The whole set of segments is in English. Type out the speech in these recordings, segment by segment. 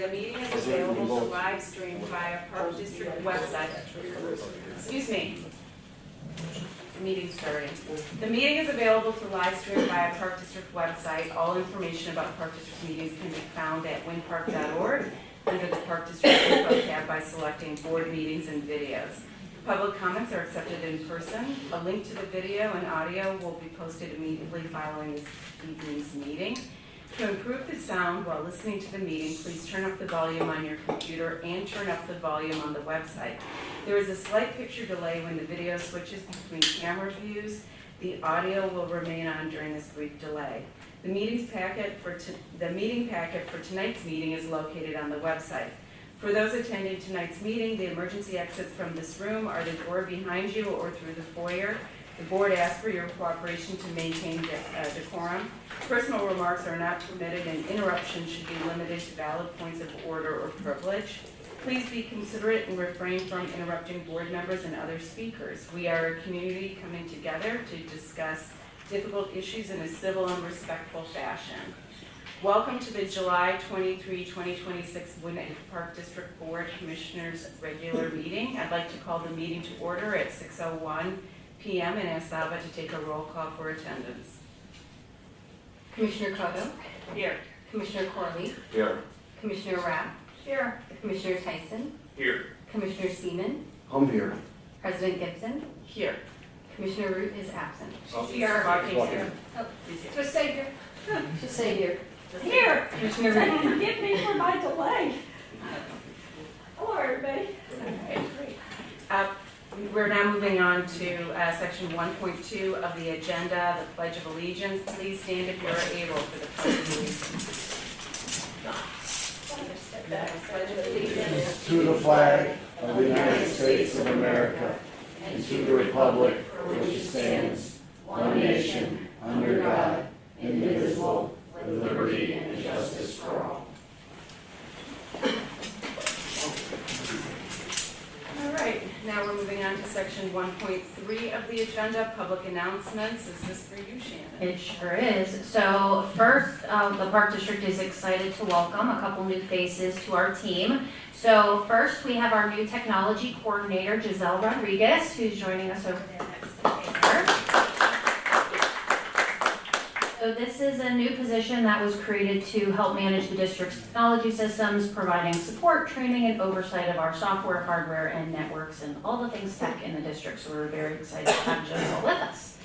the meeting is available to live stream via Park District website. Excuse me. The meeting's starting. The meeting is available to live stream via Park District website. All information about Park District meetings can be found at winpark.org under the Park District info tab by selecting board meetings and videos. Public comments are accepted in person. A link to the video and audio will be posted immediately following this evening's meeting. To improve the sound while listening to the meeting, please turn up the volume on your computer and turn up the volume on the website. There is a slight picture delay when the video switches between camera views. The audio will remain on during this brief delay. The meeting packet for tonight's meeting is located on the website. For those attending tonight's meeting, the emergency exits from this room are the door behind you or through the foyer. The board asks for your cooperation to maintain decorum. Personal remarks are not permitted and interruptions should be limited to valid points of order or privilege. Please be considerate and refrain from interrupting board members and other speakers. We are a community coming together to discuss difficult issues in a civil and respectful fashion. Welcome to the July 23, 2026 Winnetka Park District Board Commissioners regular meeting. I'd like to call the meeting to order at 6:01 p.m. and ask Saba to take a roll call for attendance. Commissioner Cotto? Here. Commissioner Corley? Here. Commissioner Rapp? Here. Commissioner Tyson? Here. Commissioner Seaman? I'm here. President Gibson? Here. Commissioner Root is absent. Here. Here. Just say here. Just say here. Here. Commissioner And Root? forgive me for my delay. Hello, everybody. We're now moving on to section 1.2 of the agenda, the Pledge of Allegiance. Please stand if you are able for the Pledge of Allegiance. To the flag of the United States of America and to the republic for which it stands, one nation, under God, indivisible, with liberty and justice for all. All right, now we're moving on to section 1.3 of the agenda, public announcements. Is this for you, Shannon? It sure is. So first, the Park District is excited to welcome a couple new faces to our team. So first, we have our new technology coordinator, Giselle Rodriguez, who's joining us over there next to her. So this is a new position that was created to help manage the district's technology systems, providing support, training, and oversight of our software, hardware, and networks, and all the things tech in the district. So we're very excited to have Giselle with us.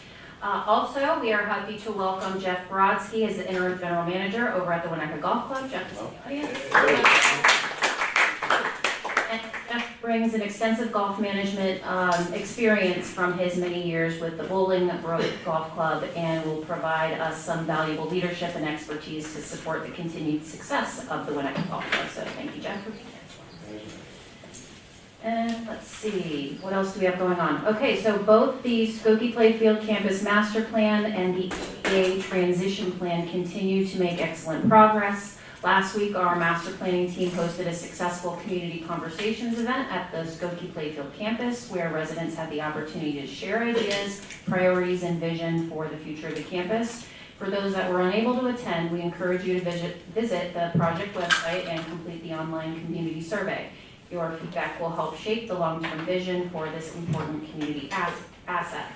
Also, we are happy to welcome Jeff Brodsky as the interim general manager over at the Winnetka Golf Club. Jeff is in the audience. And Jeff brings an extensive golf management experience from his many years with the Bowling Grove Golf Club and will provide us some valuable leadership and expertise to support the continued success of the Winnetka Golf Club. So thank you, Jeff, for being here. And let's see, what else do we have going on? Okay, so both the Skokie Playfield Campus Master Plan and the ADA Transition Plan continue to make excellent progress. Last week, our master planning team hosted a successful community conversations event at the Skokie Playfield campus where residents had the opportunity to share ideas, priorities, and vision for the future of the campus. For those that were unable to attend, we encourage you to visit the project website and complete the online community survey. Your feedback will help shape the long-term vision for this important community asset.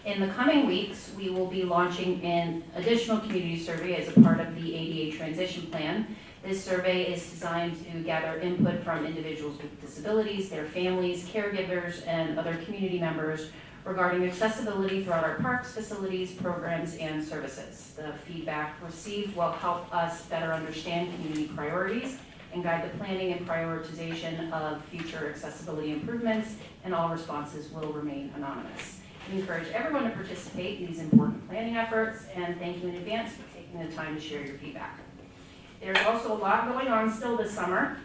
In the coming weeks, we will be launching an additional community survey as a part of the ADA Transition Plan. This survey is designed to gather input from individuals with disabilities, their families, caregivers, and other community members regarding accessibility throughout our parks, facilities, programs, and services. The feedback received will help us better understand community priorities and guide the planning and prioritization of future accessibility improvements, and all responses will remain anonymous. We encourage everyone to participate in these important planning efforts, and thank you in advance for taking the time to share your feedback. There's also a lot going on still this summer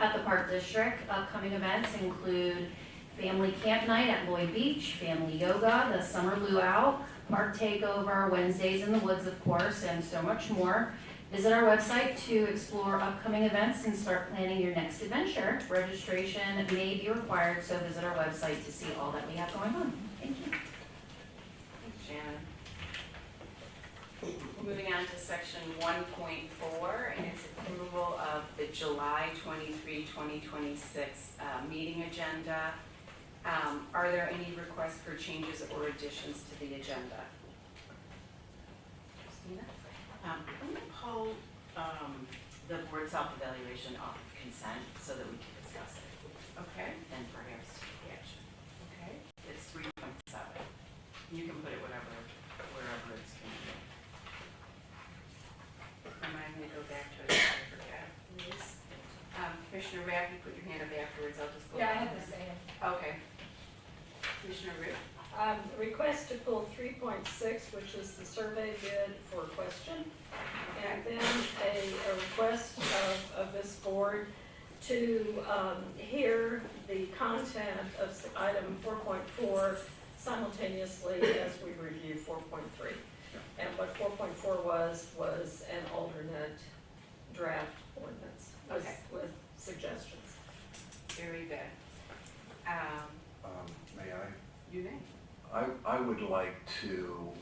at the Park District. Upcoming events include family camp night at Lloyd Beach, family yoga, the summer luau, park takeover, Wednesdays in the woods, of course, and so much more. Visit our website to explore upcoming events and start planning your next adventure. Registration may be required, so visit our website to see all that we have going on. Thank you. Thanks, Shannon. Moving on to section 1.4, and it's approval of the July 23, 2026 meeting agenda. Are there any requests for changes or additions to the agenda? Christina? I'm going to pull the board self-evaluation off of consent so that we can discuss it Okay. and perhaps take action. Okay. It's 3.7. You can put it wherever it's convenient. Remind me to go back to it if I forget, please. Commissioner Rabb, you put your hand up afterwards, I'll just go. Yeah, I have the same. Okay. Commissioner Root? Request to pull 3.6, which is the survey bid for question. And then a request of this board to hear the content of item 4.4 simultaneously as we review 4.3. And what 4.4 was an alternate draft ordinance with suggestions. Very good. May I? You may. I would like to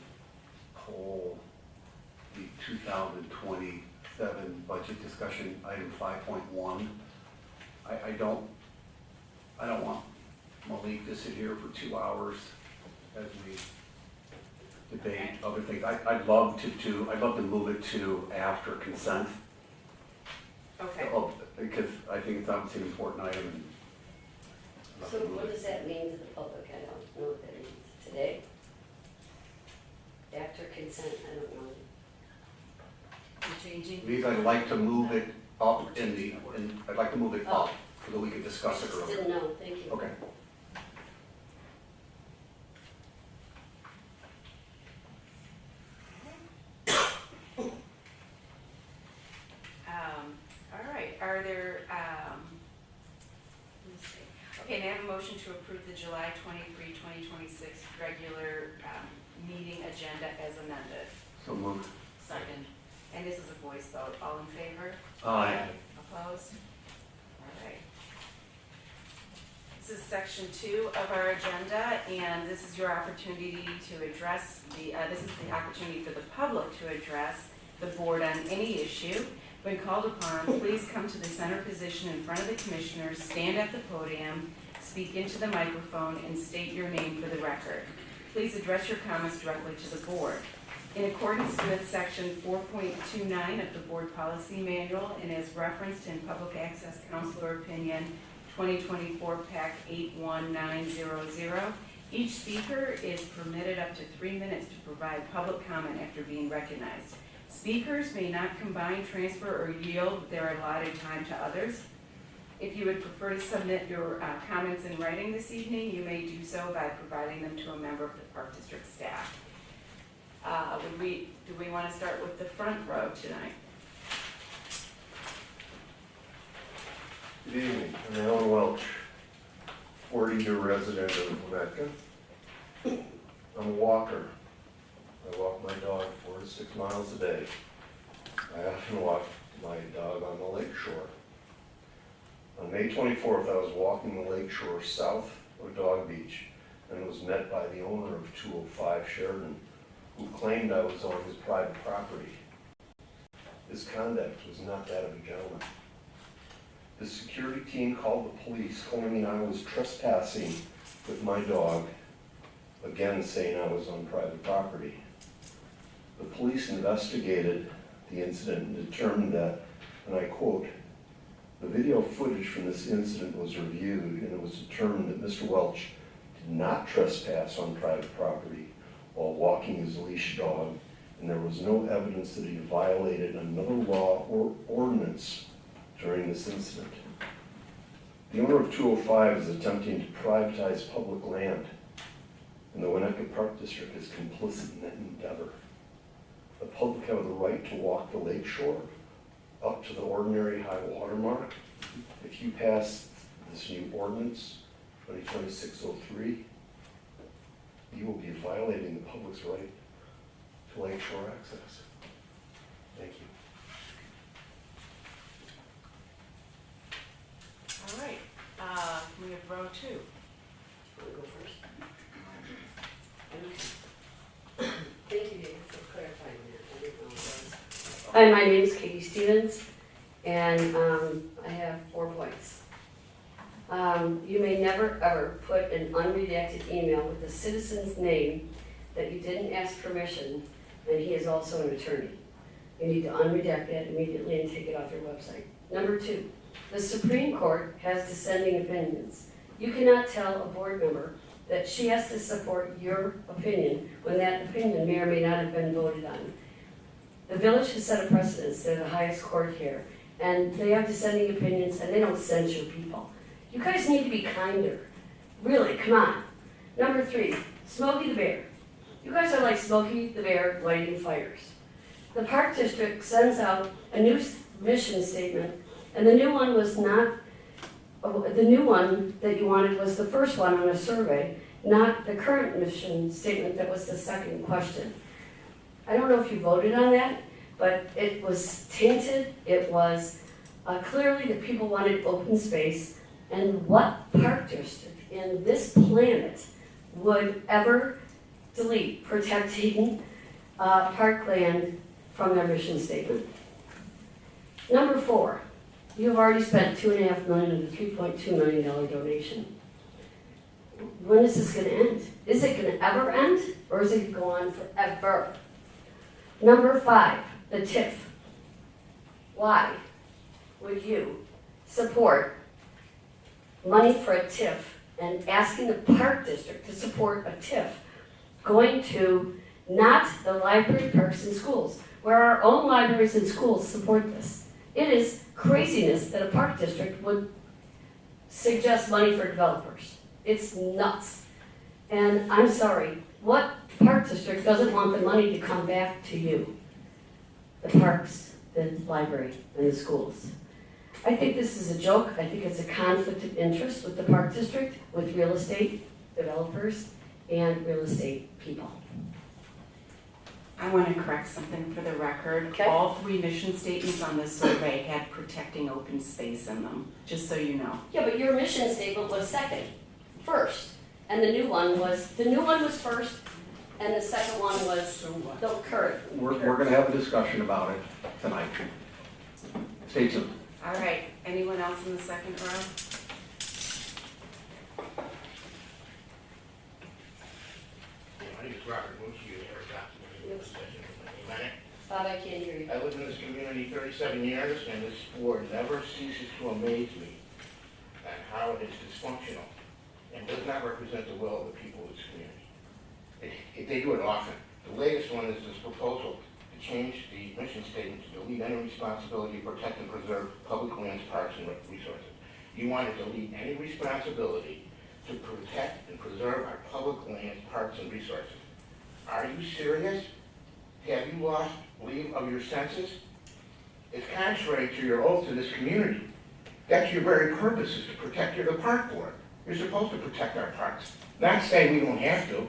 pull the 2027 budget discussion, item 5.1. I don't want Malik to sit here for 2 hours as we debate other things. I'd love to move it to after consent. Okay. Because I think it's obviously an important item. And So what does that mean to the public? I don't know what that means. Today? After consent, I don't know. You're changing? It means I'd like to move it up I'd like to move it up so that we can discuss it Just earlier. didn't know, thank you. Okay. All right, are there, let me see. Okay, may I have a motion to approve the July 23, 2026 regular meeting agenda as amended? So moved. Second. And this is a voice vote. All in favor? Aye. Opposed? All right. This is section 2 of our agenda, and this is your opportunity to address this is the opportunity for the public to address the board on any issue. When called upon, please come to the center position in front of the commissioners, stand at the podium, speak into the microphone, and state your name for the record. Please address your comments directly to the board. In accordance with section 4.29 of the board policy manual and as referenced in Public Access Counselor Opinion 2024 PAC 81900, each speaker is permitted up to 3 minutes to provide public comment after being recognized. Speakers may not combine, transfer, or yield their allotted time to others. If you would prefer to submit your comments in writing this evening, you may do so by providing them to a member of the Park District staff. Do we want to start with the front row tonight? Good evening, I'm Alan Welch, 40-year resident of Winnetka. I'm a walker. I walk my dog 4 to 6 miles a day. I often walk my dog on the lake shore. On May 24th, I was walking the lake shore south of Dog Beach and was met by the owner of 205 Sheridan, who claimed I was on his private property. His conduct was not that of a gentleman. The security team called the police, claiming I was trespassing with my dog, again saying I was on private property. The police investigated the incident and determined that, and I quote, "The video footage from this incident was reviewed and it was determined that Mr. Welch did not trespass on private property while walking his leash dog, and there was no evidence that he violated another law or ordinance during this incident. The owner of 205 is attempting to privatize public land, and the Winnetka Park District is complicit in that endeavor. The public have the right to walk the lake shore up to the ordinary high water mark. If you pass this new ordinance, 2026-03, you will be violating the public's right to lake shore access. Thank you." All right, we have row 2. Want to go first? Okay. Thank you, David, for clarifying that. I didn't know it was. Hi, my name is Katie Stevens, And I have 4 points. You may never ever put an unredacted email with a citizen's name that you didn't ask permission, and he is also an attorney. You need to unredact that immediately and take it off your website. Number 2, the Supreme Court has dissenting opinions. You cannot tell a board member that she has to support your opinion when that opinion may or may not have been voted on. The village has set a precedence, they're the highest court here, and they have dissenting opinions and they don't censure people. You guys need to be kinder. Really, come on. Number 3, Smokey the Bear. You guys are like Smokey the Bear lighting fires. The Park District sends out a new mission statement, and the new one was not, the new one that you wanted was the first one on a survey, not the current mission statement that was the second question. I don't know if you voted on that, but it was tainted. It was clearly that people wanted open space, and what park district in this planet would ever delete protecting parkland from their mission statement? Number 4, you've already spent $2.5 million of the $3.2 million donation. When is this going to end? Is it going to ever end, or is it going to go on forever? Number 5, the TIF. Why would you support money for a TIF and asking the Park District to support a TIF going to not the library, parks, and schools, where our own libraries and schools support this? It is craziness that a Park District would suggest money for developers. It's nuts. And I'm sorry, what Park District doesn't want the money to come back to you? The parks, the library, and the schools. I think this is a joke. I think it's a conflict of interest with the Park District, with real estate developers, and real estate people. I want to correct something for the record. Okay. All 3 mission statements on this survey had protecting open space in them, just so you know. Yeah, but your mission statement was first, and the new one was first, and the second one was the current. We're gonna have a discussion about it tonight. Stay tuned. All right, anyone else in the second row? My name is Robert Mucci, Bob, I can't hear you. I live in this community 37 years, and this board never ceases to amaze me at how it is dysfunctional and does not represent the will of the people of this community. They do it often. The latest one is this proposal to change the mission statement to delete any responsibility to protect and preserve public lands, parks, and resources. You want to delete any responsibility to protect and preserve our public lands, parks, and resources. Are you serious? Have you lost leave of your senses? It's contrary to your oath to this community. That's your very purpose, is to protect the park board. You're supposed to protect our parks, not say we don't have to.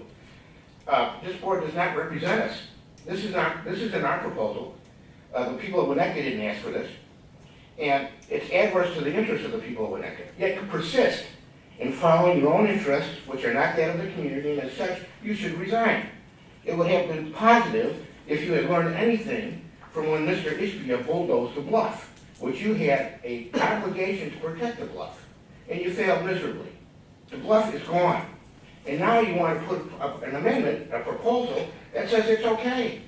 This board does not represent us. This isn't our proposal. The people of Winnetka didn't ask for this. And it's adverse to the interests of the people of Winnetka. Yet you persist in following your own interests, which are not that of the community, and as such, you should resign. It would have been positive if you had learned anything from when Mr. Ishbia bulldozed the bluff, which you had an obligation to protect the bluff, and you failed miserably. The bluff is gone. And now you want to put up an amendment, a proposal, that says it's okay.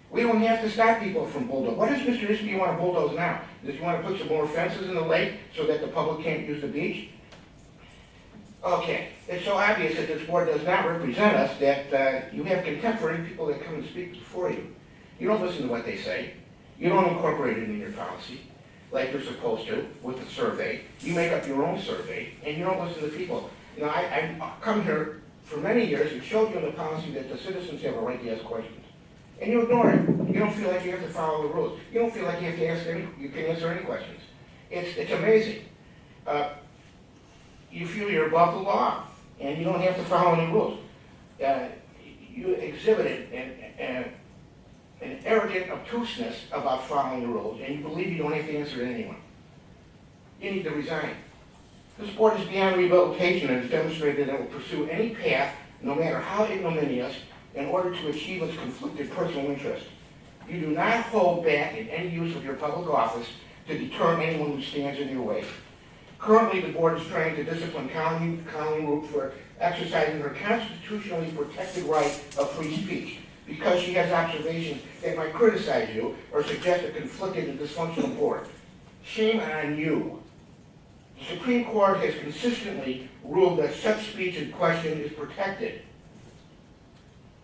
We don't have to stop people from bulldozing. What does Mr. Ishbia want to bulldoze now? Does he want to put some more fences in the lake so that the public can't use the beach? Okay, it's so obvious that this board does not represent us that you have contempt for any people that come and speak before you. You don't listen to what they say. You don't incorporate it in your policy like you're supposed to with the survey. You make up your own survey, and you don't listen to people. You know, I've come here for many years and showed you in the policy that the citizens have a right to ask questions. And you ignore it. You don't feel like you have to follow the rules. You don't feel like you have to you can answer any questions. It's amazing. You feel you're above the law, and you don't have to follow any rules. You exhibited an arrogant obtuseness about following the rules, and you believe you don't have to answer to anyone. You need to resign. This board is beyond rehabilitation and has demonstrated that it will pursue any path, no matter how ignominious, in order to achieve its conflicted personal interest. You do not hold back in any use of your public office to deter anyone who stands in their way. Currently, the board is trying to discipline Colleen Root for exercising her constitutionally protected right of free speech because she has observations that might criticize you or suggest a conflicted and dysfunctional board. Shame on you. The Supreme Court has consistently ruled that such speech in question is protected.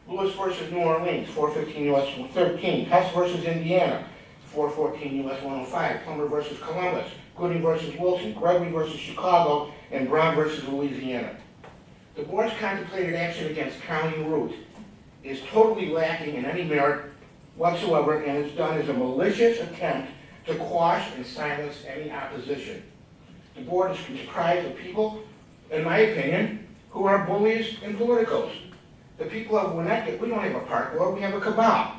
Lewis versus New Orleans, 415 U.S. 13. Hess versus Indiana, 414 U.S. 105. Plummer versus Columbus. Gooding versus Wilson. Gregory versus Chicago. And Brown versus Louisiana. The board's contemplated action against Colleen Root is totally lacking in any merit whatsoever and is done as a malicious attempt to quash and silence any opposition. The board is comprised of people, in my opinion, who are bullies and politicos. The people of Winnetka, we don't have a park board, we have a cabal.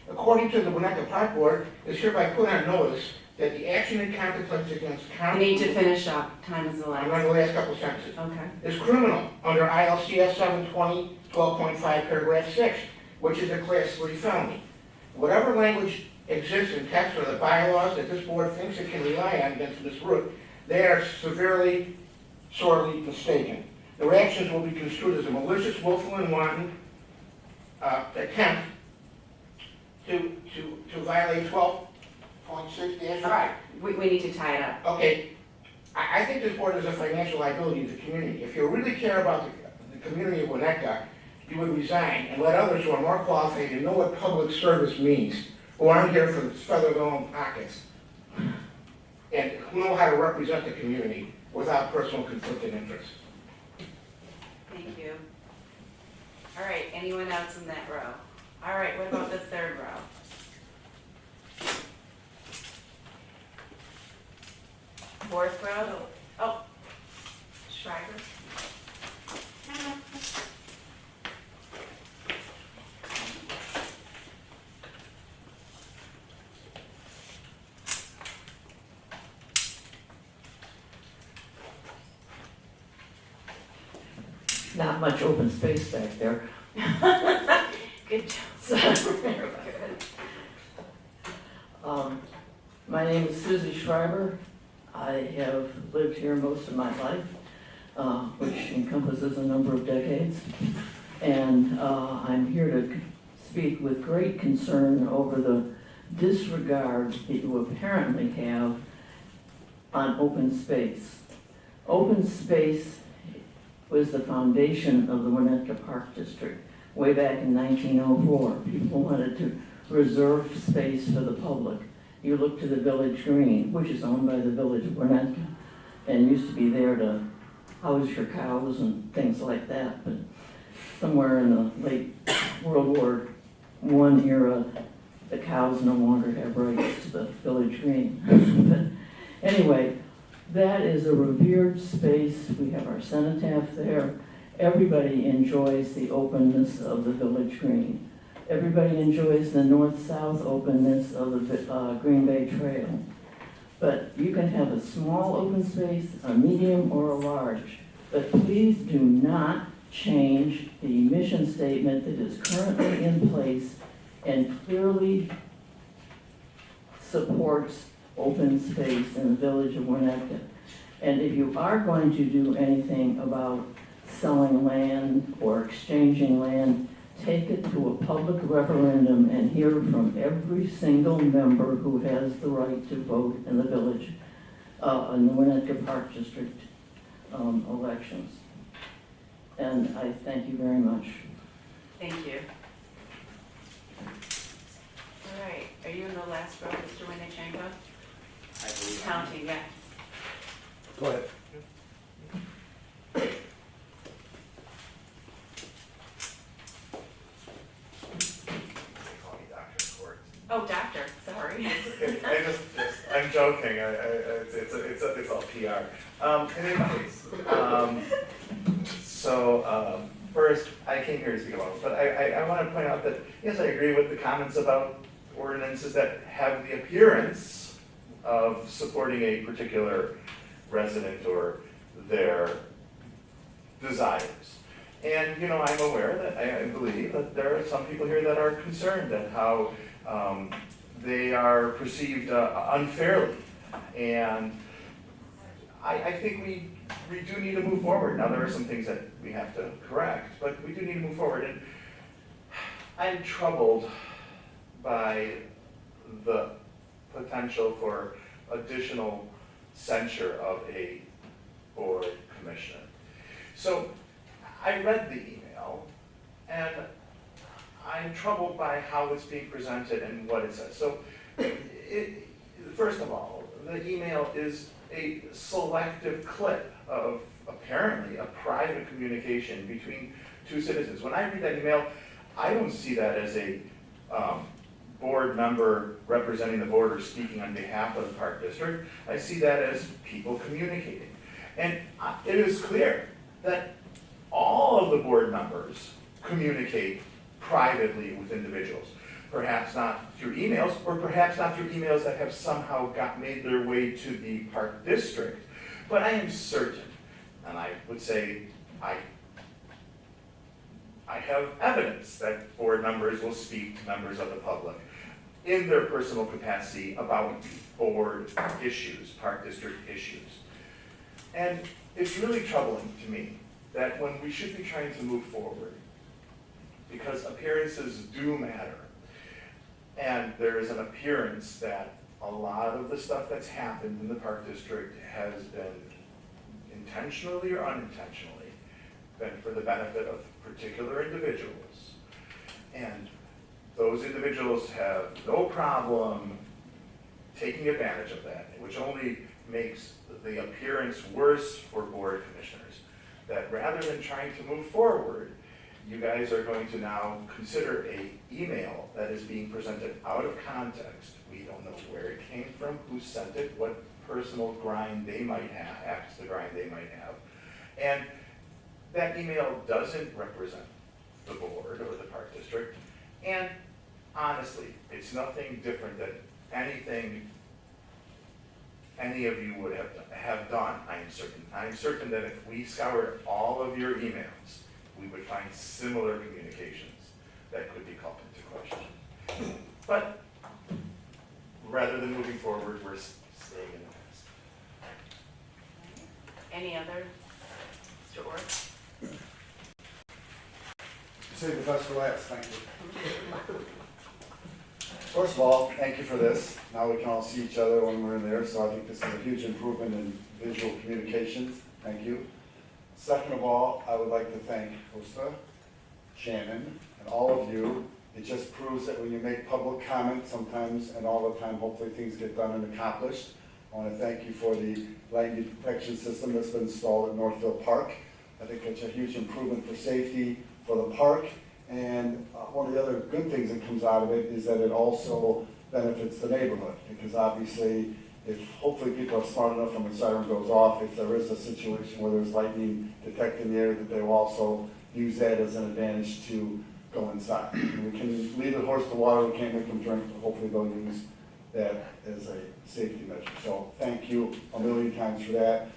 According to the Winnetka Park Board, it's hereby put on notice that the action it contemplates against You Colleen need to Root, finish up. Time is I'm on elapsed. the last couple sentences, Okay. is criminal under ILCS 720, 12.5, paragraph 6, which is a class 3 felony. Whatever language exists in text or the bylaws that this board thinks it can rely on against Ms. Root, they are severely, sorely mistaken. Their actions will be construed as a malicious, willful, and wanton attempt to violate 12.6-5. We need to tie it up. Okay, I think this board is a financial liability to the community. If you really care about the community of Winnetka, you would resign and let others who are more qualified and know what public service means, who aren't here for feather their own pockets, and who know how to represent the community without personal conflict of interest. Thank you. All right, anyone else in that row? All right, what about the third row? Fourth row? Oh, Schreiber? Not much open space back there. Good job. So, my name is Susie Schreiber. I have lived here most of my life, which encompasses a number of decades. And I'm here to speak with great concern over the disregard that you apparently have on open space. Open space was the foundation of the Winnetka Park District way back in 1904. People wanted to reserve space for the public. You look to the Village Green, which is owned by the Village of Winnetka, and used to be there to house your cows and things like that. But somewhere in the late World War I era, the cows no longer have rights to the Village Green. But anyway, that is a revered space. We have our cenotaph there. Everybody enjoys the openness of the Village Green. Everybody enjoys the north-south openness of the Green Bay Trail. But you can have a small open space, a medium, or a large. But please do not change the mission statement that is currently in place and clearly supports open space in the village of Winnetka. And if you are going to do anything about selling land or exchanging land, take it to a public referendum and hear from every single member who has the right to vote in the village, in the Winnetka Park District elections. And I thank you very much. Thank you. All right, are you in the last row, Mr. Winnichenko? I believe. Counting, yeah. Go ahead. Call me Dr. Court. Oh, doctor, sorry. I'm joking. It's all PR. Anyways, first, I came here to speak about it, but I want to point out that, yes, I agree with the comments about ordinances that have the appearance of supporting a particular resident or their desires. And, I'm aware that, I believe that there are some people here that are concerned at how they are perceived unfairly And I think we do need to move forward. Now, there are some things that we have to correct, but we do need to move forward. And I'm troubled by the potential for additional censure of a board commissioner. So I read the email, and I'm troubled by how it's being presented and what it says. So first of all, the email is a selective clip of apparently a private communication between two citizens. When I read that email, I don't see that as a board member representing the board or speaking on behalf of the Park District. I see that as people communicating. And it is clear that all of the board members communicate privately with individuals. Perhaps not through emails, or perhaps not through emails that have somehow made their way to the Park District. But I am certain, and I would say I have evidence that board members will speak to members of the public in their personal capacity about board issues, Park District issues. And it's really troubling to me that when we should be trying to move forward, because appearances do matter, and there is an appearance that a lot of the stuff that's happened in the Park District has been intentionally or unintentionally been for the benefit of particular individuals. And those individuals have no problem taking advantage of that, which only makes the appearance worse for board commissioners. That rather than trying to move forward, you guys are going to now consider an email that is being presented out of context. We don't know where it came from, who sent it, what personal grind they might have, axe to grind they might have. And that email doesn't represent the board or the Park District. And honestly, it's nothing different than anything any of you would have done, I am certain. I am certain that if we scoured all of your emails, we would find similar communications that could be called into question. But rather than moving forward, we're staying in the past. Any other? Mr. Orr? Save the best for last, thank you. First of all, thank you for this. Now we can all see each other when we're in there, so I think this is a huge improvement in visual communications. Thank you. Second of all, I would like to thank Hosta, Shannon, and all of you. It just proves that when you make public comment sometimes and all the time, hopefully things get done and accomplished. I want to thank you for the lightning detection system that's been installed at Northfield Park. I think it's a huge improvement for safety for the park. And one of the other good things that comes out of it is that it also benefits the neighborhood, because obviously if hopefully people are smart enough when the siren goes off, if there is a situation where there's lightning detected in the air, that they will also use that as an advantage to go inside. And we can lead the horse to water, we can't make them drink, but hopefully they'll use that as a safety measure. So thank you a million times for that.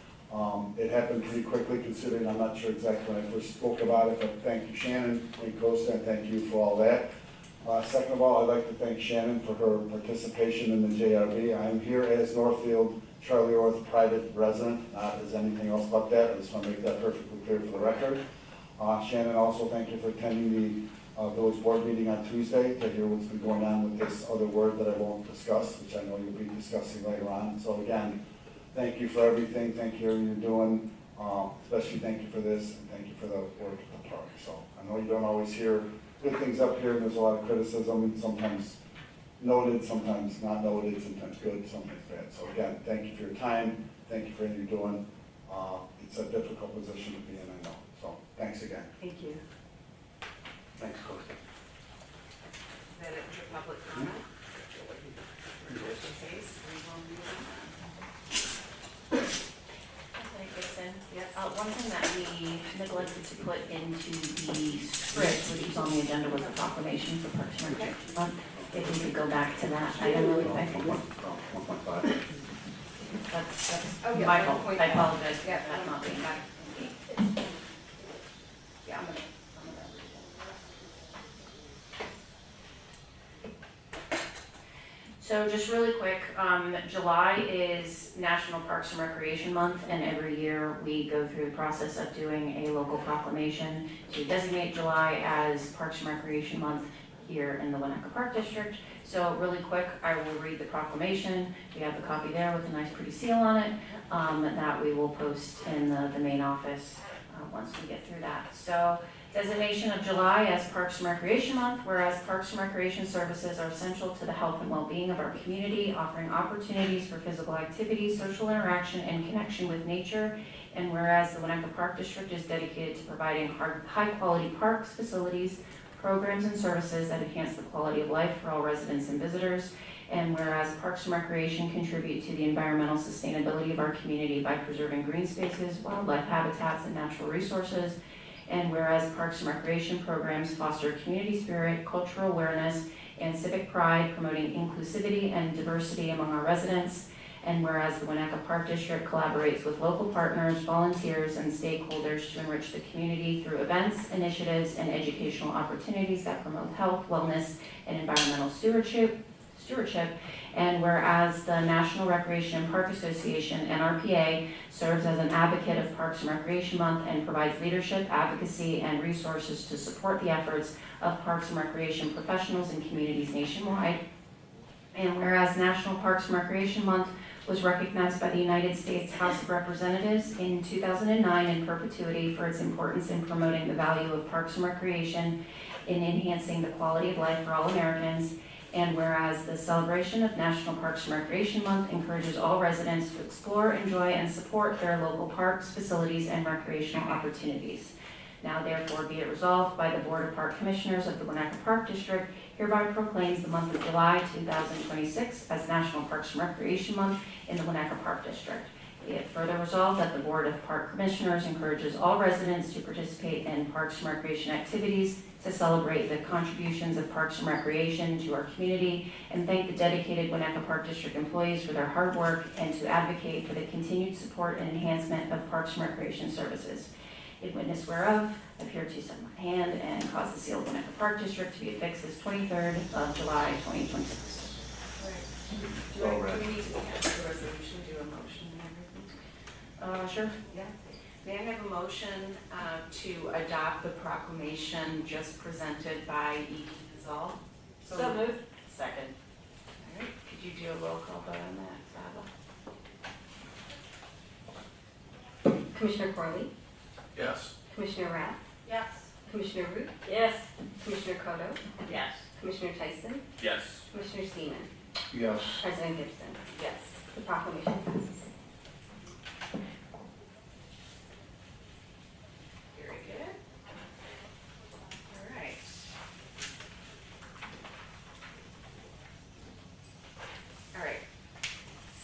It happened pretty quickly considering I'm not sure exactly when I first spoke about it, but thank you Shannon, thank Costa, and thank you for all that. Second of all, I'd like to thank Shannon for her participation in the JRB. I'm here as Northfield Charlie Orth private resident, not as anything else but that. I just want to make that perfectly clear for the record. Shannon, also thank you for attending the village board meeting on Tuesday to hear what's been going on with this other word that I won't discuss, which I know you'll be discussing later on. So again, thank you for everything. Thank you for everything you're doing. Especially thank you for this, and thank you for the work at the park. So I know you don't always hear good things up here, and there's a lot of criticism, sometimes noted, sometimes not noted, sometimes good, sometimes bad. So again, thank you for your time. Thank you for everything you're doing. It's a difficult position to be in, I know. So thanks again. Thank you. Thanks, Costa. Is that it for public comment? Case, we will move on. President Gibson? Yes. One thing that we neglected to put into the script, which was on the agenda, was a proclamation for Parks and Recreation Month. If we could go back to that item really quick. That's Oh, yeah, my fault. 1.5. I apologize for Yeah, that not being back. Yeah. So just really quick, July is National Parks and Recreation Month, and every year we go through the process of doing a local proclamation to designate July as Parks and Recreation Month here in the Winnetka Park District. So really quick, I will read the proclamation. We have the copy there with a nice pretty seal on it that we will post in the main office once we get through that. So designation of July as Parks and Recreation Month, whereas Parks and Recreation services are essential to the health and well-being of our community, offering opportunities for physical activity, social interaction, and connection with nature. And whereas the Winnetka Park District is dedicated to providing high-quality parks, facilities, programs, and services that enhance the quality of life for all residents and visitors. And whereas Parks and Recreation contribute to the environmental sustainability of our community by preserving green spaces, wildlife habitats, and natural resources. And whereas Parks and Recreation programs foster community spirit, cultural awareness, and civic pride, promoting inclusivity and diversity among our residents. And whereas the Winnetka Park District collaborates with local partners, volunteers, and stakeholders to enrich the community through events, initiatives, and educational opportunities that promote health, wellness, and environmental stewardship. And whereas the National Recreation and Park Association, NRPA, serves as an advocate of Parks and Recreation Month and provides leadership, advocacy, and resources to support the efforts of Parks and Recreation professionals and communities nationwide. And whereas National Parks and Recreation Month was recognized by the United States House of Representatives in 2009 in perpetuity for its importance in promoting the value of parks and recreation in enhancing the quality of life for all Americans. And whereas the celebration of National Parks and Recreation Month encourages all residents to explore, enjoy, and support their local parks, facilities, and recreational opportunities. Now therefore be it resolved by the Board of Park Commissioners of the Winnetka Park District hereby proclaims the month of July 2026 as National Parks and Recreation Month in the Winnetka Park District. Be it further resolved that the Board of Park Commissioners encourages all residents to participate in parks and recreation activities to celebrate the contributions of Parks and Recreation to our community and thank the dedicated Winnetka Park District employees for their hard work and to advocate for the continued support and enhancement of Parks and Recreation services. In witness whereof, I appear to set my hand and cause the seal of Winnetka Park District to be affixed this 23rd of July, 2026. Do we need to pass the resolution, do a motion and everything? Sure. Yeah. May I have a motion to adopt the proclamation just presented by E. Gazal? So moved. Second. All right, could you do a roll call vote on that, Saba? Commissioner Corley, Yes. Commissioner Rath, Yes. Commissioner Root, Yes. Commissioner Kodo, Yes. Commissioner Tyson, Yes. Commissioner Seaman, Yes. President Gibson. Yes. The proclamation passes. Very good. All right. All right.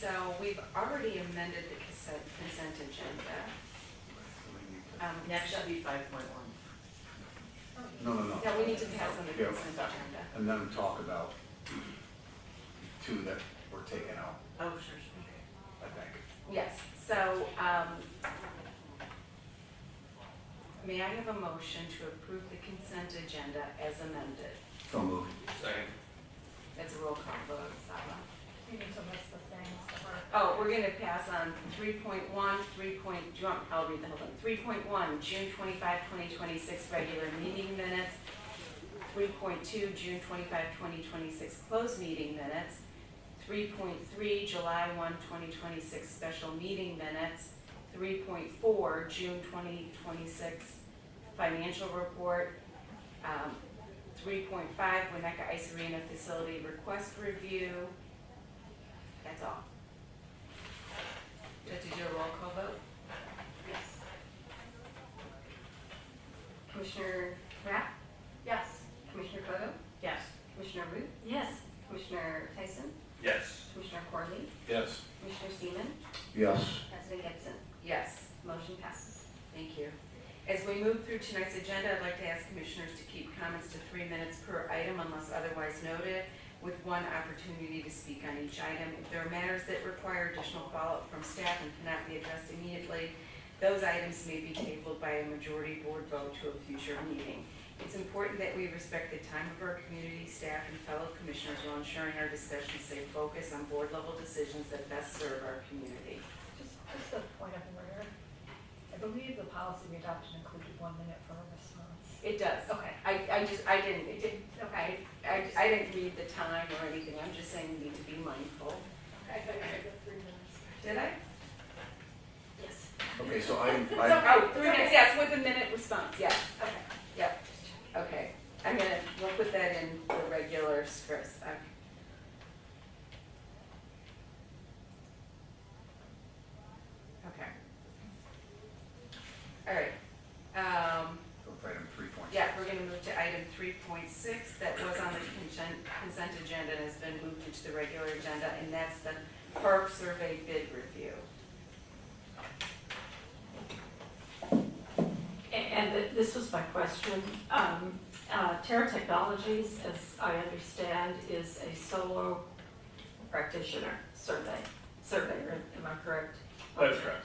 So we've already amended the consent agenda. Next should be 5.1. No. No, we need to pass on the Yeah. consent agenda. And then talk about two that were taken out, Oh, sure. I think. Yes, so, may I have a motion to approve the consent agenda as amended? So moved. Second. That's a roll call vote, Saba. You need to list the things that were. Oh, we're gonna pass on 3.1, I'll read the whole thing. 3.1, June 25, 2026 regular meeting minutes. 3.2, June 25, 2026 closed meeting minutes. 3.3, July 1, 2026 special meeting minutes. 3.4, June 2026 financial report. 3.5, Winnetka Ice Arena facility request review. That's all. Do you have to do a roll call vote? Yes. Commissioner Rath, Yes. Commissioner Kodo, Yes. Commissioner Root, Yes. Commissioner Tyson, Yes. Commissioner Corley, Yes. Commissioner Seaman, Yes. President Gibson. Yes. Motion passes. Thank you. As we move through tonight's agenda, I'd like to ask commissioners to keep comments to 3 minutes per item unless otherwise noted, with one opportunity to speak on each item. If there are matters that require additional follow-up from staff and cannot be addressed immediately, those items may be tabled by a majority board vote to a future meeting. It's important that we respect the time of our community, staff, and fellow commissioners while ensuring our discussions stay focused on board-level decisions that best serve our community. Just a point of order. I believe the policy we adopted included 1 minute for a response. It does. Okay. I didn't read the time or anything, I'm just saying we need to be mindful. I thought you said the 3 minutes. Did I? Yes. Okay, so Oh, 3 minutes, yes, with a minute response, yes. Okay. Yep, okay. We'll put that in the regular scripts. Okay. All right. Item 3.6. Yeah, we're gonna move to item 3.6 that was on the consent agenda and has been moved into the regular agenda, and that's the park survey bid review. And this was my question. Terra Technologies, as I understand, is a solo practitioner surveyor, am I correct? That is correct.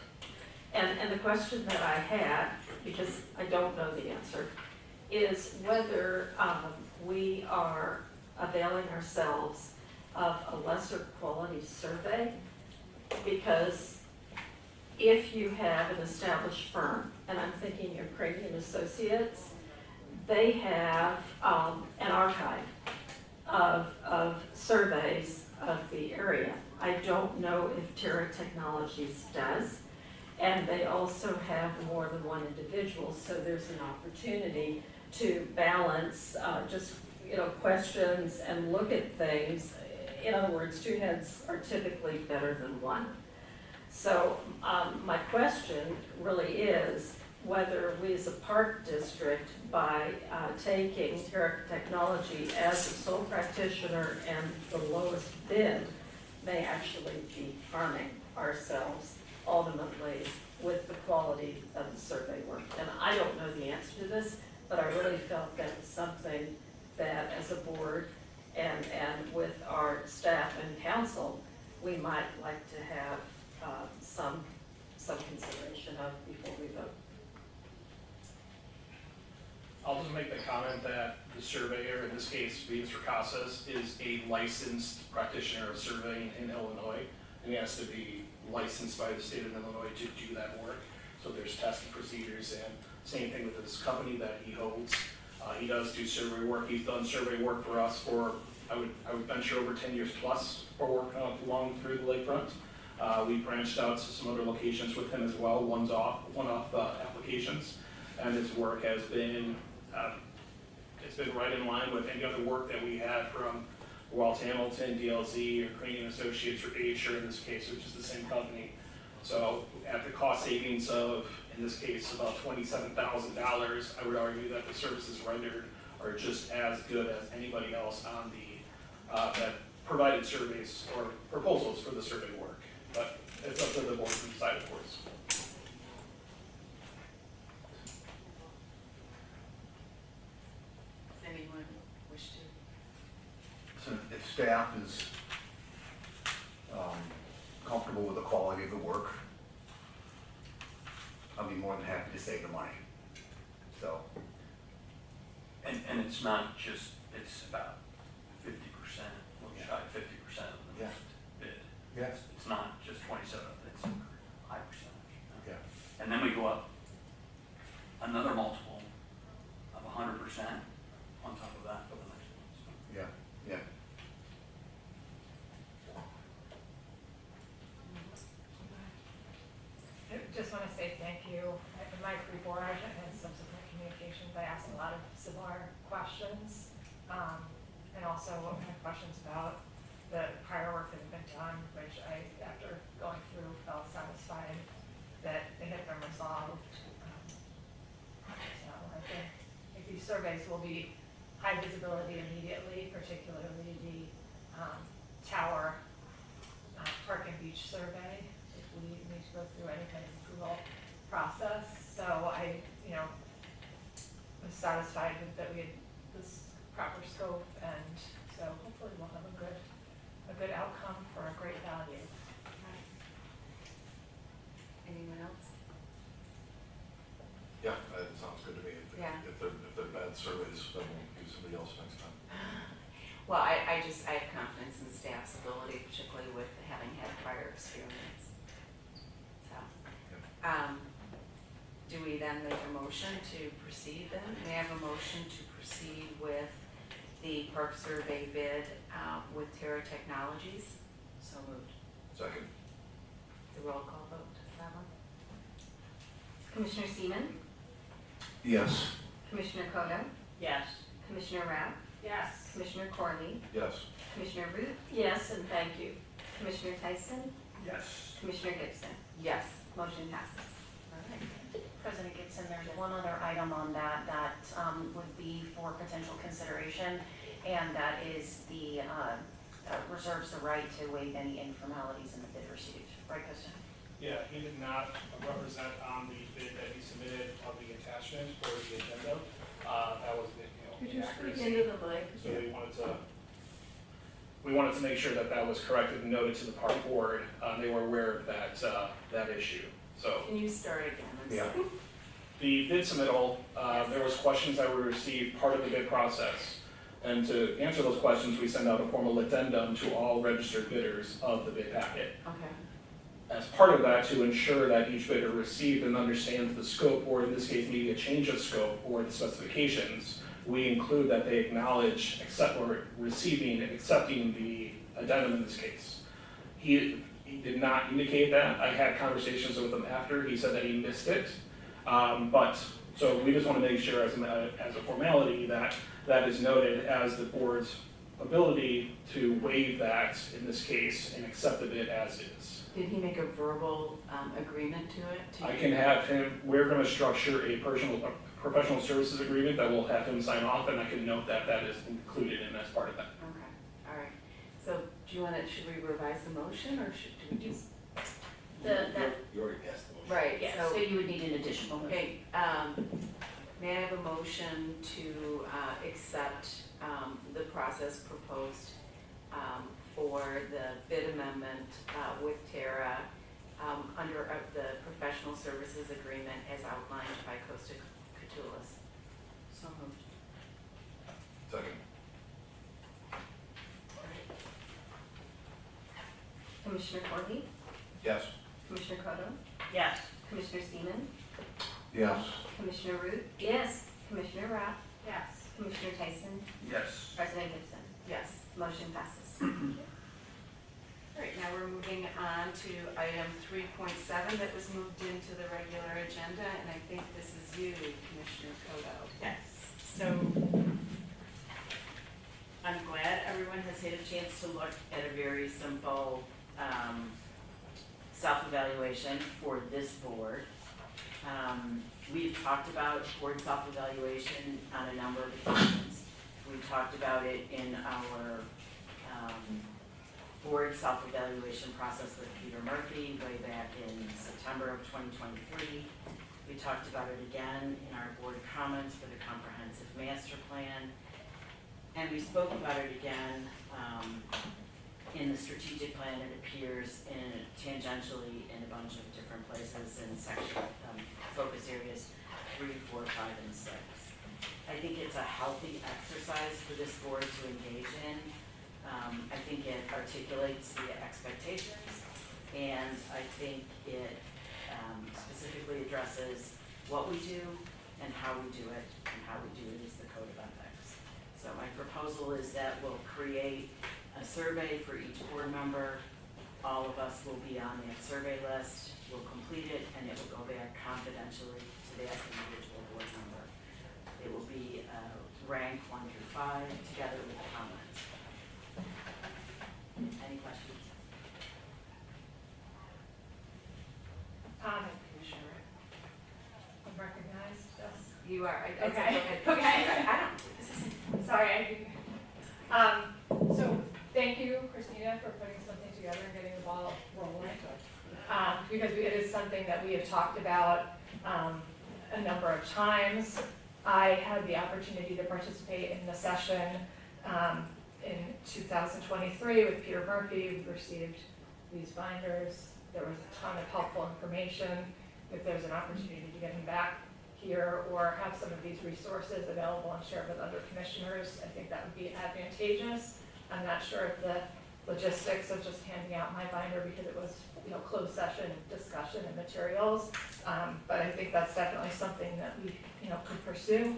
And the question that I had, because I don't know the answer, is whether we are availing ourselves of a lesser quality survey. Because if you have an established firm, and I'm thinking of Craigie and Associates, they have an archive of surveys of the area. I don't know if Terra Technologies does. And they also have more than one individual, so there's an opportunity to balance questions and look at things. In other words, 2 heads are typically better than 1. So my question really is whether we as a park district, by taking Terra Technology as a sole practitioner and the lowest bid, may actually be harming ourselves ultimately with the quality of the survey work. And I don't know the answer to this, but I really felt that was something that as a board and with our staff and council, we might like to have some consideration of before we vote. I'll just make the comment that the surveyor, in this case, Venus Ricasas, is a licensed practitioner of surveying in Illinois, and he has to be licensed by the state of Illinois to do that work. So there's testing procedures, and same thing with this company that he holds. He does do survey work. He's done survey work for us for, I would venture, over 10 years plus for work along through the lakefront. We branched out to some other locations with him as well, one-off applications, and his work has been, it's been right in line with any other work that we had from Walt Hamilton, DLZ, or Crane and Associates, or Acer in this case, which is the same company. So at the cost savings of, in this case, about $27,000, I would argue that the services rendered are just as good as anybody else on the, that provided surveys or proposals for the survey work. But it's up to the board to decide, of course. Does anyone wish to? So if staff is comfortable with the quality of the work, I'll be more than happy to save the money. So, And it's not just, it's about 50%, well, shy of 50% of the Yeah. bid. yes, It's not just 27, it's a high percentage. yeah, And then we go up another multiple of 100% on top of that for the next one. So yeah, yeah. I just want to say thank you. In my report and subsequent communications, I asked a lot of similar questions. And also had questions about the prior work that had been done, which I, after going through, felt satisfied that they had been resolved. So I think these surveys will be high visibility immediately, particularly the tower park and beach survey, if we need to go through any kind of approval process. So I, was satisfied that we had this proper scope, and so hopefully we'll have a good outcome for a great value. Anyone else? Yeah, that sounds good to me. Yeah. If they're better had surveys, then we'll use somebody else next time. Well, I have confidence in staff's ability, particularly with having had prior experience. So, do we then make a motion to proceed then? May I have a motion to proceed with the park survey bid with Terra Technologies? So moved. Second. The roll call vote, Evelyn? Commissioner Seaman, Yes. Commissioner Kodo, Yes. Commissioner Rapp, Yes. Commissioner Corley, Yes. Commissioner Root, Yes, and thank you. Commissioner Tyson, Yes. Commissioner Gibson. Yes. Motion passes. All right. President Gibson, there's one other item on that would be for potential consideration, and that is the, reserves the right to waive any informalities in the bid received. Right, Kristen? Yeah, he did not represent on the bid that he submitted of the attachment or the agenda. That was, Could you speak inaccuracy. into the mic? So we wanted to make sure that that was corrected and noted to the park board. They were aware of that issue, so. Can you start again? I'm Yeah. sorry. The bid submittal, there was questions that were received part of the bid process. And to answer those questions, we send out a formal addendum to all registered bidders of the bid packet. Okay. As part of that, to ensure that each bidder received and understands the scope, or in this case, maybe a change of scope or the specifications, we include that they acknowledge receiving and accepting the addendum in this case. He did not indicate that. I had conversations with him after. He said that he missed it. So we just want to make sure as a formality that is noted as the board's ability to waive that in this case and accept the bid as is. Did he make a verbal agreement to it? I can have him, we're going to structure a professional services agreement that will have him sign off, and I can note that that is included in as part of that. Okay, all right. So do you want to, should we revise the motion or do we just? You already passed the motion. Right, Yeah, so you would need an additional motion. Okay, may I have a motion to accept the process proposed for the bid amendment with Terra under the professional services agreement as outlined by Costa Catulus? So moved. Second. Commissioner Corley, Yes. Commissioner Kodo, Yes. Commissioner Seaman, Yes. Commissioner Root, Yes. Commissioner Rapp, Yes. Commissioner Tyson, Yes. President Gibson. Yes. Motion passes. All right, now we're moving on to item 3.7 that was moved into the regular agenda, and I think this is you, Commissioner Kodo. Yes. So I'm glad everyone has had a chance to look at a very simple self-evaluation for this board. We've talked about board self-evaluation on a number of occasions. We talked about it in our board self-evaluation process with Peter Murphy way back in September of 2023. We talked about it again in our board comments for the comprehensive master plan. And we spoke about it again in the strategic plan. It appears tangentially in a bunch of different places in section focus areas 3, 4, 5, and 6. I think it's a healthy exercise for this board to engage in. I think it articulates the expectations, and I think it specifically addresses what we do and how we do it, and how we do it is the code of ethics. So my proposal is that we'll create a survey for each board member. All of us will be on that survey list. We'll complete it, and it will go back confidentially to that individual board member. It will be ranked 1 through 5 together with comments. Any questions? Commissioner, I'm recognized, yes. You are. I said, Okay. go ahead. Okay. I don't, this isn't. Sorry, I didn't. So thank you, Christina, for putting something together and getting the ball rolling. Because it is something that we have talked about a number of times. I had the opportunity to participate in the session in 2023 with Peter Murphy. We received these binders. There was a ton of helpful information. If there's an opportunity to get him back here or have some of these resources available and shared with other commissioners. I think that would be advantageous. I'm not sure of the logistics of just handing out my binder because it was, closed session discussion and materials. But I think that's definitely something that we, could pursue.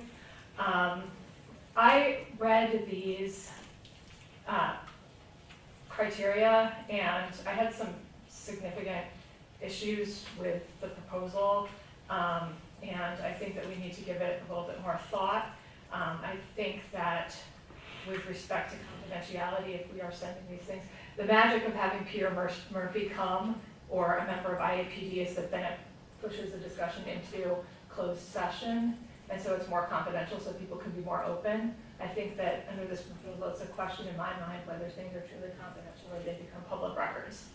I read these criteria and I had some significant issues with the proposal. And I think that we need to give it a little bit more thought. I think that with respect to confidentiality, if we are sending these things, the magic of having Peter Murphy come or a member of IAPD is that then it pushes the discussion into closed session. And so it's more confidential so people can be more open. I think that under this proposal, it's a question in my mind whether things are truly confidential or they become public records.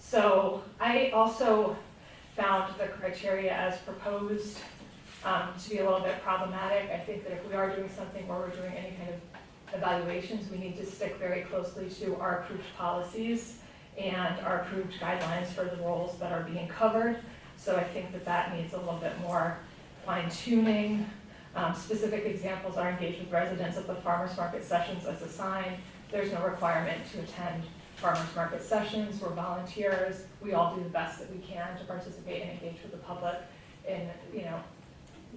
So I also found the criteria as proposed to be a little bit problematic. I think that if we are doing something where we're doing any kind of evaluations, we need to stick very closely to our approved policies and our approved guidelines for the roles that are being covered. So I think that that needs a little bit more fine tuning. Specific examples are engage with residents at the farmers market sessions as assigned. There's no requirement to attend farmers market sessions. We're volunteers. We all do the best that we can to participate and engage with the public in,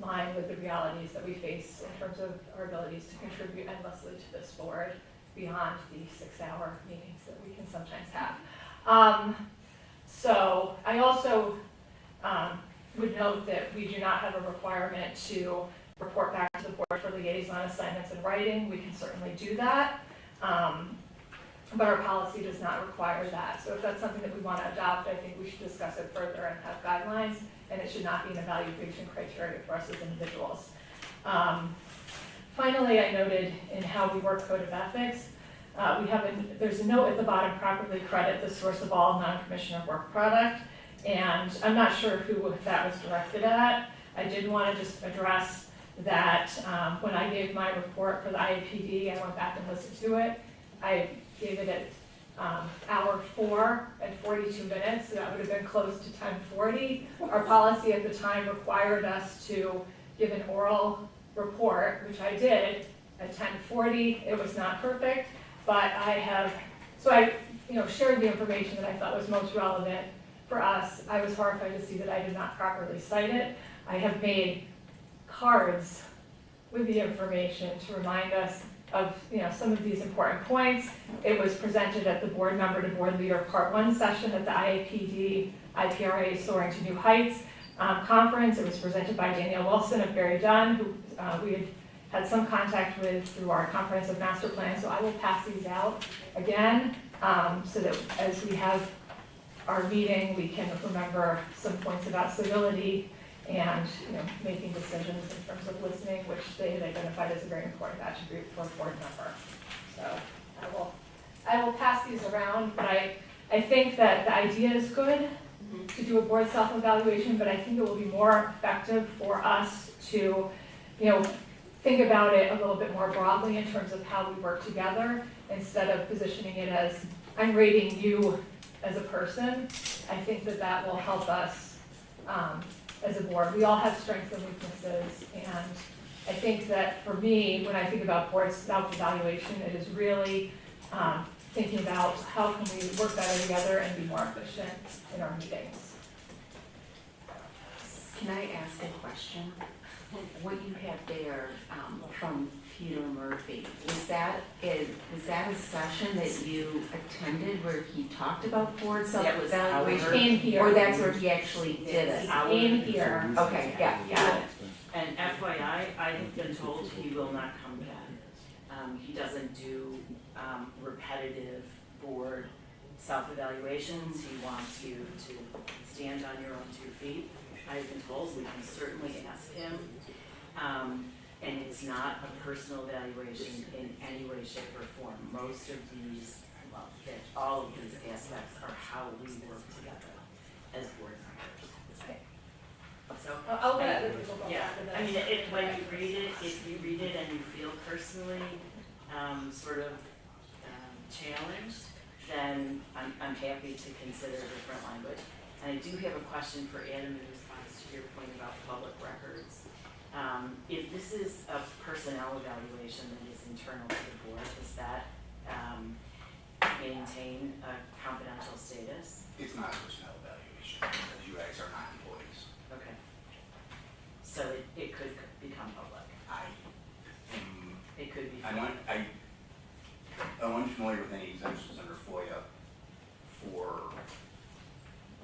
line with the realities that we face in terms of our abilities to contribute endlessly to this board beyond the 6-hour meetings that we can sometimes have. So I also would note that we do not have a requirement to report back to the board for liaison assignments in writing. We can certainly do that. But our policy does not require that. So if that's something that we want to adopt, I think we should discuss it further and have guidelines, and it should not be an evaluation criteria for us as individuals. Finally, I noted in how we work code of ethics, there's a note at the bottom, properly credit the source of all non-commissioner work product, and I'm not sure who that was directed at. I did want to just address that when I gave my report for the IAPD, I went back and listened to it. I gave it at hour 4 and 42 minutes, so that would have been close to 10:40. Our policy at the time required us to give an oral report, which I did at 10:40. It was not perfect, but I shared the information that I thought was most relevant for us. I was horrified to see that I did not properly cite it. I have made cards with the information to remind us of some of these important points. It was presented at the board member to board leader part 1 session at the IAPD IPRA Soaring to New Heights conference. It was presented by Danielle Wilson of Barry Dunn, who we had some contact with through our comprehensive master plan. So I will pass these out again so that as we have our meeting, we can remember some points about civility and making decisions in terms of listening, which they had identified as a very important attribute for a board member. So I will pass these around, but I think that the idea is good to do a board self-evaluation, but I think it will be more effective for us to think about it a little bit more broadly in terms of how we work together instead of positioning it as I'm rating you as a person. I think that that will help us as a board. We all have strengths and weaknesses, and I think that for me, when I think about board self-evaluation, it is really thinking about how can we work better together and be more efficient in our meetings. Can I ask a question? What you have there from Peter Murphy, was that a session that you attended where he talked about board self-evaluation? Came here. Or that's where he actually did it? Came here. Okay, yeah, got it. And FYI, I have been told he will not come back. He doesn't do repetitive board self-evaluations. He wants you to stand on your own 2 feet. I've been told we can certainly ask him. And it's not a personal evaluation in any way, shape, or form. Most of these, all of these aspects are how we work together as board members. So, I'll let it go yeah, back to that. I mean, when you read it, if you read it and you feel personally challenged, then I'm happy to consider different language. And I do have a question for Adam in response to your point about public records. If this is a personnel evaluation that is internal to the board, does that maintain a confidential status? It's not a personnel evaluation, because you guys are not employees. Okay. So it could become public. It could be. I'm unfamiliar with any exemptions under FOIA for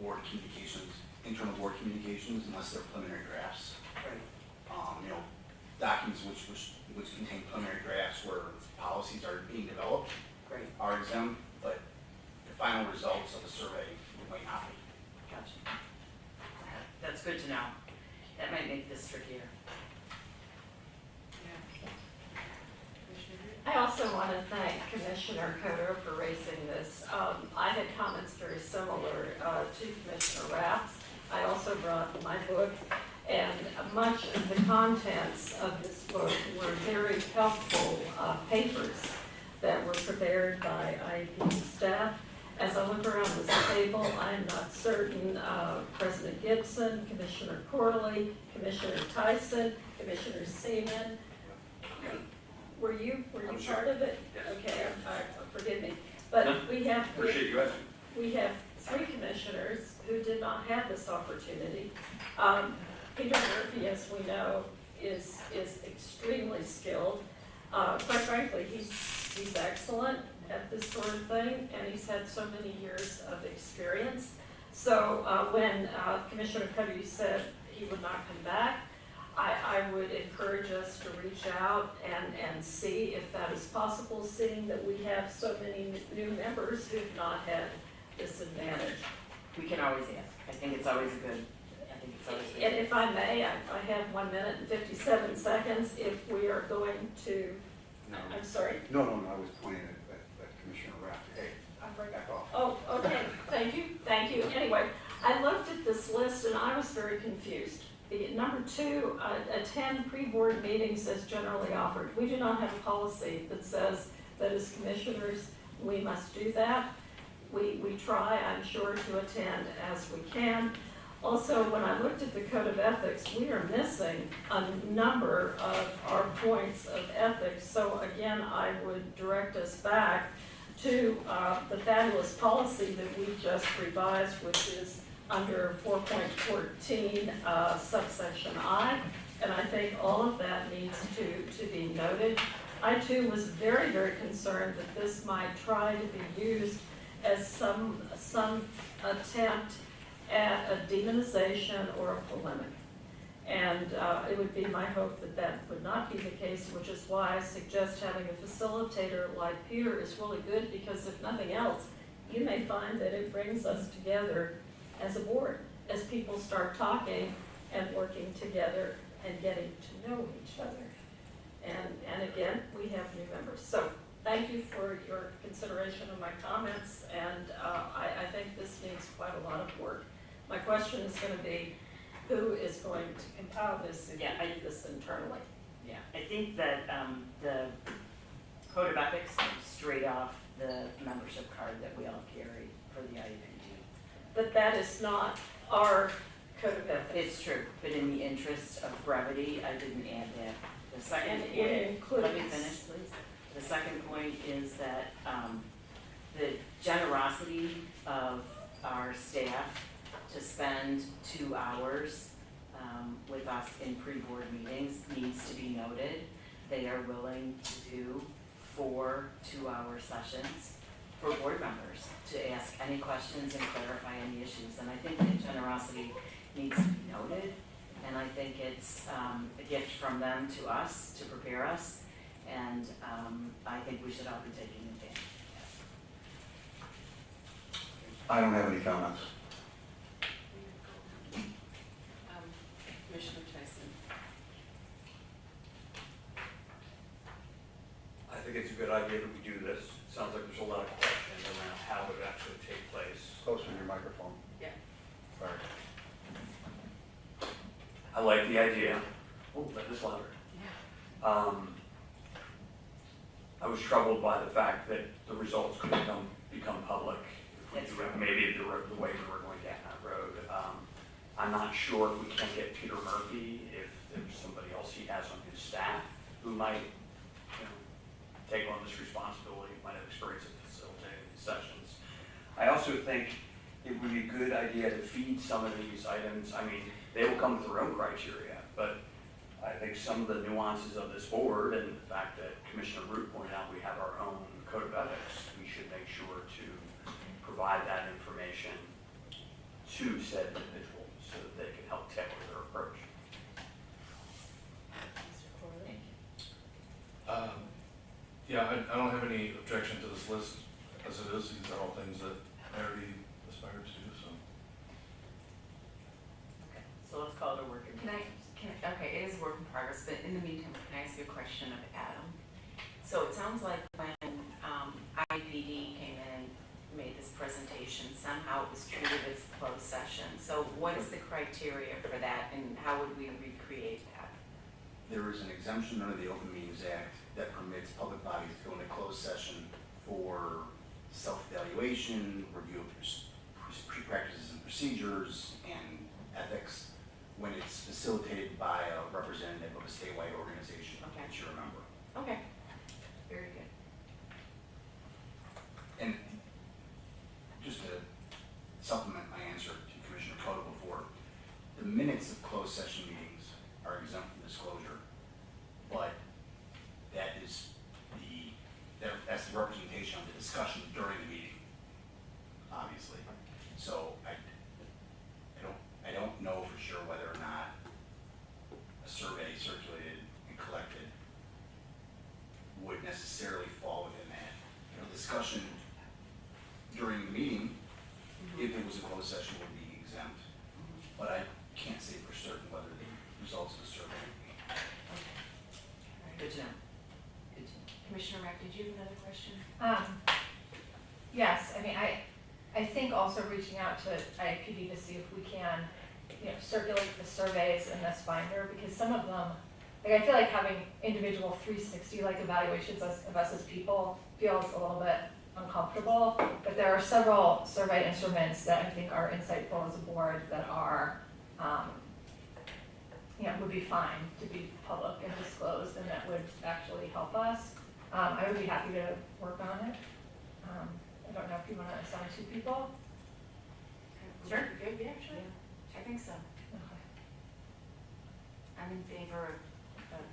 board communications, internal board communications, unless they're preliminary drafts. Right. Documents which contain preliminary drafts where policies are being developed Great. are exempt, but the final results of the survey might not be. Gotcha. That's good to know. That might make this trickier. I also want to thank Commissioner Coder for raising this. I had comments very similar to Commissioner Rapp's. I also brought my book, and much of the contents of this book were very helpful papers that were prepared by IEP staff. As I look around this table, I'm not certain President Gibson, Commissioner Corley, Commissioner Tyson, Commissioner Seaman. Were you part of it? Yes. Okay, forgive me. But No, we have. Appreciate you asking. We have 3 commissioners who did not have this opportunity. Peter Murphy, as we know, is extremely skilled. Quite frankly, he's excellent at this sort of thing, and he's had so many years of experience. So when Commissioner Cuddy said he would not come back, I would encourage us to reach out and see if that is possible, seeing that we have so many new members who've not had this advantage. We can always ask. I think it's always good. And if I may, I have 1 minute and 57 seconds. If we are going to, I'm sorry. No, I was pointing at Commissioner Rapp. Hey, back off. Oh, okay, thank you. Anyway, I looked at this list and I was very confused. The number 2, attend pre-board meetings as generally offered. We do not have a policy that says that as commissioners, we must do that. We try, I'm sure, to attend as we can. Also, when I looked at the Code of Ethics, we are missing a number of our points of ethics. So again, I would direct us back to the fabulous policy that we just revised, which is under 4.14 subsection I, and I think all of that needs to be noted. I too was very, very concerned that this might try to be used as some attempt at a demonization or a polemic. And it would be my hope that that would not be the case, which is why I suggest having a facilitator like Peter is really good, because if nothing else, you may find that it brings us together as a board, as people start talking and working together and getting to know each other. And again, we have new members. So thank you for your consideration of my comments, and I think this needs quite a lot of work. My question is going to be, who is going to compile this and do this internally? Yeah, I think that the Code of Ethics comes straight off the membership card that we all carry for the IEPG. But that is not our Code of Ethics. It's true, but in the interest of brevity, I didn't add that. The second And point, it includes. let me finish, please. The second point is that the generosity of our staff to spend 2 hours with us in pre-board meetings needs to be noted. They are willing to do 4 2-hour sessions for board members to ask any questions and clarify any issues. And I think that generosity needs to be noted. And I think it's a gift from them to us to prepare us. And I think we should all be taking advantage. I don't have any comments. Commissioner Tyson. I think it's a good idea that we do this. It sounds like there's a lot of questions around how it would actually take place. Closer to your microphone. Yeah. Sorry. I like the idea. Oh, that is louder. Yeah. I was troubled by the fact that the results could become public if we do it, maybe the way we were going down that road. I'm not sure if we can get Peter Murphy, if there's somebody else he has on his staff who might, take on this responsibility, might have experience in facilitating these sessions. I also think it would be a good idea to feed some of these items. I mean, they will come with their own criteria, but I think some of the nuances of this board and the fact that Commissioner Root pointed out we have our own code of ethics, we should make sure to provide that information to said individual so that they can help tailor their approach. Yeah, I don't have any objection to this list as it is. These are all things that I already aspired to do, so. Okay, so let's call it a work in progress. Okay, it is a work in progress, but in the meantime, can I ask you a question of Adam? So it sounds like when IPD came in, made this presentation, somehow it was treated as closed session. So what is the criteria for that, and how would we recreate that? There is an exemption under the Open Meetings Act that permits public bodies to go into closed session for self-evaluation, review of practices and procedures, and ethics when it's facilitated by a representative of a statewide organization Okay. that you're a member. Okay, very good. And just to supplement my answer to Commissioner Cotto before, the minutes of closed session meetings are exempt from disclosure, but that's the representation of the discussion during the meeting, obviously. So I don't know for sure whether or not a survey circulated and collected would necessarily fall within that. Discussion during the meeting, if it was a closed session, would be exempt, but I can't say for certain whether the results of the survey would be. Good to know. Good to know. Commissioner Rack, did you have another question? Yes, I mean, I think also reaching out to IAPD to see if we can, circulate the surveys in this binder, because some of them, I feel like having individual 360 evaluations of us as people feels a little bit uncomfortable, but there are several survey instruments that I think are insightful as a board that are, would be fine to be public and disclosed, and that would actually help us. I would be happy to work on it. I don't know if you want to assign 2 people. Sure, good, yeah, sure. I think so. Okay. I'm in favor of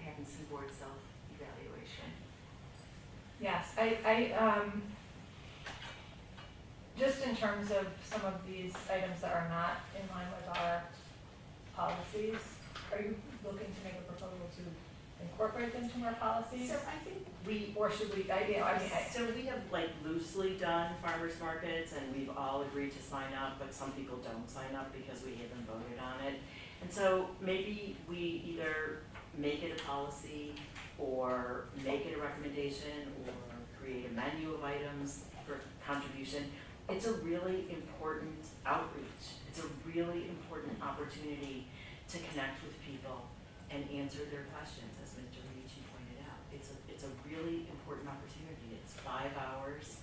having some board self-evaluation. Yes, just in terms of some of these items that are not in line with our policies, are you looking to make a proposal to incorporate them to our policies? So I think Or should we, so we have loosely done farmers markets, and we've all agreed to sign up, but some people don't sign up because we haven't voted on it. And so maybe we either make it a policy, or make it a recommendation, or create a menu of items for contribution. It's a really important outreach. It's a really important opportunity to connect with people and answer their questions, as Mr. Ricci pointed out. It's a really important opportunity. It's 5 hours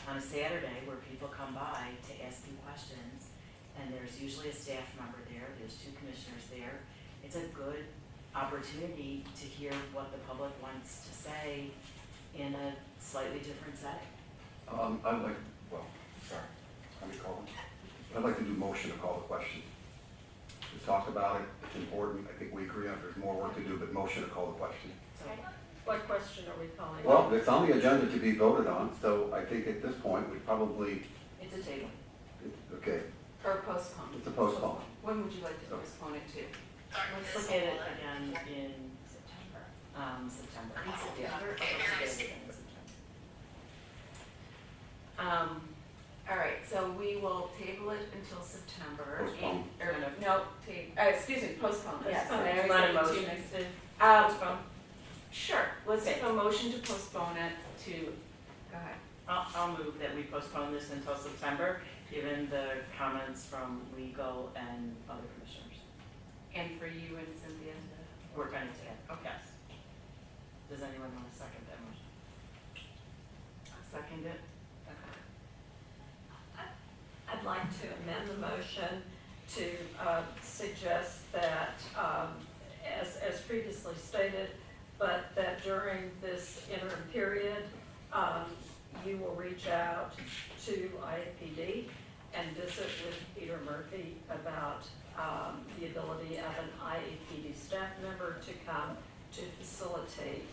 on a Saturday where people come by to ask you questions, and there's usually a staff member there, there's 2 commissioners there. It's a good opportunity to hear what the public wants to say in a slightly different setting. I'd like to do motion to call the question. We talked about it, it's important, I think we agree on there's more work to do, but motion to call the question. What question are we calling? Well, it's on the agenda to be voted on, so I think at this point, we probably, It's a table. okay, Or postpone. it's a postpone. When would you like to postpone it to? Let's look at it again in September. September. All right, so we will table it until September. Postpone. Excuse me, postpone. Yes. Postpone. I always Want a get motion confused. to postpone? Sure, let's take a motion to postpone it to, go ahead. I'll move that we postpone this until September, given the comments from legal and other commissioners. And for you and Cynthia to Work on it together. Okay. Does anyone want to second that motion? second it. I'd like to amend the motion to suggest that, as previously stated, but that during this interim period, you will reach out to IAPD and visit with Peter Murphy about the ability of an IAPD staff member to come to facilitate.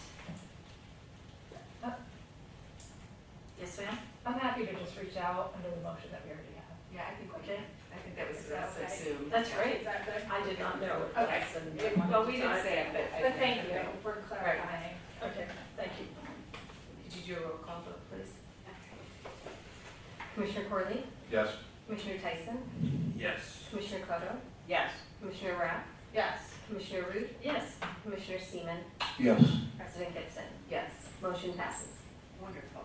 Yes, ma'am? I'm happy to just reach out under the motion that we already have. Yeah, I think, Okay. I think that was Is that okay? assumed. That's great. Is that good? I did not know it Okay. was, and Well, we didn't say it, but. But thank you for clarifying. Okay, thank you. Could you do a roll call vote, please? Commissioner Corley, Yes. Commissioner Tyson, Yes. Commissioner Cotto, Yes. Commissioner Rapp, Yes. Commissioner Root, Yes. Commissioner Seaman, Yes. President Gibson. Yes. Motion passes. Wonderful.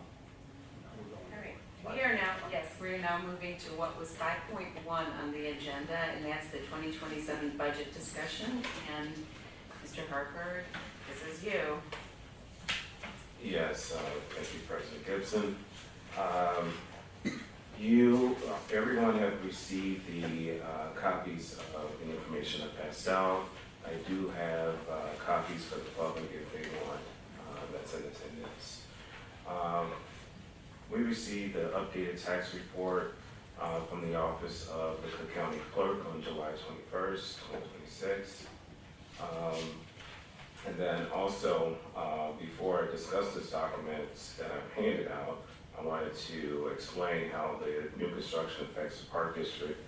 All right, we are now moving to what was 5.1 on the agenda, and that's the 2027 budget discussion. And Mr. Harper, this is you. Yes, thank you, President Gibson. Everyone have received the copies of the information I passed out. I do have copies for the public if they want, that's in attendance. We received the updated tax report from the Office of the Cook County Clerk on July 21st, 2026. And then also, before I discuss this document that I've handed out, I wanted to explain how the new construction affects the Park District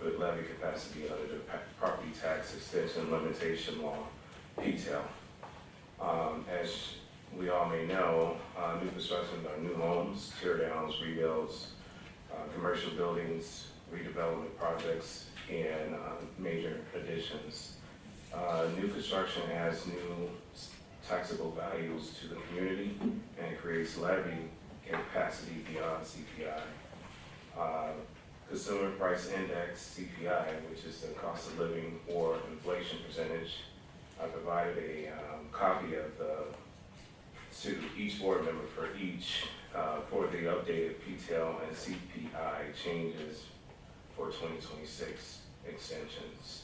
with levy capacity under the Property Tax Extension Limitation Law, PTEL. As we all may know, new constructions are new homes, tear downs, rebuilds, commercial buildings, redevelopment projects, and major additions. New construction adds new taxable values to the community and creates levy capacity beyond CPI. Consumer Price Index, CPI, which is the cost of living or inflation percentage. I provided a copy of to each board member for the updated PTEL and CPI changes for 2026 extensions.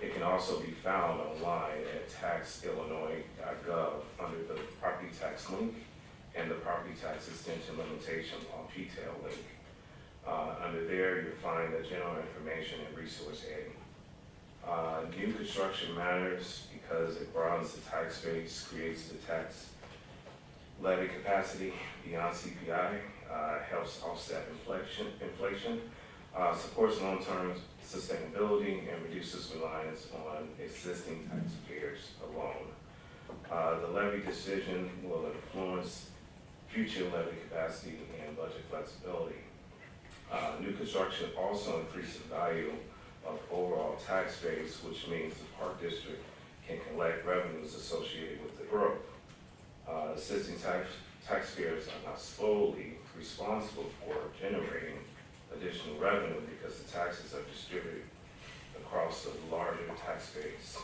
It can also be found online at taxillinois.gov under the property tax link and the property tax extension limitation law PTEL link. Under there, you'll find the general information and resource A. New construction matters because it broadens the tax base, creates the tax levy capacity beyond CPI, helps offset inflation, supports long-term sustainability, and reduces reliance on existing taxpayers alone. The levy decision will influence future levy capacity and budget flexibility. New construction also increases the value of overall tax base, which means the Park District can collect revenues associated with the growth. Assisting taxpayers are not solely responsible for generating additional revenue because the taxes are distributed across a larger tax base.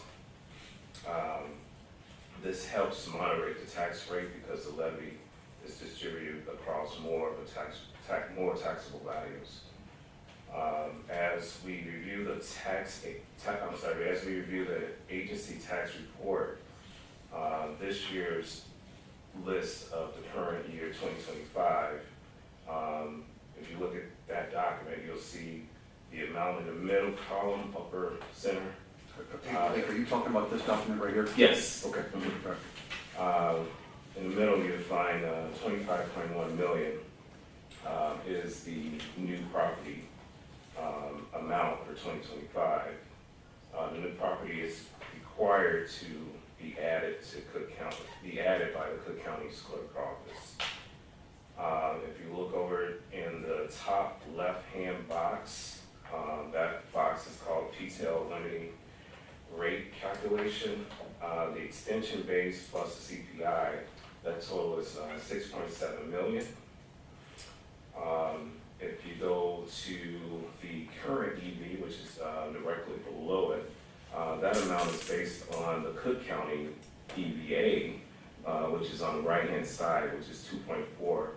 This helps moderate the tax rate because the levy is distributed across more taxable values. As we review the as we review the agency tax report, this year's list of the current year 2025, if you look at that document, you'll see the amount in the middle column, upper center. Are you talking about this document right here? Yes. Okay. In the middle, you'll find 25.1 million is the new property amount for 2025. The new property is required to be added by the Cook County's clerk office. If you look over in the top left-hand box, that box is called PTEL limiting rate calculation. The extension base plus the CPI, that total is 6.7 million. If you go to the current EV, which is directly below it, that amount is based on the Cook County EVA, which is on the right-hand side, which is 2.4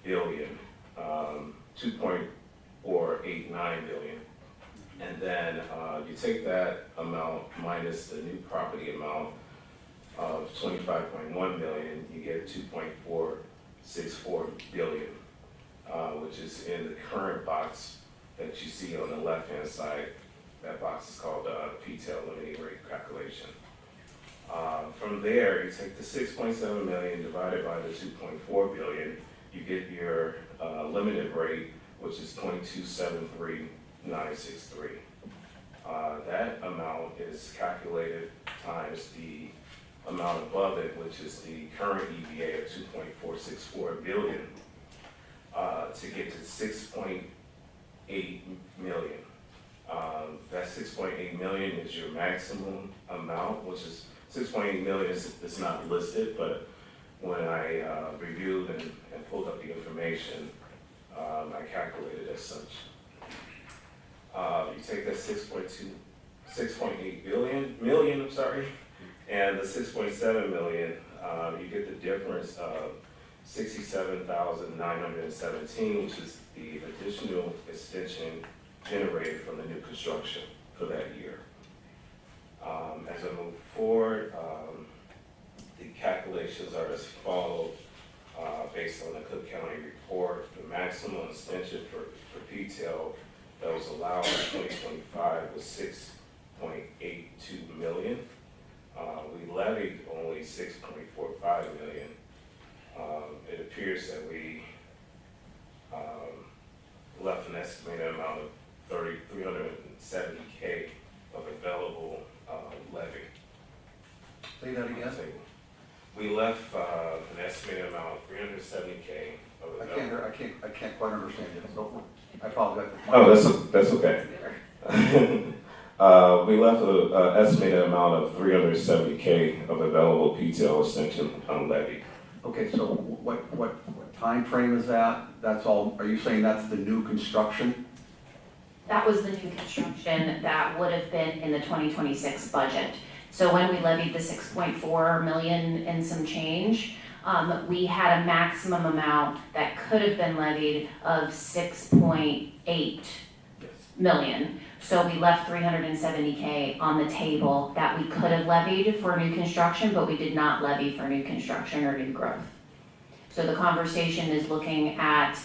billion, 2.489 billion. And then you take that amount minus the new property amount of 25.1 million, you get 2.464 billion, which is in the current box that you see on the left-hand side. That box is called PTEL limiting rate calculation. From there, you take the 6.7 million divided by the 2.4 billion, you get your limited rate, which is 0.273963. That amount is calculated times the amount above it, which is the current EVA of 2.464 billion, to get to 6.8 million. That 6.8 million is your maximum amount, which is 6.8 million is not listed, but when I reviewed and pulled up the information, I calculated as such. You take that 6.8 million, and the 6.7 million, you get the difference of 67,917, which is the additional extension generated from the new construction for that year. As I move forward, the calculations are as follows, based on the Cook County report. The maximum extension for PTEL that was allowed in 2025 was 6.82 million. We levied only 6.45 million. It appears that we left an estimated amount of 370K of available levy. Say that again? We left an estimated amount of 370K of available. I can't quite understand it, so I apologize. Oh, that's okay. We left an estimated amount of 370K of available PTEL extension unlevied. Okay, so what time frame is that? That's all, are you saying that's the new construction? That was the new construction that would have been in the 2026 budget. So when we levied the 6.4 million and some change, we had a maximum amount that could have been levied of 6.8 million. So we left 370K on the table that we could have levied for new construction, but we did not levy for new construction or new growth. So the conversation is looking at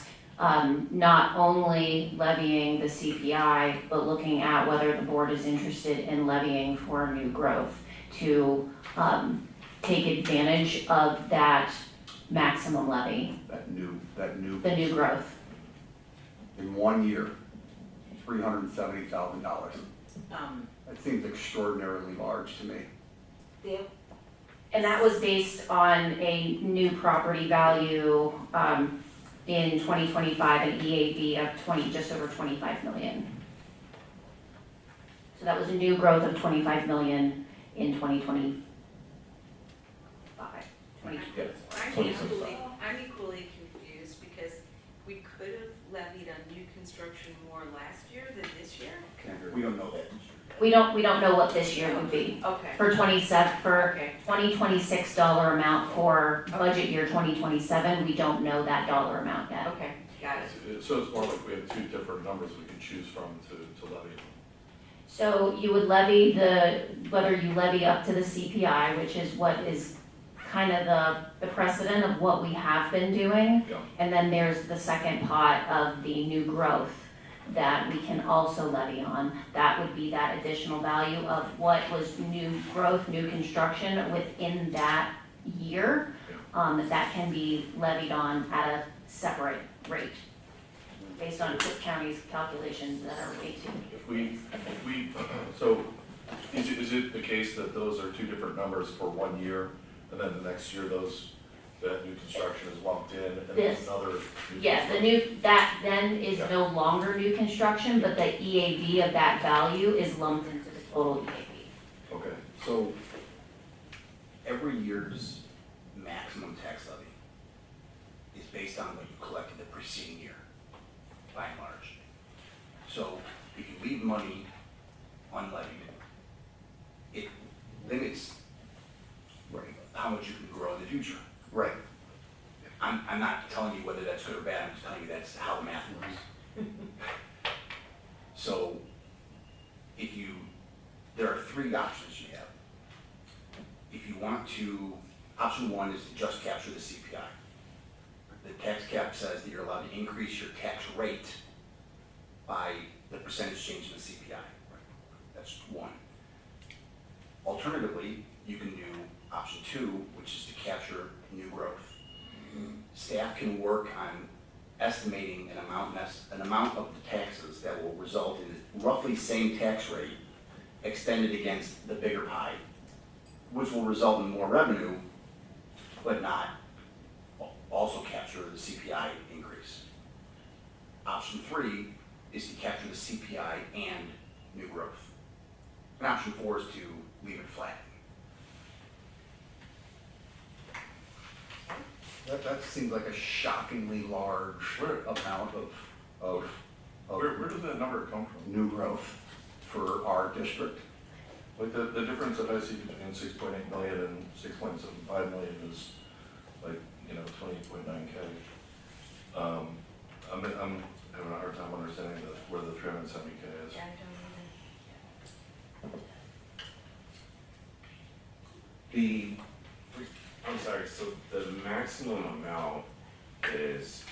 not only levying the CPI, but looking at whether the board is interested in levying for new growth to take advantage of that maximum levy. The new growth. In 1 year, $370,000. That seems extraordinarily large to me. Dale? And that was based on a new property value in 2025, an EAV of just over 25 million. So that was a new growth of 25 million in 2025. I'm equally confused because we could have levied on new construction more last year than this year? We don't know that. We don't know what this year would be. Okay. For 2026 dollar amount for budget year 2027, we don't know that dollar amount yet. Okay, got it. So it's more like we have two different numbers we can choose from to levy. So you would levy whether you levy up to the CPI, which is what is kind of the precedent of what we have been doing. Yeah. And then there's the second pot of the new growth that we can also levy on. That would be that additional value of what was new growth, new construction within that year, that can be levied on at a separate rate based on Cook County's calculations that are way too. So is it the case that those are two different numbers for 1 year, and then the next year that new construction is lumped in, and then there's another new construction? That then is no longer new construction, but the EAV of that value is lumped into the total EAV. Okay. So every year's maximum tax levy is based on what you collected the preceding year, by and large. So if you leave money unlevied, it limits how much you can grow in the future. Right. I'm not telling you whether that's good or bad, I'm just telling you that's how the math works. So three options you have. If you want to, option one is to just capture the CPI. The tax cap says that you're allowed to increase your tax rate by the percentage change in the CPI. That's one. Alternatively, you can do option two, which is to capture new growth. Staff can work on estimating an amount of the taxes that will result in the roughly same tax rate extended against the bigger pie, which will result in more revenue, but not also capture the CPI increase. Option three is to capture the CPI and new growth. And option four is to leave it flat. That seems like a shockingly large amount of Where does that number come from? new growth for our district. Like the difference that I see between 6.8 million and 6.75 million is like, 28.9K. I'm having a hard time understanding where the 370K is. Yeah, I don't I'm sorry, so the maximum amount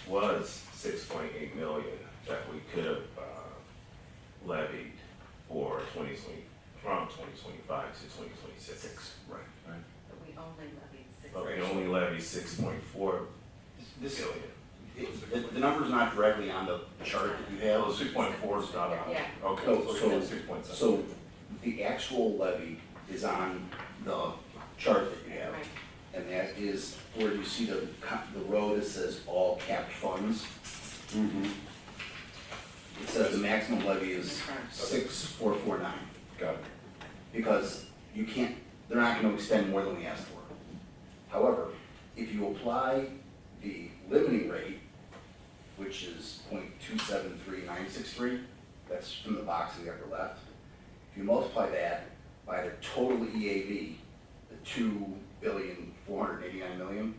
was 6.8 million that we could have levied for 2020, from 2025 to 2026. Right. But we only levied six. But we only levied 6.4 This, billion. the number's not directly on the chart that you have. Oh, 6.4 is not on. Yeah. Okay, So- so 6.7. So the actual levy is on the chart that you have. Right. And that is where you see the row that says all capped funds. It says the maximum levy is 6,449. Got it. Because you can't, they're not gonna extend more than we asked for. However, if you apply the limiting rate, which is 0.273963, that's from the box in the upper left. If you multiply that by the total EAV, the 2,489,000,000,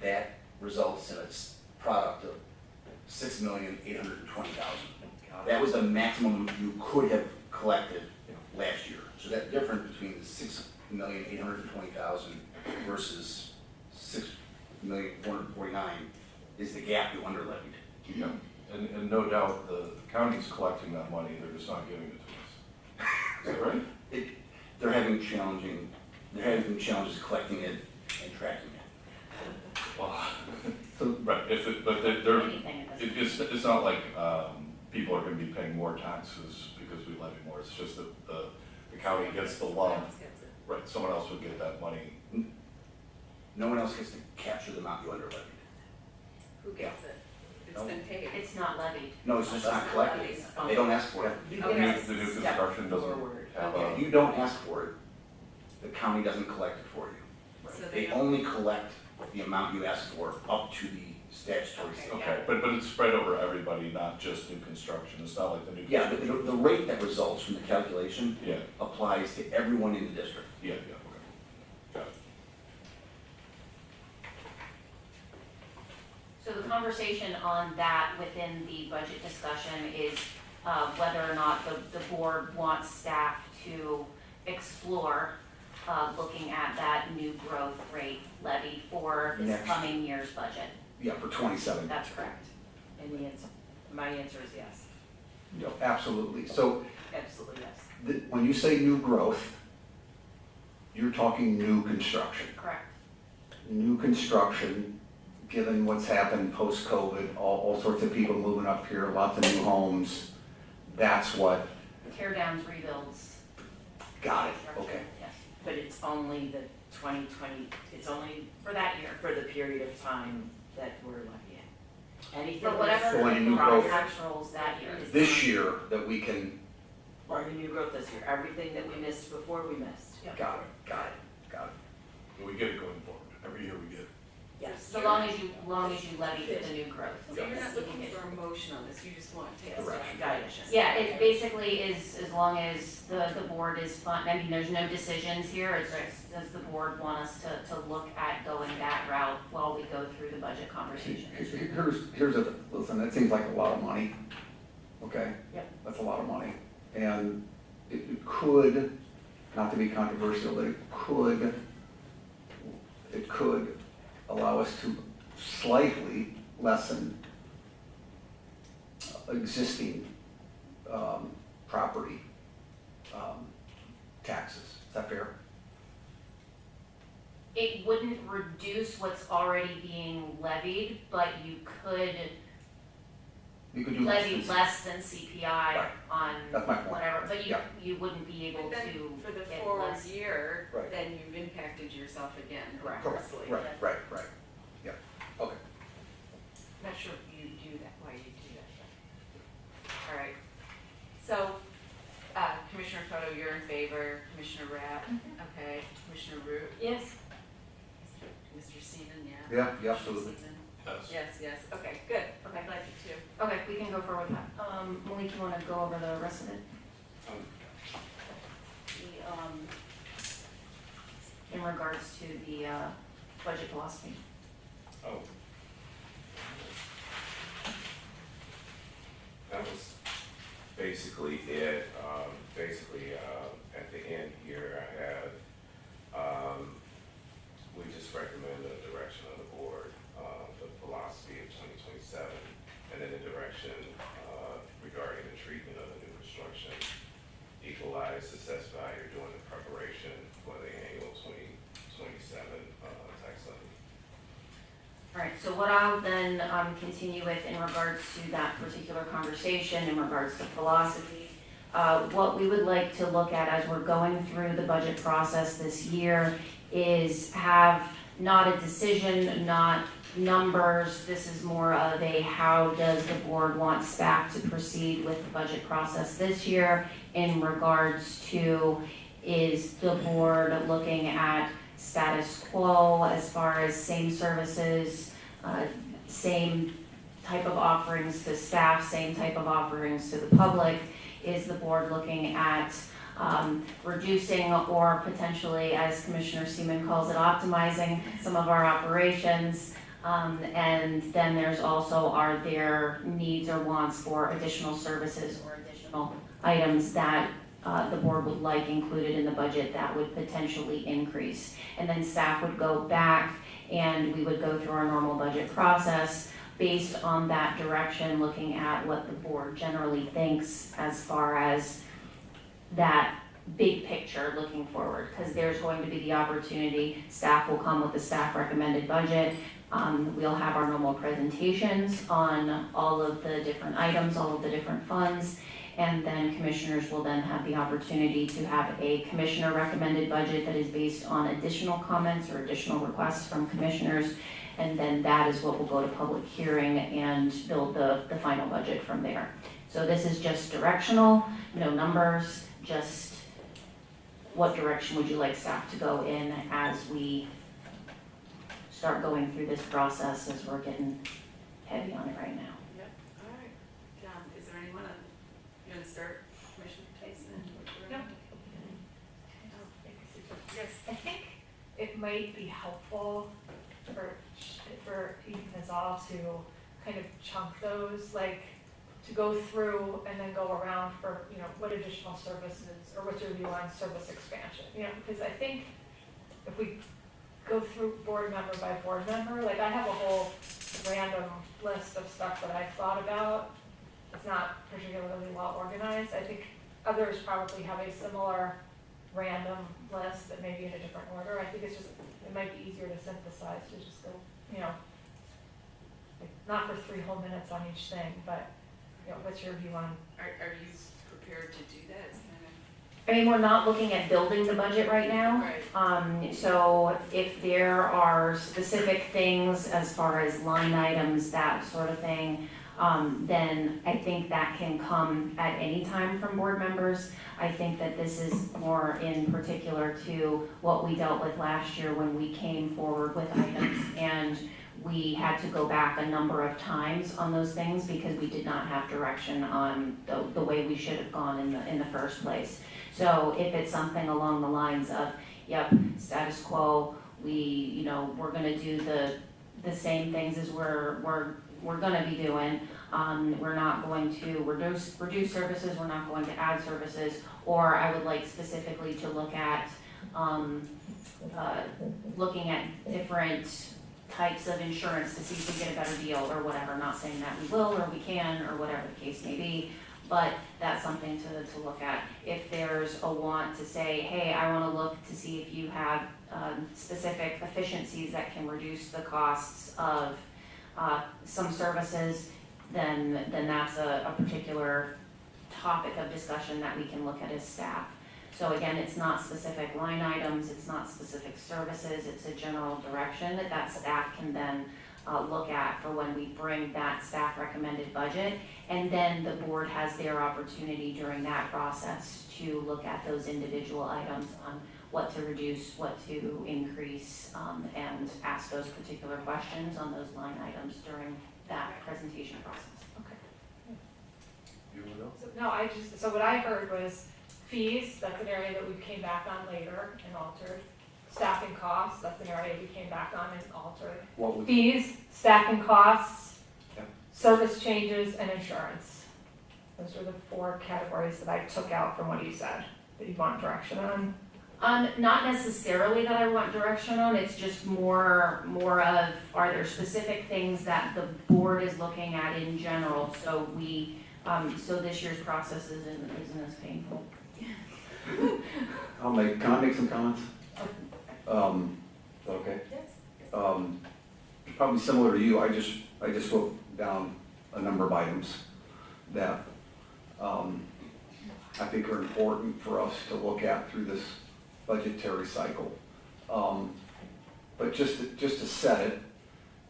that results in a product of 6,820,000. That was the maximum you could have collected last year. So that difference between the 6,820,000 versus 6,449,000 is the gap you underlevied. Yeah, and no doubt the county's collecting that money, they're just not giving it to us. Is that right? They're having challenges collecting it and tracking it. Well, right, but they're, Anything at this it's not like, people are gonna be paying more taxes because we levy more, it's just that the county gets the lump. Someone else gets it. Right, someone else would get that money. No one else gets to capture the amount you underlevied. Who gets it? It's No. been paid. It's not levied. No, it's just not collected. They don't ask for it. The Okay. new construction doesn't Forward. have If you don't ask for it, the county doesn't collect it for you. So They don't- only collect the amount you ask for up to the statutory. Okay. state. Okay, but it's spread over everybody, not just new construction, it's not like the new. Yeah, but the rate that results from the calculation Yeah, applies to everyone in the district. okay. Got it. So the conversation on that within the budget discussion is whether or not the board wants staff to explore looking at that new growth rate levy for this Next. coming year's budget. Yeah, for 27. That's correct. And my answer is yes, Absolutely. So absolutely yes. when you say new growth, you're talking new construction. Correct. New construction, given what's happened post-COVID, all sorts of people moving up here, lots of new homes, that's what, Tear downs, rebuilds. got it, construction, okay. Yes, But it's only the 2020, it's only for that year. for the period of time that we're levying. Anything For whatever So the when you prior- go- architecturals that year. is. This year that we can, Or the new growth this year, everything that we missed before we missed. got it. But we get it going forward, every year we get it. Yes. So long as you levy for the new growth. So you're not looking for a motion on this, you just want to take us Direction. Guidance. Yeah, it basically is, as long as the board is fine, I mean, there's no decisions here, it's just, does the board want us to look at going that route while we go through the budget conversation? Listen, that seems like a lot of money, okay? Yep. That's a lot of money. And it could not to be controversial, but it could allow us to slightly lessen existing property taxes. Is that fair? It wouldn't reduce what's already being levied, but you could You could do levy than- less than CPI Right. on That's my point. whatever, but Yeah. you wouldn't be able But then to for the get forward less. year, Right. then you've impacted yourself again, Correct. obviously. Right. Yeah, okay. Not sure if you do that, why you do that. But. All right. So, Commissioner Toto, you're in favor. Commissioner Rapp, okay. Commissioner Root, Yes. Mr. Seaman, yeah. Yeah, absolutely. Seaman? Yes. Yes. Okay, good. Okay, glad you too. Okay, we can go forward with that. Malik, you wanna go over the rest of it? In regards to the, budget philosophy. Oh. That was basically it. At the end here, I have, we just recommend the direction of the board, the philosophy of 2027, and then the direction regarding the treatment of the new construction, equalize, assess value during the preparation for the annual 2027 tax levy. All right, so what I'll then continue with in regards to that particular conversation, in regards to philosophy, what we would like to look at as we're going through the budget process this year is have not a decision, not numbers. This is more of a how does the board want staff to proceed with the budget process this year in regards to is the board looking at status quo as far as same services, same type of offerings to staff, same type of offerings to the public? Is the board looking at reducing or potentially, as Commissioner Seaman calls it, optimizing some of our operations? And then there's also, are there needs or wants for additional services or additional items that the board would like included in the budget that would potentially increase? And then staff would go back and we would go through our normal budget process based on that direction, looking at what the board generally thinks as far as that big picture looking forward, because there's going to be the opportunity, staff will come with the staff recommended budget. We'll have our normal presentations on all of the different items, all of the different funds, and then commissioners will then have the opportunity to have a commissioner recommended budget that is based on additional comments or additional requests from commissioners, and then that is what will go to public hearing and build the final budget from there. So this is just directional, no numbers, just what direction would you like staff to go in as we start going through this process, as we're getting heavy on it right now. Yep, all right. John, is there anyone, you want to start, Commissioner Tyson? No. Yes, I think it might be helpful for even us all to kind of chunk those, like to go through and then go around for, what additional services or what's your view on service expansion, because I think if we go through board member by board member, like I have a whole random list of stuff that I've thought about. It's not particularly well organized. I think others probably have a similar random list that may be in a different order. I think it might be easier to synthesize, to just go, like, not for 3 whole minutes on each thing, but, what's your view on? Are you prepared to do that? It's kind of. I mean, we're not looking at building the budget right now. Right. So if there are specific things as far as line items, that sort of thing, then I think that can come at any time from board members. I think that this is more in particular to what we dealt with last year when we came forward with items and we had to go back a number of times on those things because we did not have direction on the way we should have gone in the first place. So if it's something along the lines of, yep, status quo, we're gonna do the same things as we're gonna be doing, We're not going to reduce services, we're not going to add services, or I would like specifically to look at, looking at different types of insurance to see if we get a better deal or whatever. Not saying that we will or we can or whatever the case may be, but that's something to look at. If there's a want to say, hey, I want to look to see if you have specific efficiencies that can reduce the costs of some services, then that's a particular topic of discussion that we can look at as staff. So again, it's not specific line items, it's not specific services, it's a general direction that staff can then look at for when we bring that staff recommended budget. And then the board has their opportunity during that process to look at those individual items on what to reduce, what to increase, and ask those particular questions on those line items during that presentation process. Okay. You would know? So what I heard was fees, that's an area that we came back on later and altered. Staffing costs, that's an area we came back on and altered. What would? Fees, staffing costs, Yep. service changes, and insurance. Those were the 4 categories that I took out from what you said, that you want direction on. Not necessarily that I want direction on, it's just more of, are there specific things that the board is looking at in general, so we, so this year's process isn't as painful. Can I make some comments? Okay. Probably similar to you, I just wrote down a number of items that I think are important for us to look at through this budgetary cycle. But just to set it,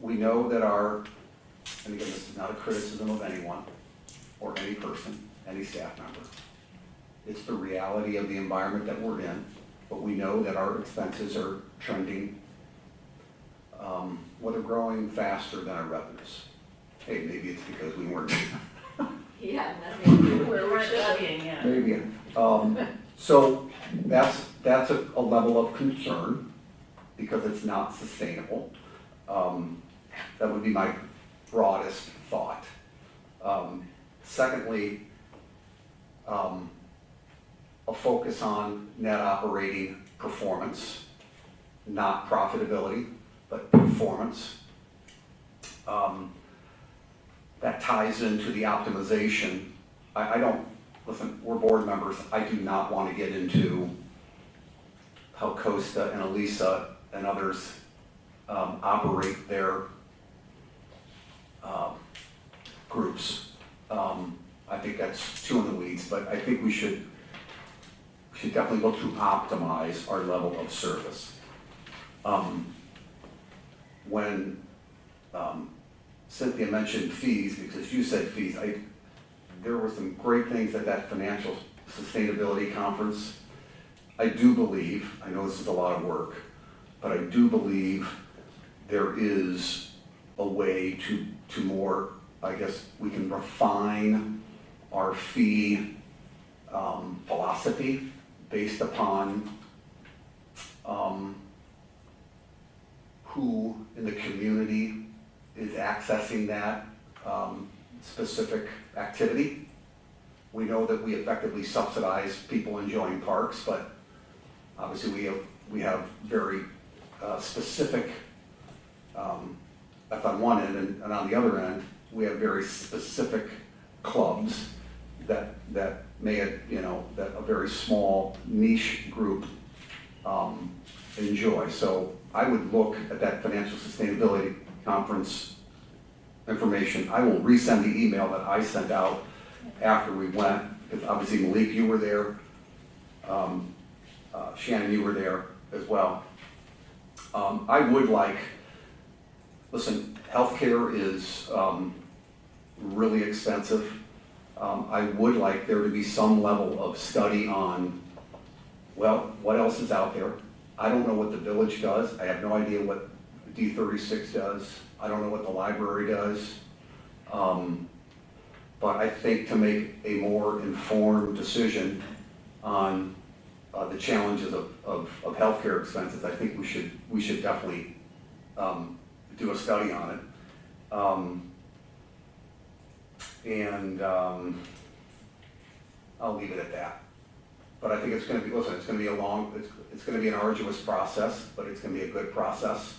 we know that and again, this is not a criticism of anyone or any person, any staff member. It's the reality of the environment that we're in, but we know that our expenses are trending, they're growing faster than our revenues. Hey, maybe it's because we weren't. Yeah, We weren't studying yet. Maybe. So that's a level of concern because it's not sustainable. That would be my broadest thought. Secondly, a focus on net operating performance, not profitability, but performance. That ties into the optimization. I don't, listen, we're board members, I do not want to get into how Costa and Elisa and others operate their groups. I think that's too in the weeds, but I think we should definitely look to optimize our level of service. When Cynthia mentioned fees, because you said fees, there were some great things at that financial sustainability conference. I do believe, I know this is a lot of work, but I do believe there is a way to more, I guess we can refine our fee philosophy based upon who in the community is accessing that specific activity. We know that we effectively subsidize people enjoying parks, but obviously we have very specific, that's on one end, and on the other end, we have very specific clubs that may, that a very small niche group enjoy. So I would look at that financial sustainability conference information. I will resend the email that I sent out after we went, because obviously Malik, you were there, Shannon, you were there as well. I would like, listen, healthcare is really expensive. I would like there to be some level of study on, well, what else is out there? I don't know what the village does. I have no idea what D36 does. I don't know what the library does. But I think to make a more informed decision on the challenges of healthcare expenses, I think we should definitely do a study on it. And I'll leave it at that. But I think it's gonna be, listen, it's gonna be it's gonna be an arduous process, but it's gonna be a good process.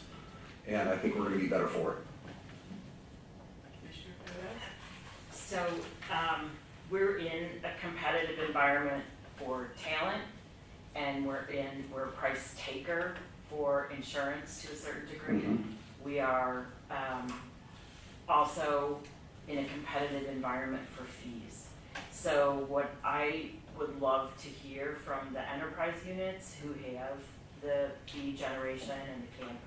And I think we're gonna be better for it. Commissioner Perez? So, we're in a competitive environment for talent, and we're a price taker for insurance to a certain degree. Mhm. We are, also in a competitive environment for fees. So what I would love to hear from the enterprise units who have the fee generation and the camp,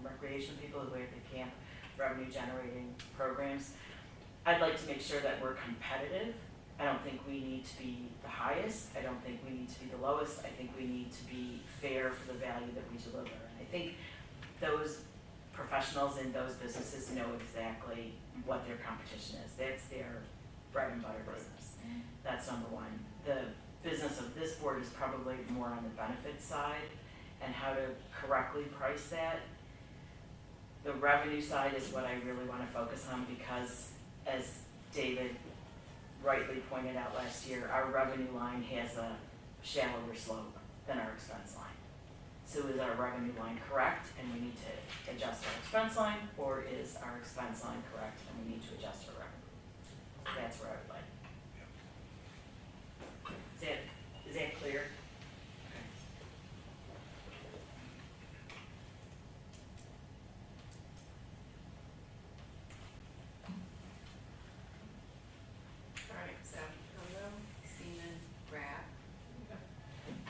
recreation people who have the camp revenue generating programs. I'd like to make sure that we're competitive. I don't think we need to be the highest. I don't think we need to be the lowest. I think we need to be fair for the value that we deliver. And I think those professionals in those businesses know exactly what their competition is. That's their bread and butter business. That's number one. The business of this board is probably more on the benefit side and how to correctly price that. The revenue side is what I really want to focus on because, as David rightly pointed out last year, our revenue line has a shallower slope than our expense line. So is our revenue line correct and we need to adjust our expense line, or is our expense line correct and we need to adjust our revenue? That's where I would like. Is that clear? All right, so Kondo, Seaman, Rapp.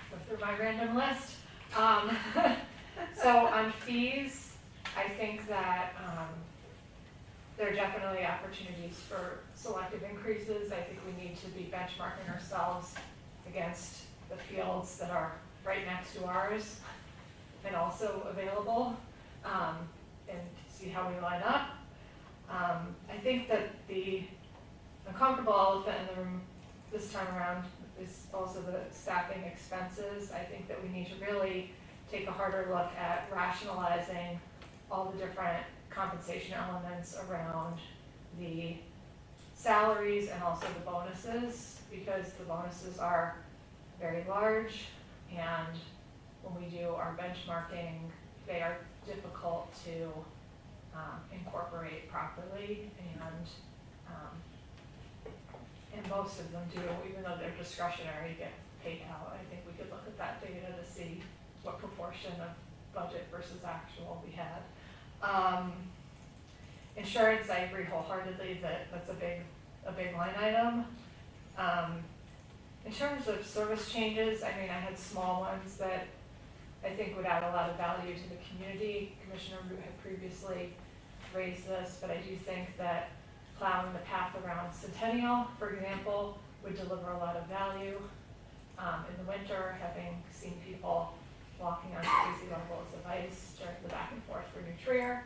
Go through my random list. So on fees, I think that there are definitely opportunities for selective increases. I think we need to be benchmarking ourselves against the fields that are right next to ours and also available, and see how we line up. I think that the uncomfortable elephant in the room this time around is also the staffing expenses. I think that we need to really take a harder look at rationalizing all the different compensation elements around the salaries and also the bonuses, because the bonuses are very large, and when we do our benchmarking, they are difficult to incorporate properly, and most of them do, even though they're discretionary, get paid out. I think we could look at that data to see what proportion of budget versus actual we had. Insurance, I agree wholeheartedly that that's a big line item. In terms of service changes, I mean, I had small ones that I think would add a lot of value to the community. Commissioner Root had previously raised this, but I do think that plowing the path around Centennial, for example, would deliver a lot of value. In the winter, having seen people walking on crazy levels of ice during the back and forth for New Trier,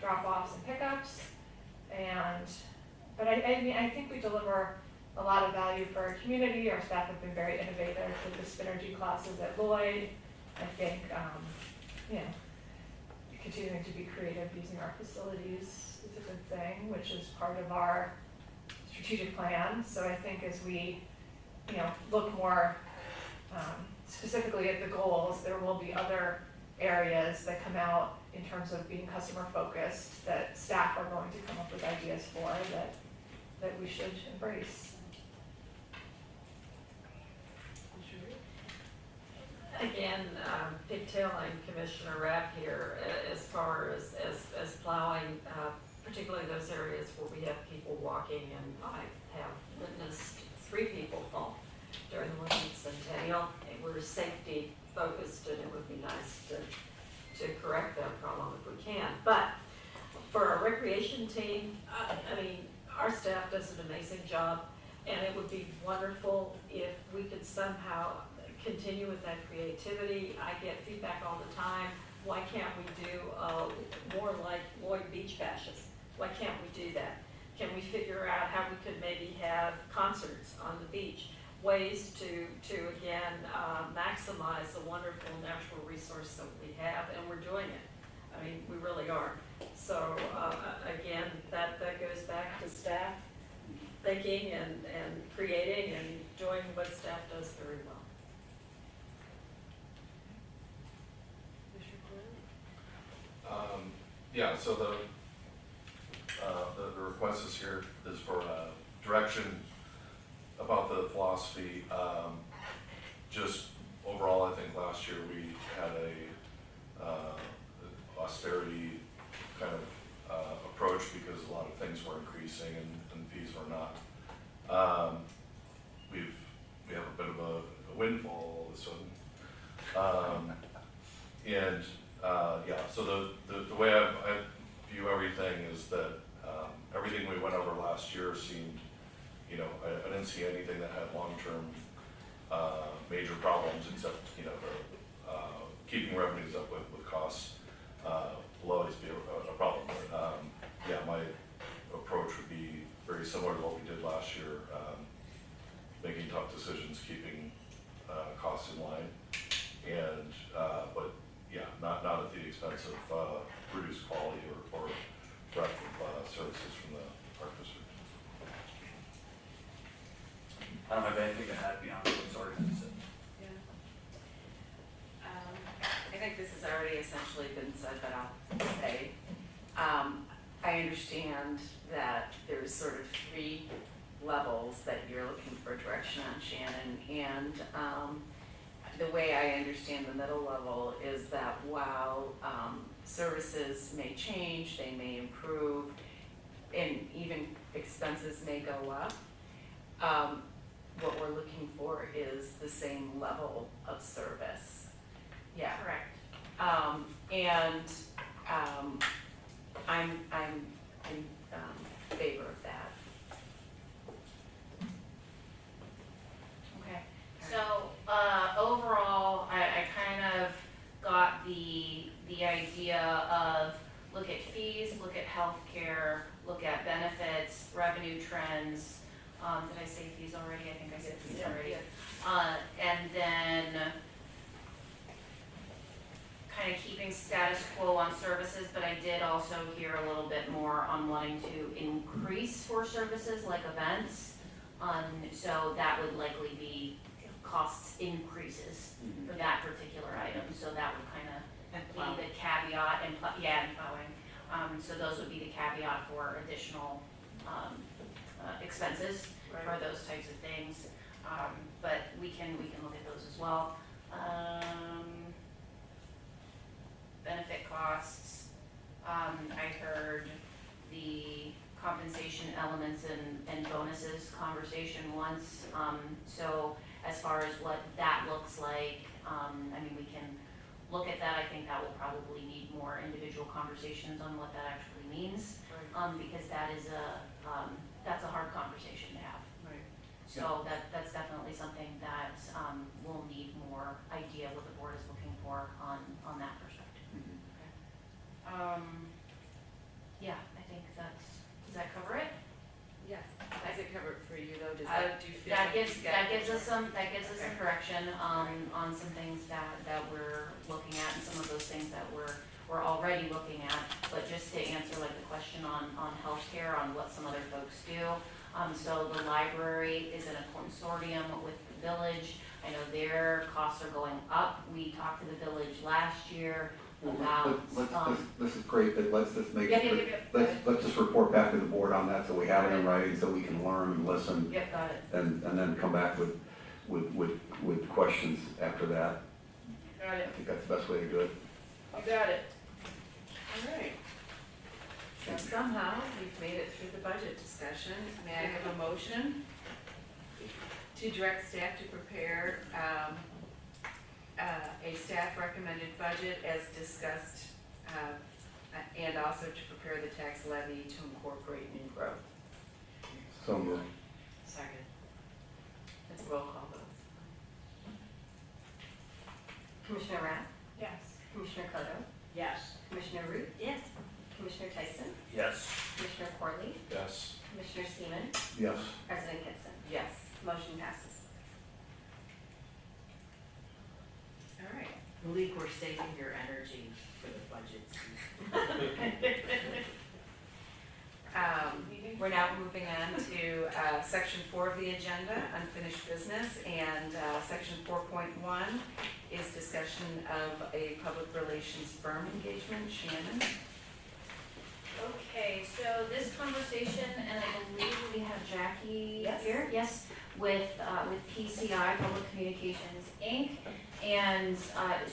drop-offs and pickups, but I think we deliver a lot of value for our community. Our staff have been very innovative with the Spinergy classes at Lloyd. I think, continuing to be creative using our facilities is a good thing, which is part of our strategic plan. So I think as we, look more specifically at the goals, there will be other areas that come out in terms of being customer focused that staff are going to come up with ideas for that we should embrace. Again, pigtailing Commissioner Rapp here as far as plowing, particularly those areas where we have people walking, and I have witnessed 3 people fall during the Lincoln Centennial. And we're safety focused, and it would be nice to correct that problem if we can. But for our recreation team, I mean, our staff does an amazing job, and it would be wonderful if we could somehow continue with that creativity. I get feedback all the time. Why can't we do more like Lloyd Beach Bashes? Why can't we do that? Can we figure out how we could maybe have concerts on the beach? Ways to again maximize the wonderful natural resource that we have, and we're doing it. I mean, we really are. So, again, that goes back to staff thinking and creating and doing what staff does very well. Yeah, so the request is here is for direction about the philosophy. Just overall, I think last year we had a austerity kind of approach because a lot of things were increasing and fees were not. We have a bit of a windfall all of a sudden. Yeah, so the way I view everything is that everything we went over last year seemed, you know, I didn't see anything that had long-term major problems except, you know, the keeping revenues up with costs will always be a problem. But, yeah, my approach would be very similar to what we did last year, making tough decisions, keeping costs in line, and but yeah, not at the expense of reduced quality or breadth of services from the park district. I don't have anything to add beyond what's already been said. Yeah. I think this has already essentially been said, but I'll say, I understand that there's sort of 3 levels that you're looking for direction on, Shannon, and the way I understand the middle level is that while services may change, they may improve, and even expenses may go up, what we're looking for is the same level of service. Yeah. Correct. I'm in favor of that. Okay, so, overall, I kind of got the idea of look at fees, look at healthcare, look at benefits, revenue trends. Did I say fees already? I think I said fees already. And then kind of keeping status quo on services, but I did also hear a little bit more on wanting to increase for services like events. So that would likely be costs increases for that particular item, so that would kind of be the caveat, and plowing. So those would be the caveat for additional expenses for those types of things. But we can look at those as well. Benefit costs, I heard the compensation elements and bonuses conversation once. So as far as what that looks like, I mean, we can look at that. I think that will probably need more individual conversations on what that actually means, because that's a hard conversation to have. Right. So that's definitely something that we'll need more idea what the board is looking for on that perspective. Yeah, I think does that cover it? Yes. Does it cover it for you though? Does do you feel That like gives you got us some Okay. direction on some things that we're looking at, and some of those things that we're already looking at. But just to answer like the question on healthcare, on what some other folks do. So the library is in a consortium with the village. I know their costs are going up. We talked to the village last year about. This is great, but let's just make, Yeah. let's just report back to the board on that, so we have it in writing, so we can learn and listen. Yep, got it. And then come back with questions after that. Got it. I think that's the best way to do it. You got it. All right. So somehow we've made it through the budget discussion. May I have a motion to direct staff to prepare a staff recommended budget as discussed, and also to prepare the tax levy to incorporate new growth? So moved. Second. It's a roll call vote. Commissioner Rath? Yes. Commissioner Cloto? Yes. Commissioner Root? Yes. Commissioner Tyson? Yes. Commissioner Corley? Yes. Commissioner Seaman? Yes. President Kitson? Yes. Motion passes. All right. Malik, we're saving your energy for the budget season. We're now moving on to section 4 of the agenda, unfinished business, and section 4.1 is discussion of a public relations firm engagement. Shannon? Okay, so this conversation, and I believe we have Jackie Yes. here, yes, with PCI, Public Communications, Inc. And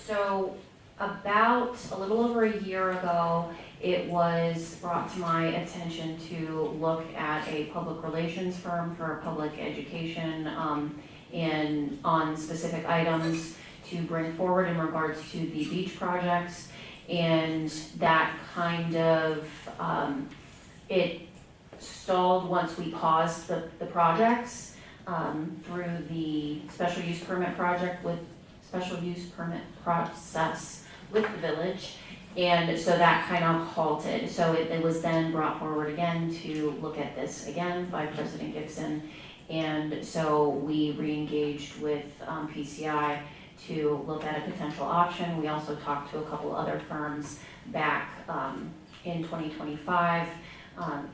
so about a little over a year ago, it was brought to my attention to look at a public relations firm for public education and on specific items to bring forward in regards to the beach projects. And that kind of, it stalled once we paused the projects through the special use permit project with special use permit process with the village. And so that kind of halted. So it was then brought forward again to look at this again by President Gibson. And so we re-engaged with PCI to look at a potential option. We also talked to a couple other firms back in 2025,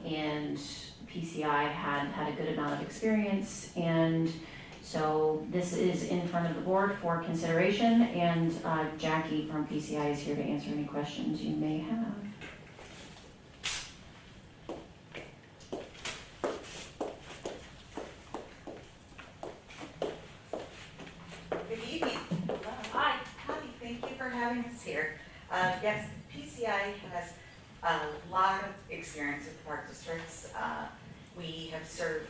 and PCI had a good amount of experience. And so this is in front of the board for consideration, and Jackie from PCI is here to answer any questions you may have. Good evening. Hi. Hi, thank you for having us here. Yes, PCI has a lot of experience with park districts. We have served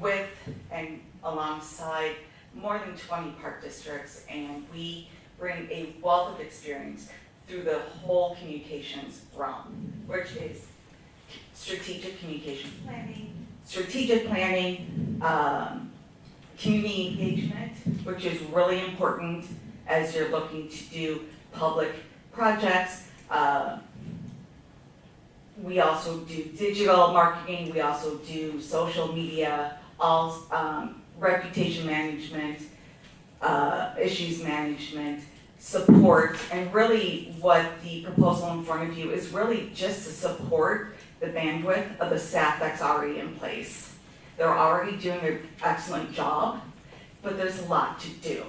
with and alongside more than 20 park districts, and we bring a wealth of experience through the whole communications realm, which is strategic communications planning, community engagement, which is really important as you're looking to do public projects. We also do digital marketing, we also do social media, all reputation management, issues management, support, and really what the proposal in front of you is really just to support the bandwidth of the staff that's already in place. They're already doing an excellent job, but there's a lot to do.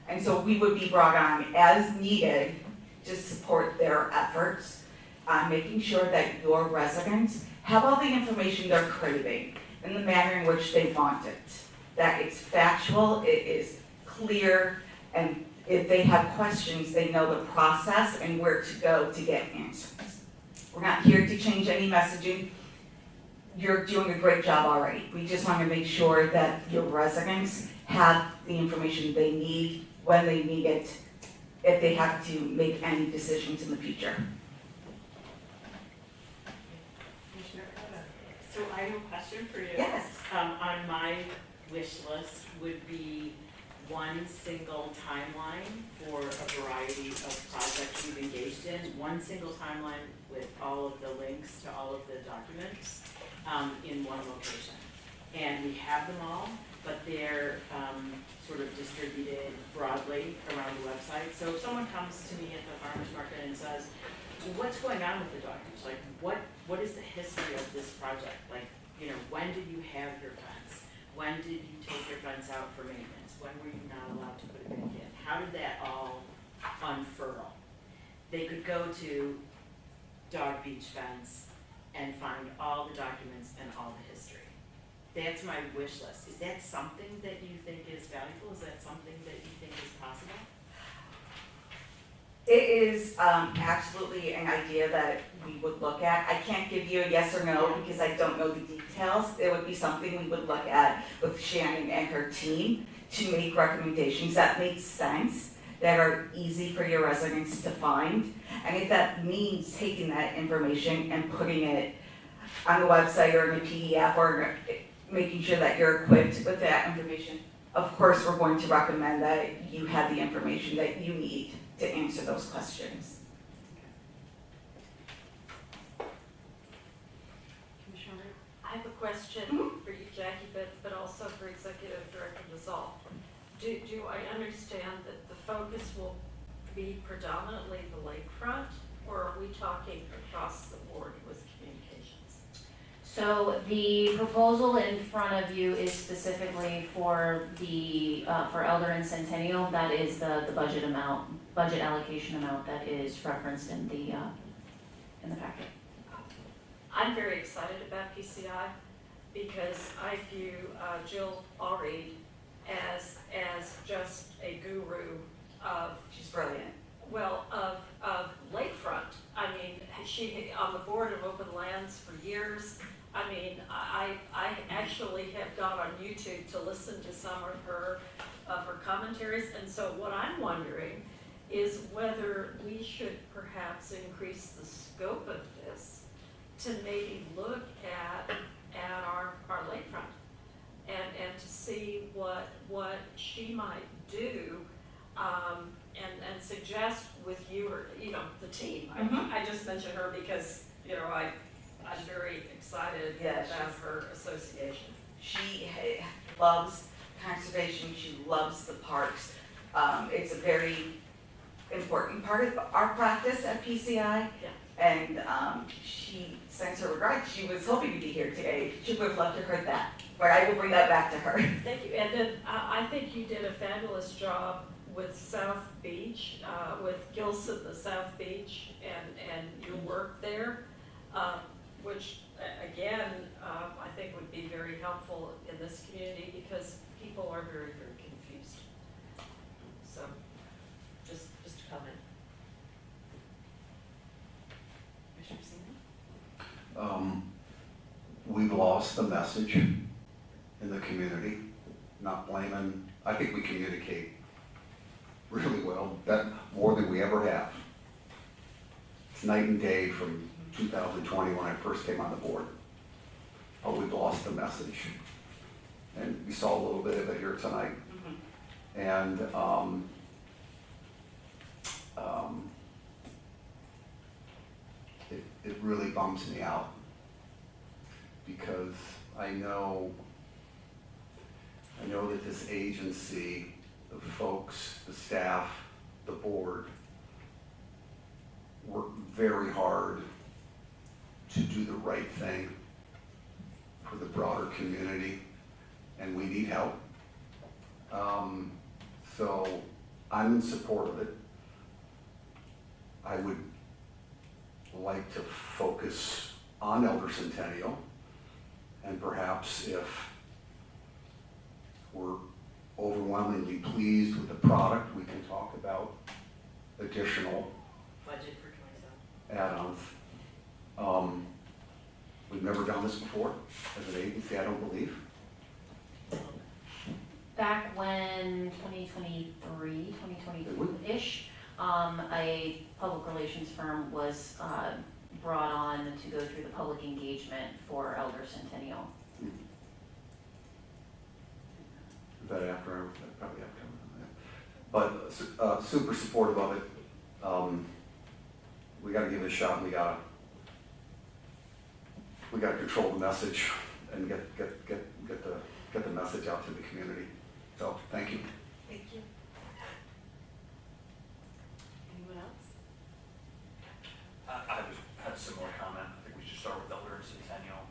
And so we would be brought on as needed to support their efforts, making sure that your residents have all the information they're craving in the manner in which they want it. That it's factual, it is clear, and if they have questions, they know the process and where to go to get answers. We're not here to change any messaging. You're doing a great job already. We just want to make sure that your residents have the information they need when they need it, if they have to make any decisions in the future. So I have a question for you. Yes. On my wish list would be one single timeline for a variety of projects we've engaged in, one single timeline with all of the links to all of the documents in one location. And we have them all, but they're sort of distributed broadly around the website. So if someone comes to me at the farmer's market and says, well, what's going on with the documents? Like, what is the history of this project? Like, you know, when did you have your fence? When did you take your fence out for maintenance? When were you not allowed to put it back in? How did that all unfurl? They could go to Dog Beach Fence and find all the documents and all the history. That's my wish list. Is that something that you think is valuable? Is that something that you think is possible? It is absolutely an idea that we would look at. I can't give you a yes or no because I don't know the details. It would be something we would look at with Shannon and her team to make recommendations that make sense, that are easy for your residents to find. And if that means taking that information and putting it on the website or in a PDF or making sure that you're equipped with that information, of course we're going to recommend that you have the information that you need to answer those questions. I have a question for you, Jackie, but also for Executive Director Lazal. Do I understand that the focus will be predominantly the lakefront, or are we talking across the board with communications? So the proposal in front of you is specifically for the, for Elder and Centennial. That is the budget amount, budget allocation amount that is referenced in the packet. I'm very excited about PCI because I view Jill Allreed as just a guru of. She's brilliant. Well, of lakefront. I mean, she, on the board of Open Lands for years. I mean, I actually have gone on YouTube to listen to some of her commentaries, and so what I'm wondering is whether we should perhaps increase the scope of this to maybe look at our lakefront and to see what she might do, and suggest with you or, you know, the team. I just mentioned her because, you know, I'm very excited about her association. She loves conservation, she loves the parks. It's a very important part of our practice at PCI. And she sends her regards. She was hoping to be here today. She would have loved to have heard that, but I will bring that back to her. Thank you. And then I think you did a fabulous job with South Beach, with Gilson, the South Beach, and your work there, which again, I think would be very helpful in this community because people are very, very confused. So, just a comment. We've lost the message in the community, not blaming, I think we communicate really well, that more than we ever have. It's night and day from 2020 when I first came on the board. But we've lost the message. And we saw a little bit of it here tonight. And it really bums me out because I know that this agency, the folks, the staff, the board, work very hard to do the right thing for the broader community, and we need help. So I'm in support of it. I would like to focus on Elder Centennial, and perhaps if we're overwhelmingly pleased with the product, we can talk about additional Budget for 27. add-ons. We've never done this before as an agency, I don't believe. Back when 2023, 2022-ish, a public relations firm was brought on to go through the public engagement for Elder Centennial. Is that after, probably after, but super supportive of it. We gotta give it a shot, and we gotta control the message and get the message out to the community. So, thank you. Thank you. Anyone else? I had a similar comment. I think we should start with Elder and Centennial,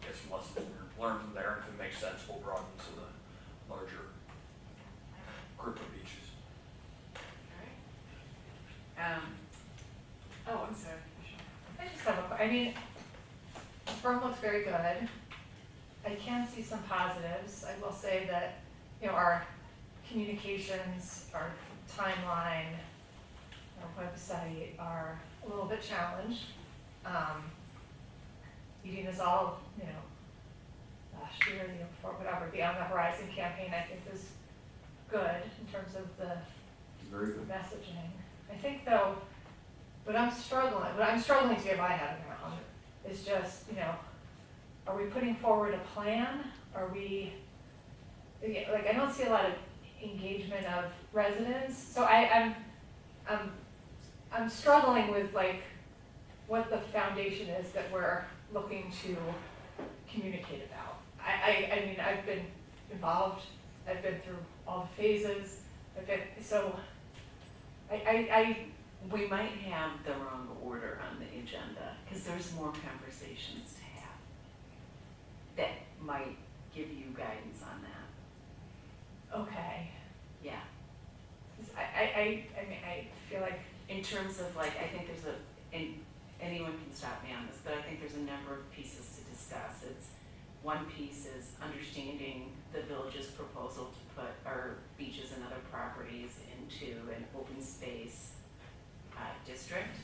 get some lessons learned from there, and if it makes sense, we'll broaden to the larger group of beaches. All right. Oh, I'm sorry. I just have I mean, the firm looks very good. I can see some positives. I will say that, you know, our communications, our timeline, our website are a little bit challenged. Eating is all, you know, last year, the year before, whatever, the On the Horizon campaign, I think was good in terms of the Very good. messaging. I think though, what I'm struggling to get my head around is just, you know, are we putting forward a plan? Are we, like, I don't see a lot of engagement of residents, so I'm struggling with like what the foundation is that we're looking to communicate about. I mean, I've been involved, I've been through all the phases, so We might have the wrong order on the agenda, because there's more conversations to have that might give you guidance on that. Okay. Yeah. 'Cause I mean, I feel like, In terms of like, I think there's and anyone can stop me on this, but I think there's a number of pieces to discuss. One piece is understanding the village's proposal to put our beaches and other properties into an open space district,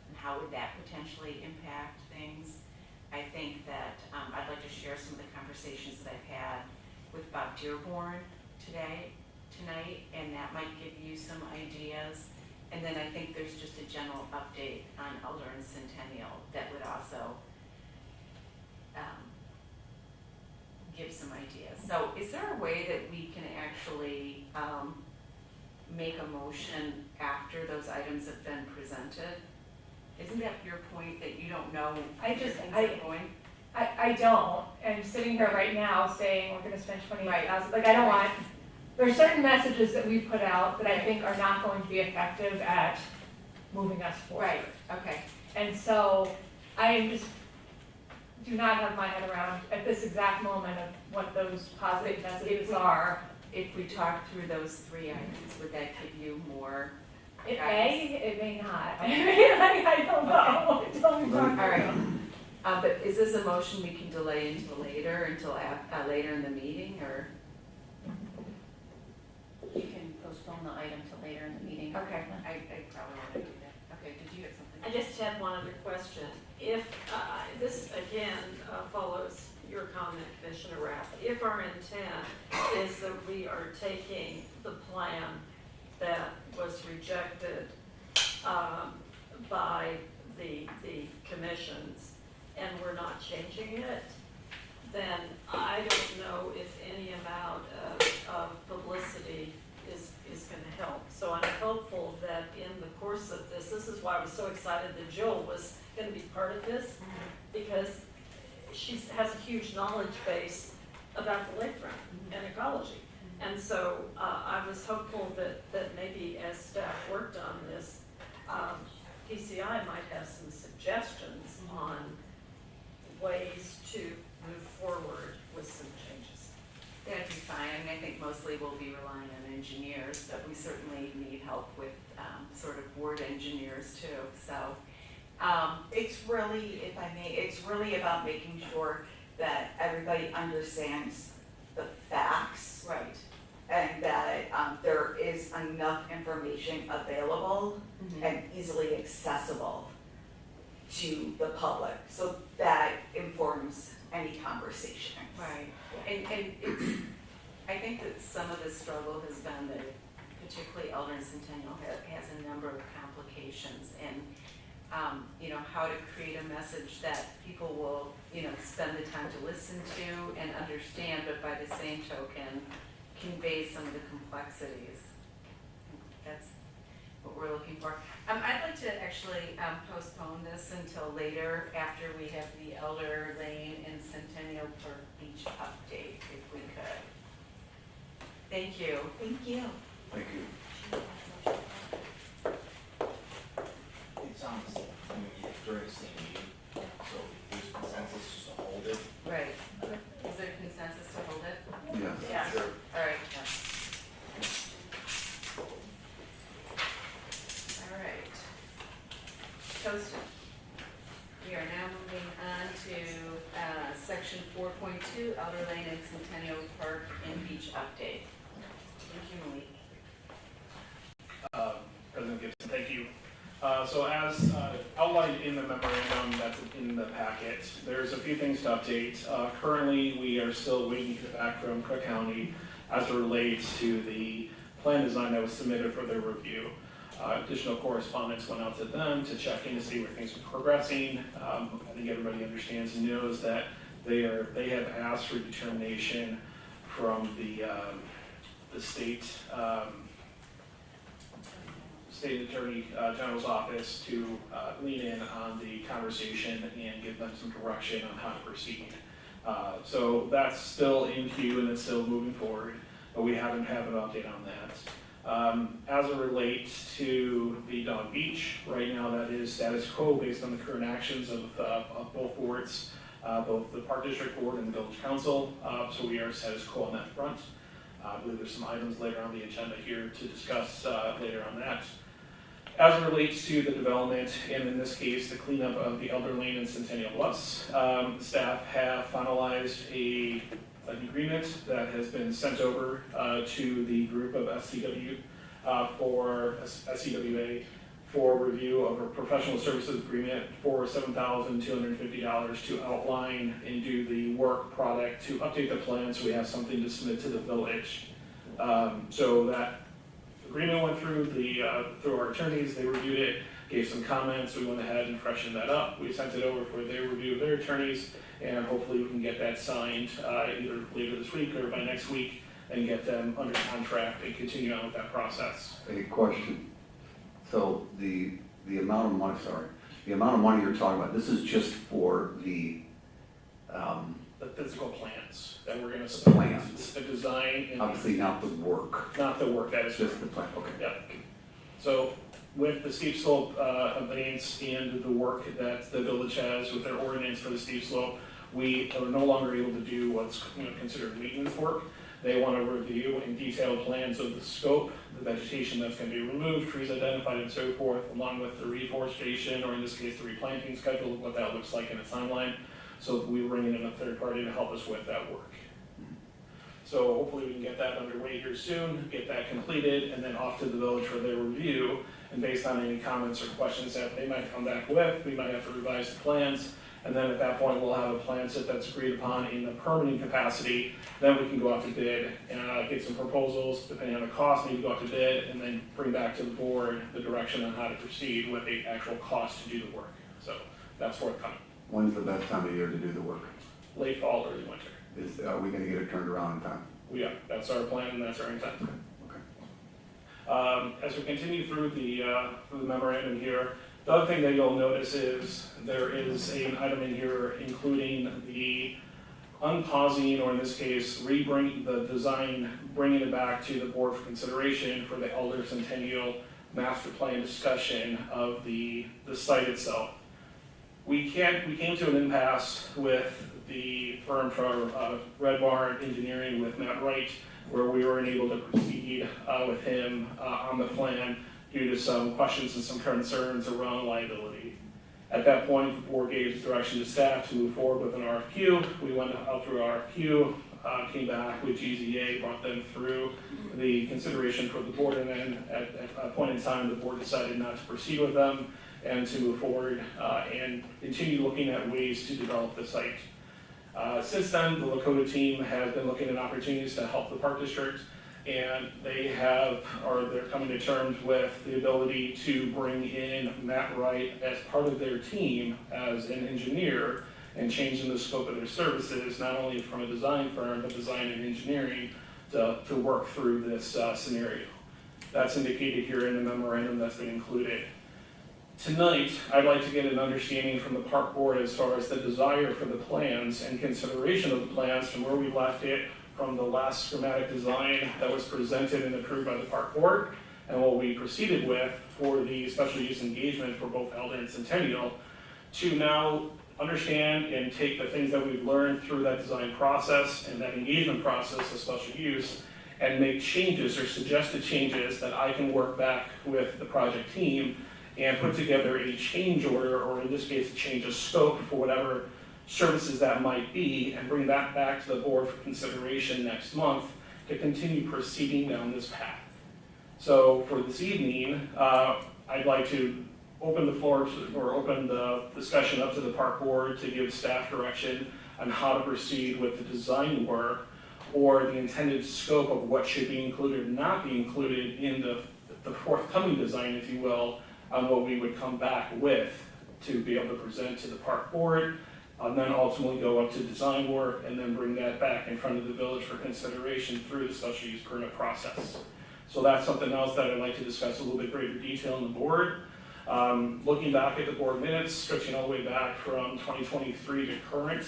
and how would that potentially impact things. I think that I'd like to share some of the conversations that I've had with Bob Dearborn tonight, and that might give you some ideas. And then I think there's just a general update on Elder and Centennial that would also give some ideas. So is there a way that we can actually make a motion after those items have been presented? Isn't that your point, that you don't know where things are going? I don't, and sitting here right now saying we're gonna spend 28,000, like I don't want, there's certain messages that we've put out that I think are not going to be effective at moving us forward. Right, okay. And so I just do not have my head around at this exact moment of what those positive messages are. If we talk through those 3 items, would that give you more? It may not. I don't know. Don't talk All right. But is this a motion we can delay until later later in the meeting, or? You can postpone the item till later in the meeting. Okay, I probably want to do that. Okay, did you have something? I just had one other question. If, this again follows your comment, Commissioner Rapp, if our intent is that we are taking the plan that was rejected by the commissions and we're not changing it, then I don't know if any amount of publicity is going to help. So I'm hopeful that in the course of this is why I was so excited that Jill was going to be part of this, because she has a huge knowledge base about the lakefront and ecology. And so I was hopeful that maybe as staff worked on this, PCI might have some suggestions on ways to move forward with some changes. That'd be fine. I mean, I think mostly we'll be relying on engineers, but we certainly need help with sort of ward engineers too. So it's really, if I may, it's really about making sure that everybody understands the facts. Right. And that there is enough information available and easily accessible to the public, so that informs any conversation. Right. And it's, I think that some of the struggle has been that particularly Elder and Centennial has a number of complications, and you know, how to create a message that people will, you know, spend the time to listen to and understand, but by the same token, convey some of the complexities. That's what we're looking for. I'd like to actually postpone this until later, after we have the Elder Lane and Centennial Park Beach update, if we could. Thank you. Thank you. Thank you. It's on the same, I mean, during the same meeting, so if there's consensus, just to hold it. Right. Is there consensus to hold it? Yes. Yeah. Sure. All right. Yeah. All right. Toasted. We are now moving on to section 4.2, Elder Lane and Centennial Park and Beach update. Thank you, Malik. President Gibson, thank you. So as outlined in the memorandum that's in the packet, there's a few things to update. Currently, we are still waiting to hear back from Cook County as it relates to the plan design that was submitted for their review. Additional correspondence went out to them to check in to see where things are progressing. I think everybody understands and knows that they have asked for determination from the state Attorney General's office to lean in on the conversation and give them some direction on how to proceed. So that's still in queue and it's still moving forward, but we haven't had an update on that. As it relates to the Dog Beach, right now that is status quo based on the current actions of both boards, both the Park District Board and the Village Council, so we are status quo on that front. I believe there's some items later on the agenda here to discuss later on that. As it relates to the development, and in this case, the cleanup of the Elder Lane and Centennial Bluffs, staff have finalized an agreement that has been sent over to the group of SCWA for review of a professional services agreement for $7,250 to outline and do the work product to update the plan so we have something to submit to the village. So that agreement went through through our attorneys, they reviewed it, gave some comments, we went ahead and freshened that up. We sent it over for their review of their attorneys, and hopefully we can get that signed either later this week or by next week and get them under contract and continue on with that process. A question. So the amount of money, the amount of money you're talking about, this is just for the physical plans that we're gonna submit. Plans. The design and. Obviously not the work. Not the work, that is Just the plan, okay. Yeah. So with the steep slope abundance and the work that the village has with their ordinance for the steep slope, we are no longer able to do what's considered maintenance work. They want to review and detailed plans of the scope, the vegetation that's going to be removed, trees identified and so forth, along with the reforestation, or in this case, the replanting schedule, what that looks like in a timeline. So we bring in a third party to help us with that work. So hopefully we can get that underway here soon, get that completed, and then off to the village for their review. And based on any comments or questions that they might come back with, we might have to revise the plans. And then at that point, we'll have a plan set that's agreed upon in the permitting capacity. Then we can go out to bid and get some proposals, depending on the cost, maybe go out to bid, and then bring back to the board the direction on how to proceed with the actual cost to do the work. So that's forthcoming. When's the best time of year to do the work? Late fall, early winter. Are we gonna get it turned around in time? We are. That's our plan and that's our intent. Okay. As we continue through the memorandum here, the other thing that you'll notice is there is an item in here including the unpausing, or in this case, bringing it back to the board for consideration for the Elder Centennial master plan discussion of the site itself. We came to an impasse with the firm from Red Barn Engineering with Matt Wright, where we were unable to proceed with him on the plan due to some questions and some concerns around liability. At that point, the board gave direction to staff to move forward with an RFQ. We went out through RFQ, came back with GZA, brought them through the consideration for the board, and then at a point in time, the board decided not to proceed with them and to move forward and continue looking at ways to develop the site. Since then, the Lakota team has been looking at opportunities to help the Park District, and they're coming to terms with the ability to bring in Matt Wright as part of their team as an engineer and changing the scope of their services, not only from a design firm, but design and engineering to work through this scenario. That's indicated here in the memorandum that's been included. Tonight, I'd like to get an understanding from the park board as far as the desire for the plans and consideration of the plans from where we left it from the last schematic design that was presented and approved by the park board, and what we proceeded with for the special use engagement for both Elder and Centennial, to now understand and take the things that we've learned through that design process and that engagement process of special use and make changes or suggested changes that I can work back with the project team and put together a change order, or in this case, a change of scope for whatever services that might be, and bring that back to the board for consideration next month to continue proceeding down this path. So for this evening, I'd like to open the floor or open the discussion up to the park board to give staff direction on how to proceed with the design work or the intended scope of what should be included or not be included in the forthcoming design, if you will, on what we would come back with to be able to present to the park board, and then ultimately go up to design work and then bring that back in front of the village for consideration through the special use permit process. So that's something else that I'd like to discuss a little bit greater detail in the board. Looking back at the board minutes, stretching all the way back from 2023 to current,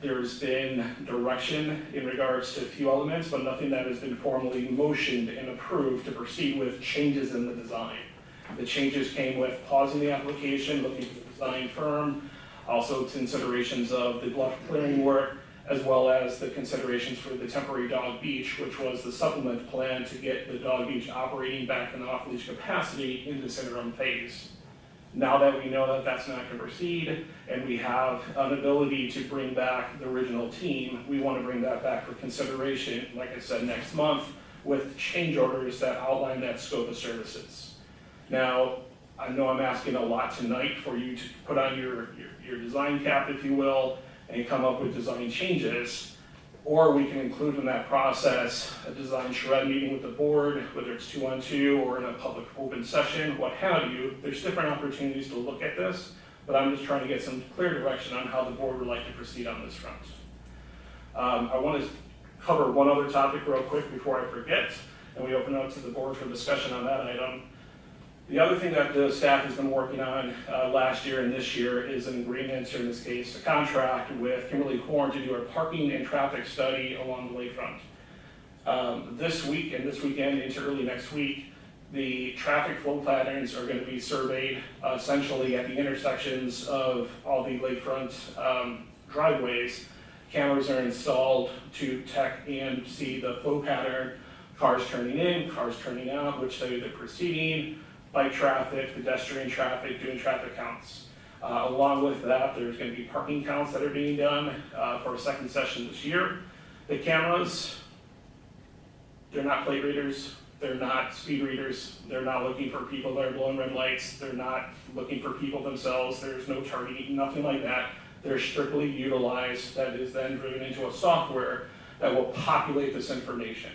There's been direction in regards to a few elements, but nothing that has been formally motioned and approved to proceed with changes in the design. The changes came with pausing the application, looking for the design firm, also considerations of the bluff clearing work, as well as the considerations for the temporary dog beach, which was the supplement plan to get the dog beach operating back in off-leash capacity in this interim phase. Now that we know that that's not going to proceed, and we have an ability to bring back the original team, we want to bring that back for consideration, like I said, next month, with change orders that outline that scope of services. Now, I know I'm asking a lot tonight for you to put on your design cap, if you will, and come up with design changes, or we can include in that process a design shred meeting with the board, whether it's 2-on-2 or in a public open session, what have you. There's different opportunities to look at this, but I'm just trying to get some clear direction on how the board would like to proceed on this front. I want to cover one other topic real quick before I forget, and we open up to the board for discussion on that item. The other thing that the staff has been working on last year and this year is an agreement, or in this case, a contract with Kimberly Horn to do a parking and traffic study along the lakefront. This week and this weekend into early next week, the traffic flow patterns are going to be surveyed essentially at the intersections of all the lakefront driveways. Cameras are installed to detect and see the flow pattern, cars turning in, cars turning out, which way they're proceeding, bike traffic, pedestrian traffic, doing traffic counts. Along with that, there's going to be parking counts that are being done for a second session this year. The cameras, they're not plate readers, they're not speed readers, they're not looking for people that are blowing red lights, they're not looking for people themselves, there's no targeting, nothing like that. They're strictly utilized, that is then driven into a software that will populate this information.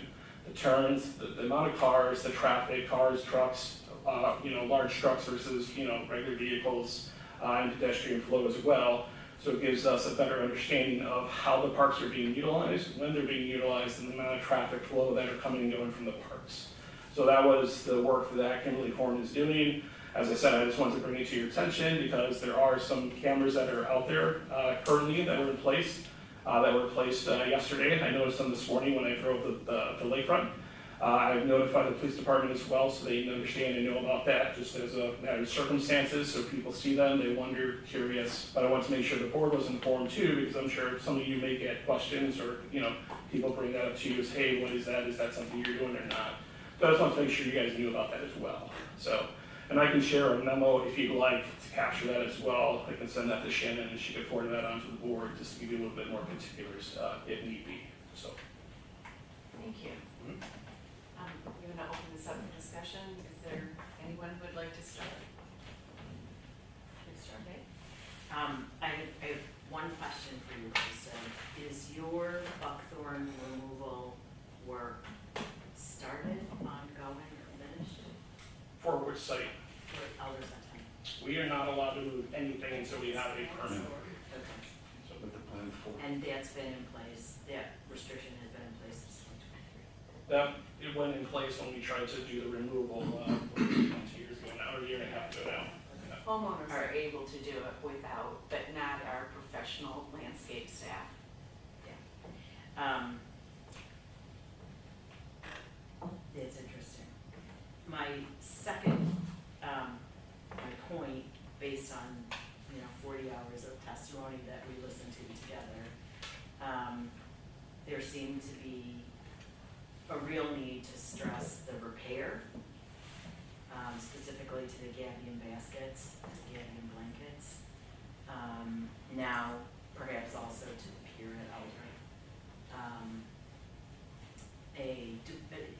The turns, the amount of cars, the traffic, cars, trucks, large trucks versus, regular vehicles, and pedestrian flow as well. So it gives us a better understanding of how the parks are being utilized, when they're being utilized, and the amount of traffic flow that are coming and going from the parks. So that was the work that Kimberly Horn is doing. As I said, I just wanted to bring it to your attention because there are some cameras that are out there currently that were in place, that were placed yesterday. I noticed them this morning when I drove the lakefront. I've notified the police department as well, so they understand and know about that, just as a matter of circumstances, so people see them, they wonder, curious. But I want to make sure the board was informed too, because I'm sure some of you may get questions or, people bring that up to you as, hey, what is that? Is that something you're doing or not? So I just want to make sure you guys knew about that as well. So, and I can share a memo if you'd like to capture that as well. I can send that to Shannon and she can forward that onto the board just to give you a little bit more particulars if need be. So. Thank you. We're going to open this up for discussion. Is there anyone who would like to start? Please start, Dave. I have one question for you, Krista. Is your buckthorn removal work started, ongoing, or finished? For which site? For Elders on Tenth. We are not allowed to move anything until we have a permit. Okay. So with the plan for. And that's been in place, that restriction has been in place since 2023? That, it went in place when we tried to do the removal 2 years ago now, or a year and a half ago now. Homeowners are able to do it without, but not our professional landscape staff. It's interesting. My second, my point, based on, 40 hours of testimony that we listened to together, there seemed to be a real need to stress the repair, specifically to the Gabion baskets, the Gabion blankets. Now, perhaps also to the pier at Eldred.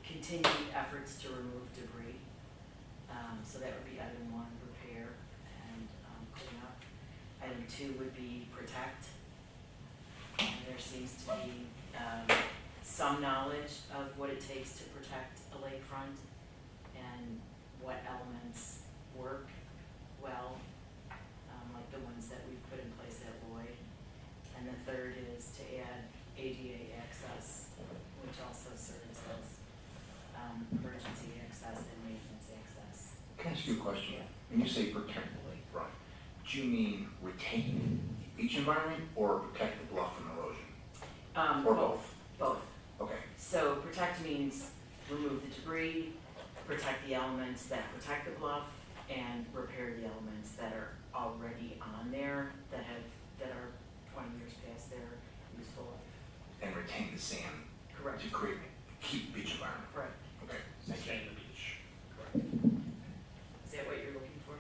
Continued efforts to remove debris. So that would be item 1, repair and clean up. Item 2 would be protect. And there seems to be some knowledge of what it takes to protect a lakefront and what elements work well, like the ones that we've put in place at Lloyd. And the third is to add ADA access, which also serves as emergency access and maintenance access. Can I ask you a question? When you say protect the lakefront, do you mean retain the beach environment or protect the bluff from the Or both? Both. Okay. So protect means remove the debris, protect the elements that protect the bluff, and repair the elements that are already on there that are 20 years past their useful life. And retain the sand Correct. to keep beach environment. Correct. Okay. Sustain the beach. Is that what you're looking for?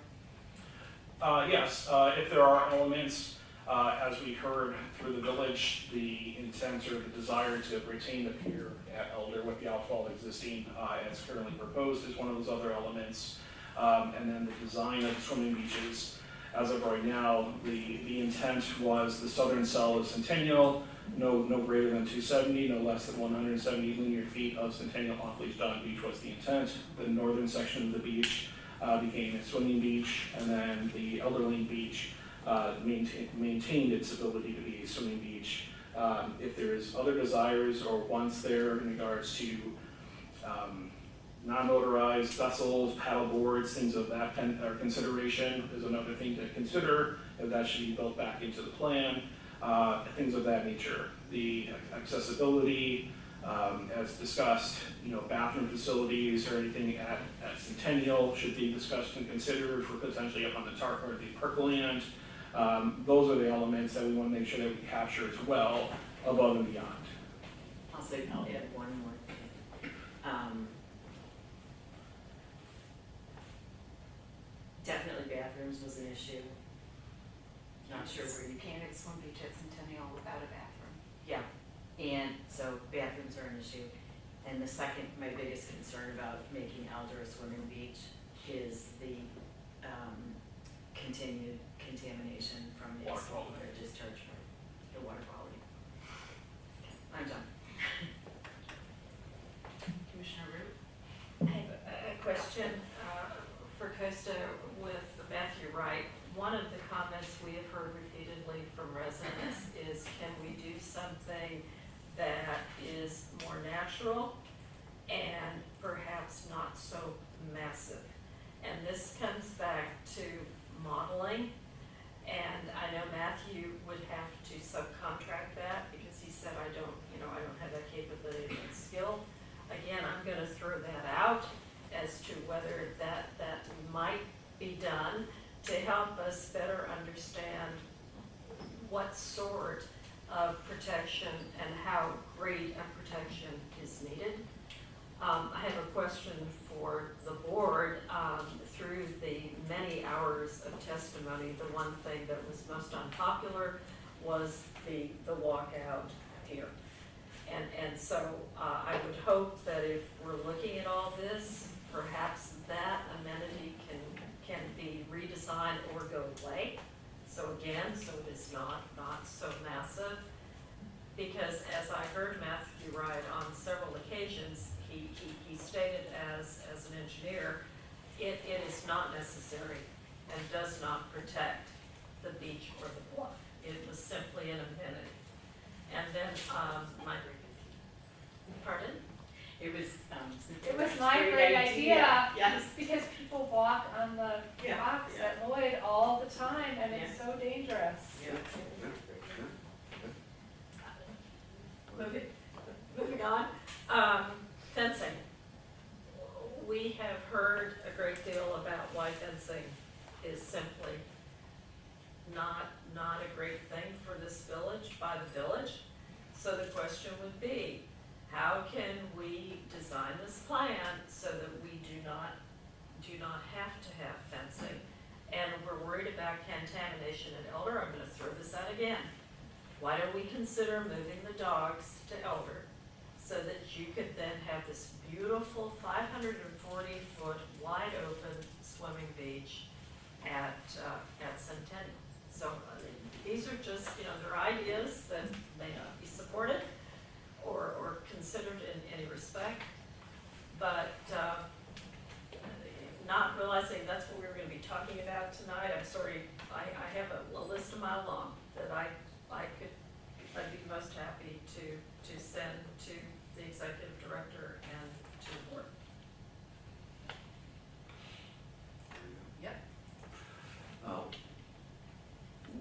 Yes, if there are elements, as we heard through the village, the intent or the desire to retain the pier at Elder with the outfall existing as currently proposed is one of those other elements. And then the design of swimming beaches. As of right now, the intent was the southern cell of Centennial, no greater than 270, no less than 170 linear feet of Centennial off-leash dog beach was the intent. The northern section of the beach became a swimming beach, and then the Elder Lane Beach maintained its ability to be a swimming beach. If there is other desires or wants there in regards to non-motorized vessels, paddle boards, things of that consideration is another thing to consider, if that should be built back into the plan, things of that nature. The accessibility, as discussed, bathroom facilities or anything at Centennial should be discussed and considered for potentially up on the parkland. Those are the elements that we want to make sure that we capture as well, above and beyond. I'll add one more thing. Definitely bathrooms was an issue. Not sure where you can't at Swim Beach at Centennial without a bathroom. Yeah, and so bathrooms are an issue. And the second, my biggest concern about making Elder a swimming beach is the continued contamination from the Water quality. water discharge, the water quality. I'm done. Commissioner Root? I have a question for Costa with Matthew Wright. One of the comments we have heard repeatedly from residents is, can we do something that is more natural and perhaps not so massive? And this comes back to modeling. And I know Matthew would have to subcontract that because he said, I don't have that capability and skill. Again, I'm gonna throw that out as to whether that might be done to help us better understand what sort of protection and how great a protection is needed. I have a question for the board. Through the many hours of testimony, the one thing that was most unpopular was the walkout here. And so I would hope that if we're looking at all this, perhaps that amenity can be redesigned or go away. So again, so it is not so massive. Because as I heard Matthew Wright on several occasions, he stated as an engineer, it is not necessary and does not protect the beach or the bluff. It was simply an amenity. And then, pardon? It was my great idea. Yes. Because people walk on the rocks at Lloyd all the time, and it's so dangerous. Moving on, fencing. We have heard a great deal about why fencing is simply not a great thing for this village, by the village. So the question would be, how can we design this plan so that we do not have to have fencing? And we're worried about contamination at Elder. I'm gonna throw this out again. Why don't we consider moving the dogs to Elder so that you could then have this beautiful 540-foot wide open swimming beach at Centennial? So these are just, they're ideas that may not be supported or considered in any respect, but not realizing that's what we were going to be talking about tonight. I'm sorry, I have a list a mile long that I'd be most happy to send to the executive director and to the board. Yep.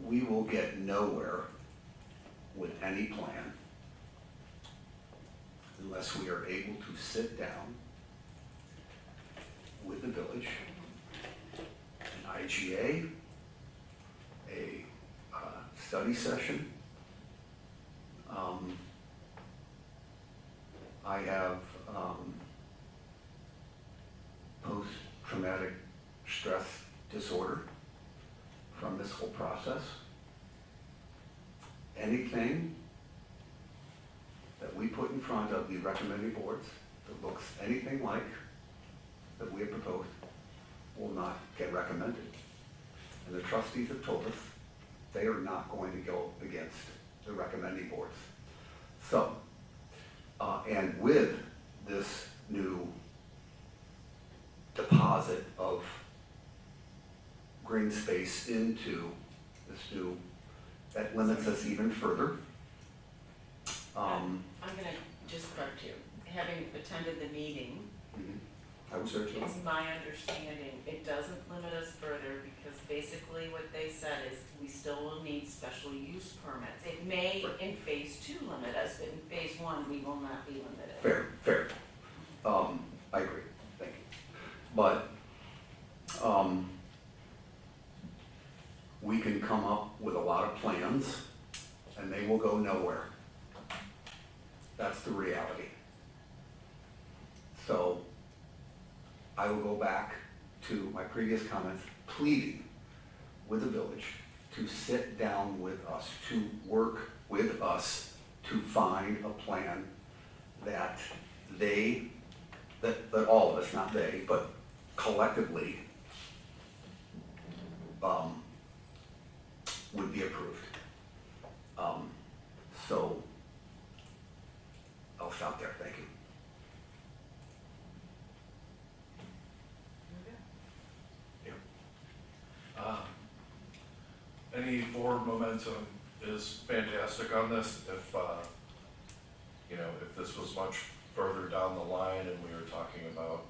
We will get nowhere with any plan unless we are able to sit down with the village, an IGA, a study session. I have post-traumatic stress disorder from this whole process. Anything that we put in front of the recommending boards that looks anything like that we have proposed will not get recommended. And the trustees have told us they are not going to go against the recommending boards. So, and with this new deposit of green space into this new, that limits us even further. I'm gonna just correct you. Having attended the meeting, I was there too. it's my understanding, it doesn't limit us further because basically what they said is we still will need special use permits. It may in phase 2 limit us, but in phase 1, we will not be limited. Fair. I agree, thank you. But, we can come up with a lot of plans and they will go nowhere. That's the reality. So, I will go back to my previous comments, pleading with the village to sit down with us, to work with us to find a plan that that all of us, not they, but collectively would be approved. So I'll stop there, thank you. Any forward momentum is fantastic on this. If, if this was much further down the line and we were talking about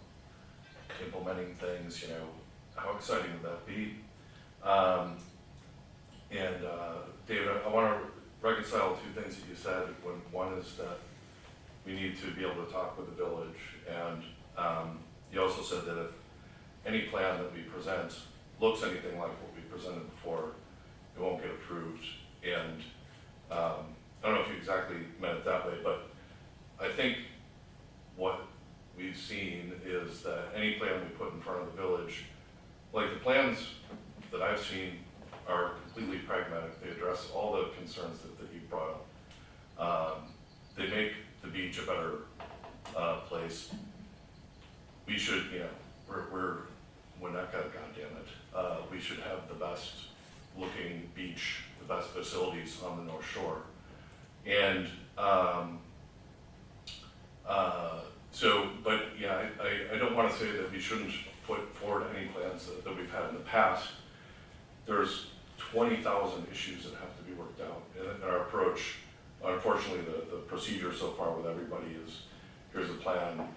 implementing things, how exciting would that be? David, I want to reconcile two things that you said. One is that we need to be able to talk with the village, and you also said that if any plan that we present looks anything like what we presented before, it won't get approved. And I don't know if you exactly meant it that way, but I think what we've seen is that any plan we put in front of the village, like the plans that I've seen are completely pragmatic. They address all the concerns that you brought up. They make the beach a better place. We should, we're Winnetka, goddammit. We should have the best looking beach, the best facilities on the North Shore. And I don't want to say that we shouldn't put forward any plans that we've had in the past. There's 20,000 issues that have to be worked out in our approach. Unfortunately, the procedure so far with everybody is, here's a plan,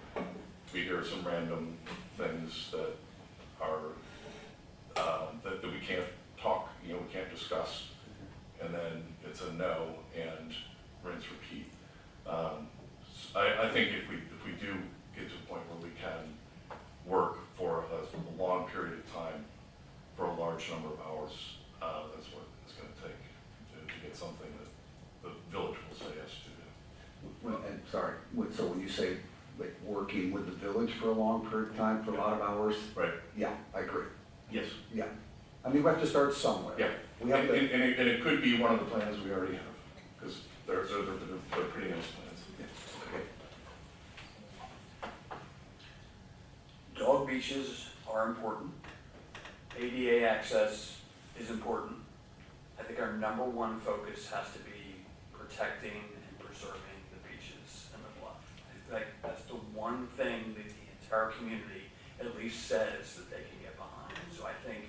we hear some random things that are, that we can't talk, we can't discuss, and then it's a no, and rinse, repeat. I think if we do get to a point where we can work for a long period of time, for a large number of hours, that's what it's going to take to get something that the village will say yes to do. Well, and sorry, so when you say like working with the village for a long period of time, for a lot of hours? Right. Yeah, I agree. Yes. Yeah. I mean, we have to start somewhere. Yeah. We have And it could be one of the plans we already have, because they're pretty nice plans. Yeah. Okay. Dog beaches are important. ADA access is important. I think our number one focus has to be protecting and preserving the beaches and the bluff. I think that's the one thing that the entire community at least says that they can get behind. So I think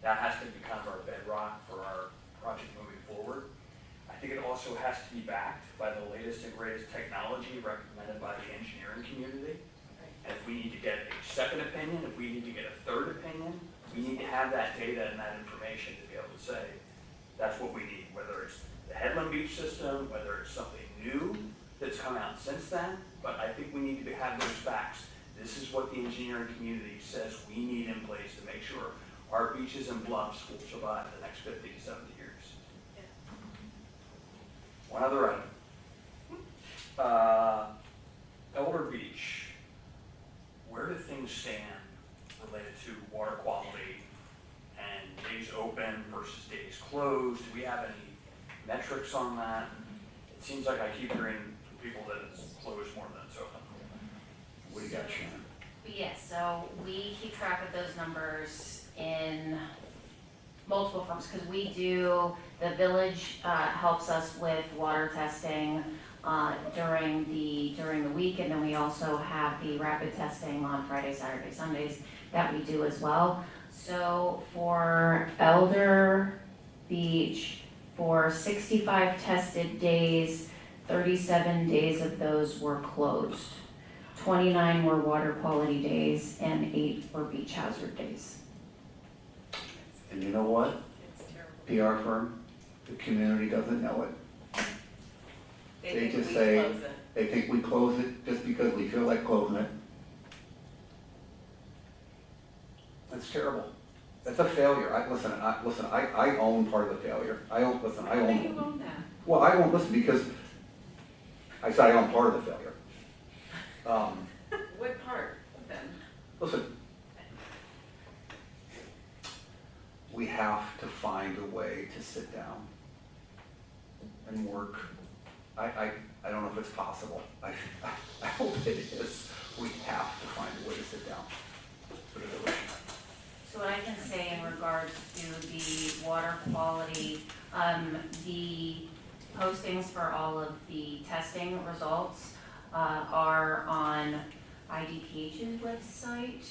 that has to be kind of our bedrock for our project moving forward. I think it also has to be backed by the latest and greatest technology recommended by the engineering community. And if we need to get a second opinion, if we need to get a third opinion, we need to have that data and that information to be able to say, that's what we need, whether it's the Headland Beach system, whether it's something new that's come out since then, but I think we need to have those facts. This is what the engineering community says we need in place to make sure our beaches and bluffs will survive the next 50 to 70 years. One other item. Elder Beach, where do things stand related to water quality and days open versus days closed? Do we have any metrics on that? It seems like I keep hearing from people that it's closed more than it's open. What do you got, Shannon? Yes, so we keep track of those numbers in multiple forms, because the village helps us with water testing during the week, and then we also have the rapid testing on Friday, Saturday, Sundays that we do as well. So for Elder Beach, for 65 tested days, 37 days of those were closed. 29 were water quality days, and 8 were beach hazard days. And you know what? It's terrible. PR firm, the community doesn't know it. They They think just we say- close it. They think we close it just because we feel like closing it. That's terrible. That's a failure. I own part of the failure. I How do you own that? Well, I own, listen, because I said I own part of the failure. What part then? Listen, we have to find a way to sit down and work. I don't know if it's possible. I hope it is. We have to find a way to sit down for the village. So what I can say in regards to the water quality, the postings for all of the testing results are on IDPH's website.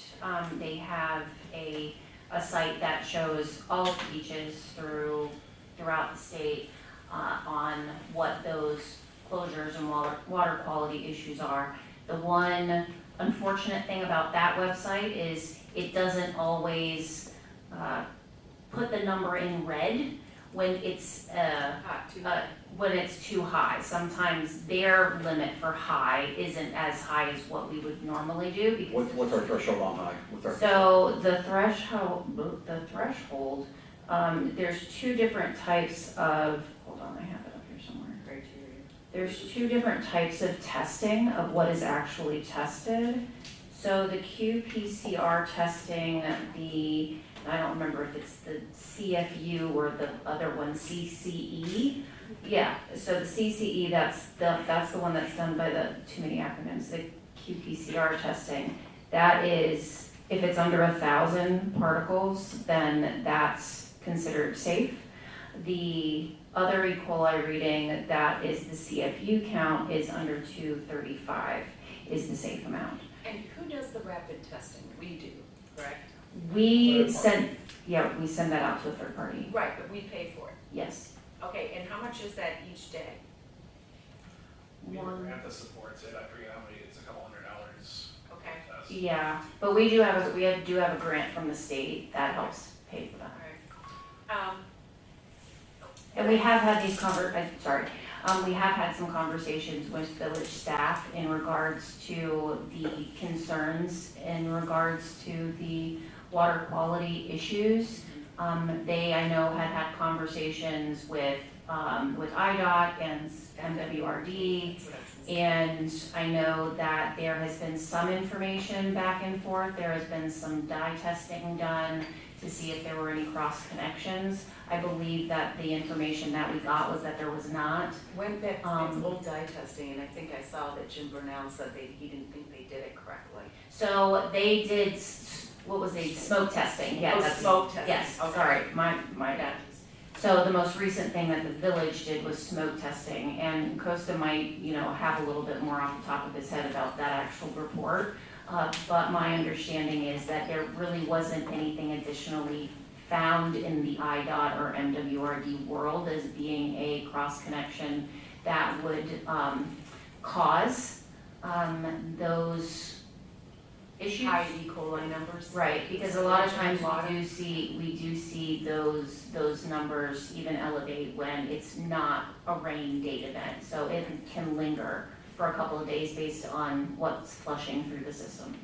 They have a site that shows all of the beaches throughout the state on what those closures and water quality issues are. The one unfortunate thing about that website is it doesn't always put the number in red when it's when it's too high. Sometimes their limit for high isn't as high as what we would normally do because What's our threshold on high? so the threshold, there's two different types of, hold on, I have it up here somewhere. Criteria. There's two different types of testing of what is actually tested. So the qPCR testing, I don't remember if it's the CFU or the other one, CCE. Yeah, so the CCE, that's the one that's done by the, too many acronyms, the qPCR testing. That is, if it's under 1,000 particles, then that's considered safe. The other E. coli reading, that is the CFU count, is under 235, is the safe amount. And who does the rapid testing? We do, correct? We send that out to a third party. Right, but we pay for it. Yes. Okay, and how much is that each day? We have a grant that supports it, I forget how many, it's $200. Okay. Test. Yeah, but we do have a grant from the state that helps pay for that. All right. And we have had these we have had some conversations with village staff in regards to the concerns in regards to the water quality issues. They, I know, had conversations with IDOT and MWRD, and I know that there has been some information back and forth. There has been some dye testing done to see if there were any cross connections. I believe that the information that we got was that there was not. Went back to the old dye testing, and I think I saw that Jim Burnell said he didn't think they did it correctly. So they did, smoke testing, yes. Oh, smoke testing. Yes, Okay. sorry, my bad. So the most recent thing that the village did was smoke testing, and Costa might, have a little bit more off the top of his head about that actual report. But my understanding is that there really wasn't anything additionally found in the IDOT or MWRD world as being a cross connection that would cause those issues. High E. coli numbers. Right, because a lot of times we do see those numbers even elevate when it's not a rain date event, so it can linger for a couple of days based on what's flushing through the system.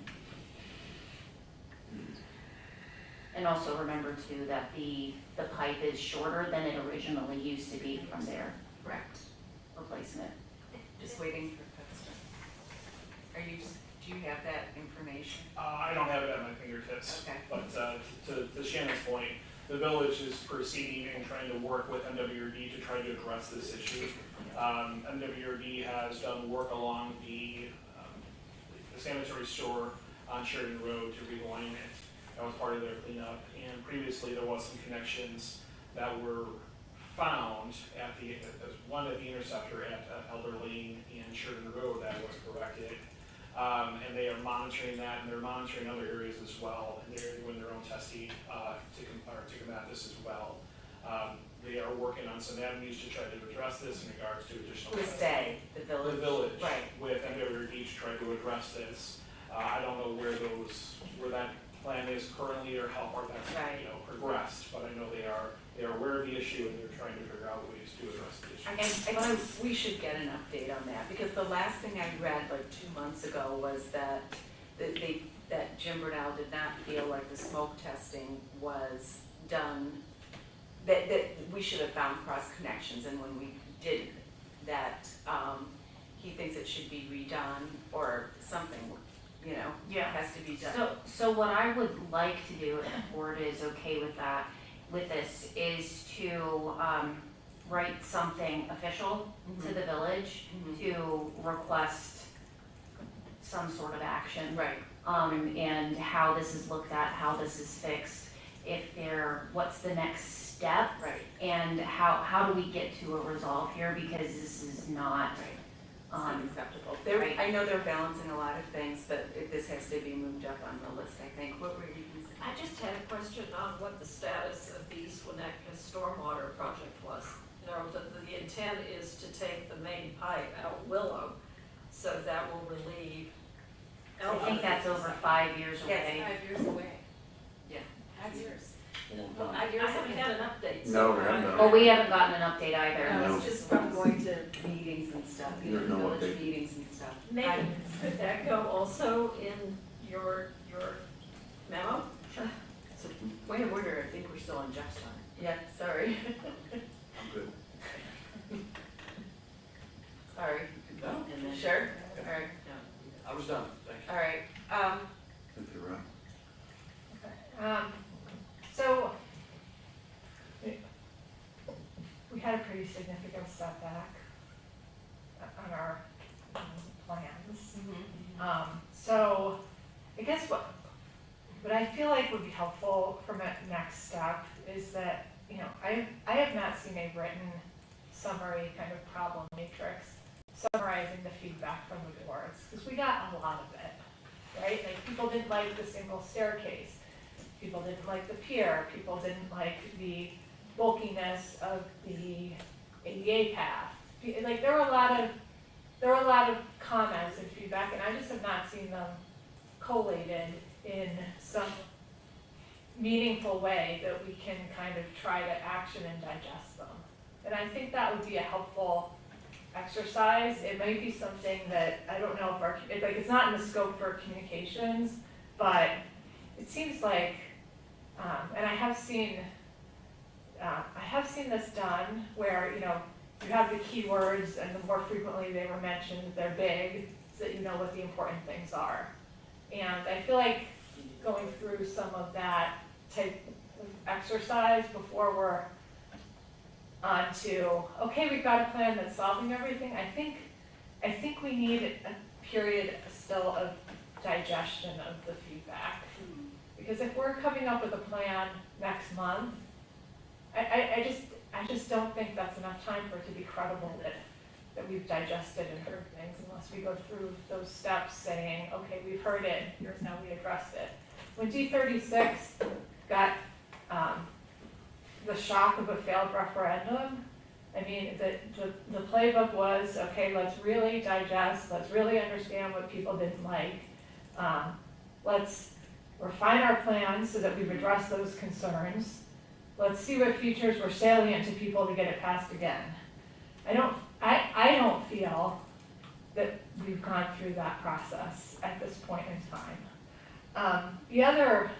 And also remember too that the pipe is shorter than it originally used to be from their Correct. replacement. Just waiting for Costa. Do you have that information? I don't have it at my fingertips. Okay. But to Shannon's point, the village is proceeding and trying to work with MWRD to try to address this issue. MWRD has done work along the sanitary store on Sheridan Road to realign it. That was part of their cleanup. And previously there was some connections that were found at one at the interceptor at Elder Lane and Sheridan Road that was corrected. And they are monitoring that, and they're monitoring other areas as well, and they're doing their own testing to combat this as well. They are working on some avenues to try to address this in regards to additional. Who's they? The village? The village, Right. with MWRD to try to address this. I don't know where that plan is currently or how far that's, Right. progressed, but I know they are aware of the issue and they're trying to figure out ways to address the issue. And I think we should get an update on that, because the last thing I read like 2 months ago was that that Jim Brunel did not feel like the smoke testing was done, that we should have found cross connections, and when we did that, he thinks it should be redone or something, has to be done. So what I would like to do, if the board is okay with this, is to write something official to the village to request some sort of action. Right. And how this is looked at, how this is fixed, what's the next step? Right. And how do we get to a resolve here, because this is not, It's unacceptable. right. I know they're balancing a lot of things, but this has to be moved up on the list, I think. What were you going to say? I just had a question on what the status of the East Winnetka stormwater project was. The intent is to take the main pipe out Willow, so that will relieve. I think that's over 5 years Yeah, away. it's 5 years away. Yeah. 5 years. Well, I haven't had an update. No, so we haven't. I- Well, we haven't gotten an update either. No. It's just from going to meetings and stuff, There's no village update. meetings and stuff. Maybe, could that go also in your memo? So, point of order, I think we're still on Jeff's time. Yeah, sorry. I'm good. Sorry. No. And then, sure? All right, I was done, thank you. all right. Cynthia, right? So, we had a pretty significant step back on our plans. So, I guess what I feel like would be helpful from a next step is that, I have not seen a written summary kind of problem matrix summarizing the feedback from the boards, because we got a lot of it, right? Like, people didn't like the single staircase, people didn't like the pier, people didn't like the bulkiness of the ADA path. Like, there were a lot of comments and feedback, and I just have not seen them collated in some meaningful way that we can kind of try to action and digest them. And I think that would be a helpful exercise. It might be something that, I don't know if it's not in the scope for communications, but it seems like, and I have seen this done where, you have the keywords, and the more frequently they were mentioned, they're big, so that you know what the important things are. And I feel like going through some of that type of exercise before we're on to, okay, we've got a plan that's solving everything, I think we need a period still of digestion of the feedback. Because if we're coming up with a plan next month, I just don't think that's enough time for it to be credible that we've digested and heard things, unless we go through those steps saying, okay, we've heard it, here's how we addressed it. When D36 got the shock of a failed referendum, I mean, the playbook was, okay, let's really digest, let's really understand what people didn't like. Let's refine our plans so that we've addressed those concerns. Let's see what features were salient to people to get it passed again. I don't feel that we've gone through that process at this point in time. The other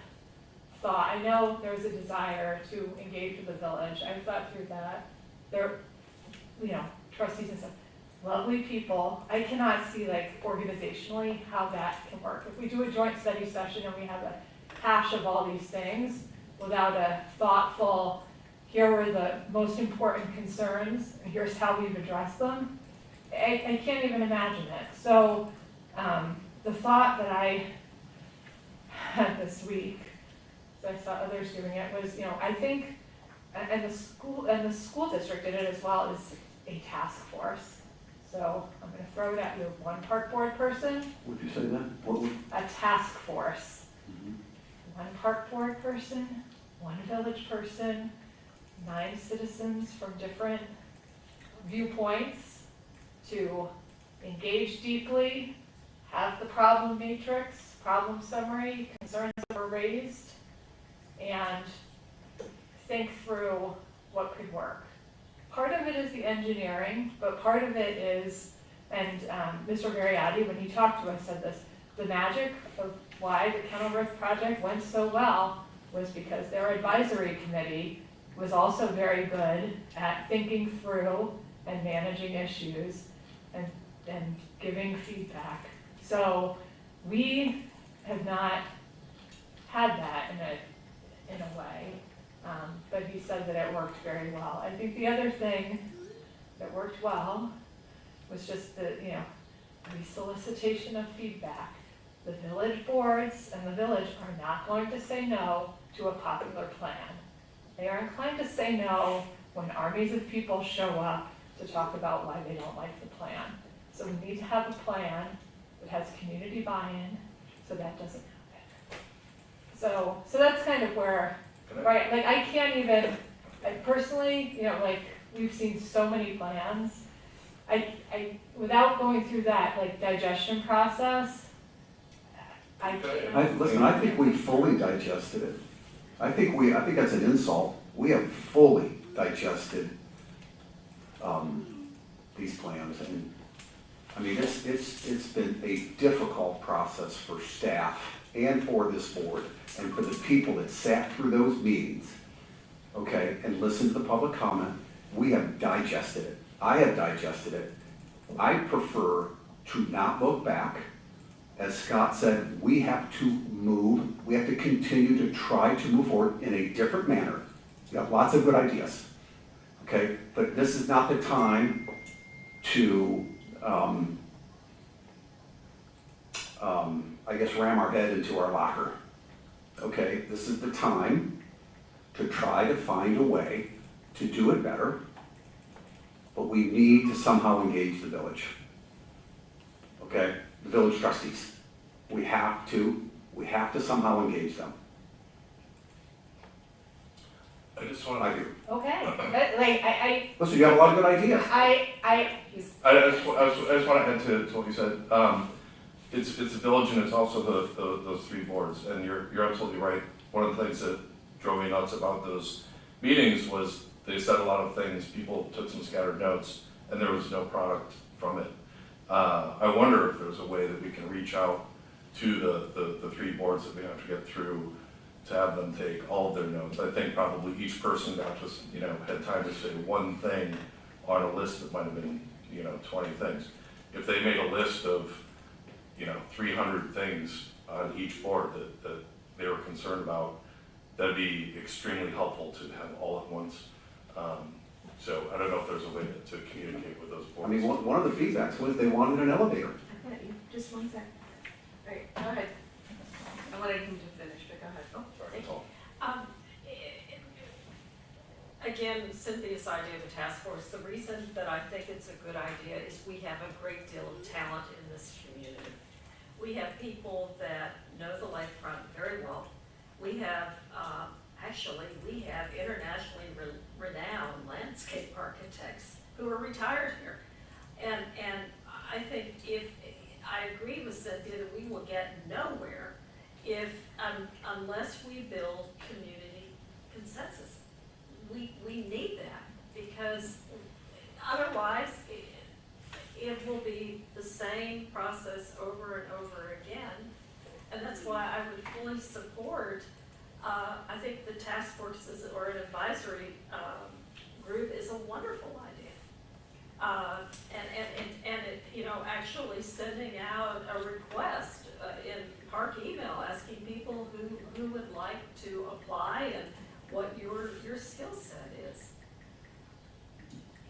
thought, I know there's a desire to engage with the village. I've thought through that. There, trustees and stuff, lovely people. I cannot see like organizationally how that can work. If we do a joint study session and we have a hash of all these things without a thoughtful, here were the most important concerns and here's how we've addressed them, I can't even imagine it. So the thought that I had this week, as I saw others doing it, was, I think, and the school district did it as well, is a task force. So I'm going to throw it at you. One park board person. Would you say that? What would? A task force. One park board person, one village person, 9 citizens from different viewpoints to engage deeply, have the problem matrix, problem summary, concerns that were raised, and think through what could work. Part of it is the engineering, but part of it is, and Mr. Mariotti, when he talked to us, said this, the magic of why the Kenilworth project went so well was because their advisory committee was also very good at thinking through and managing issues and giving feedback. So we have not had that in a way. But he said that it worked very well. I think the other thing that worked well was just the solicitation of feedback. The village boards and the village are not going to say no to a popular plan. They are inclined to say no when armies of people show up to talk about why they don't like the plan. So we need to have a plan that has community buy-in so that doesn't happen. So that's kind of where, right, like I can't even, personally, we've seen so many plans. I without going through that digestion process, I think we fully digested it. I think that's an insult. We have fully digested these plans, and I mean it's been a difficult process for staff and for this board and for the people that sat through those meetings, okay, and listened to the public comment. We have digested it. I have digested it. I prefer to not look back. As Scott said, we have to move. We have to continue to try to move forward in a different manner. We have lots of good ideas, okay? But this is not the time to, I guess, ram our head into our locker, okay? This is the time to try to find a way to do it better, but we need to somehow engage the village, okay? The village trustees. We have to somehow engage them. I just want I do. okay. Listen, you have a lot of good ideas. I just want to add to what you said. It's the village and it's also those 3 boards, and you're absolutely right. One of the things that drove me nuts about those meetings was they said a lot of things, people took some scattered notes, and there was no product from it. I wonder if there's a way that we can reach out to the 3 boards that we have to get through to have them take all of their notes. I think probably each person got to, had time to say one thing on a list that might have been, 20 things. If they made a list of, 300 things on each board that they were concerned about, that'd be extremely helpful to have all at once. So I don't know if there's a way to communicate with those boards. I mean, one of the feedbacks was they wanted an elevator. Just one sec. All right, go ahead. I wanted him to finish, but go ahead. Oh, Sorry, that's all. Again, Cynthia's idea of a task force, the reason that I think it's a good idea is we have a great deal of talent in this community. We have people that know the lakefront very well. We have, we have internationally renowned landscape architects who are retired here. And I think I agree with Cynthia that we will get nowhere unless we build community consensus. We need that because otherwise it will be the same process over and over again. And that's why I would fully support, I think the task forces or an advisory group is a wonderful idea. And it, you know, actually sending out a request in Park email asking people who would like to apply and what your skill set is.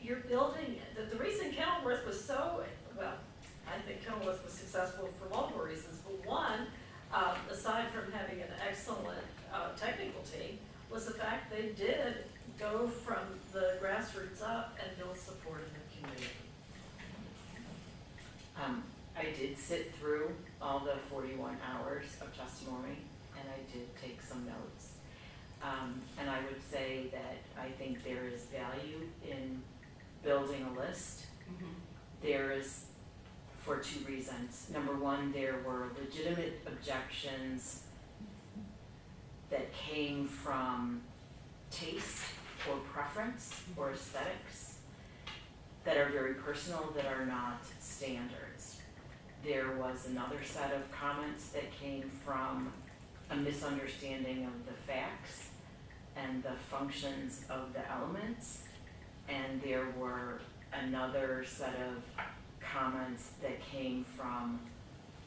You're building, the reason Kenilworth was so, well, I think Kenilworth was successful for multiple reasons, but one, aside from having an excellent technical team, was the fact they did go from the grassroots up and build support in the community. I did sit through all the 41 hours of testimony, and I did take some notes. And I would say that I think there is value in building a list. There is, for two reasons. Number one, there were legitimate objections that came from taste or preference or aesthetics that are very personal, that are not standards. There was another set of comments that came from a misunderstanding of the facts and the functions of the elements. And there were another set of comments that came from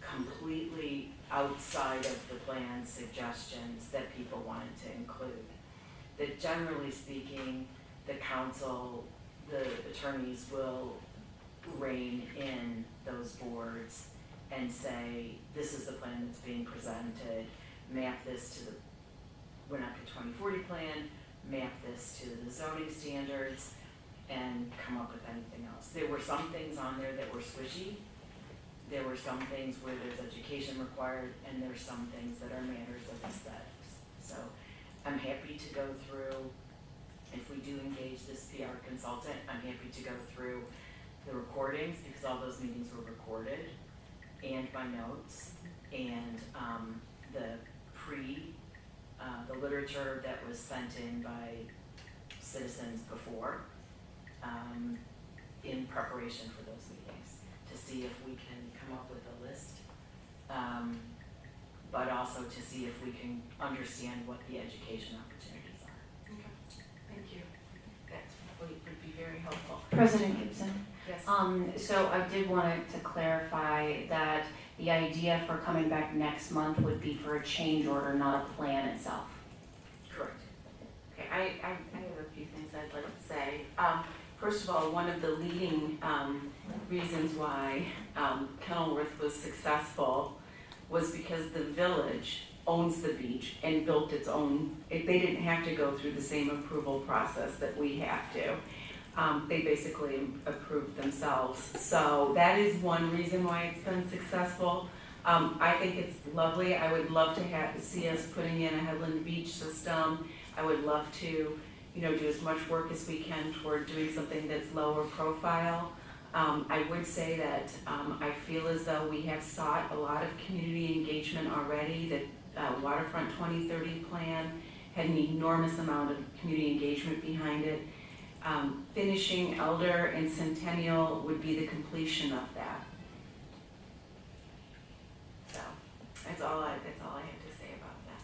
completely outside of the plan suggestions that people wanted to include. That generally speaking, the council, the attorneys will rein in those boards and say, this is the plan that's being presented, map this to the Winnetka 2040 plan, map this to the zoning standards, and come up with anything else. There were some things on there that were squishy. There were some things where there's education required, and there's some things that are matters of aesthetics. So I'm happy to go through, if we do engage this PR consultant, I'm happy to go through the recordings, because all those meetings were recorded, and my notes, and the literature that was sent in by citizens before, in preparation for those meetings, to see if we can come up with a list, but also to see if we can understand what the education opportunities are. Okay, thank you. That probably would be very helpful. President Gibson. Yes. So I did want to clarify that the idea for coming back next month would be for a change order, not a plan itself. Correct. Okay, I have a few things I'd like to say. First of all, one of the leading reasons why Kenilworth was successful was because the village owns the beach and built its own, they didn't have to go through the same approval process that we have to. They basically approved themselves. So that is one reason why it's been successful. I think it's lovely. I would love to see us putting in a Headland Beach system. I would love to, do as much work as we can toward doing something that's lower profile. I would say that I feel as though we have sought a lot of community engagement already. The Waterfront 2030 plan had an enormous amount of community engagement behind it. Finishing Elder and Centennial would be the completion of that. So that's all I have to say about that.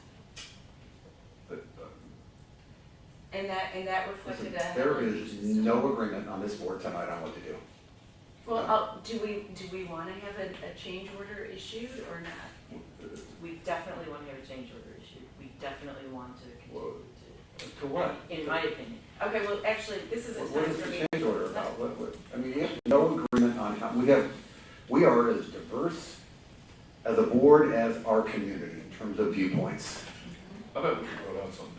And that reflected Listen, a there is no agreement on this board tonight on what to do. Well, do we want to have a change order issued or not? We definitely want to have a change order issued. We definitely want to continue To what? in my opinion. Okay, well, actually, this is a What time is for the me. change order about? I mean, we have no agreement on how, we are as diverse as a board as our community in terms of viewpoints. I bet we can vote on something.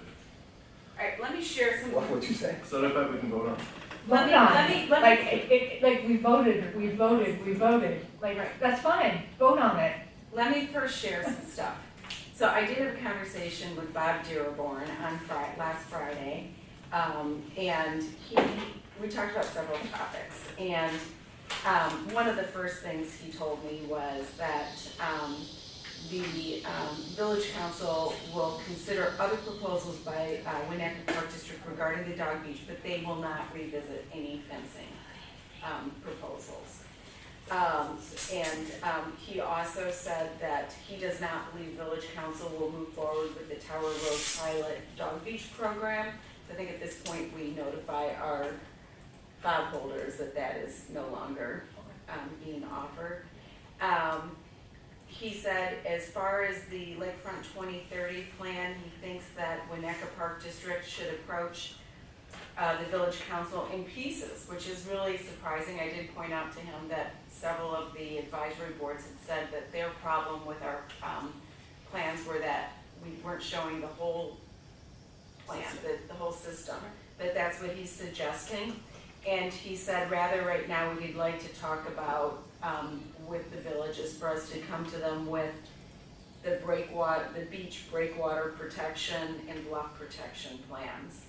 All right, let me share some. What'd you say? So I bet we can vote on. Let me. Like we voted, like, that's fine, vote on it. Let me first share some stuff. So I did have a conversation with Bob Dearborn on last Friday, and we talked about several topics. And one of the first things he told me was that the village council will consider other proposals by Winnetka Park District regarding the dog beach, but they will not revisit any fencing proposals. He also said that he does not believe Village Council will move forward with the Tower Road pilot dog beach program. So I think at this point, we notify our fob holders that that is no longer being offered. He said as far as the Lakefront 2030 plan, he thinks that Winnetka Park District should approach the Village Council in pieces, which is really surprising. I did point out to him that several of the advisory boards had said that their problem with our plans were that we weren't showing the whole plan, the whole system, but that's what he's suggesting. And he said rather right now we'd like to talk about with the villages for us to come to them with the beach breakwater protection and bluff protection plans.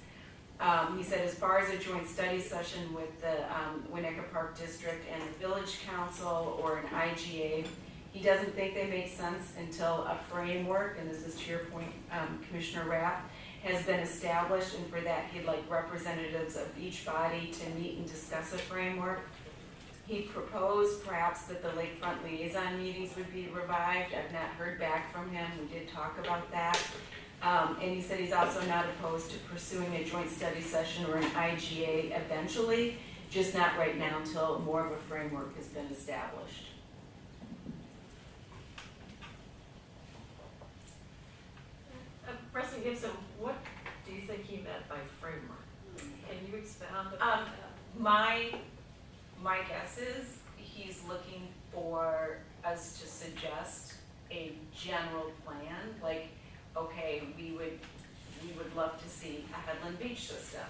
He said as far as a joint study session with the Winnetka Park District and the Village Council or an IGA, he doesn't think they make sense until a framework, and this is to your point, Commissioner Rapp, has been established, and for that he'd like representatives of each body to meet and discuss a framework. He proposed perhaps that the lakefront liaison meetings would be revived. I've not heard back from him. We did talk about that. And he said he's also not opposed to pursuing a joint study session or an IGA eventually, just not right now until more of a framework has been established. President Gibson, what do you think he meant by framework? Can you expound upon that? My guess is he's looking for us to suggest a general plan, like, okay, we would love to see a Headland Beach system,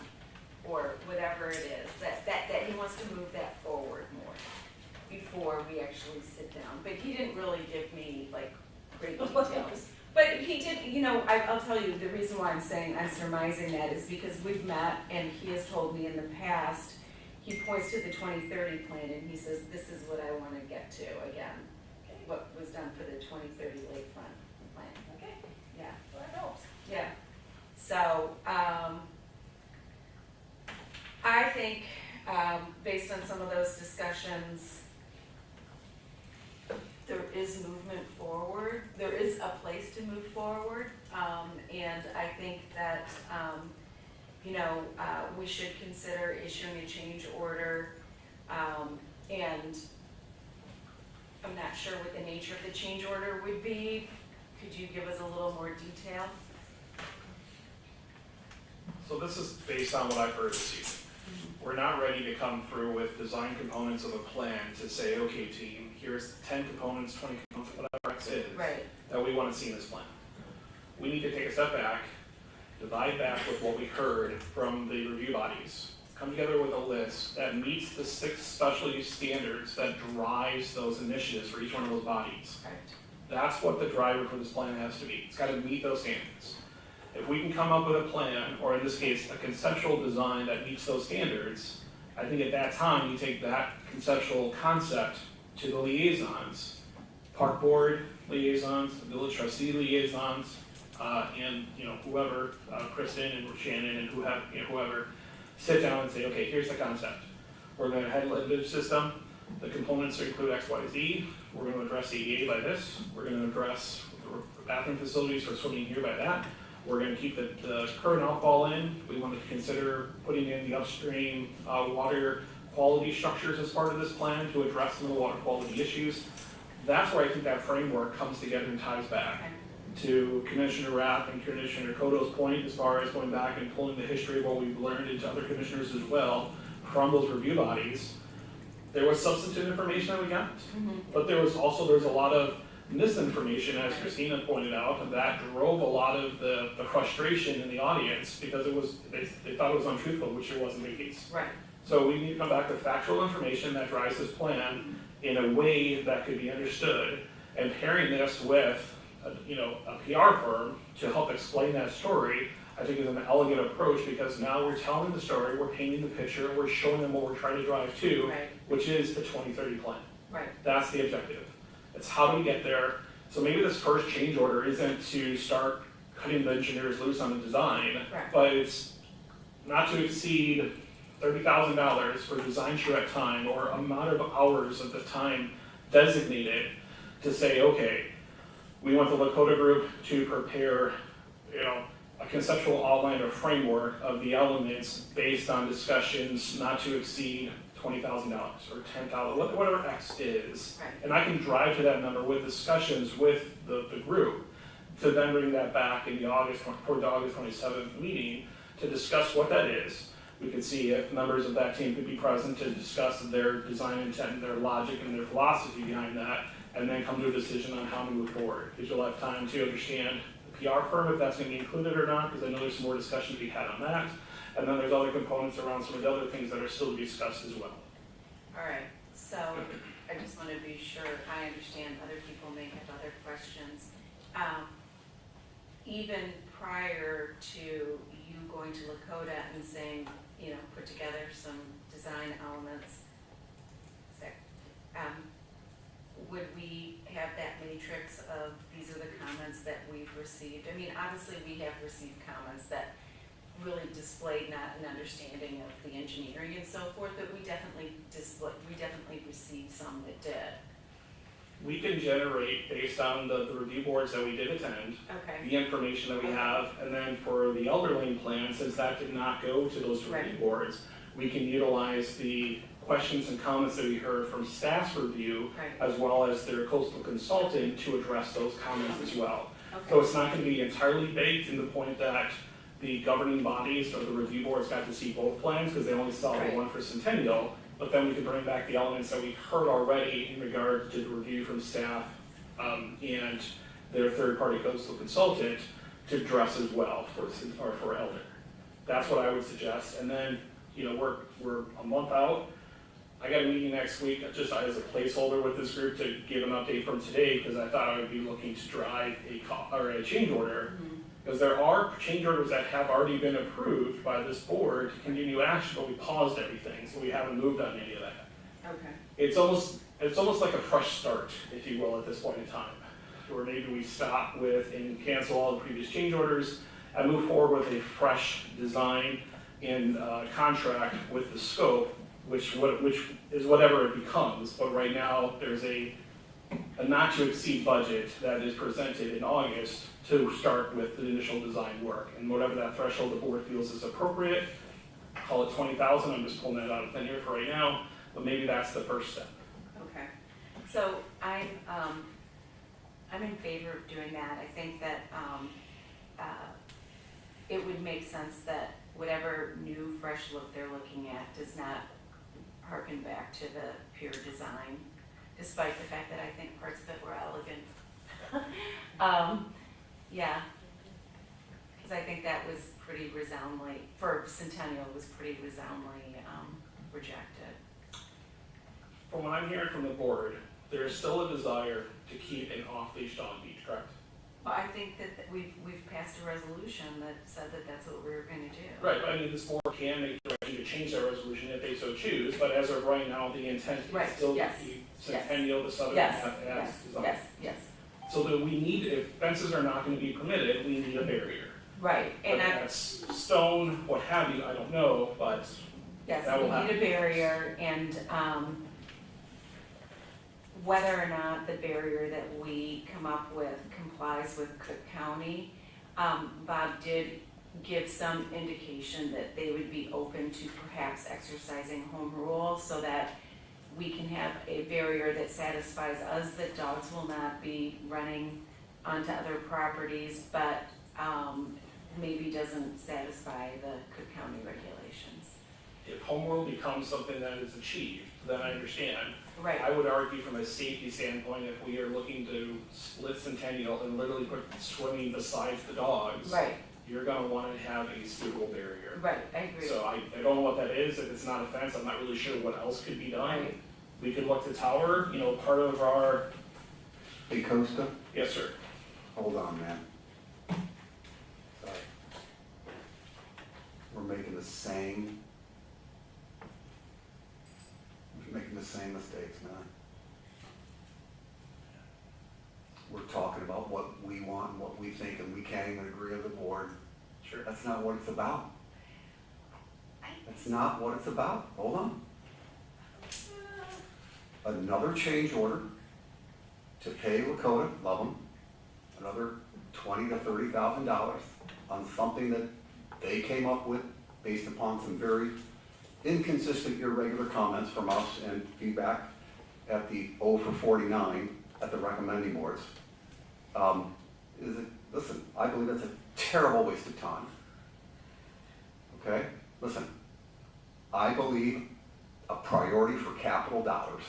or whatever it is, that he wants to move that forward more before we actually sit down. But he didn't really give me like great details. But he did, I'll tell you, the reason why I'm surmising that is because we've met and he has told me in the past, he points to the 2030 plan and he says, this is what I want to get to again. Okay. What was done for the 2030 lakefront plan. Okay. Yeah. Well, that helps. Yeah. So, I think, based on some of those discussions, there is movement forward. There is a place to move forward. And I think that, we should consider issuing a change order. And I'm not sure what the nature of the change order would be. Could you give us a little more detail? So this is based on what I've heard this evening. We're not ready to come through with design components of a plan to say, okay team, here's 10 components, 20 components, whatever it is, Right. that we want to see in this plan. We need to take a step back, divide back with what we heard from the review bodies, come together with a list that meets the 6 specialty standards that drives those initiatives for each one of those bodies. Right. That's what the driver for this plan has to be. It's got to meet those standards. If we can come up with a plan, or in this case, a conceptual design that meets those standards, I think at that time you take that conceptual concept to the liaisons, park board liaisons, village trustee liaisons, and whoever, Kristen and Shannon and whoever, sit down and say, okay, here's the concept. We're going to Headland Beach system. The components include X, Y, Z. We're going to address the EA by this. We're going to address the bathroom facilities for swimming here by that. We're going to keep the current outfall in. We want to consider putting in the upstream water quality structures as part of this plan to address some of the water quality issues. That's where I think that framework comes together and ties back to Commissioner Rapp and Commissioner Koto's point as far as going back and pulling the history of what we've learned into other commissioners as well from those review bodies. There was substantive information that we got, but there was a lot of misinformation, as Christina pointed out, that drove a lot of the frustration in the audience because they thought it was untruthful, which it wasn't the case. Right. So we need to come back with factual information that drives this plan in a way that could be understood, and pairing this with a PR firm to help explain that story, I think is an elegant approach, because now we're telling the story, we're painting the picture, we're showing them what we're trying to drive to, Right. which is the 2030 plan. Right. That's the objective. It's how do we get there? So maybe this first change order isn't to start cutting the engineers loose on the design, Right. but it's not to exceed $30,000 for design charrette time or amount of hours of the time designated to say, okay, we want the Lakota group to prepare, a conceptual outline or framework of the elements based on discussions not to exceed $20,000 or $10,000, whatever X is. Right. And I can drive to that number with discussions with the group to then bring that back in the for the August 27th meeting to discuss what that is. We could see if members of that team could be present to discuss their design intent and their logic and their philosophy behind that, and then come to a decision on how to move forward. Because you'll have time to understand the PR firm, if that's going to be included or not, because I know there's some more discussion to be had on that. And then there's other components around some of the other things that are still to be discussed as well. All right, so I just want to be sure I understand, other people may have other questions. Even prior to you going to Lakota and saying, put together some design elements, would we have that matrix of these are the comments that we've received? I mean, obviously we have received comments that really displayed not an understanding of the engineering and so forth, but we definitely received some that did. We can generate, based on the review boards that we did attend, Okay. the information that we have, and then for the Elder Lane plan, since that did not go to those review boards, we can utilize the questions and comments that we heard from staff's review, Right. as well as their coastal consultant to address those comments as well. Okay. So it's not going to be entirely baked in the point that the governing bodies or the review boards got to see both plans because they only saw Right. the one for Centennial, but then we can bring back the elements that we've heard already in regard to the review from staff and their third-party coastal consultant to address as well for Elder. That's what I would suggest. And then, we're a month out. I got a meeting next week just as a placeholder with this group to give an update from today because I thought I would be looking to drive a change order. Because there are change orders that have already been approved by this board to continue action, but we paused everything, so we haven't moved on any of that. Okay. It's almost like a fresh start, if you will, at this point in time, where maybe we stop with and cancel all the previous change orders and move forward with a fresh design and contract with the scope, which is whatever it becomes. But right now, there's a not to exceed budget that is presented in August to start with the initial design work. And whatever that threshold the board feels is appropriate, call it 20,000, I'm just pulling that out of thin air for right now, but maybe that's the first step. Okay, so I'm in favor of doing that. I think that it would make sense that whatever new, fresh look they're looking at does not harken back to the pure design, despite the fact that I think parts of it were elegant. Yeah, because I think that was pretty resoundingly, for Centennial, was pretty resoundingly rejected. From what I'm hearing from the board, there is still a desire to keep an off-leash dog beach, correct? Well, I think that we've passed a resolution that said that that's what we were going to do. Right, but I mean, this board can make the decision to change that resolution if they so choose, but as of right now, the intent Right, is still to yes, keep Centennial, the southern Yes, half as yes, designed. yes, yes. So that we need, if fences are not going to be permitted, we need a barrier. Right, and Whether that's stone, what have you, I don't know, but yes, that will we happen. need a barrier, and whether or not the barrier that we come up with complies with Cook County, Bob did give some indication that they would be open to perhaps exercising home rule so that we can have a barrier that satisfies us that dogs will not be running onto other properties, but maybe doesn't satisfy the Cook County regulations. If home rule becomes something that is achieved, then I understand. Right. I would argue from a safety standpoint, if we are looking to split Centennial and literally put swimming besides the dogs, Right, you're gonna wanna have a suitable barrier. right, I agree. So I don't know what that is, if it's not a fence, I'm not really sure what else could be done. Right. We could look to tower, part of our, Hey, Costa, yes, sir. hold on, man. Sorry. We're making the same mistakes, man. We're talking about what we want and what we think, and we can't even agree with the board. Sure. That's not what it's about. I That's not what it's about. Hold on. Another change order to pay Lakota, love them, another $20,000 to $30,000 on something that they came up with based upon some very inconsistent, irregular comments from us and feedback at the 0 for 49 at the recommending boards. Listen, I believe that's a terrible waste of time. Okay? Listen, I believe a priority for capital dollars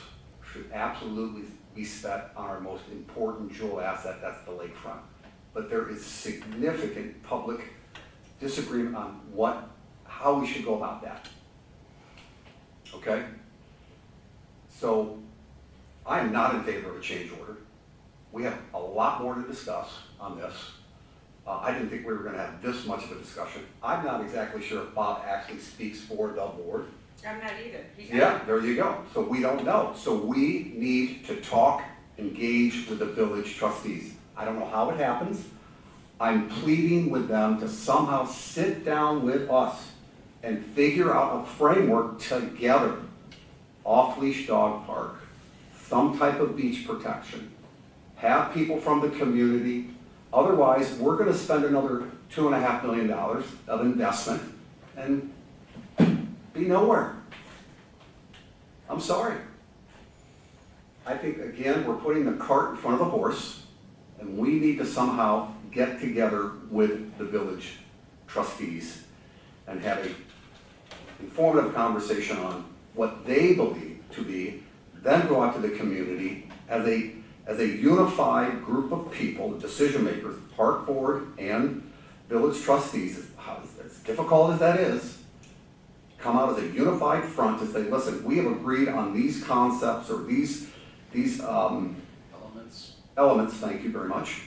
should absolutely be spent on our most important jewel asset, that's the lakefront. But there is significant public disagreement on how we should go about that. Okay? So, I am not in favor of a change order. We have a lot more to discuss on this. I didn't think we were going to have this much of a discussion. I'm not exactly sure if Bob actually speaks for the board. I'm not either. Yeah, there you go. So we don't know. So we need to talk, engage with the village trustees. I don't know how it happens. I'm pleading with them to somehow sit down with us and figure out a framework together. Off-leash dog park, some type of beach protection, have people from the community. Otherwise, we're going to spend another $2.5 million of investment and be nowhere. I'm sorry. I think, again, we're putting the cart in front of the horse, and we need to somehow get together with the village trustees and have an informative conversation on what they believe to be, then go out to the community as a unified group of people, decision makers, park board and village trustees, as difficult as that is, come out as a unified front to say, listen, we have agreed on these concepts or these elements, thank you very much,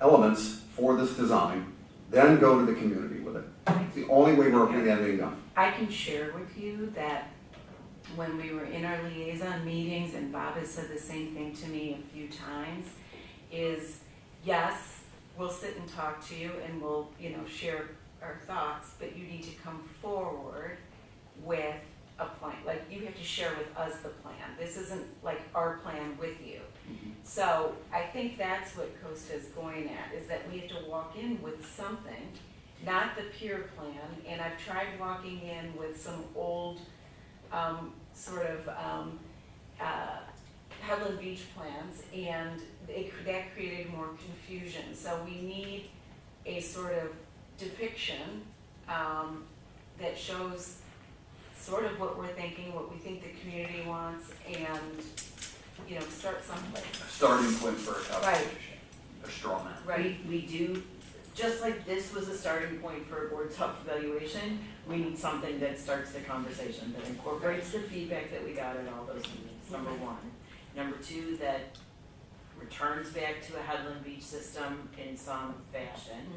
elements for this design, then go to the community with it. It's the only way we're going to get anything done. I can share with you that when we were in our liaison meetings, and Bob has said the same thing to me a few times, is yes, we'll sit and talk to you and we'll, share our thoughts, but you need to come forward with a plan. Like, you have to share with us the plan. This isn't like our plan with you. So I think that's what Costa is going at, is that we have to walk in with something, not the peer plan. And I've tried walking in with some old Headland Beach plans, and that created more confusion. So we need a sort of depiction that shows sort of what we're thinking, what we think the community wants, and, start someplace. A starting point for a Right. conversation, a straw man. Right, we do, just like this was a starting point for a board self-evaluation, we need something that starts the conversation, that incorporates the feedback that we got in all those meetings, number one. Number two, that returns back to a Headland Beach system in some fashion.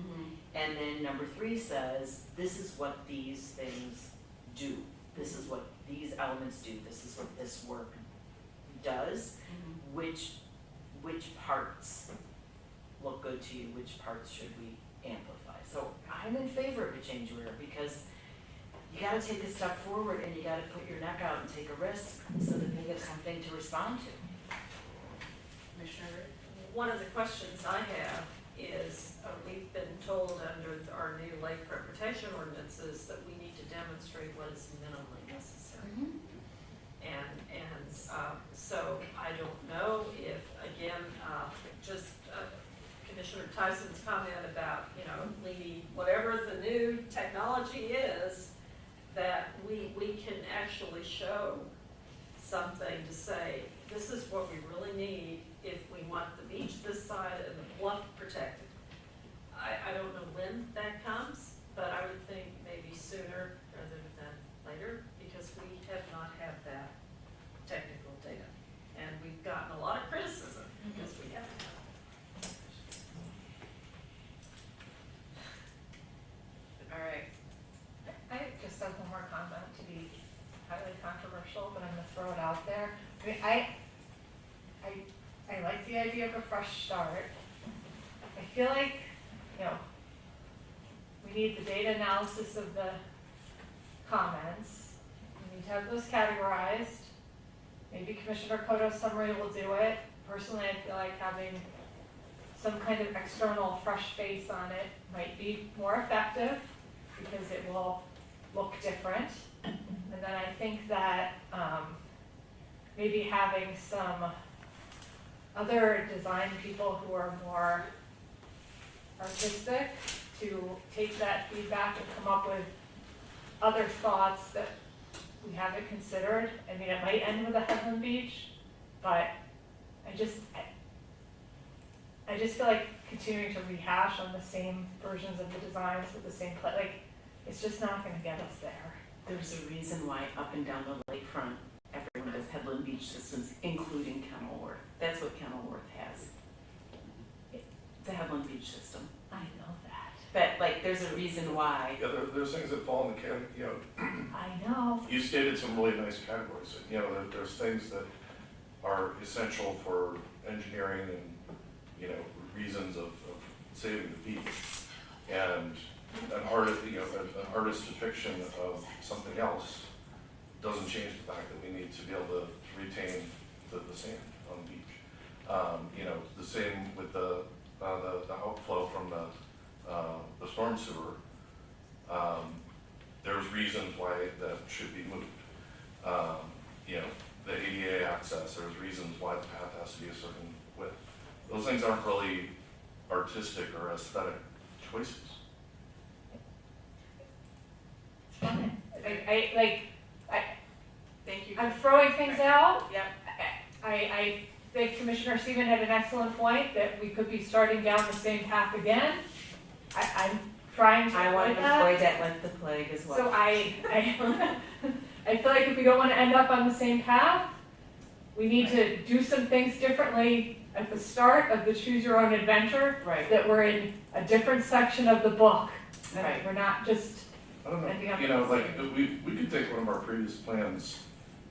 And then number three says, this is what these things do. This is what these elements do. This is what this work does. Which parts look good to you? Which parts should we amplify? So I'm in favor of a change order, because you gotta take a step forward and you gotta put your neck out and take a risk so that they get something to respond to. Commissioner? One of the questions I have is, we've been told under our new lakefront protection ordinances that we need to demonstrate what is minimally necessary. So I don't know if, again, Commissioner Tyson's comment about, we need whatever the new technology is, that we can actually show something to say, this is what we really need if we want the beach this side and the bluff protected. I don't know when that comes, but I would think maybe sooner rather than later, because we have not had that technical data. And we've gotten a lot of criticism because we haven't had it. All right. I just have one more comment, to be highly controversial, but I'm gonna throw it out there. I like the idea of a fresh start. I feel like, we need the data analysis of the comments. We need to have those categorized. Maybe Commissioner Koto's summary will do it. Personally, I feel like having some kind of external fresh face on it might be more effective because it will look different. And then I think that maybe having some other design people who are more artistic to take that feedback and come up with other thoughts that we haven't considered. I mean, it might end with a Headland Beach, but I just feel like continuing to rehash on the same versions of the designs with the same it's just not gonna get us there. There's a reason why up and down the lakefront, everyone has Headland Beach systems, including Kenilworth. That's what Kenilworth has. It's a Headland Beach system. I know that. But like, there's a reason why. Yeah, there's things that fall in the category, you know, I know. you stated some really nice categories. You know, there's things that are essential for engineering and, you know, reasons of saving the beach. And an artist, you know, an artist's depiction of something else doesn't change the fact that we need to be able to retain the sand on the beach. You know, the same with the outflow from the storm sewer. There's reasons why that should be moved. You know, the ADA access, there's reasons why the path has to be a certain width. Those things aren't really artistic or aesthetic choices. Fine. Thank you. I'm throwing things out. Yep. I think Commissioner Seaman had an excellent point that we could be starting down the same path again. I'm trying to I want avoid to that. avoid that like the plague as well. So I feel like if we don't want to end up on the same path, we need to do some things differently at the start of the Choose Your Own Adventure. Right. That we're in a different section of the book. That Right. We're not just I don't ending know, up you in know, the like, same. we could take one of our previous plans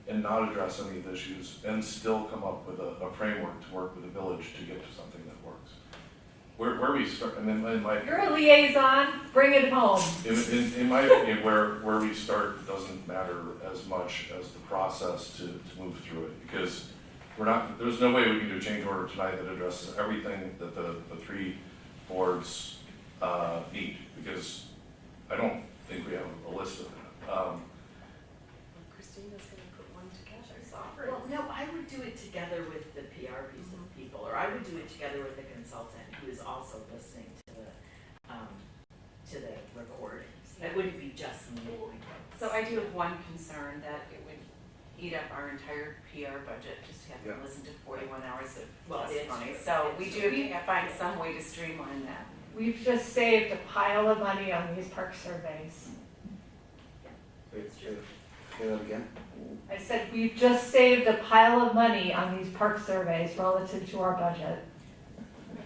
and not address any of the issues and still come up with a framework to work with the village to get to something that works. Where we start, and in my, You're a liaison, bring it home. in my opinion, where we start doesn't matter as much as the process to move through it, because there's no way we can do a change order tonight that addresses everything that the three boards need, because I don't think we have a list of that. Christina's gonna put one together. Well, no, I would do it together with the PR piece of people, or I would do it together with the consultant who is also listening to the recordings. It wouldn't be just me. So I do have one concern, that it would eat up our entire PR budget, just to have to listen to 41 hours of testimony. So we do have to find some way to streamline that. We've just saved a pile of money on these park surveys. Say that again? I said, we've just saved a pile of money on these park surveys relative to our budget.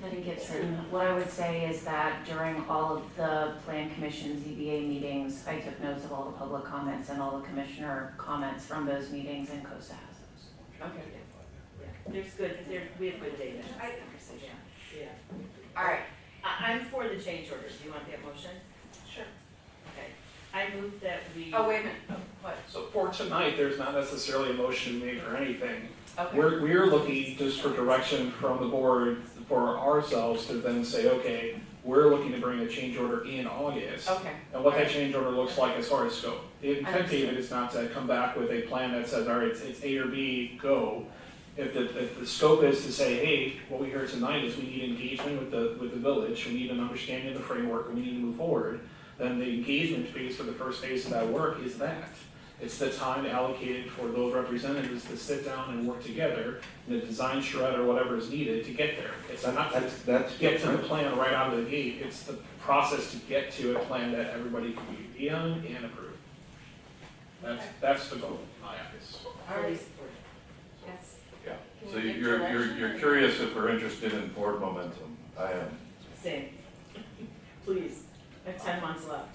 Betty Gibson, what I would say is that during all of the Plan Commission ZBA meetings, I took notes of all the public comments and all the commissioner comments from those meetings, and COSTA has those. Okay. There's good, we have good data. Yeah. All right, I'm for the change order. Do you want that motion? Sure. Okay. I move that we. Oh, wait a minute. What? So for tonight, there's not necessarily a motion made or anything. Okay. We're looking just for direction from the board for ourselves to then say, okay, we're looking to bring a change order in August. Okay. And what that change order looks like as far as scope. The intent, Understood. David, is not to come back with a plan that says, all right, it's A or B, go. If the scope is to say, hey, what we heard tonight is we need engagement with the village, we need an understanding of the framework, and we need to move forward, then the engagement phase for the first phase of that work is that. It's the time allocated for those representatives to sit down and work together in the design shred or whatever is needed to get there. It's not That's to get to the different. plan right out of the gate, it's the process to get to a plan that everybody can be on and approve. That's the goal, my eyes. Already Yes. Yeah, Can so we get you're direction? curious if we're interested in forward momentum. I am. Same. Please, I have 10 months left.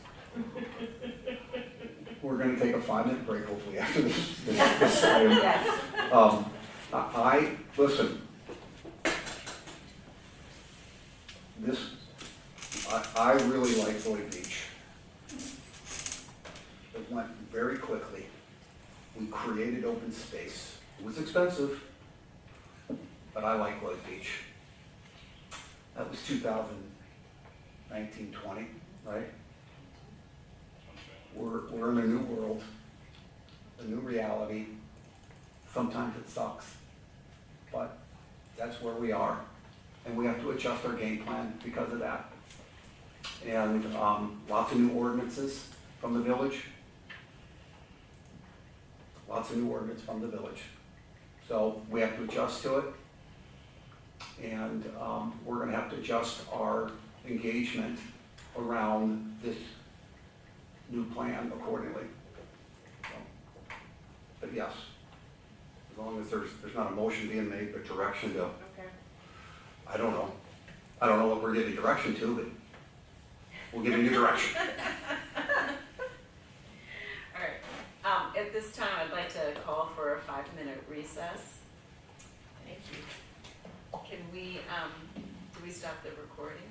We're gonna take a 5-minute break hopefully after this item. Yes. Listen. I really like Lloyd Beach. It went very quickly. We created open space. It was expensive, but I like Lloyd Beach. That was 2019, 20, right? We're in a new world, a new reality. Sometimes it sucks, but that's where we are. And we have to adjust our game plan because of that. And lots of new ordinances from the village. Lots of new ordinance from the village. So we have to adjust to it. And we're gonna have to adjust our engagement around this new plan accordingly. So, but yes, as long as there's not a motion being made, but direction to, Okay. I don't know. I don't know what we're giving direction to, but we'll give you direction. All right, at this time, I'd like to call for a 5-minute recess. Thank you. Can we, do we stop the recording?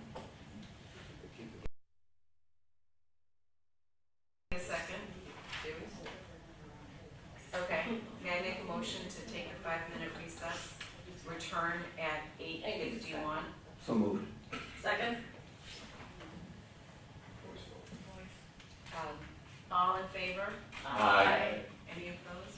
A second, do we? Okay, may I make a motion to take a 5-minute recess, return at 8:51? So moved. Second? All in favor? Aye. Any opposed?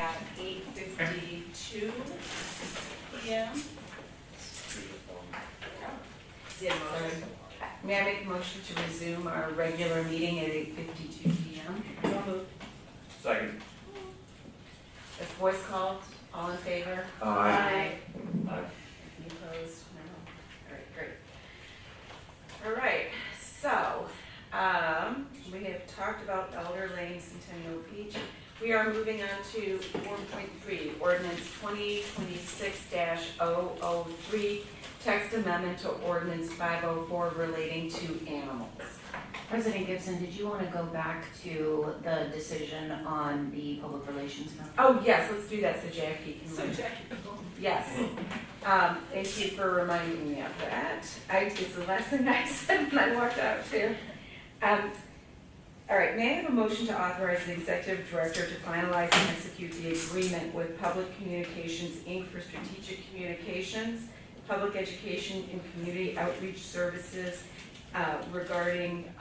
at 8:52 p.m. May I make a motion to resume our regular meeting at 8:52 p.m.? Second. If voice called, all in favor? Aye. Any opposed? No. All right, great. All right, so, we have talked about Elder Lane, Centennial Beach. We are moving on to 4.3, ordinance 2026-003, text amendment to ordinance 504 relating to animals. President Gibson, did you want to go back to the decision on the public relations memo? Oh, yes, let's do that so Jackie can. Jackie. Yes. Thank you for reminding me of that. It's the last thing I said when I walked out too. All right, may I have a motion to authorize the executive director to finalize and execute the agreement with Public Communications, Inc. for strategic communications, public education, and community outreach services regarding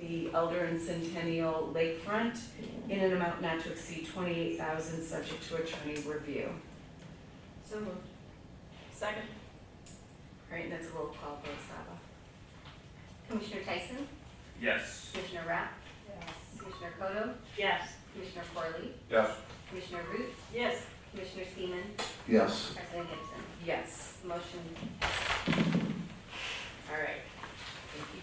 the Elder and Centennial Lakefront in an amount not to exceed $28,000, subject to attorney review. So moved. Second. All right, and that's a roll call vote, Saba. Commissioner Tyson? Yes. Commissioner Rapp? Yes. Commissioner Kodo? Yes. Commissioner Corley? Yes. Commissioner Root? Yes. Commissioner Seaman? Yes. President Gibson? Yes. Motion. All right. Thank you.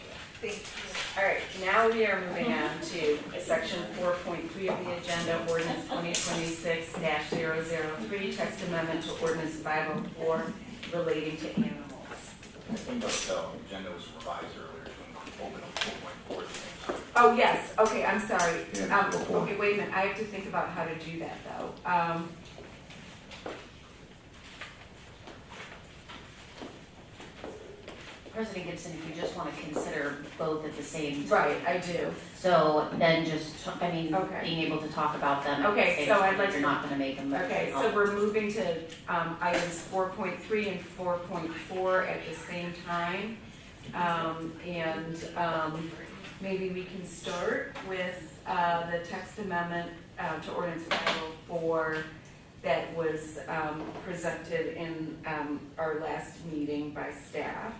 All right, now we are moving on to section 4.3 of the agenda, ordinance 2026-003, text amendment to ordinance 504 relating to animals. I think the agenda was revised earlier to open up 4.4. Oh, yes, okay, I'm sorry. Yeah, 4.4. Okay, wait a minute, I have to think about how to do that, though. President Gibson, if you just want to consider both at the same time. Right, I do. So then just, being Okay. able to talk about them at the Okay, same so time, I'd like you're to- not going to make them. Okay, so we're moving to items 4.3 and 4.4 at the same time. Maybe we can start with the text amendment to ordinance 504 that was presented in our last meeting by staff.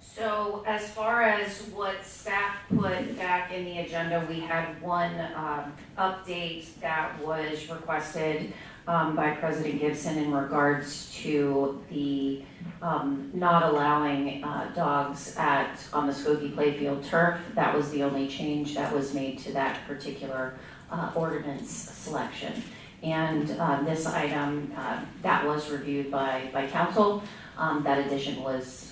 So as far as what staff put back in the agenda, we had one update that was requested by President Gibson in regards to the not allowing dogs on the Skokie Playfield turf. That was the only change that was made to that particular ordinance selection. And this item, that was reviewed by council. That addition was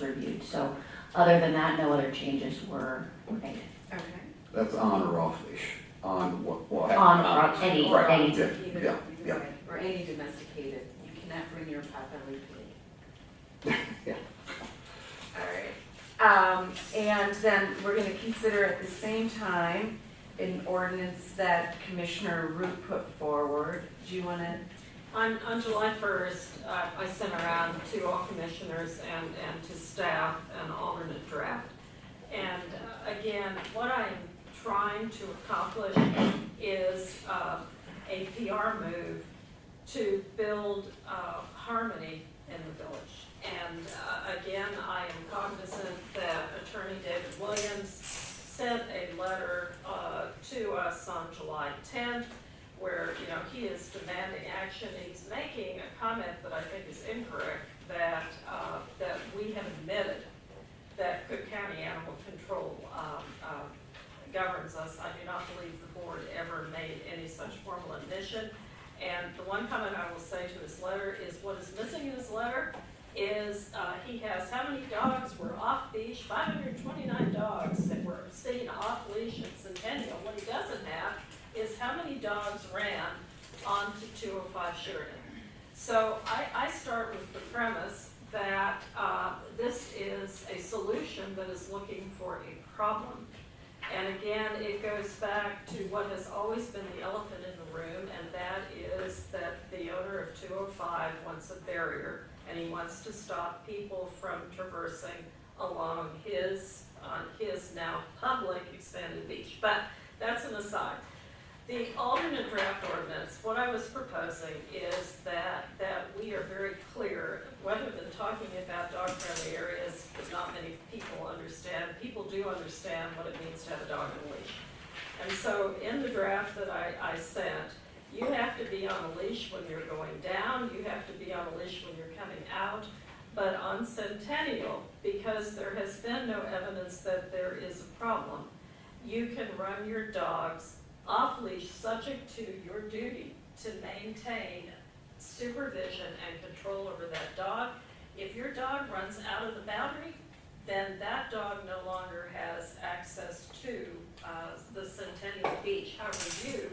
reviewed. So other than that, no other changes were made. Okay. That's on or off leash? On what? On any. Right, yeah, Either, yeah, yeah. right, or any domesticated. You cannot bring your potbelly pig. Yeah. All right. And then we're going to consider at the same time an ordinance that Commissioner Root put forward. Do you want to? On July 1st, I sent around to all commissioners and to staff an alternate draft. And again, what I'm trying to accomplish is a PR move to build harmony in the village. And again, I am cognizant that Attorney David Williams sent a letter to us on July 10th where, he is demanding action. He's making a comment that I think is incorrect, that we have admitted that Cook County Animal Control governs us. I do not believe the board ever made any such formal admission. And the one comment I will say to his letter is what is missing in his letter is he has how many dogs were off leash, 529 dogs that were sitting off leash in Centennial. What he doesn't have is how many dogs ran onto 205 Sheridan. So I start with the premise that this is a solution that is looking for a problem. And again, it goes back to what has always been the elephant in the room, and that is that the owner of 205 wants a barrier, and he wants to stop people from traversing along his now public expanded beach. But The alternate draft ordinance, what I was proposing is that we are very clear, rather than talking about dog-friendly areas that not many people understand, people do understand what it means to have a dog on a leash. And so in the draft that I sent, you have to be on a leash when you're going down, you have to be on a leash when you're coming out, but on Centennial, because there has been no evidence that there is a problem, you can run your dogs off-leash subject to your duty to maintain supervision and control over that dog. If your dog runs out of the boundary, then that dog no longer has access to the Centennial Beach. However, you,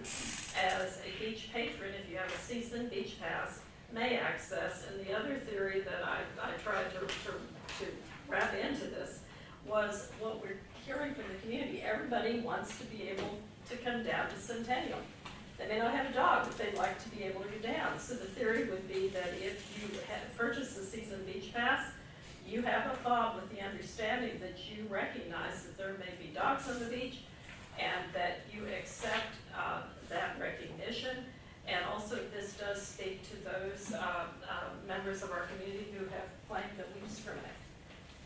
as a beach patron, if you have a season beach pass, may access. And the other theory that I tried to wrap into this was what we're hearing from the community. Everybody wants to be able to come down to Centennial. They may not have a dog, but they'd like to be able to go down. So the theory would be that if you purchase a season beach pass, you have a fob with the understanding that you recognize that there may be dogs on the beach and that you accept that recognition. And also this does speak to those members of our community who have claimed that we discriminate.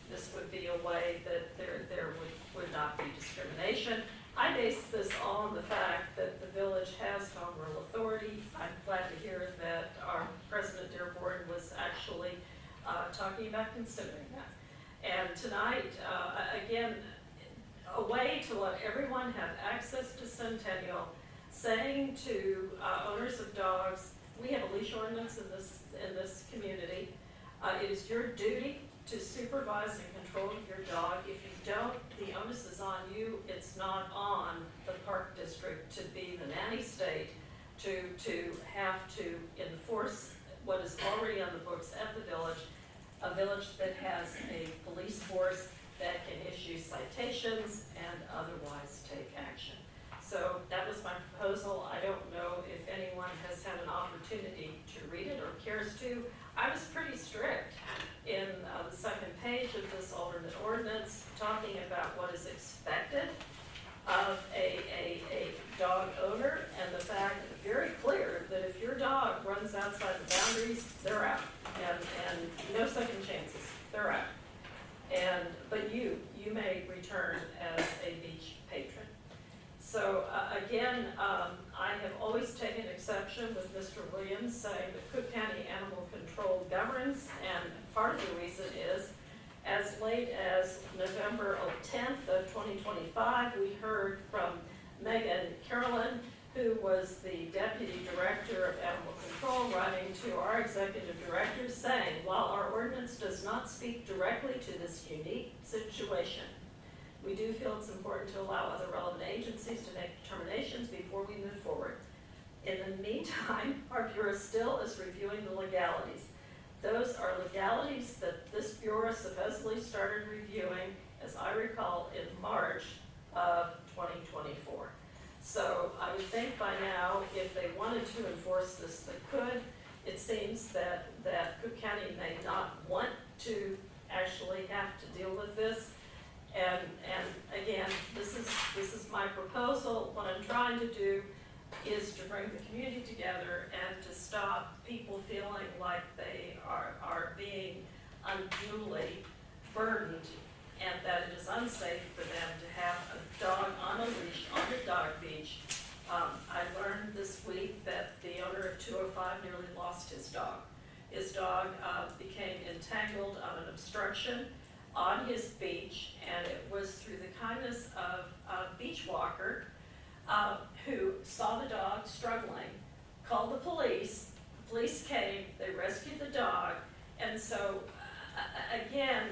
This would be a way that there would not be discrimination. I base this all on the fact that the village has home rule authority. I'm glad to hear that our President Dearborn was actually talking about considering that. And tonight, again, a way to let everyone have access to Centennial, saying to owners of dogs, we have a leash ordinance in this community. It is your duty to supervise and control your dog. If you don't, the onus is on you. It's not on the park district to be the nanny state, to have to enforce what is already on the books at the village, a village that has a police force that can issue citations and otherwise take action. So that was my proposal. I don't know if anyone has had an opportunity to read it or cares to. I was pretty strict in the second page of this alternate ordinance, talking about what is expected of a dog owner, and the fact, very clear, that if your dog runs outside the boundaries, they're out, and no second chances, they're out. But you may return as a beach patron. So again, I have always taken exception with Mr. Williams saying that Cook County Animal Control governs, and part of the reason is, as late as November 10th of 2025, we heard from Megan Carolyn, who was the Deputy Director of Animal Control, writing to our Executive Director saying, while our ordinance does not speak directly to this unique situation, we do feel it's important to allow other relevant agencies to make determinations before we move forward. In the meantime, our Bureau still is reviewing the legalities. Those are legalities that this Bureau supposedly started reviewing, as I recall, in March of 2024. So I would think by now, if they wanted to enforce this, they could. It seems that Cook County may not want to actually have to deal with this. And again, this is my proposal. What I'm trying to do is to bring the community together and to stop people feeling like they are being unduly burdened and that it is unsafe for them to have a dog on a leash on a dog beach. I learned this week that the owner of 205 nearly lost his dog. His dog became entangled on an obstruction on his beach, and it was through the kindness of a beach walker who saw the dog struggling, called the police came, they rescued the dog, and so again,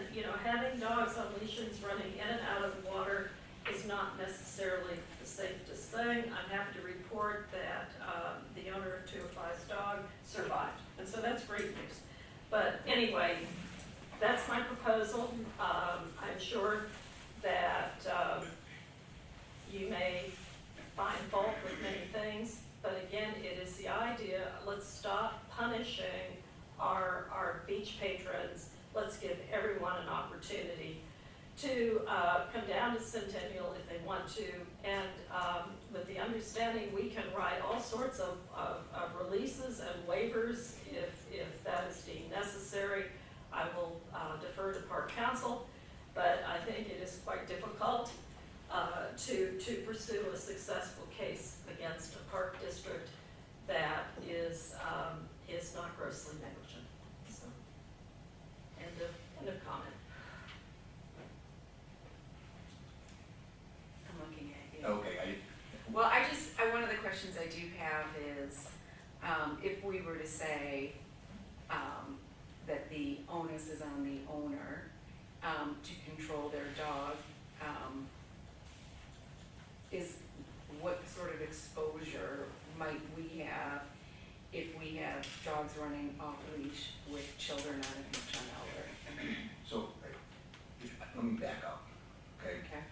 having dogs on leashes running in and out of the water is not necessarily the safest thing. I'm happy to report that the owner of 205's dog survived, and so that's great news. But anyway, that's my proposal. I'm sure that you may find fault with many things, but again, it is the idea, let's stop punishing our beach patrons. Let's give everyone an opportunity to come down to Centennial if they want to, and with the understanding we can write all sorts of releases and waivers if that is deemed necessary. I will defer to Park Council, but I think it is quite difficult to pursue a successful case against a park district that is not grossly negligent. So, end of comment. I'm looking at you. Okay, Well, one of the questions I do have is, if we were to say, that the onus is on the owner, to control their dog, is what sort of exposure might we have if we have dogs running off leash with children on a leash on elder? so, let me back up, okay? Okay.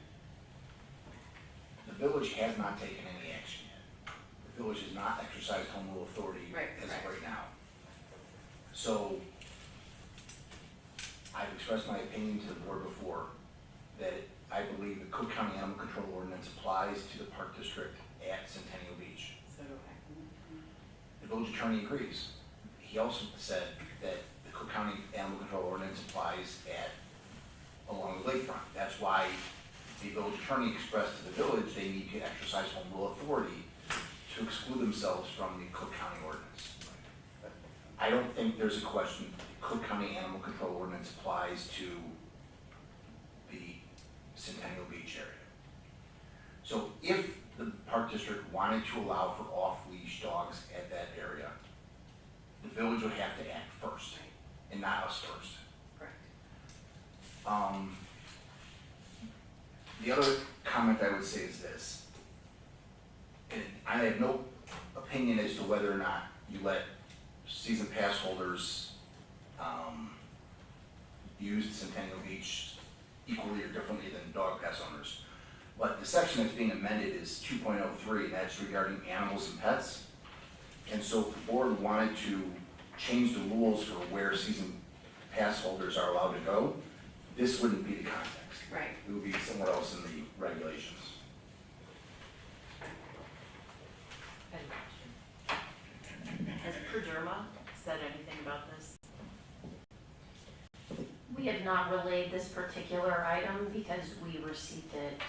The village has not taken any action yet. The village has not exercised home rule authority as of right now. So, I've expressed my opinion to the board before, that I believe the Cook County Animal Control Ordinance applies to the Park District at Centennial Beach. So do I. The village attorney agrees. He also said that the Cook County Animal Control Ordinance applies along the lakefront. That's why the village attorney expressed to the village they need to exercise home rule authority to exclude themselves from the Cook County ordinance. I don't think there's a question. The Cook County Animal Control Ordinance applies to the Centennial Beach area. So if the Park District wanted to allow for off-leash dogs at that area, the village would have to act first, and not us first. Correct. The other comment I would say is this, and I have no opinion as to whether or not you let season pass holders use Centennial Beach equally or differently than dog pass owners. But the section that's being amended is 2.03, and that's regarding animals and pets. And so if the board wanted to change the rules for where season pass holders are allowed to go, this wouldn't be the context. Right. It would be somewhere else in the regulations. Has Perderma said anything about this? We have not relayed this particular item because we received it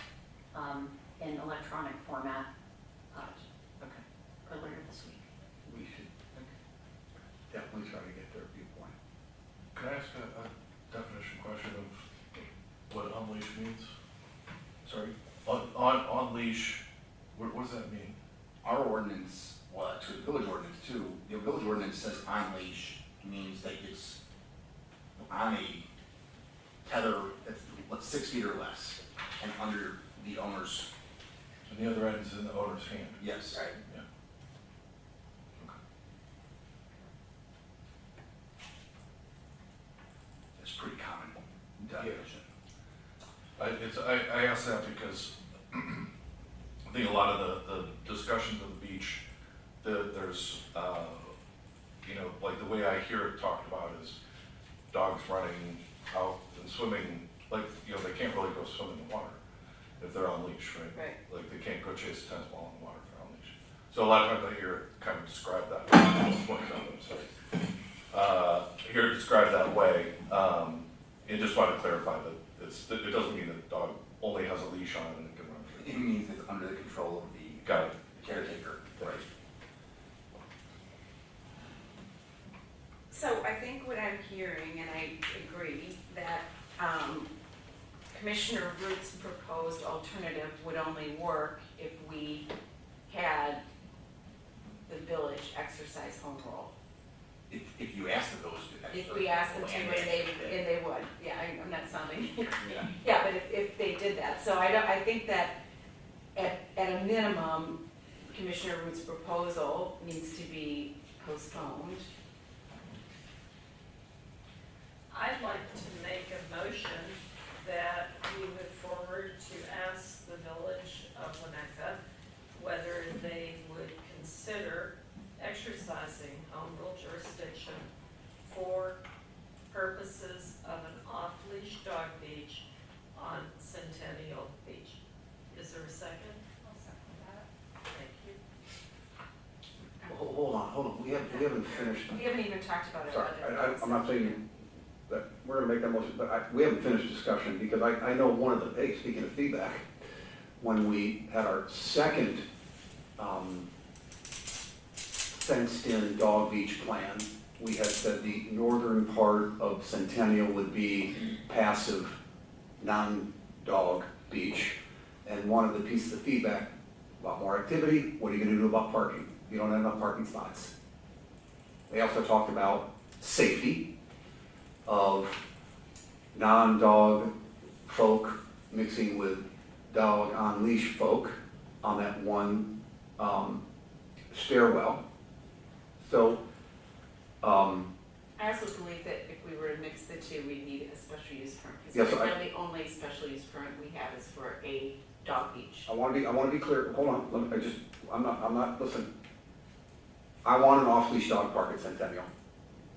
in electronic format earlier this week. We should definitely try to get their viewpoint. Can I ask a definition question of what unleash means? Sorry? On leash, what does that mean? Our ordinance, well, actually the village ordinance too, the village ordinance says on leash means that it's on a tether that's 6 feet or less and under the owner's. And the other end is in the owner's hand? Yes. Right. Yeah. It's pretty common definition. I ask that because I think a lot of the discussions of the beach, there's, like the way I hear it talked about is dogs running out and swimming, like, they can't really go swim in the water if they're on leash, right? Right. Like they can't go chase a tennis ball in the water if they're on leash. So a lot of times I hear it kind of described that way. Hear it described that way. And just want to clarify that it doesn't mean that the dog only has a leash on and it can run free. It means it's under the control of the Got it. caretaker. Right. So I think what I'm hearing, and I agree, that Commissioner Root's proposed alternative would only work if we had the village exercise home rule. If you ask the village to. If we asked them to, and they would, yeah, I'm not sounding, Yeah. yeah, but if they did that. So I think that at a minimum, Commissioner Root's proposal needs to be postponed. I'd like to make a motion that we move forward to ask the village of Winnetka whether they would consider exercising home rule jurisdiction for purposes of an off-leash dog beach on second. I'll second that. Thank you. Hold on, we haven't finished. We haven't even talked about it. Sorry, I'm not saying that we're gonna make that motion, but we haven't finished discussion, because I know one of the, hey, speaking of feedback, when we had our second, fenced-in dog beach plan, we had said the northern part of Centennial would be passive, non-dog beach. And one of the pieces of feedback, a lot more activity, what are you gonna do about parking? You don't have enough parking spots. They also talked about safety of non-dog folk mixing with dog on leash folk on that one stairwell. So, I also believe that if we were to mix the two, we'd need a special use permit. Yes, Because right now the only special use permit we have is for a dog beach. I wanna be clear, hold on, I'm not, listen. I want an off-leash dog park at Centennial,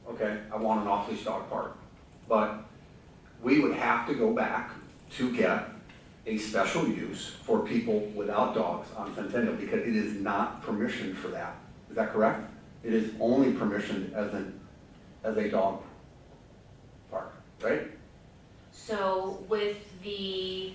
okay? I want an off-leash dog park. But we would have to go back to get a special use for people without dogs on Centennial, because it is not permissioned for that. Is that correct? It is only permissioned as a dog park, right? So with the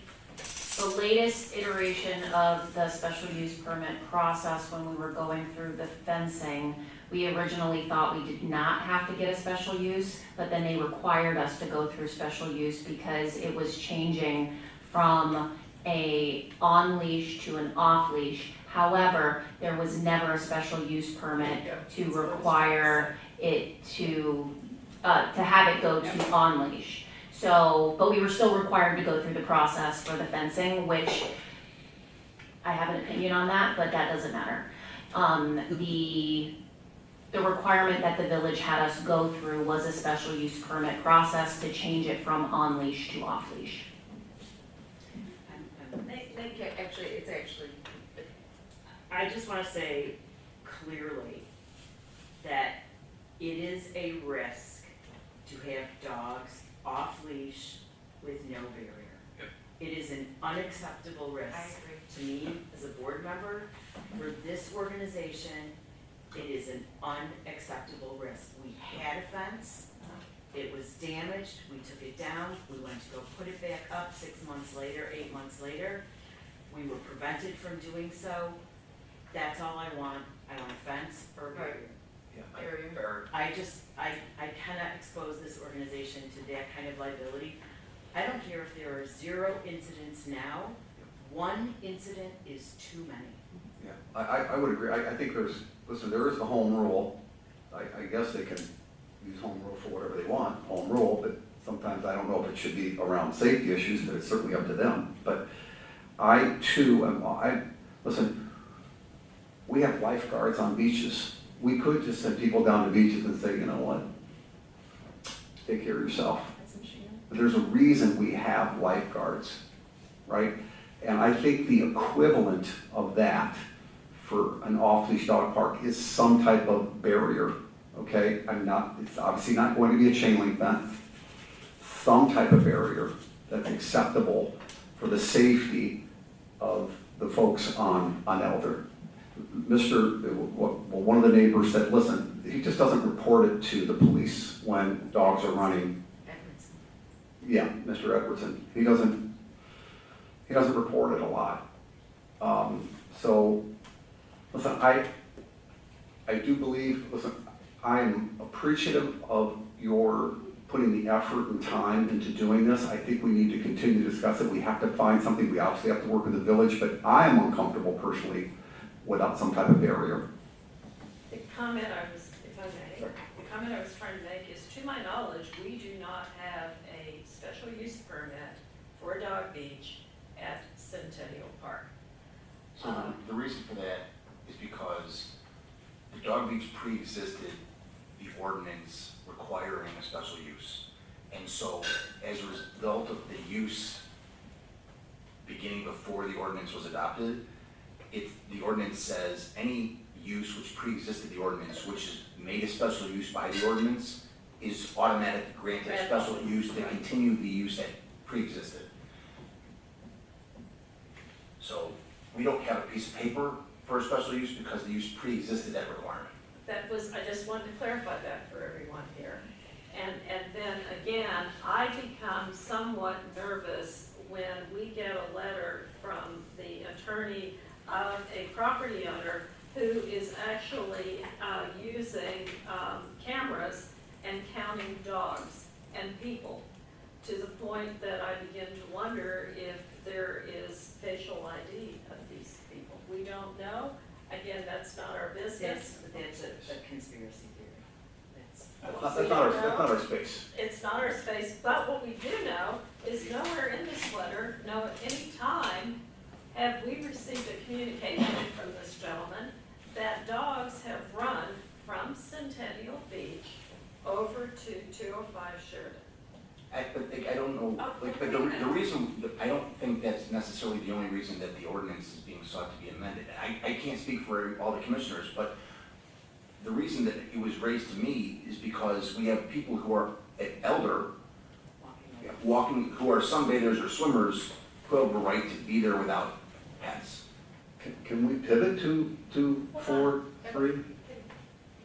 latest iteration of the special use permit process, when we were going through the fencing, we originally thought we did not have to get a special use, but then they required us to go through special use because it was changing from a on-leash to an off-leash. However, there was never a special use permit to require it to have it go to on-leash. So, but we were still required to go through the process for the fencing, which I have an opinion on that, but that doesn't matter. The requirement that the village had us go through was a special use permit process to change it from on-leash to off-leash. I just want to say clearly that it is a risk to have dogs off leash with no barrier. Yep. It is an unacceptable risk to me as a board member. For this organization, it is an unacceptable risk. We had a fence, it was damaged, we took it down, we went to go put it back up 6 months later, 8 months later. We were prevented from doing so. That's all I want. I want a fence or a barrier. I cannot expose this organization to that kind of liability. I don't care if there are 0 incidents now. 1 incident is too many. Yeah, I would agree. I think there is the home rule. I guess they can use home rule for whatever they want, home rule, but sometimes I don't know if it should be around safety issues, but it's certainly up to them. But I too listen, we have lifeguards on beaches. We could just send people down to beaches and say, you know what, take care of yourself. But there's a reason we have lifeguards, right? And I think the equivalent of that for an off-leash dog park is some type of barrier, okay? It's obviously not going to be a chain link fence. Some type of barrier that's acceptable for the safety of the folks on Elder. One of the neighbors said, listen, he just doesn't report it to the police when dogs are running. Yeah, Mr. Edwardson. He doesn't report it a lot. So, listen, I do believe, I'm appreciative of your putting the effort and time into doing this. I think we need to continue to discuss it. We have to find something. We obviously have to work with the village, but I am uncomfortable personally without some type of barrier. The comment I was trying to make is, to my knowledge, we do not have a special use permit for a dog beach at Centennial Park. So the reason for that is because the dog beach pre-existed the ordinance requiring a special use. And so as a result of the use beginning before the ordinance was adopted, the ordinance says any use which pre-existed the ordinance, which is made a special use by the ordinance, is automatically granted a special use to continue the use that pre-existed. So we don't have a piece of paper for a special use because the use pre-existed that requirement. That was, I just wanted to clarify that for everyone here. And then again, I become somewhat nervous when we get a letter from the attorney of a property owner who is actually using cameras and counting dogs and people, to the point that I begin to wonder if there is facial ID of these people. We don't know. Again, that's not our business. That's a conspiracy theory. That's not our space. It's not our space, but what we do know is nowhere in this letter, no, at any time, have we received a communication from this gentleman that dogs have run from Centennial Beach over to 205 Sheridan. I don't know, but the reason, I don't think that's necessarily the only reason that the ordinance is being sought to be amended. I can't speak for all the commissioners, but the reason that it was raised to me is because we have people who are elder, walking, who are sunbathers or swimmers, who have a right to be there without pets. Can we pivot to 4.3?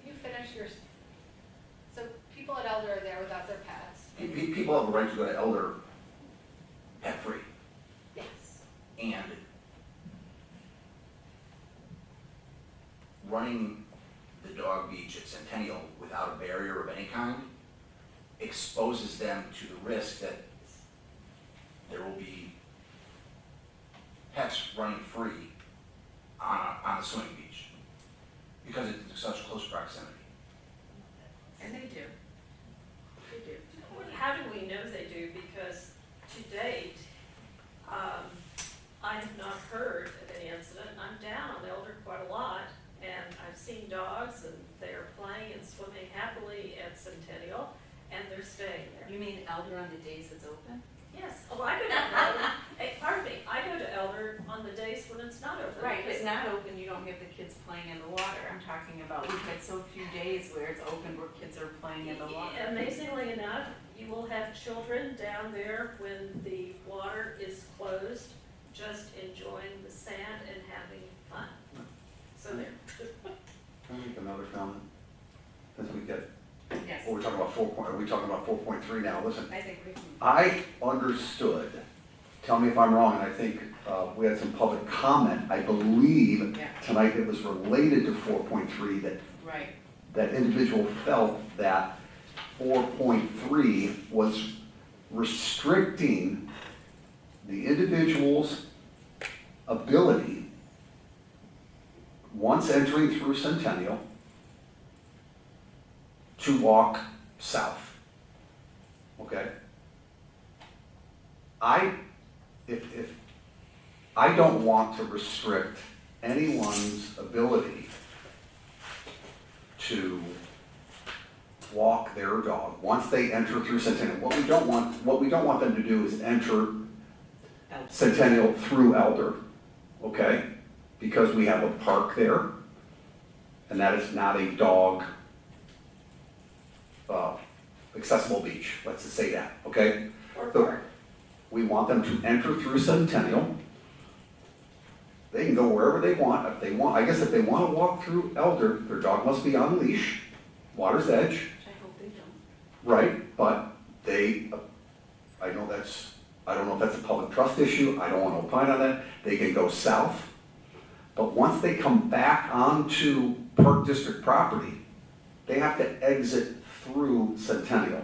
You finish yours. So people at Elder are there without their pets. People have a right to go to Elder pet-free. Yes. And running the dog beach at Centennial without a barrier of any kind exposes them to the risk that there will be pets running free on a swimming beach because it's in such close proximity. And they do. They do. How do we know they do? Because to date, I have not heard of any incident. I'm down on Elder quite a lot, and I've seen dogs, and they are playing and swimming happily at Centennial, and they're staying there. You mean Elder on the days it's open? Yes, oh, I go to Elder, hey, pardon me, I go to Elder on the days when it's not open. Right, because- but not open, you don't have the kids playing in the water. I'm talking about, we've had so few days where it's open where kids are playing in the water. Amazingly enough, you will have children down there when the water is closed, just enjoying the sand and having fun. So there. Can I make another comment? Since we get, Yes. we're talking about are we talking about 4.3 now? Listen, I think we can. I understood, tell me if I'm wrong, and I think we had some public comment, I believe Yeah. tonight that was related to 4.3, Right. that individual felt that 4.3 was restricting the individual's ability, once entering through Centennial, to walk south. Okay? If I don't want to restrict anyone's ability to walk their dog once they enter through Centennial. What we don't want them to do is enter Centennial through Elder, okay? Because we have a park there, and that is not a dog accessible beach, let's just say that, okay? So we want them to enter through Centennial. They can go wherever they want. If they want, I guess if they want to walk through Elder, their dog must be on leash, water's edge. I hope they don't. Right, but they, I don't know if that's a public trust issue, I don't want to opine on that. They can go south, but once they come back onto Park District property, they have to exit through Centennial,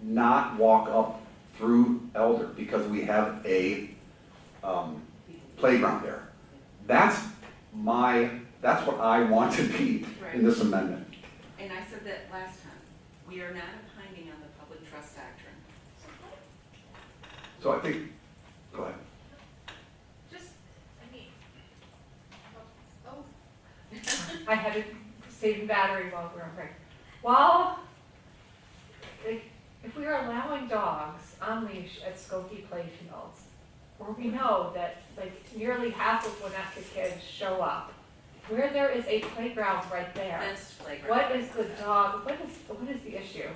not walk up through Elder, because we have a playground there. That's what I want to be in this amendment. And I said that last time, we are not opining on the public trust doctrine. So I think, go ahead. Just, I mean, I had to save battery while we were on break. While, like, if we are allowing dogs on leash at Skokie playfields, where we know that like nearly half of Winnetka kids show up, where there is a playground right there, Fenced playground. what is the dog, what is the issue?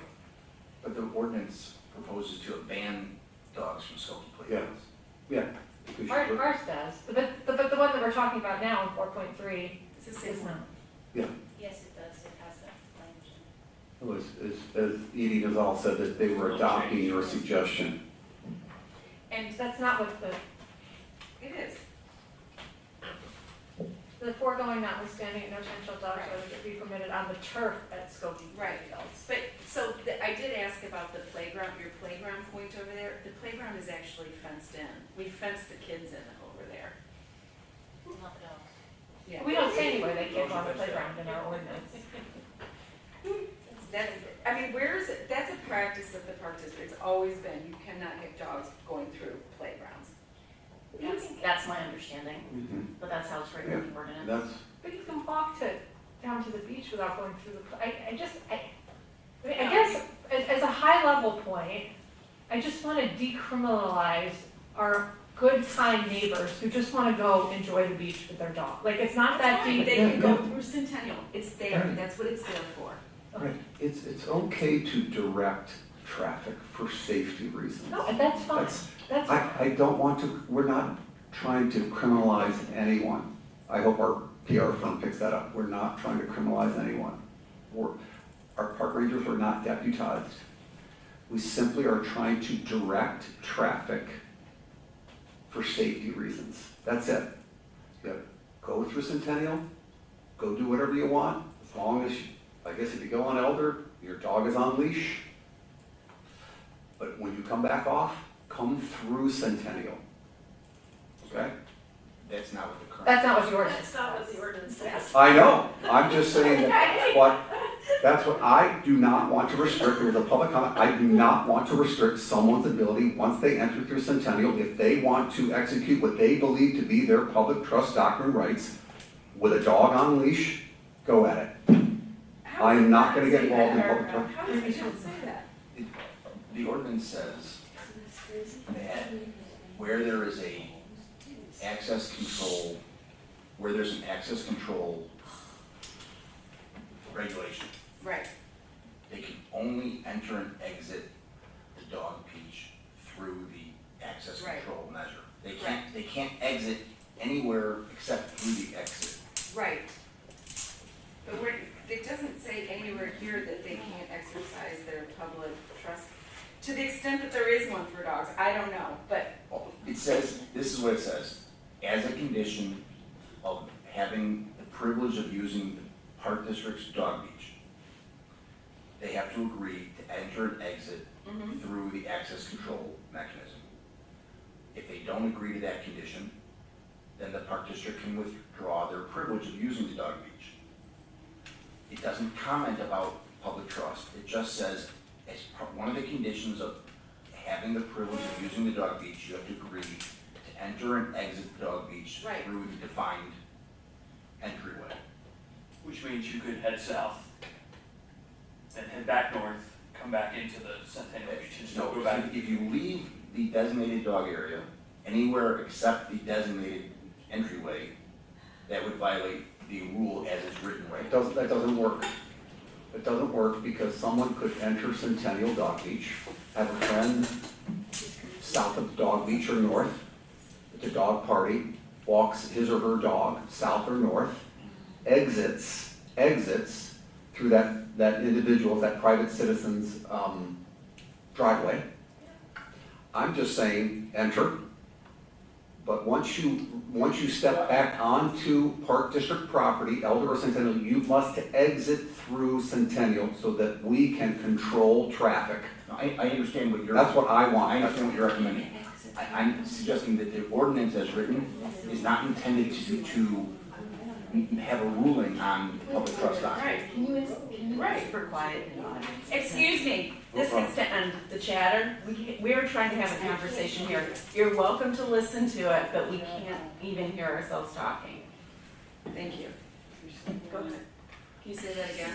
But the ordinance proposes to ban dogs from Skokie playgrounds. Yeah, because beach. Ours does, but the one that we're talking about now in 4.3 It's the same is one. not. Yes, it does, it has that language in it. It was, as Edie has all said, that they were adopting your suggestion. And that's not what It is. the foregoing notwithstanding, no potential dogs are to be permitted on the turf at Skokie Right. Fields. But, so, I did ask about the playground, your playground point over there. The playground is actually fenced in. We fenced the kids in over there. Not the dogs. Yeah. We don't say anywhere they can't go on the playground in our ordinance. That's, I mean, that's a practice of the park district. It's always been, you cannot have dogs going through playgrounds. That's my understanding, Mhm. but that's how it's written in the ordinance. That's, But you can walk down to the beach without going through I guess, as a high level point, I just want to decriminalize our good, kind neighbors who just want to go enjoy the beach with their dog. Like, it's not that Fine, deep. they can go through Centennial. It's there. Right. That's what it's there for. right, it's okay to direct traffic for safety reasons. No, that's fine. That's I don't want to, we're not trying to criminalize anyone. I hope our PR firm picks that up. We're not trying to criminalize anyone. Our park rangers are not deputized. We simply are trying to direct traffic for safety reasons. That's it. You go through Centennial, go do whatever you want, as long as, I guess if you go on Elder, your dog is on leash. But when you come back off, come through Centennial. Okay? That's not what the current. That's not what the ordinance That's not what the ordinance says. I know, I'm just saying that, but that's what, I do not want to restrict, with a public comment, I do not want to restrict someone's ability, once they enter through Centennial, if they want to execute what they believe to be their public trust doctrine rights, with a dog on leash, go at it. I'm not gonna get involved in public trust. How does it not say that? The ordinance says that where there is a access control, where there's an access control regulation, Right. they can only enter and exit the dog beach through the access Right. control measure. They can't exit anywhere except through the exit. Right. But it doesn't say anywhere here that they can't exercise their public trust. To the extent that there is one for dogs, I don't know, but It says, this is what it says, as a condition of having the privilege of using the park district's dog beach, they have to agree to enter and exit through the access control mechanism. If they don't agree to that condition, then the park district can withdraw their privilege of using the dog beach. It doesn't comment about public trust, it just says, as one of the conditions of having the privilege of using the dog beach, you have to agree to enter and exit the dog beach Right. through the defined entryway. Which means you could head south, then head back north, come back into the Centennial Beach and still No, go back. if you leave the designated dog area anywhere except the designated entryway, that would violate the rule as it's written right now. That doesn't work. It doesn't work because someone could enter Centennial Dog Beach, have a friend south of Dog Beach or north, at the dog party, walks his or her dog south or north, exits through that individual, that private citizen's driveway. I'm just saying, enter. But once you step back onto Park District property, Elder or Centennial, you must exit through Centennial so that we can control traffic. I understand what you're. That's what I want. I understand what you're recommending. I'm suggesting that the ordinance as written is not intended to have a ruling on public trust doctrine. Right. For quiet in the audience. Excuse me, this has to end the chatter. We're trying to have a conversation here. You're welcome to listen to it, but we can't even hear ourselves talking. thank you. Go ahead. Can you say that again?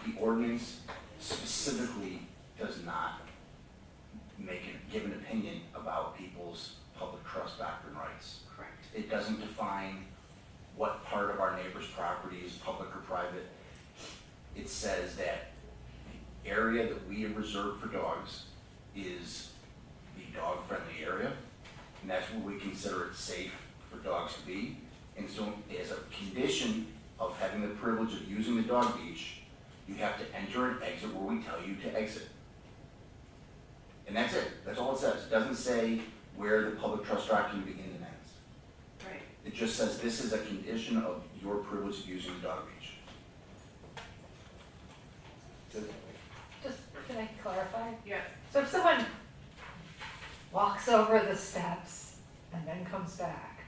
The ordinance specifically does not give an opinion about people's public trust doctrine rights. Correct. It doesn't define what part of our neighbor's property is public or private. It says that the area that we have reserved for dogs is the dog-friendly area, and that's where we consider it safe for dogs to be. And so as a condition of having the privilege of using the dog beach, you have to enter and exit where we tell you to exit. And that's it, that's all it says. It doesn't say where the public trust doctrine begins and ends. Right. It just says this is a condition of your privilege of using the dog beach. Just, can I clarify? Yeah. So if someone walks over the steps and then comes back,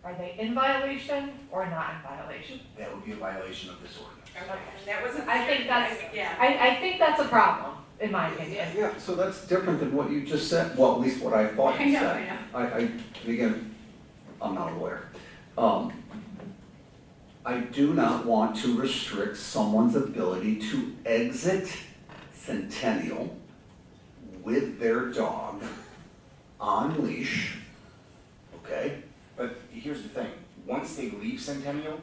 are they in violation or not in violation? That would be a violation of this ordinance. Okay, that wasn't. I think that's, Yeah. I think that's a problem, in my opinion. Yeah, so that's different than what you just said, well, at least what I thought you said. I know. And again, I'm not a lawyer. I do not want to restrict someone's ability to exit Centennial with their dog on leash, okay? But here's the thing, once they leave Centennial,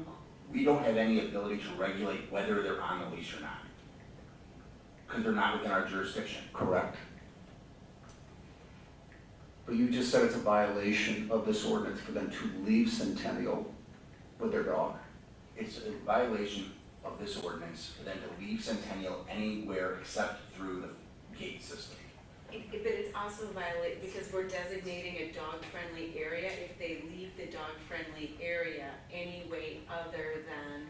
we don't have any ability to regulate whether they're on the leash or not. Because they're not within our jurisdiction. Correct. But you just said it's a violation of this ordinance for them to leave Centennial with their dog. It's a violation of this ordinance for them to leave Centennial anywhere except through the gate system. But it's also violate, because we're designating a dog-friendly area, if they leave the dog-friendly area any way other than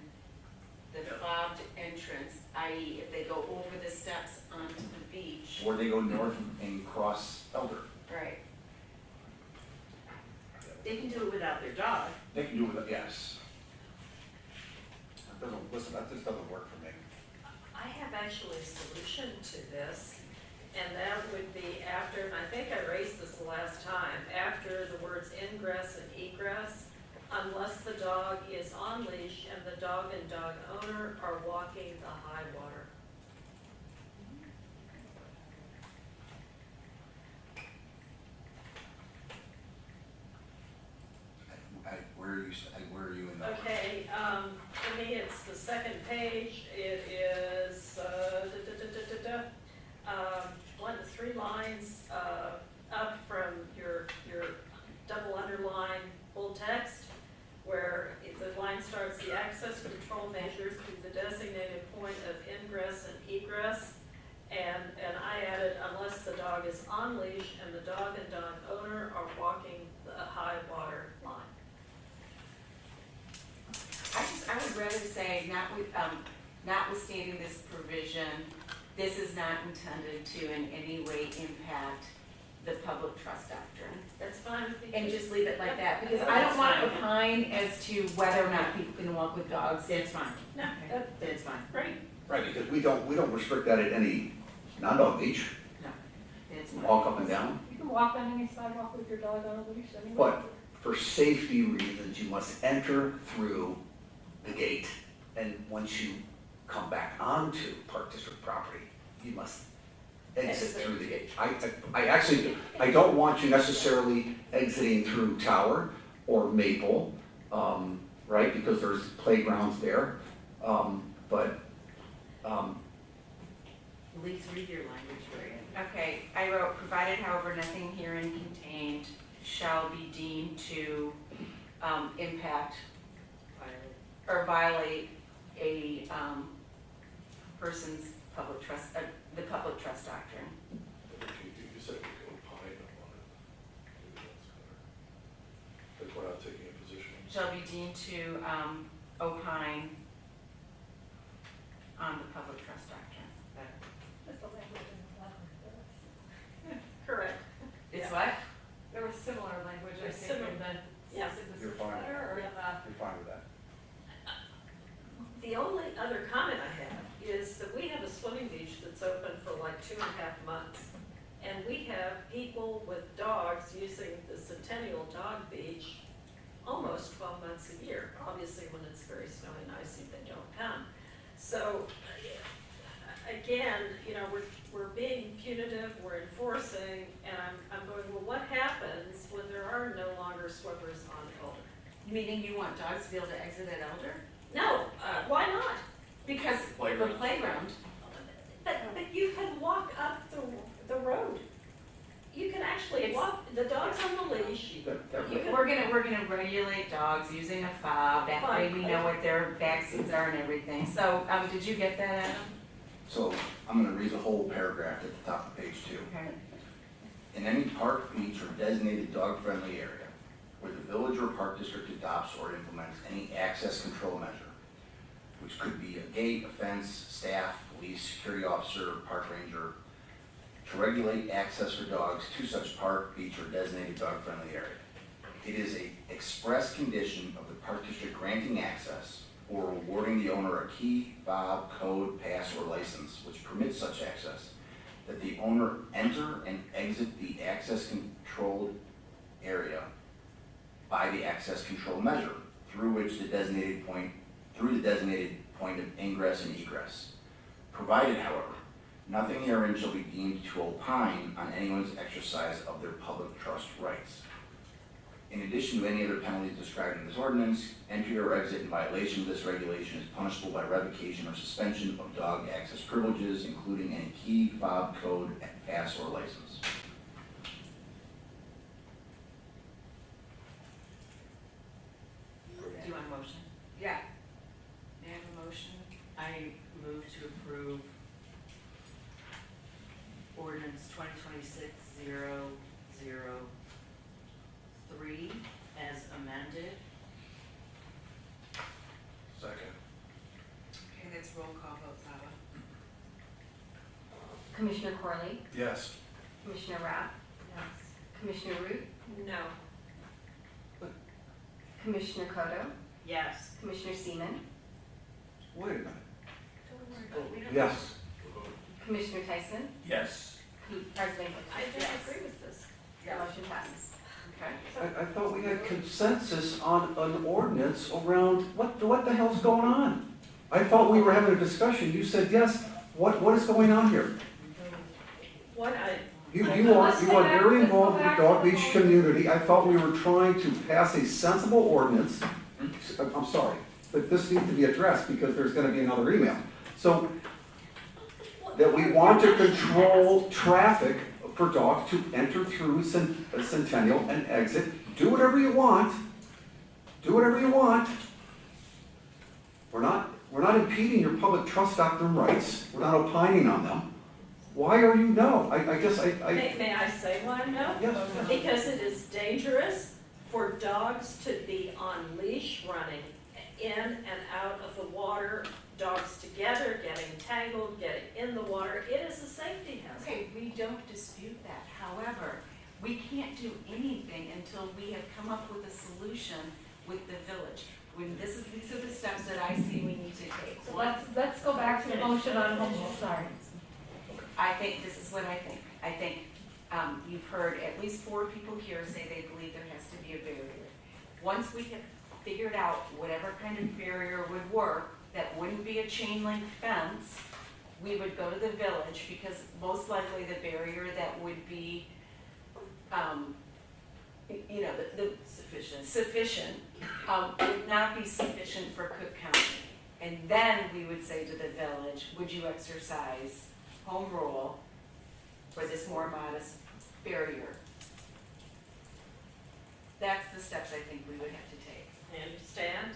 the fobbed entrance, i.e. if they go over the steps onto the beach. Or they go north and cross Elder. Right. They can do it without their dog. They can do it with, yes. That doesn't, listen, that just doesn't work for me. I have actually a solution to this, and that would be after, and I think I raised this the last time, after the words ingress and egress, unless the dog is on leash and the dog and dog owner are walking the high water. Where are you in that? Okay, for me, it's the second page, it is, one to three lines, up from your double underline full text, where the line starts, the access control measures to the designated point of ingress and egress, and I added, unless the dog is on leash and the dog and dog owner are walking the high water line. I would rather say, notwithstanding this provision, this is not intended to in any way impact the public trust doctrine. That's fine with me. And just leave it like that, because Yeah, I don't that's want to fine. opine as to whether or not people can walk with dogs. That's fine. No, That's fine. great. Right, because we don't restrict that at any non-dog beach, It's fine. walk up and down. You can walk on any sidewalk with your dog on a leash anyway. But for safety reasons, you must enter through the gate, and once you come back onto Park District property, you must exit through the gate. I don't want you necessarily exiting through Tower or Maple, right, because there's playgrounds there, but, Please read your language, Marion. Okay, I wrote, provided however nothing herein contained shall be deemed to impact or violate a person's public trust, the public trust doctrine. You said we could opine on it. Maybe that's better. Like we're not taking a position. Shall be deemed to opine on the public trust doctrine. That's the language in the letter. Correct. It's what? There was similar language, I There's think, in similar- the, yeah. was it You're the fine. letter or the? you're fine with that. The only other comment I have is that we have a swimming beach that's open for like 2.5 months. And we have people with dogs using the Centennial Dog Beach almost 12 months a year. Obviously, when it's very snowy and icy, they don't come. So, again, you know, we're being punitive, we're enforcing, and I'm going, well, what happens when there are no longer swimmers on Elder? Meaning you want dogs to be able to exit at Elder? No, why not? Because the playground. But you can walk up the road. You can actually walk, the dog's on the leash. We're gonna regulate dogs using a fob, that way we know what their vaccines are and everything. So, did you get that, Adam? So I'm gonna read the whole paragraph at the top of page 2. Okay. In any park, beach, or designated dog-friendly area where the village or park district adopts or implements any access control measure, which could be a gate, a fence, staff, police, security officer, park ranger, to regulate access for dogs to such park, beach, or designated dog-friendly area. It is an express condition of the park district granting access or awarding the owner a key, fob, code, pass, or license which permits such access, that the owner enter and exit the access controlled area by the access control measure through the designated point of ingress and egress. Provided, however, nothing herein shall be deemed to opine on anyone's exercise of their public trust rights. In addition to any other penalties described in this ordinance, entry or exit in violation of this regulation is punishable by revocation or suspension of dog access privileges, including any key, fob, code, pass, or license. Do you want a motion? Yeah. May I have a motion? I move to approve ordinance 2026-003 as amended. Second. Okay, that's roll call vote, Saba. Commissioner Corley, Yes. Commissioner Rapp, Yes. Commissioner Root, No. Commissioner Kodo, Yes. Commissioner Seaman, Wait a minute. Don't worry about it. Yes. Commissioner Tyson, Yes. President Gibson. I don't agree with this. The motion passes. Okay. I thought we had consensus on an ordinance around, what the hell's going on? I thought we were having a discussion, you said yes, what is going on here? What You are very involved in the Dog Beach community, I thought we were trying to pass a sensible ordinance. I'm sorry, but this needs to be addressed because there's gonna be another email. So, that we want to control traffic for dogs to enter through Centennial and exit. Do whatever you want. Do whatever you want. We're not impeding your public trust doctrine rights. We're not opining on them. Why are you no? I guess May I say why no? Yes. Because it is dangerous for dogs to be on leash running in and out of the water, dogs together, getting tangled, getting in the water. It is a safety hazard. Okay, we don't dispute that. However, we can't do anything until we have come up with a solution with the village. These are the steps that I see we need to take. So let's go back to the motion on home rule, sorry. I think, this is what I think. I think you've heard at least 4 people here say they believe there has to be a barrier. Once we have figured out whatever kind of barrier would work, that wouldn't be a chain link fence, we would go to the village, because most likely the barrier that would be, the sufficient would not be sufficient for Cook County. And then we would say to the village, would you exercise home rule for this more modest barrier? That's the steps I think we would have to take. I understand,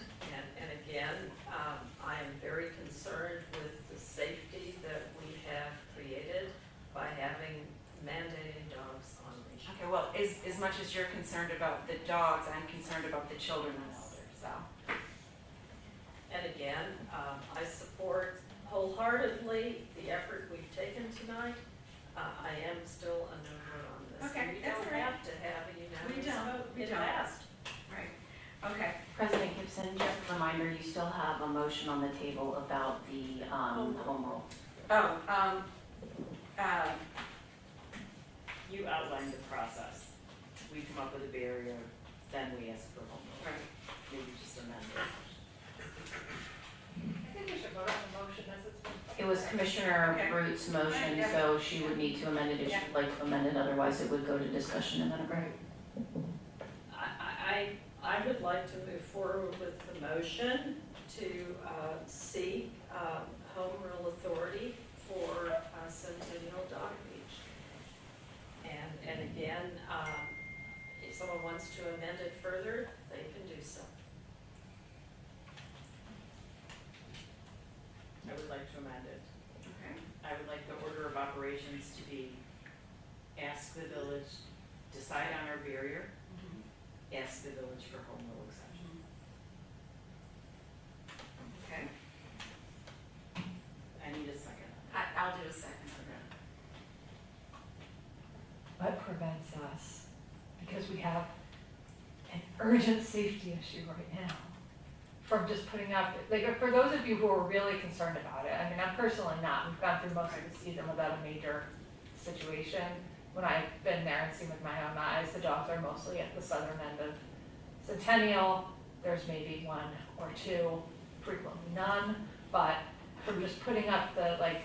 and again, I am very concerned with the safety that we have created by having mandating dogs on leash. Okay, well, as much as you're concerned about the dogs, I'm concerned about the children and elders, so. And again, I support wholeheartedly the effort we've taken tonight. I am still a no vote on this. Okay, We that's don't all right. have to have a unanimous vote. We It don't. passed. Right, okay. President Gibson, just a reminder, you still have a motion on the table about the home rule. Oh, You outlined the process. We come up with a barrier, then we ask for home rule. right. Maybe just amend it. I think we should vote on the motion as it's been. It was Commissioner Okay. Root's motion, Yeah. so she would need to amend it if she'd like to amend it, otherwise it would go to discussion and then a break. I would like to move forward with the motion to seek home rule authority for Centennial Dog Beach. And And again, if someone wants to amend it further, they can do so. I would like to amend it. Okay. I would like the order of operations to be ask the village, decide on our barrier, ask the village for home rule exception. Okay. I need a second. I'll do a second. What prevents us, because we have an urgent safety issue right now, from just putting up, like, for those of you who are really concerned about it, I mean, I'm personally not, we've gone through most of the season without a major situation. When I've been there and seen with my own eyes, the dogs are mostly at the southern end of Centennial. There's maybe one or two, frequently none, but from just putting up the, like,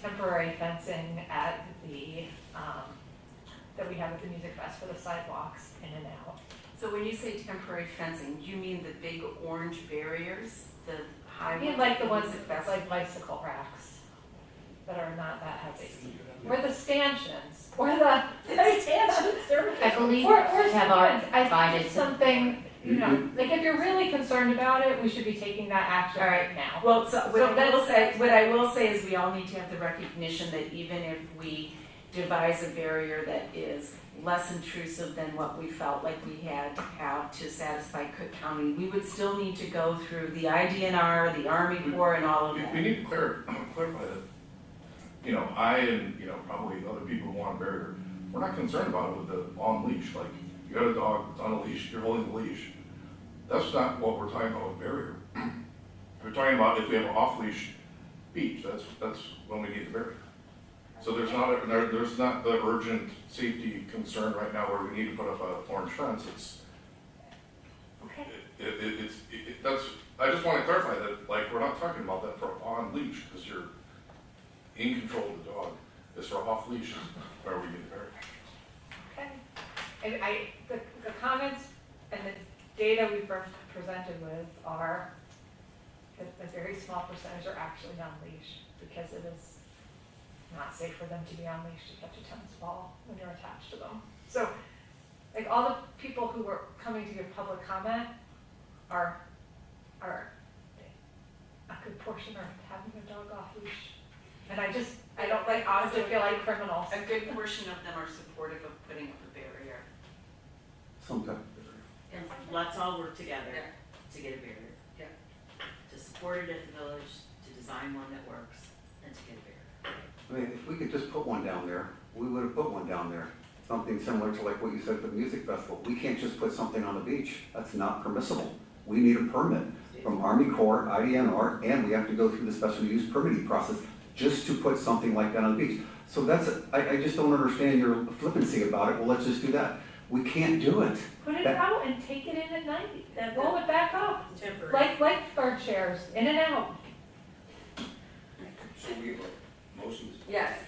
temporary fencing at the, that we have at the Music Fest for the sidewalks in and out. So when you say temporary fencing, you mean the big orange barriers, the high I ones? mean, like the at ones Music that, Fest? like bicycle racks that are not that heavy. Or the stanchions, or the stanchions, I believe or have our I think provided it's something, you know, like if you're really concerned about it, we should be taking that action All right. right now. Well, so what I will that's- say is we all need to have the recognition that even if we devise a barrier that is less intrusive than what we felt like we had to have to satisfy Cook County, we would still need to go through the IDNR, the Army Corps, and all of that. We need to clarify that, you know, I and, you know, probably other people who want a barrier, we're not concerned about it with the on leash, like, you got a dog, it's on a leash, you're holding the leash. That's not what we're talking about with barrier. We're talking about if we have an off-leash beach, that's when we need the barrier. So there's not the urgent safety concern right now where we need to put up a orange fence, Okay. that's, I just wanna clarify that, like, we're not talking about that for on leash, because you're in control of the dog. It's for off leash where we need the barrier. Okay. And the comments and the data we've presented with are that a very small percentage are actually on leash, because it is not safe for them to be on leash to catch a tennis ball when you're attached to them. So, like, all the people who were coming to give public comment are a good portion are having a dog off leash. And I don't like, honestly feel like criminals. A good portion of them are supportive of putting up a barrier. Sometimes. And let's all work together to get a barrier. Yeah. To support it at the village, to design one that works, and to get a barrier. I mean, if we could just put one down there, we would have put one down there. Something similar to like what you said for the music festival. We can't just put something on the beach. That's not permissible. We need a permit from Army Corps, IDNR, and we have to go through the special use permitting process just to put something like that on the beach. So I just don't understand your flippancy about it. Well, let's just do that. We can't do it. Put it That- out and take it in at night, then roll it back up, Temporary. like lifeguard chairs, in and out. So we have a motion? Yes.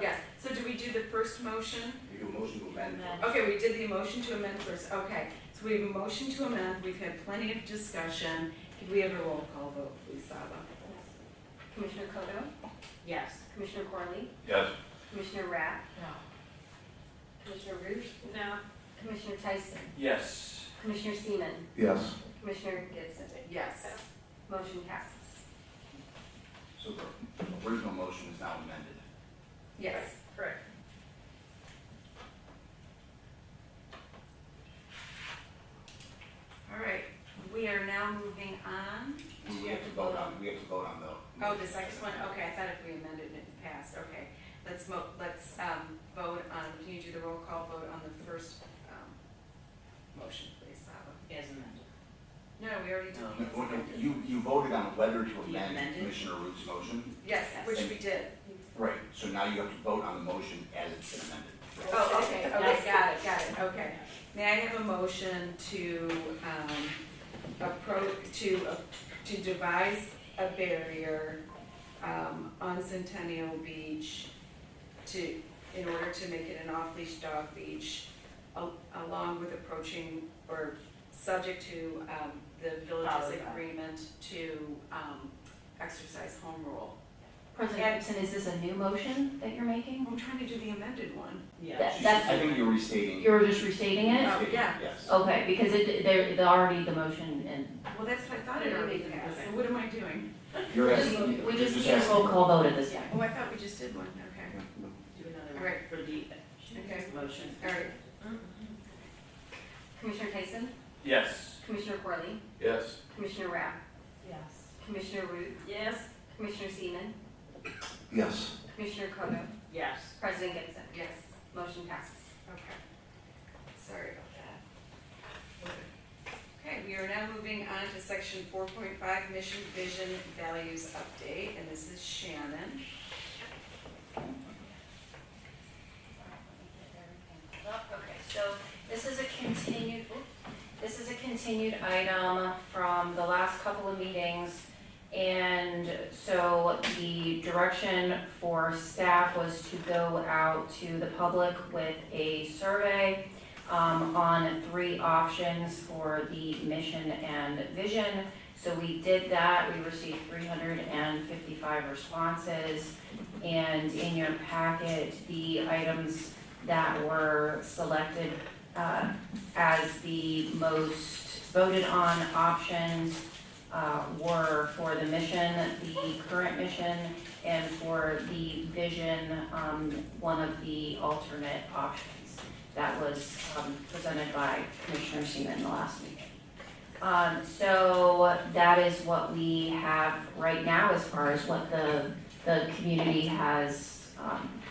Yes. So do we do the first motion? We do a motion to amend. Okay, we did the motion to amend first. Okay. So we have a motion to amend. We've had plenty of discussion. Could we have a roll call vote, please, Saba? Commissioner Kodo, Yes. Commissioner Corley, Yes. Commissioner Rapp, No. Commissioner Root, No. Commissioner Tyson, Yes. Commissioner Seaman, Yes. Commissioner Gibson. Yes. Motion passes. So the original motion is now amended. Yes. Correct. All right. We are now moving on. We have to vote on the. Oh, this next one, okay, I thought if we amended it, it passed, okay. Let's vote on, can you do the roll call vote on the first, motion, please, Saba? As amended. No, we already did. You voted on whether to You amend amended? Commissioner Root's motion. Yes, which we did. Right, so now you have to vote on the motion as it's been amended. Oh, okay, got it, okay. May I have a motion to, to devise a barrier, on Centennial Beach in order to make it an off-leash dog beach, along with approaching, or subject to, the Follow village's that. agreement to, exercise home rule President Gibson, is this a new motion that you're making? I'm trying to do the amended one. That's, I think you're restating. you're just restating it? Oh, yeah. Yes. Okay, because they're already the motion and. Well, that's what I thought it already passed, so what am I doing? You're We asking. we just you're need a asking- roll call vote at this point. Oh, I thought we just did one, okay. Do another All one right. for the Okay. motion. All right. Commissioner Tyson, Yes. Commissioner Corley, Yes. Commissioner Rapp, Yes. Commissioner Root, Yes. Commissioner Seaman, Yes. Commissioner Kodo, Yes. President Gibson. Yes. Motion passes. Okay. Sorry about that. Okay, we are now moving on to section 4.5, mission, vision, values update, and this is Shannon. Okay, so this is a continued item from the last couple of meetings. And so the direction for staff was to go out to the public with a survey on 3 options for the mission and vision. So we did that, we received 355 responses. And in your packet, the items that were selected as the most voted on options were for the mission, the current mission, and for the vision, one of the alternate options that was presented by Commissioner Seaman the last meeting. So that is what we have right now as far as what the community has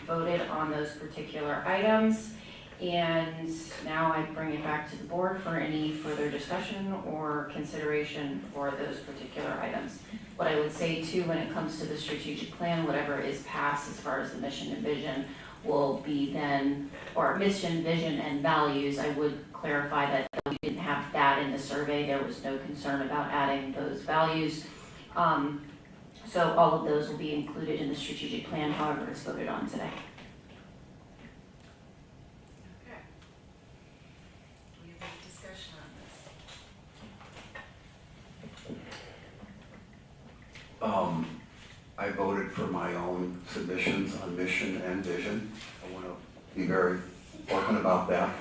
voted on those particular items. And now I bring it back to the board for any further discussion or consideration for those particular items. What I would say too, when it comes to the strategic plan, whatever is passed as far as the mission and vision will be then, or mission, vision, and values, I would clarify that we didn't have that in the survey. There was no concern about adding those values. So all of those will be included in the strategic plan, however it's voted on today. Okay. Do we have any discussion on this? I voted for my own submissions on mission and vision. I want to be very open about that.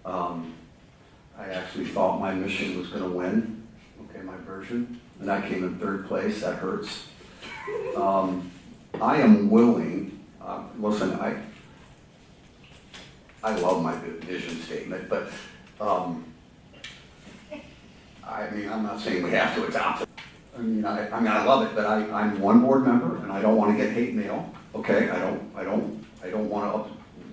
I actually thought my mission was going to win, okay, my version, and I came in 3rd place. That hurts. I am willing, listen, I love my vision statement, but I mean, I'm not saying we have to adopt it. I mean, I love it, but I'm one board member, and I don't want to get hate mail. Okay, I don't want to.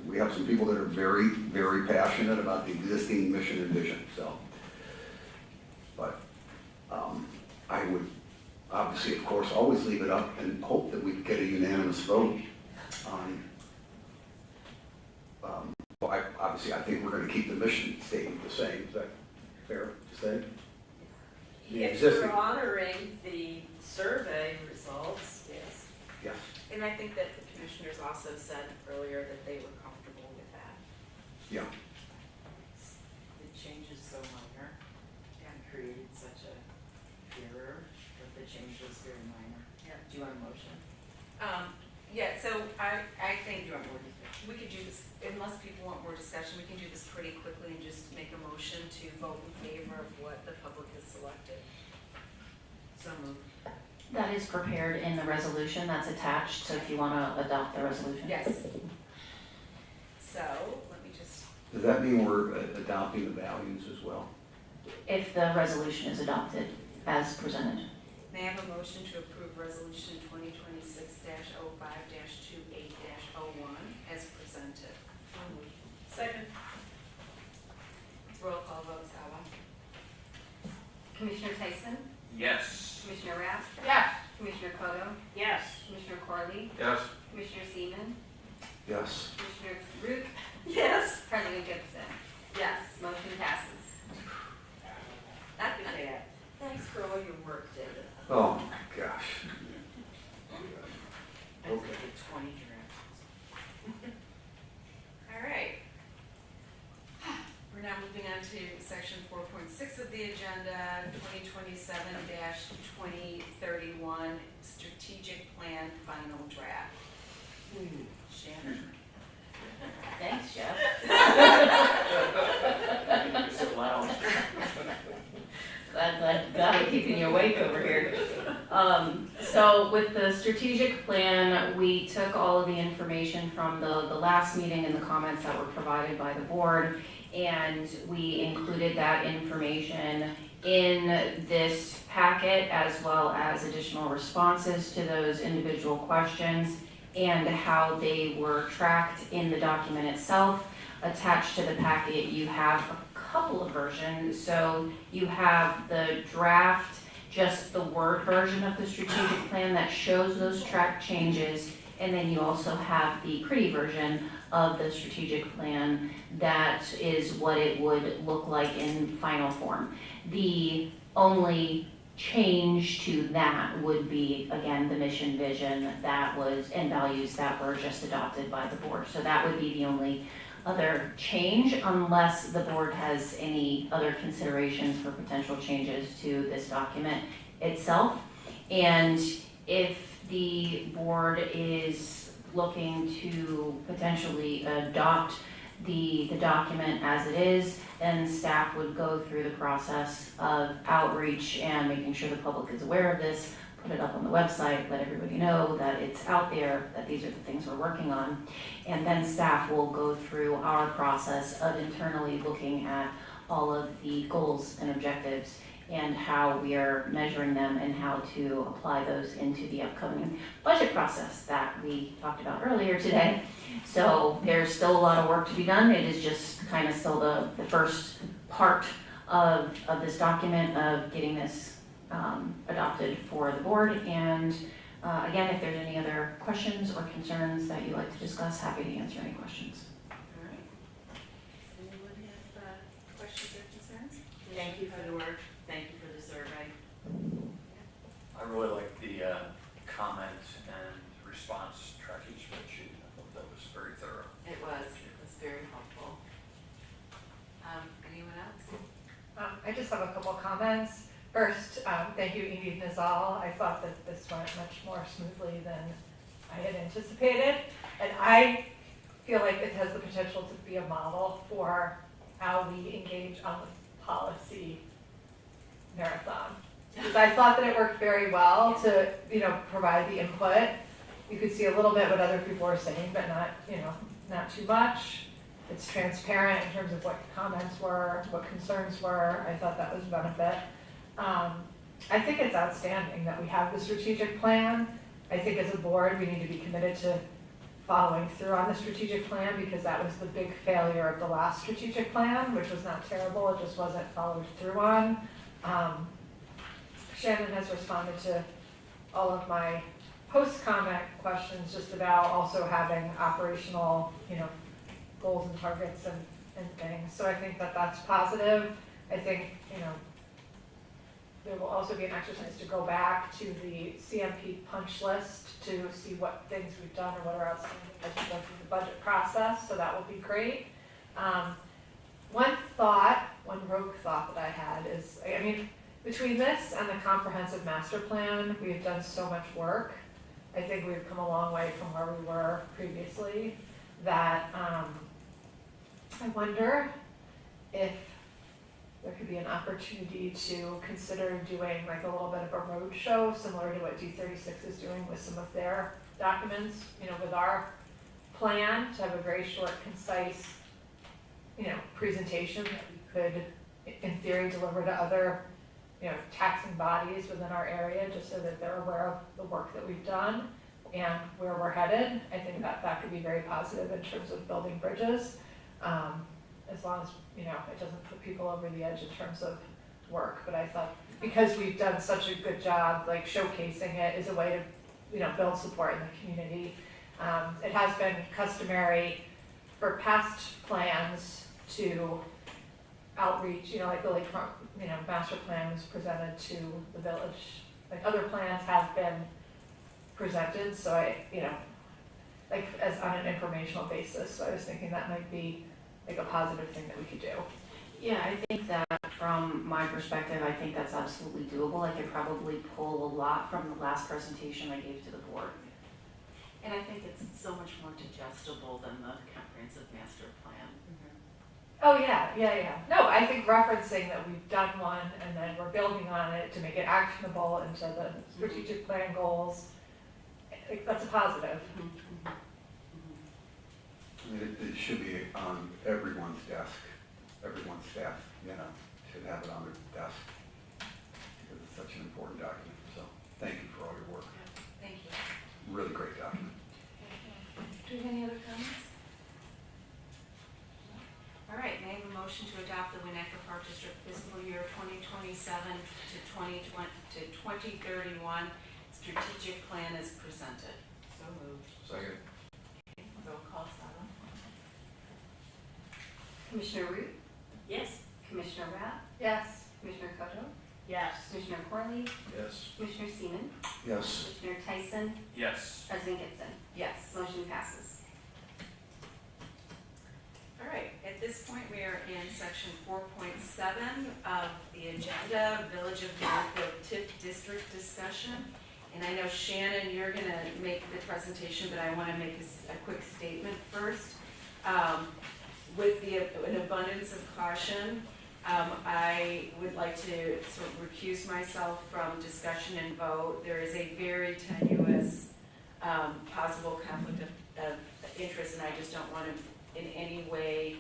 We have some people that are very, very passionate about the existing mission and vision. So, but I would obviously, of course, always leave it up and hope that we get a unanimous vote on. Well, I think we're going to keep the mission statement the same. Is that fair to say? If you're honoring the survey results, yes. Yes. And I think that the commissioners also said earlier that they were comfortable with that. Yeah. The change is so minor and created such a error that the change was very minor. Yeah. Do you want a motion? Yeah, so I think Do you want more discussion? we could do this, unless people want more discussion, we can do this pretty quickly and just make a motion to vote in favor of what the public has selected. So moved. That is prepared in the resolution that's attached, so if you want to adopt the resolution. Yes. So, let me just, Does that mean we're adopting the values as well? If the resolution is adopted as presented. may I have a motion to approve resolution 2026-05-28-01 as presented? Second. Roll call vote, Saba. Commissioner Tyson, Yes. Commissioner Rapp, Yes. Commissioner Kodo, Yes. Commissioner Corley, Yes. Commissioner Seaman, Yes. Commissioner Root, Yes. President Gibson. Yes. Motion passes. Thanks for all your work, David. Oh, gosh. I Okay. did 20 drafts. All right. We're now moving on to section 4.6 of the agenda, 2027-2031 strategic plan final draft. Shannon? Thanks, Jeff. Sit loud. Glad keeping you awake over here. So with the strategic plan, we took all of the information from the last meeting and the comments that were provided by the board, and we included that information in this packet as well as additional responses to those individual questions and how they were tracked in the document itself. Attached to the packet, you have a couple of versions. So you have the draft, just the Word version of the strategic plan that shows those track changes, and then you also have the pretty version of the strategic plan that is what it would look like in final form. The only change to that would be, again, the mission, vision that was, and values that were just adopted by the board. So that would be the only other change, unless the board has any other considerations for potential changes to this document itself. And if the board is looking to potentially adopt the document as it is, then staff would go through the process of outreach and making sure the public is aware of this, put it up on the website, let everybody know that it's out there, that these are the things we're working on. And then staff will go through our process of internally looking at all of the goals and objectives and how we are measuring them and how to apply those into the upcoming budget process that we talked about earlier today. So there's still a lot of work to be done. It is just kind of still the first part of this document of getting this adopted for the board. And again, if there's any other questions or concerns that you'd like to discuss, happy to answer any questions. All right. Anyone have questions or concerns? Thank you for the work. Thank you for the survey. I really like the comment and response tracking spreadsheet. I thought that was very thorough. It was very helpful. Anyone else? I just have a couple comments. First, thank you, Edie Nizal. I thought that this went much more smoothly than I had anticipated. And I feel like it has the potential to be a model for how we engage on the policy marathon. Because I thought that it worked very well to, provide the input. You could see a little bit what other people were saying, but not, not too much. It's transparent in terms of what comments were, what concerns were. I thought that was a benefit. I think it's outstanding that we have the strategic plan. I think as a board, we need to be committed to following through on the strategic plan, because that was the big failure of the last strategic plan, which was not terrible, it just wasn't followed through on. Shannon has responded to all of my post-comment questions just about also having operational, goals and targets and things. So I think that that's positive. I think, there will also be an exercise to go back to the CMP punch list to see what things we've done or what are outstanding as we go through the budget process. So that will be great. One rogue thought that I had is, between this and the comprehensive master plan, we've done so much work. I think we've come a long way from where we were previously, that I wonder if there could be an opportunity to consider doing like a little bit of a road show, similar to what D36 is doing with some of their documents, with our plan, to have a very short, concise, presentation that we could, in theory, deliver to other, taxing bodies within our area, just so that they're aware of the work that we've done and where we're headed. I think that could be very positive in terms of building bridges, as long as, it doesn't put people over the edge in terms of work. But I thought, because we've done such a good job, like showcasing it is a way to, build support in the community. It has been customary for past plans to outreach, like the lakefront, master plan was presented to the village. Like other plans have been presented, so I, like as on an informational basis. So I was thinking that might be like a positive thing that we could do. Yeah, I think that from my perspective, I think that's absolutely doable. I could probably pull a lot from the last presentation I gave to the board. And I think it's so much more digestible than the comprehensive master plan. Oh, yeah. No, I think referencing that we've done one and then we're building on it to make it actionable into the strategic plan goals, I think that's a positive. I mean, it should be on everyone's desk, everyone's staff, should have it on their desk. Because it's such an important document, so thank you for all your work. Thank you. Really great document. Do we have any other comments? All right, may I have a motion to adopt the Winnetka Park District fiscal year 2027 to 2031 strategic plan as presented? So moved. Second. Okay, roll call, Sala. Commissioner Root, Yes. Commissioner Rapp, Yes. Commissioner Cudjoe, Yes. Commissioner Corley, Yes. Commissioner Seaman, Yes. Commissioner Tyson, Yes. President Gibson. Yes. Motion passes. All right, at this point, we are in section 4.7 of the agenda, Village of Northfield TIF District discussion. And I know Shannon, you're gonna make the presentation, but I wanna make a quick statement first. With an abundance of caution, I would like to sort of recuse myself from discussion and vote. There is a very tenuous possible conflict of interest, and I just don't want to in any way,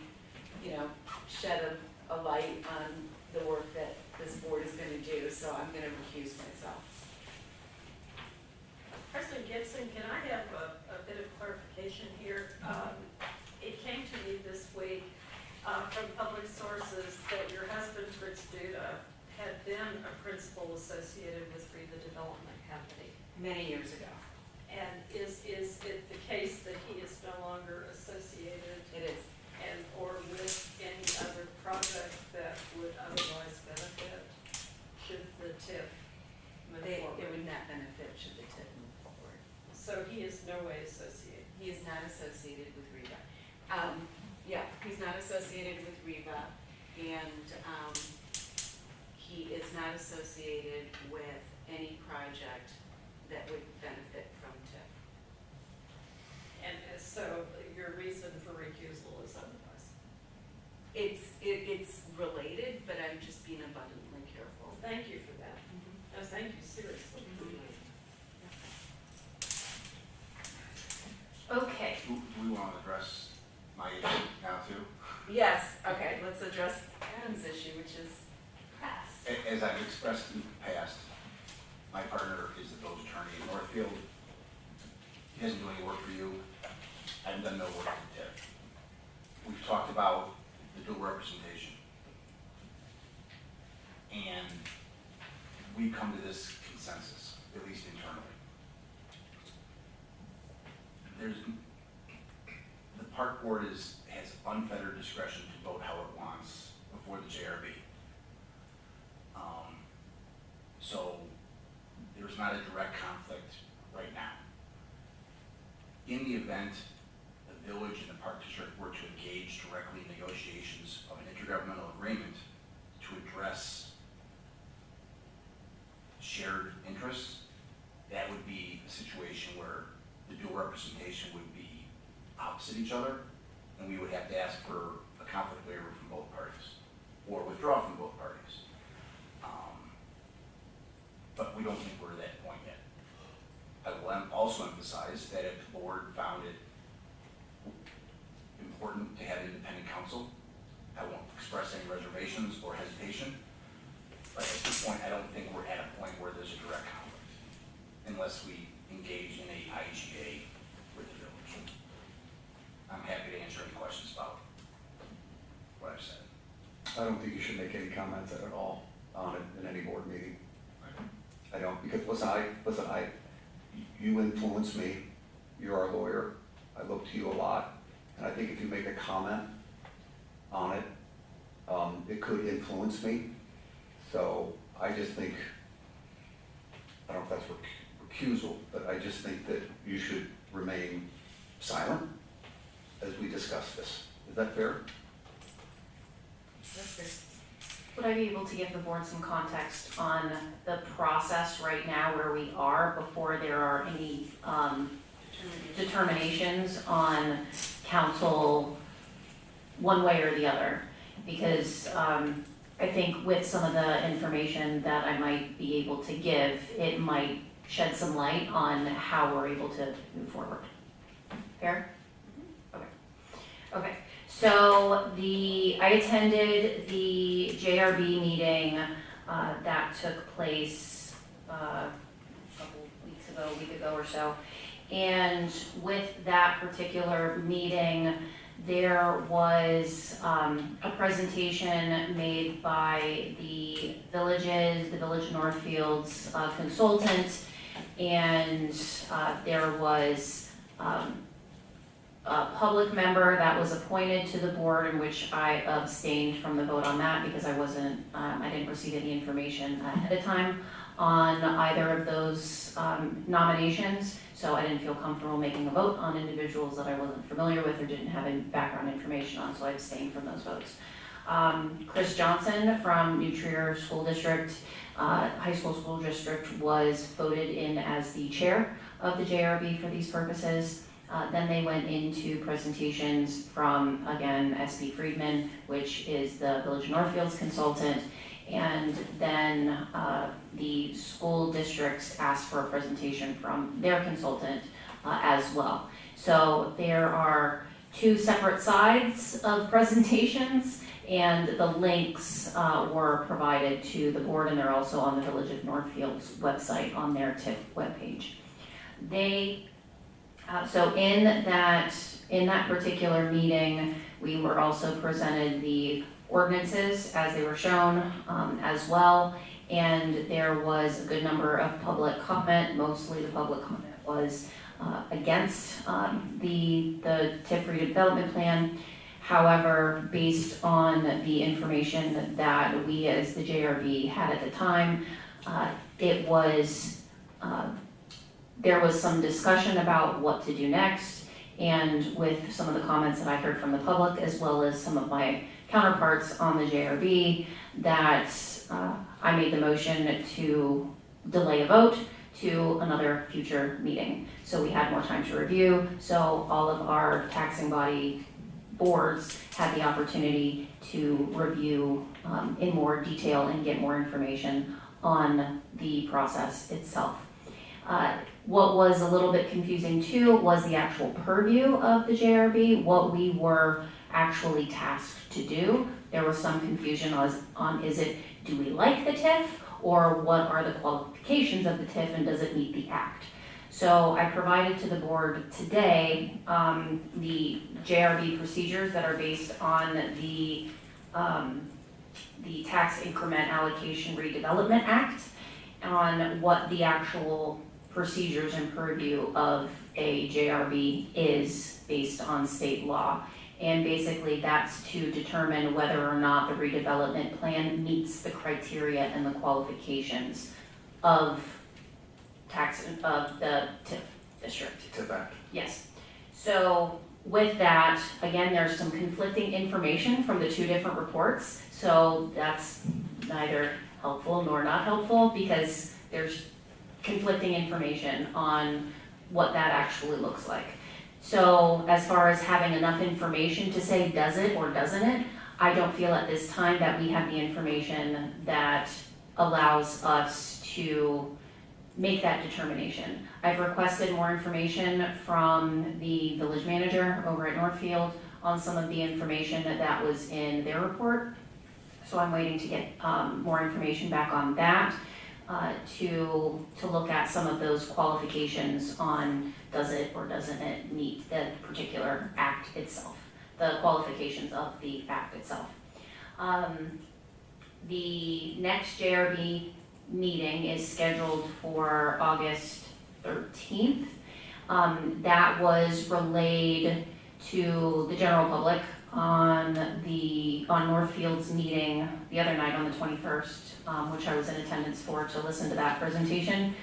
shed a light on the work that this board is going to do, so I'm going to recuse myself. President Gibson, can I have a bit of clarification here? It came to me this week from public sources that your husband, Fritz Duda, had been a principal associated with Reba Development Company. Many years ago. And is it the case that he is no longer associated? It is. And or with any other project that would otherwise benefit should the TIF move forward? It would not benefit should the TIF move forward. So he is no way associated? He is not associated with Reba. He's not associated with Reba, and he is not associated with any project that would benefit from TIF. And so your reason for recusal is otherwise? It's related, but I'm just being abundantly careful. Thank you for that. No, thank you, seriously. Okay. Do we want to address my issue now too? Yes, okay, let's address Adam's issue, which is press. As I've expressed in the past, my partner is the village attorney in Northfield. He doesn't do any work for you. I haven't done no work for TIF. We've talked about the dual representation. And we've come to this consensus, at least internally. The park board has unfettered discretion to vote how it wants before the JRB. So there's not a direct conflict right now. In the event the village and the park district were to engage directly in negotiations of an intergovernmental agreement to address shared interests, that would be a situation where the dual representation would be opposite each other, and we would have to ask for a conflict waiver from both parties, or withdraw from both parties. But we don't think we're at that point yet. I will also emphasize that if the board found it important to have independent counsel, I won't express any reservations or hesitation. But at this point, I don't think we're at a point where there's a direct conflict, unless we engage in a IGA with the village. I'm happy to answer any questions about what I've said. I don't think you should make any comments at all on it in any board meeting. I don't, because you influence me, you're our lawyer, I look to you a lot, and I think if you make a comment on it, it could influence me. So I just think, I don't know if that's recusal, but I just think that you should remain silent as we discuss this. Is that fair? Would I be able to give the board some context on the process right now where we are before there are any determinations on council one way or the other? Because I think with some of the information that I might be able to give, it might shed some light on how we're able to move forward. Fair? Okay. Okay. So I attended the JRB meeting that took place a week ago or so. And with that particular meeting, there was a presentation made by the Village Northfield's consultant, and there was a public member that was appointed to the board, in which I abstained from the vote on that because I didn't receive any information ahead of time on either of those nominations, so I didn't feel comfortable making a vote on individuals that I wasn't familiar with or didn't have any background information on, so I abstained from those votes. Chris Johnson from New Trier School District, High School District, was voted in as the chair of the JRB for these purposes. Then they went into presentations from, again, S.B. Friedman, which is the Village of Northfield's consultant, and then the school districts asked for a presentation from their consultant as well. So there are two separate sides of presentations, and the links were provided to the board, and they're also on the Village of Northfield's website on their TIF webpage. So in that particular meeting, we were also presented the ordinances as they were shown as well, and there was a good number of public comment. Mostly the public comment was against the TIF redevelopment plan. However, based on the information that we as the JRB had at the time, there was some discussion about what to do next, and with some of the comments that I heard from the public as well as some of my counterparts on the JRB, that I made the motion to delay a vote to another future meeting. So we had more time to review, so all of our taxing body boards had the opportunity to review in more detail and get more information on the process itself. What was a little bit confusing too was the actual purview of the JRB, what we were actually tasked to do. There was some confusion on do we like the TIF, or what are the qualifications of the TIF, and does it meet the act? So I provided to the board today the JRB procedures that are based on the Tax Increment Allocation Redevelopment Act, on what the actual procedures and purview of a JRB is based on state law. And basically that's to determine whether or not the redevelopment plan meets the criteria and the qualifications of the TIF district. TIF Act. Yes. So with that, again, there's some conflicting information from the two different reports. So that's neither helpful nor not helpful, because there's conflicting information on what that actually looks like. So as far as having enough information to say does it or doesn't it, I don't feel at this time that we have the information that allows us to make that determination. I've requested more information from the village manager over at Northfield on some of the information that was in their report. So I'm waiting to get more information back on that. To look at some of those qualifications on does it or doesn't it meet the particular act itself, the qualifications of the act itself. The next JRB meeting is scheduled for August 13th. That was relayed to the general public on Northfield's meeting the other night on the 21st, which I was in attendance for to listen to that presentation.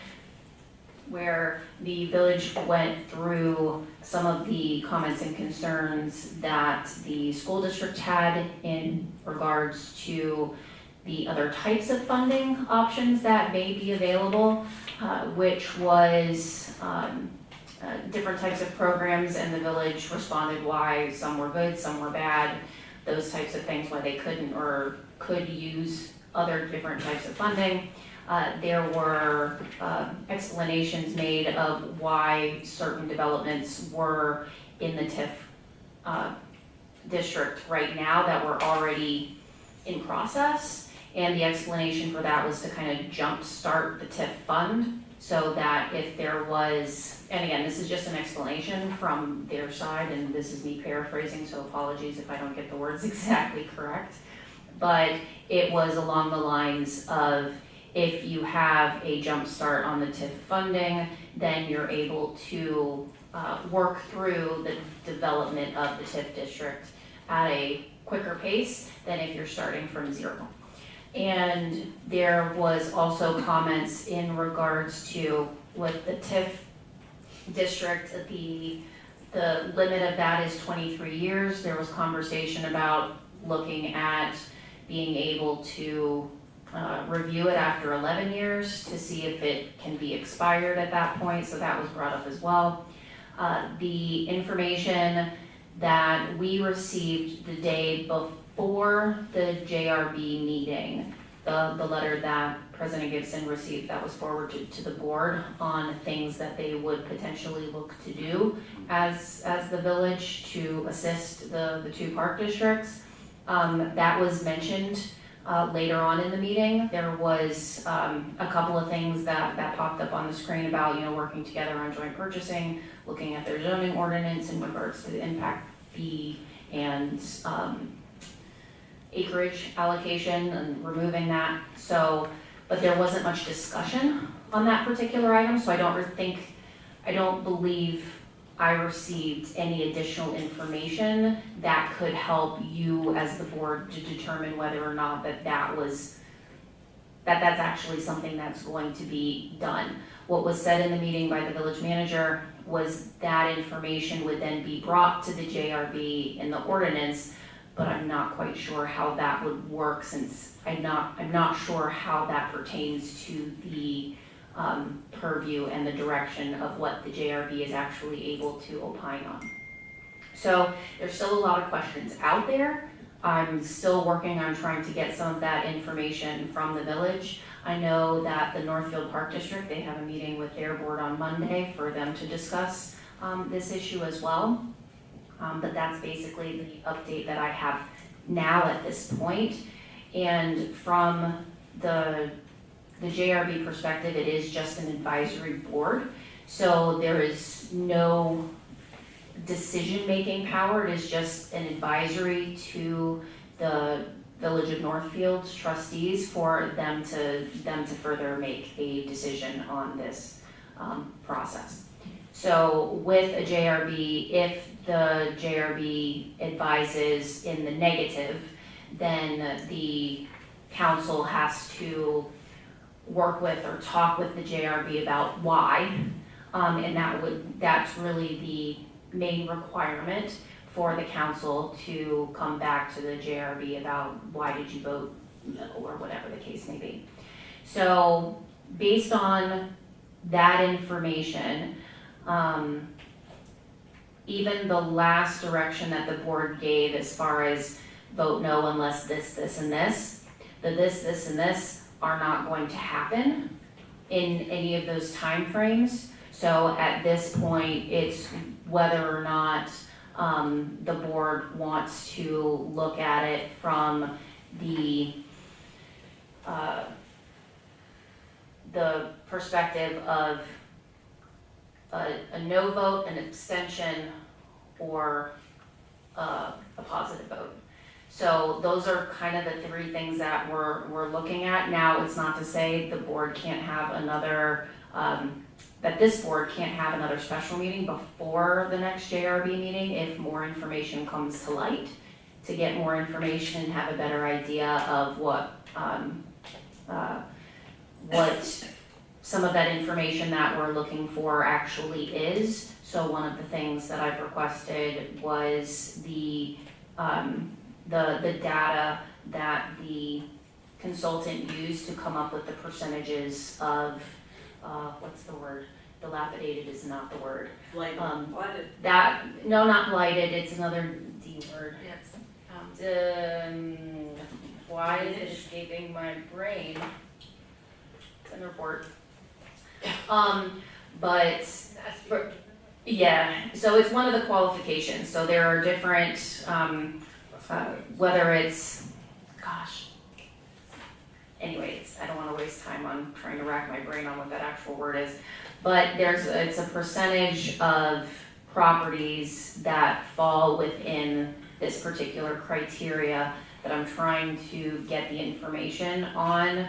where the village went through some of the comments and concerns that the school district had in regards to the other types of funding options that may be available, which was different types of programs, and the village responded why some were good, some were bad, those types of things, why they couldn't or could use other different types of funding. There were explanations made of why certain developments were in the TIF district right now that were already in process. And the explanation for that was to kind of jumpstart the TIF fund so that if there was, and again, this is just an explanation from their side, and this is me paraphrasing, so apologies if I don't get the words exactly correct. But it was along the lines of, if you have a jump start on the TIF funding, then you're able to work through the development of the TIF district at a quicker pace than if you're starting from zero. And there was also comments in regards to, with the TIF district, the limit of that is 23 years. There was conversation about looking at being able to review it after 11 years to see if it can be expired at that point, so that was brought up as well. The information that we received the day before the JRB meeting, the letter that President Gibson received that was forwarded to the board on things that they would potentially look to do as the village to assist the two park districts, that was mentioned later on in the meeting. There was a couple of things that popped up on the screen about, working together on joint purchasing, looking at their zoning ordinance in regards to the impact fee and acreage allocation and removing that. So, but there wasn't much discussion on that particular item, so I don't believe I received any additional information that could help you as the board to determine whether or not that's actually something that's going to be done. What was said in the meeting by the village manager was that information would then be brought to the JRB in the ordinance, but I'm not quite sure how that would work, since I'm not sure how that pertains to the purview and the direction of what the JRB is actually able to opine on. So there's still a lot of questions out there. I'm still working on trying to get some of that information from the village. I know that the Northfield Park District, they have a meeting with their board on Monday for them to discuss this issue as well. But that's basically the update that I have now at this point. And from the JRB perspective, it is just an advisory board. So there is no decision-making power. It is just an advisory to the Village of Northfield's trustees for them to further make a decision on this process. So with a JRB, if the JRB advises in the negative, then the council has to work with or talk with the JRB about why, and that's really the main requirement for the council to come back to the JRB about why did you vote no, or whatever the case may be. So based on that information, even the last direction that the board gave as far as vote no unless this, this, and this, the this, and this are not going to happen in any of those timeframes. So at this point, it's whether or not the board wants to look at it from the perspective of a no vote, an abstention, or a positive vote. So those are kind of the three things that we're looking at. Now, it's not to say the board can't have another, that this board can't have another special meeting before the next JRB meeting if more information comes to light, to get more information and have a better idea of what some of that information that we're looking for actually is. So one of the things that I've requested was the data that the consultant used to come up with the percentages of, what's the word? Dilapidated is not the word. Blighted. No, not blighted, it's another D word. Yes. Why is it escaping my brain? It's in the report. Yeah, so it's one of the qualifications, so there are different, whether it's, anyways, I don't wanna waste time on trying to rack my brain on what that actual word is, but it's a percentage of properties that fall within this particular criteria that I'm trying to get the information on,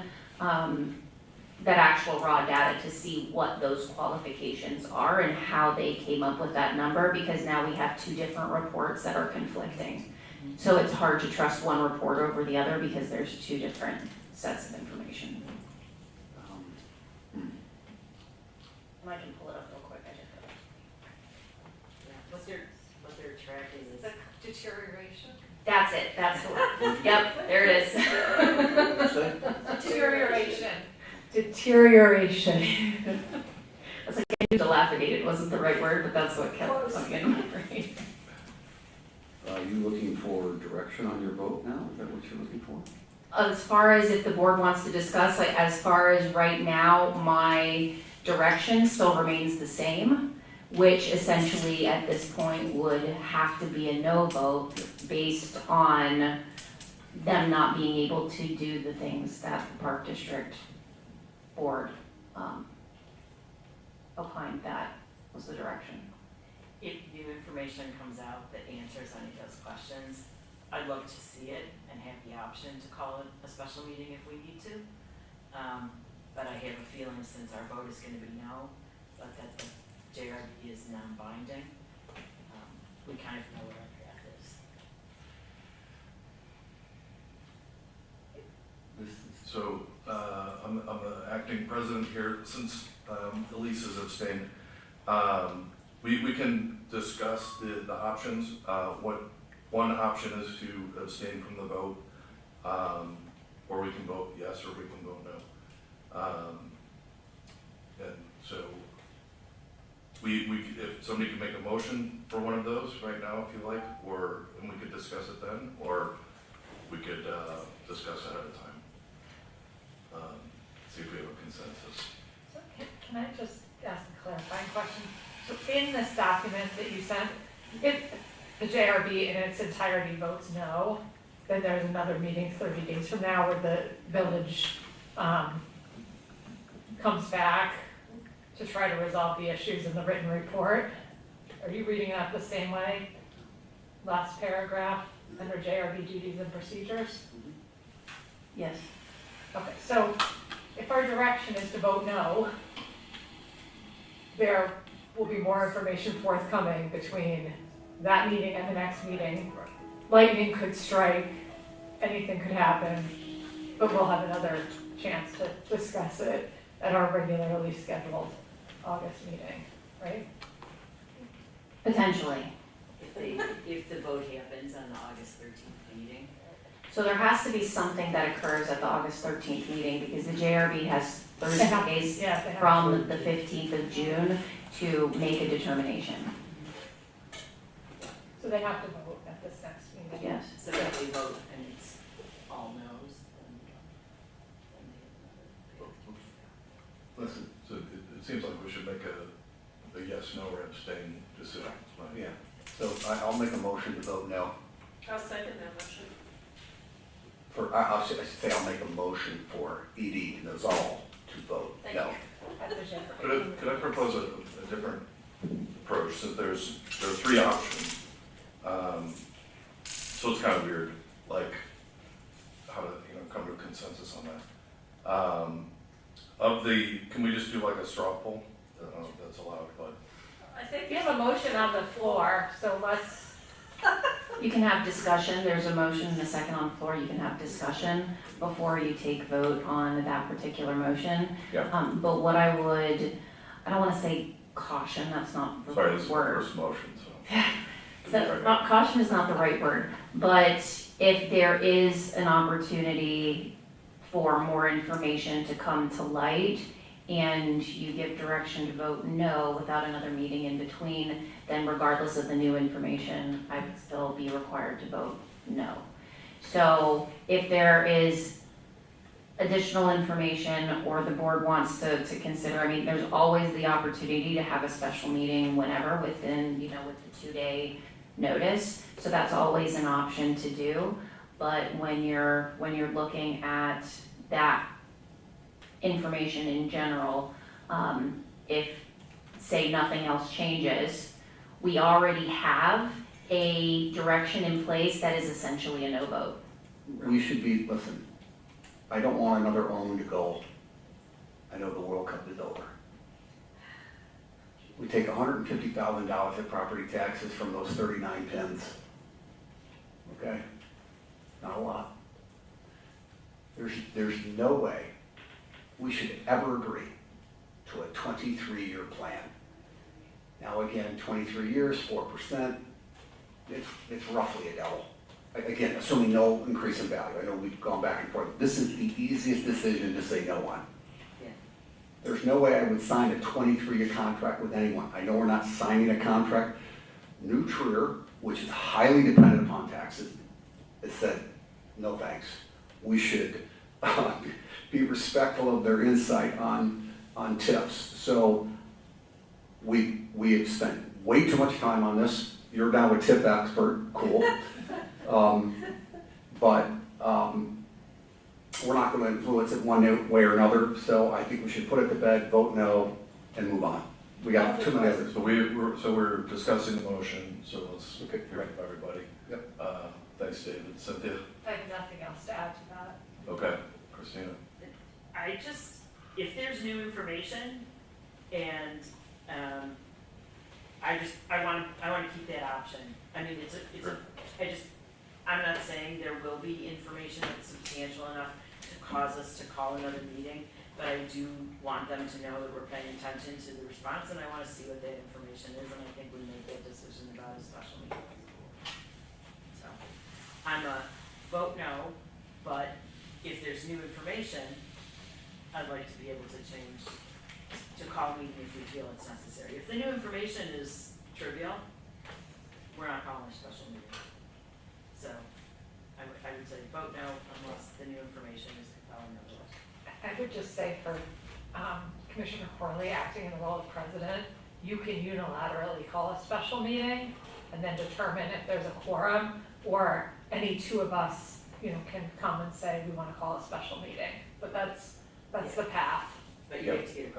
that actual raw data to see what those qualifications are and how they came up with that number, because now we have two different reports that are conflicting. So it's hard to trust one report over the other because there's two different sets of information. And I can pull it up real quick, I just What they're tracking is. The deterioration. That's it, that's the word. Yep, there it is. Deterioration. Deterioration. I was like, I knew dilapidated wasn't the right word, but that's what kept coming in my brain. Are you looking for direction on your vote now? Is that what you're looking for? As far as if the board wants to discuss, like as far as right now, my direction still remains the same, which essentially at this point would have to be a no vote based on them not being able to do the things that the Park District Board opined that was the direction. If new information comes out that answers any of those questions, I'd love to see it and have the option to call it a special meeting if we need to. But I have a feeling since our vote is gonna be no, but that the JRB is non-binding, we kind of know what our path is. So, I'm the acting president here, since Elise is abstained. We can discuss the options. What one option is to abstain from the vote, or we can vote yes, or we can vote no. And so, if somebody could make a motion for one of those right now, if you like, and we could discuss it then, or we could discuss ahead of time. See if we have a consensus. So can I just ask a clarifying question? So in this document that you sent, if the JRB in its entirety votes no, then there's another meeting 30 days from now where the village comes back to try to resolve the issues in the written report. Are you reading it the same way? Last paragraph, under JRB duties and procedures? Yes. Okay, so if our direction is to vote no, there will be more information forthcoming between that meeting and the next meeting. Lightning could strike, anything could happen, but we'll have another chance to discuss it at our regularly scheduled August meeting, right? Potentially. If the vote happens on the August 13th meeting. So there has to be something that occurs at the August 13th meeting, because the JRB has 30 days from the 15th of June to make a determination. So they have to vote at this next meeting? Yes. So if they vote and it's all no's, then Listen, so it seems like we should make a yes, no, or abstain decision. Yeah, so I'll make a motion to vote no. I'll second that motion. I should say I'll make a motion for ED and those all to vote no. Could I propose a different approach, since there are three options? So it's kind of weird, like, how to, come to a consensus on that. Can we just do like a straw poll? I don't know if that's allowed, but. I think we have a motion on the floor, so let's You can have discussion, there's a motion and a second on the floor, you can have discussion before you take vote on that particular motion. Yeah. But what I don't wanna say caution, that's not the Sorry, this is the word. first motion, so. Not, caution is not the right word, but if there is an opportunity for more information to come to light and you give direction to vote no without another meeting in between, then regardless of the new information, I would still be required to vote no. So if there is additional information or the board wants to consider, I mean, there's always the opportunity to have a special meeting whenever within, with the 2-day notice. So that's always an option to do. But when you're looking at that information in general, if, say, nothing else changes, we already have a direction in place that is essentially a no vote. We should be, listen, I don't want another own goal. I know the World Cup is over. We take $150,000 of property taxes from those 39 pins. Okay? Not a lot. There's no way we should ever agree to a 23-year plan. Now again, 23 years, 4%, it's roughly a double. Again, assuming no increase in value. I know we've gone back and forth. This is the easiest decision to say no on. Yeah. There's no way I would sign a 23-year contract with anyone. I know we're not signing a contract. New Trier, which is highly dependent upon taxes, has said, no thanks. We should be respectful of their insight on TIFs. So we have spent way too much time on this. You're now a TIF expert, cool. But we're not going to influence it one way or another, so I think we should put it to bed, vote no, and move on. We got too many others. So we're discussing the motion, so let's hear from everybody. Yep. Thanks, David. Cynthia? I have nothing else to add to that. Okay. Christina? If there's new information and, I want to keep that option. I mean, I'm not saying there will be information that's substantial enough to cause us to call another meeting, but I do want them to know that we're paying attention to the response, and I want to see what that information is, and I think we make that decision about a special meeting. So, I'm a vote no, but if there's new information, I'd like to be able to change, to call a meeting if we feel it's necessary. If the new information is trivial, we're not calling a special meeting. So, I would say vote no unless the new information is compelling otherwise. I would just say for Commissioner Corley acting in the role of president, you can unilaterally call a special meeting and then determine if there's a quorum, or any two of us, can come and say we want to call a special meeting. But that's the path. But you have to get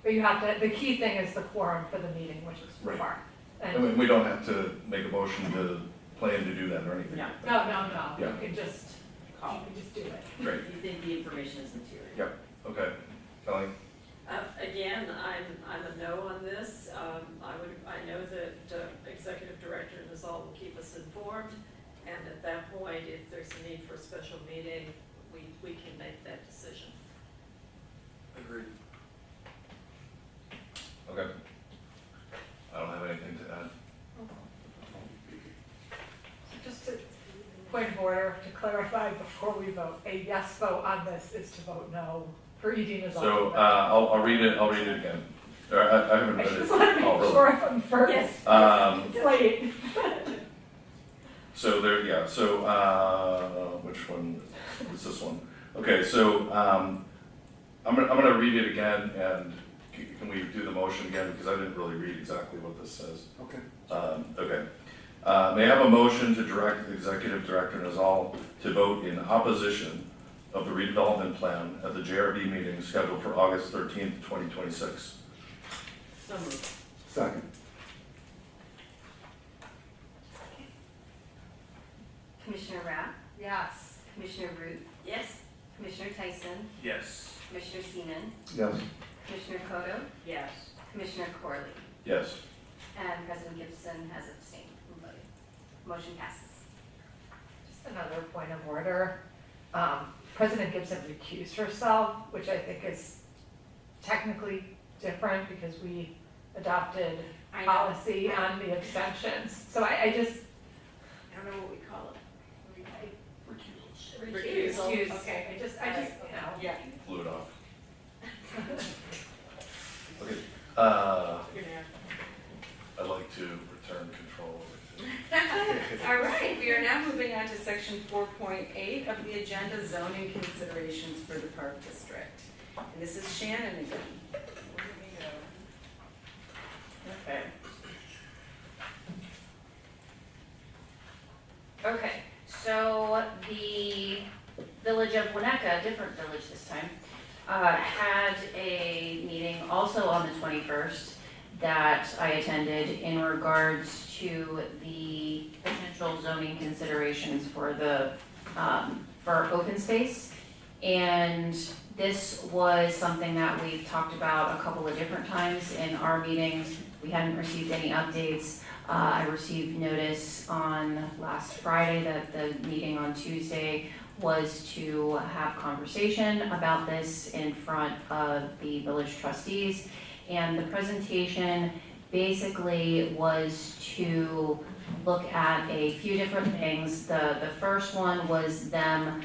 But you have to, the key thing is the quorum for the meeting, which is Right. Mark. I mean, we don't have to make a motion to plan to do that or anything. No. No, Yeah. you can just do it. Great. If you think the information is material. Yep. Okay. Kelly? Again, I'm a no on this. I know that Executive Director Nizal will keep us informed, and at that point, if there's a need for a special meeting, we can make that decision. Agreed. Okay. I don't have anything to add. Just a point of order to clarify before we vote, a yes vote on this is to vote no for ED Nizal. So, I'll read it again. Or I haven't I read it. just want to Oh, make really? sure if I'm first. It's late. So which one is this one? Okay, so, I'm gonna read it again, and can we do the motion again, because I didn't really read exactly what this says. Okay. Okay. May I have a motion to direct the Executive Director Nizal to vote in opposition of the redevelopment plan at the JRB meeting scheduled for August 13th, 2026. So moved. Second. Commissioner Rapp, Yes. Commissioner Root, Yes. Commissioner Tyson, Yes. Commissioner Seaman, Yes. Commissioner Kodo, Yes. Commissioner Corley, Yes. and President Gibson has abstained from voting. Motion passes. Just another point of order. President Gibson recused herself, which I think is technically different because we adopted I know. policy on the abstentions. So I just, I don't know what we call it. Recusal. Okay. I just, you know. Yeah. Blew it off. Okay, You're gonna have- I'd like to return control. All right, we are now moving on to section 4.8 of the agenda, zoning considerations for the Park District. And this is Shannon again. Okay. Okay, so the Village of Winnetka, different village this time, had a meeting also on the 21st that I attended in regards to the potential zoning considerations for the, for open space. And this was something that we've talked about a couple of different times in our meetings. We hadn't received any updates. I received notice on last Friday that the meeting on Tuesday was to have conversation about this in front of the village trustees. And the presentation basically was to look at a few different things. The first one was them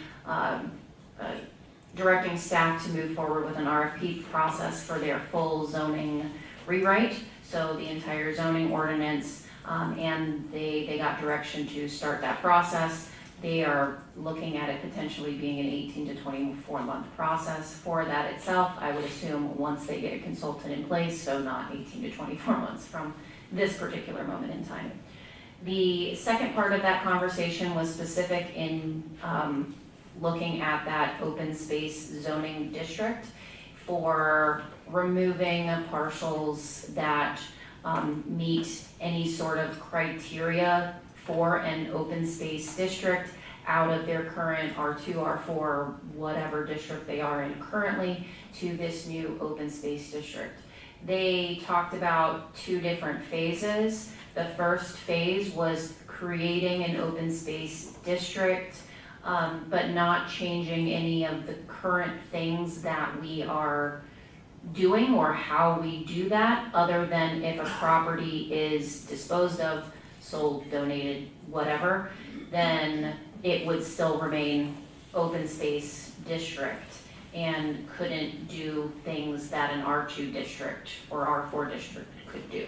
directing staff to move forward with an RFP process for their full zoning rewrite, so the entire zoning ordinance, and they got direction to start that process. They are looking at it potentially being an 18 to 24 month process for that itself. I would assume once they get a consultant in place, so not 18 to 24 months from this particular moment in time. The second part of that conversation was specific in looking at that open space zoning district for removing parcels that meet any sort of criteria for an open space district out of their current R2, R4, whatever district they are in currently, to this new open space district. They talked about two different phases. The first phase was creating an open space district, but not changing any of the current things that we are doing or how we do that, other than if a property is disposed of, sold, donated, whatever, then it would still remain open space district and couldn't do things that an R2 district or R4 district could do.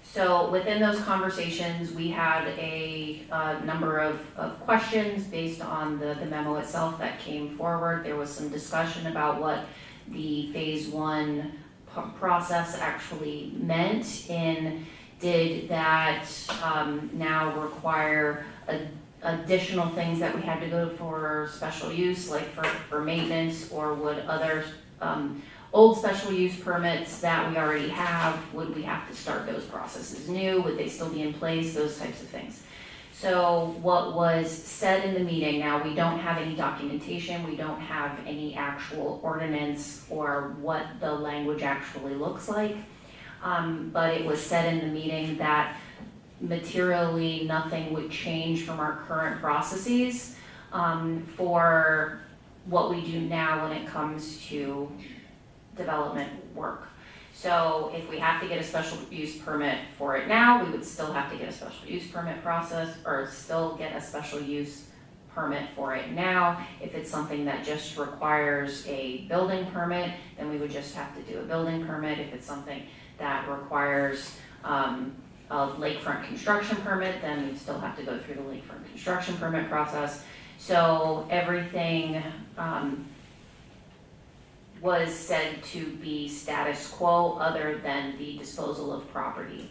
So within those conversations, we had a number of questions based on the memo itself that came forward. There was some discussion about what the phase one process actually meant, and did that now require additional things that we had to go for special use, like for maintenance, or would other old special use permits that we already have, would we have to start those processes new? Would they still be in place? Those types of things. So what was said in the meeting, now we don't have any documentation, we don't have any actual ordinance or what the language actually looks like, but it was said in the meeting that materially nothing would change from our current processes for what we do now when it comes to development work. So if we have to get a special use permit for it now, we would still have to get a special use permit process, or still get a special use permit for it now. If it's something that just requires a building permit, then we would just have to do a building permit. If it's something that requires a lakefront construction permit, then we'd still have to go through the lakefront construction permit process. So everything was said to be status quo other than the disposal of property.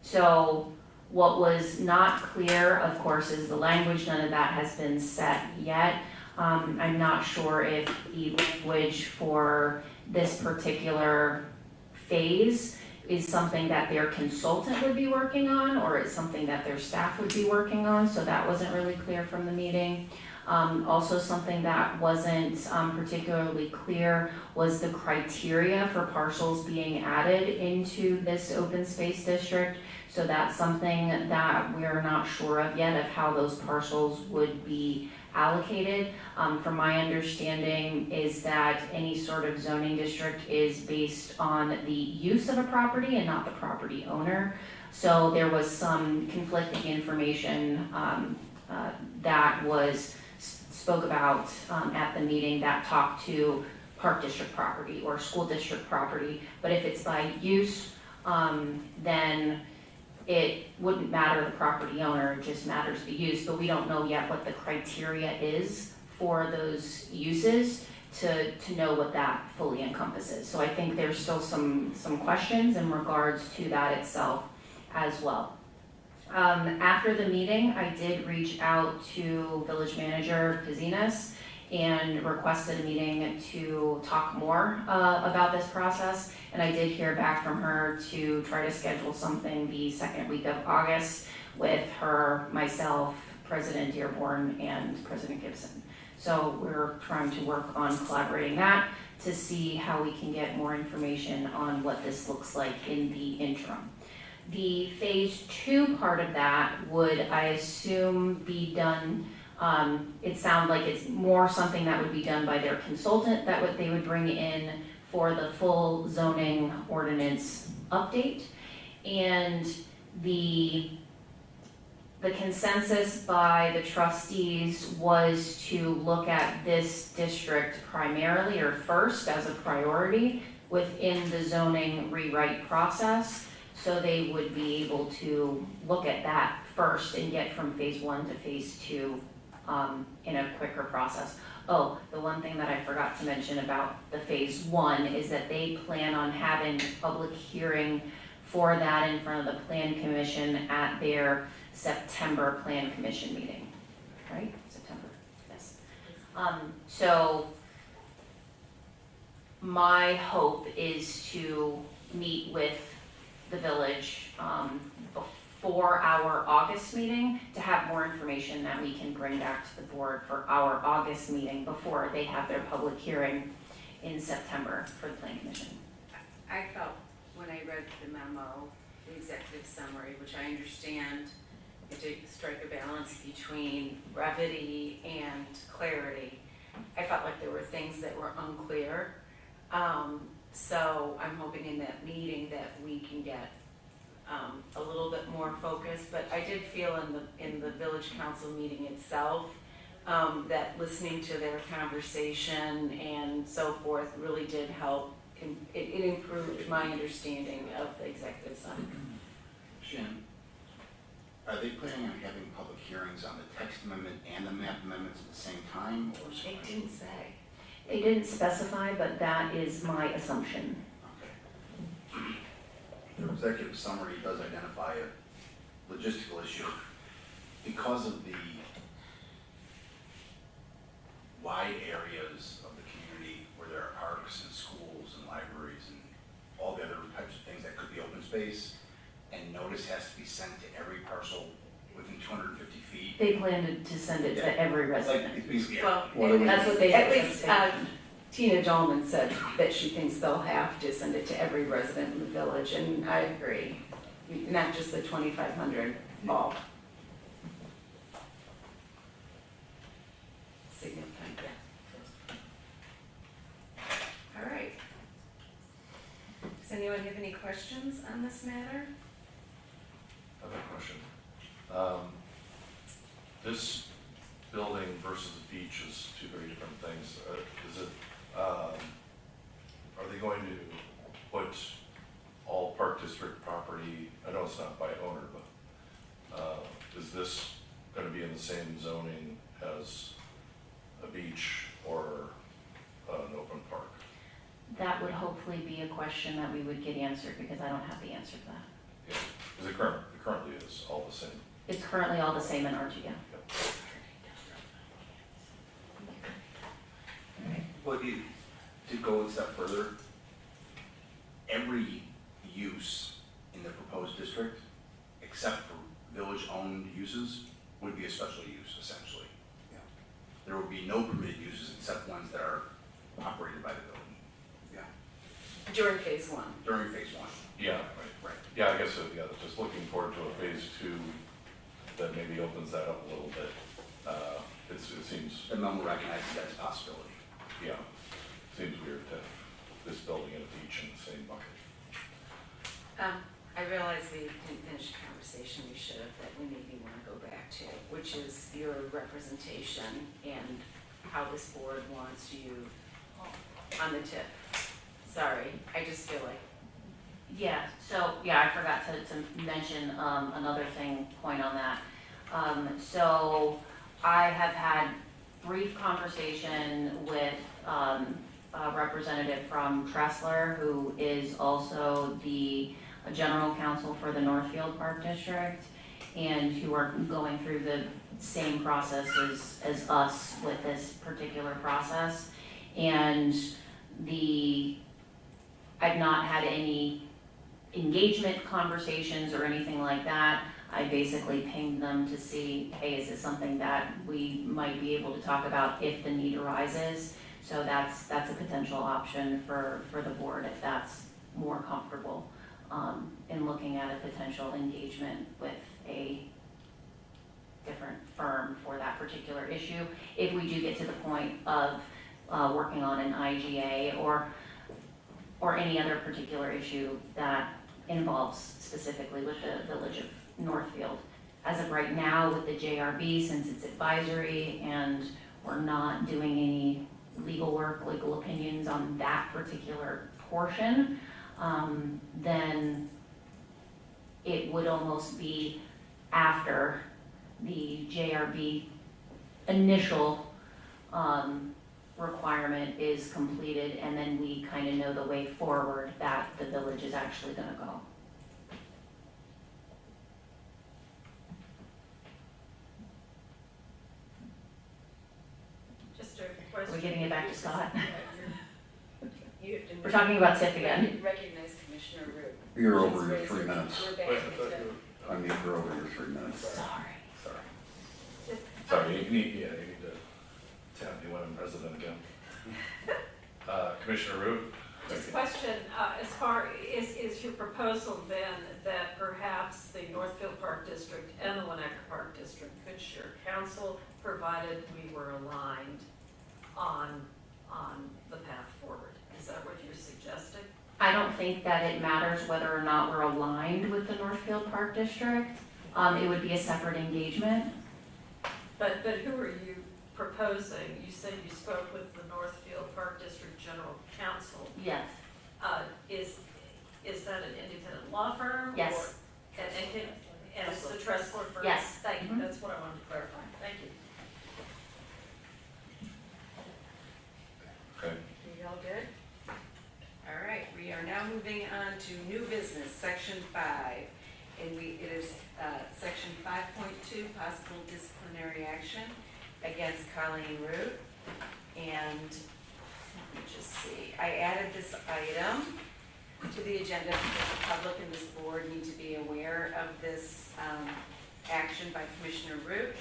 So what was not clear, of course, is the language. None of that has been set yet. I'm not sure if the language for this particular phase is something that their consultant would be working on, or it's something that their staff would be working on, so that wasn't really clear from the meeting. Also, something that wasn't particularly clear was the criteria for parcels being added into this open space district. So that's something that we're not sure of yet, of how those parcels would be allocated. From my understanding is that any sort of zoning district is based on the use of a property and not the property owner. So there was some conflicting information that was spoke about at the meeting that talked to park district property or school district property. But if it's by use, then it wouldn't matter the property owner, it just matters the use. But we don't know yet what the criteria is for those uses to know what that fully encompasses. So I think there's still some questions in regards to that itself as well. After the meeting, I did reach out to Village Manager Kazinas and requested a meeting to talk more about this process. And I did hear back from her to try to schedule something the second week of August with her, myself, President Dearborn, and President Gibson. So we're trying to work on collaborating that to see how we can get more information on what this looks like in the interim. The phase 2 part of that would, I assume, be done, it sounds like it's more something that would be done by their consultant, that they would bring in for the full zoning ordinance update. And the consensus by the trustees was to look at this district primarily or first as a priority within the zoning rewrite process. So they would be able to look at that first and get from phase 1 to phase 2 in a quicker process. Oh, the one thing that I forgot to mention about the phase 1 is that they plan on having a public hearing for that in front of the Plan Commission at their September Plan Commission meeting, right? September, yes. So my hope is to meet with the village before our August meeting to have more information that we can bring back to the board for our August meeting before they have their public hearing in September for the Plan Commission. I felt when I read the memo, the executive summary, which I understand you have to strike a balance between brevity and clarity. I felt like there were things that were unclear. So I'm hoping in that meeting that we can get a little bit more focus. But I did feel in the village council meeting itself that listening to their conversation and so forth really did help. It improved my understanding of the executive summary. Shannon, are they planning on having public hearings on the text amendment and the map amendments at the same time, or They something? didn't say. They didn't specify, but that is my assumption. Okay. Their executive summary does identify a logistical issue. Because of the wide areas of the community where there are parks and schools and libraries and all the other types of things that could be open space, and notice has to be sent to every parcel within 250 feet. They planned to send it to every resident. It's basically, Well, That's what they at said. least Tina Dolman said that she thinks they'll have to send it to every resident in the village, and I agree. Not just the 2,500 bulk. Significant, yeah. All right. Does anyone have any questions on this matter? I have a question. This building versus the beach is two very different things. Are they going to put all Park District property, I know it's not by owner, but is this gonna be in the same zoning as a beach or an open park? That would hopefully be a question that we would get answered because I don't have the answer to that. Yeah, because it currently is all the same. It's currently all the same in R2, yeah. Well, to go a step further, every use in the proposed district, except for village-owned uses, would be a special use, essentially. Yeah. There will be no permitted uses except ones that are operated by the village. Yeah. During phase 1. During phase 1. Yeah, right. Yeah, I guess, just looking for that maybe opens that up a little bit. It seems, The memo recognizes that as a possibility. yeah, seems weird to have this building and a beach in the same bucket. I realize we didn't finish the conversation we should have, that we maybe want to go back to, which is your representation and how this board wants you on the tip. Sorry, I just feel like. Yeah, so, yeah, I forgot to mention, another point on that. So I have had brief conversation with, a representative from Tressler, who is also the general counsel for the Northfield Park District, and who are going through the same process as us with this particular process. And I've not had any engagement conversations or anything like that. I basically pinged them to see, hey, is this something that we might be able to talk about if the need arises? So that's a potential option for the board if that's more comfortable in looking at a potential engagement with a different firm for that particular issue. If we do get to the point of working on an IGA or any other particular issue that involves specifically with the Village of Northfield. As of right now with the JRB, since it's advisory and we're not doing any legal opinions on that particular portion, then it would almost be after the JRB initial requirement is completed, and then we kind of know the way forward that the village is actually going to go. Just a question. We're getting it back to Scott. You have to. We're talking about TIF again. Recognize Commissioner Root. You're over your 3 minutes. We're back to TIF. I mean, you're over your 3 minutes. Sorry. Sorry, you need to tap me when I'm president again. Commissioner Root? Just a question, as far, is your proposal then that perhaps the Northfield Park District and the Winnetka Park District could share counsel, provided we were aligned on the path forward? Is that what you're suggesting? I don't think that it matters whether or not we're aligned with the Northfield Park District. It would be a separate engagement. But who are you proposing? You said you spoke with the Northfield Park District General Counsel. Yes. Is that an independent law firm? Yes. And it's the Tressler firm? Yes. Thank you, Mhm. that's what I wanted to clarify. Thank you. Okay. You all good? All right, we are now moving on to new business, section 5. And it is section 5.2, possible disciplinary action against Colleen Root. And let me just see, I added this item to the agenda because the public and this board need to be aware of this action by Commissioner Root.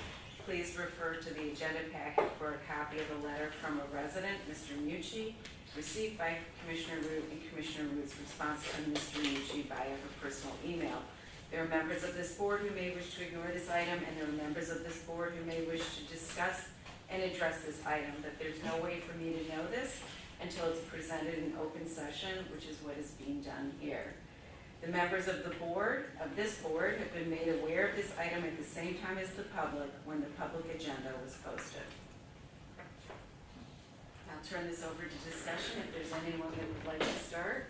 Please refer to the agenda packet for a copy of a letter from a resident, Mr. Mucci, received by Commissioner Root and Commissioner Root's response to Mr. Mucci via her personal email. There are members of this board who may wish to ignore this item, and there are members of this board who may wish to discuss and address this item, but there's no way for me to know this until it's presented in open session, which is what is being done here. The members of this board have been made aware of this item at the same time as the public when the public agenda was posted. I'll turn this over to discussion if there's anyone that would like to start.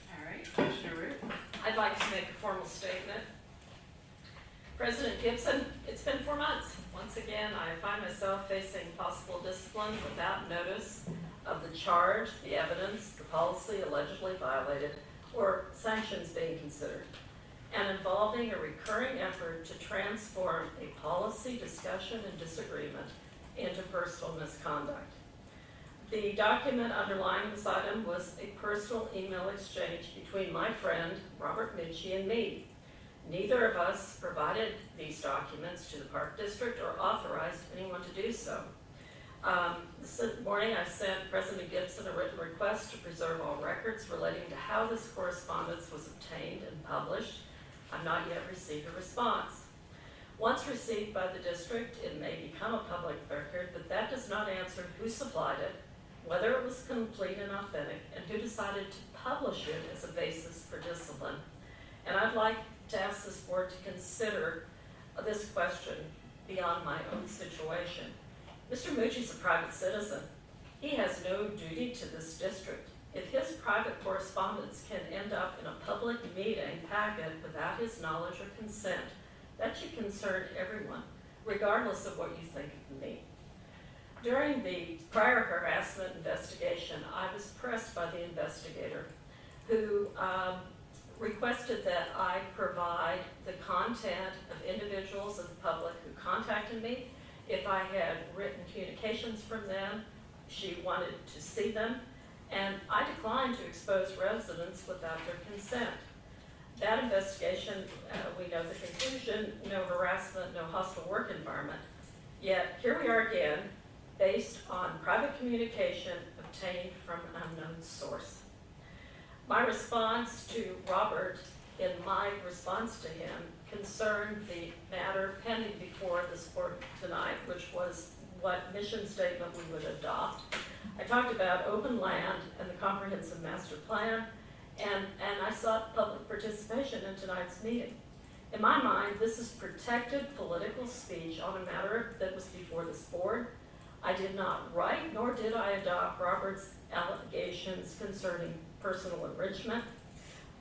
All right, Commissioner Root. I'd like to make a formal statement. President Gibson, it's been 4 months. Once again, I find myself facing possible discipline without notice of the charge, the evidence, the policy allegedly violated, or sanctions being considered, and involving a recurring effort to transform a policy discussion and disagreement into personal misconduct. The document underlying this item was a personal email exchange between my friend, Robert Mucci, and me. Neither of us provided these documents to the Park District or authorized anyone to do so. This morning I sent President Gibson a written request to preserve all records relating to how this correspondence was obtained and published. I've not yet received a response. Once received by the district, it may become a public record, but that does not answer who supplied it, whether it was complete and authentic, and who decided to publish it as a basis for discipline. And I'd like to ask this board to consider this question beyond my own situation. Mr. Mucci's a private citizen. He has no duty to this district. If his private correspondence can end up in a public meeting packet without his knowledge or consent, that should concern everyone, regardless of what you think of me. During the prior harassment investigation, I was pressed by the investigator who requested that I provide the content of individuals of the public who contacted me. If I had written communications from them, she wanted to see them, and I declined to expose residents without their consent. That investigation, we know the conclusion, no harassment, no hostile work environment. Yet here we are again, based on private communication obtained from an unknown source. My response to Robert, in my response to him, concerned the matter pending before this board tonight, which was what mission statement we would adopt. I talked about open land and the comprehensive master plan, and I sought public participation in tonight's meeting. In my mind, this is protected political speech on a matter that was before this board. I did not write, nor did I adopt Robert's allegations concerning personal enrichment.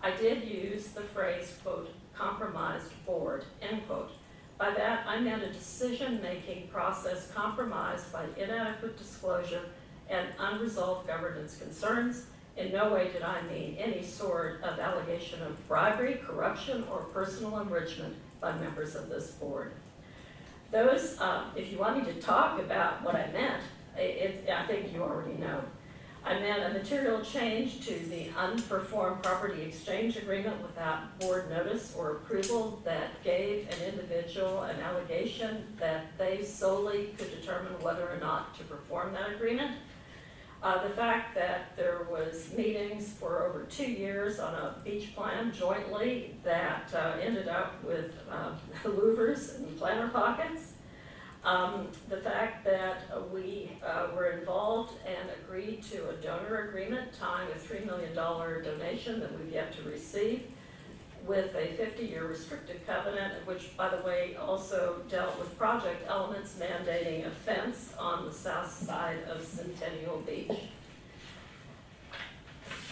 I did use the phrase, quote, compromised board, end quote. By that, I meant a decision-making process compromised by inadequate disclosure and unresolved governance concerns. In no way did I mean any sort of allegation of bribery, corruption, or personal enrichment by members of this board. Those, if you want me to talk about what I meant, I think you already know. I meant a material change to the unperformed property exchange agreement without board notice or approval that gave an individual an allegation that they solely could determine whether or not to perform that agreement. The fact that there was meetings for over 2 years on a beach plan jointly that ended up with louvers and planter pockets. The fact that we were involved and agreed to a donor agreement tying a $3 million donation that we've yet to receive with a 50-year restricted covenant, which, by the way, also dealt with project elements mandating a fence on the south side of Centennial Beach.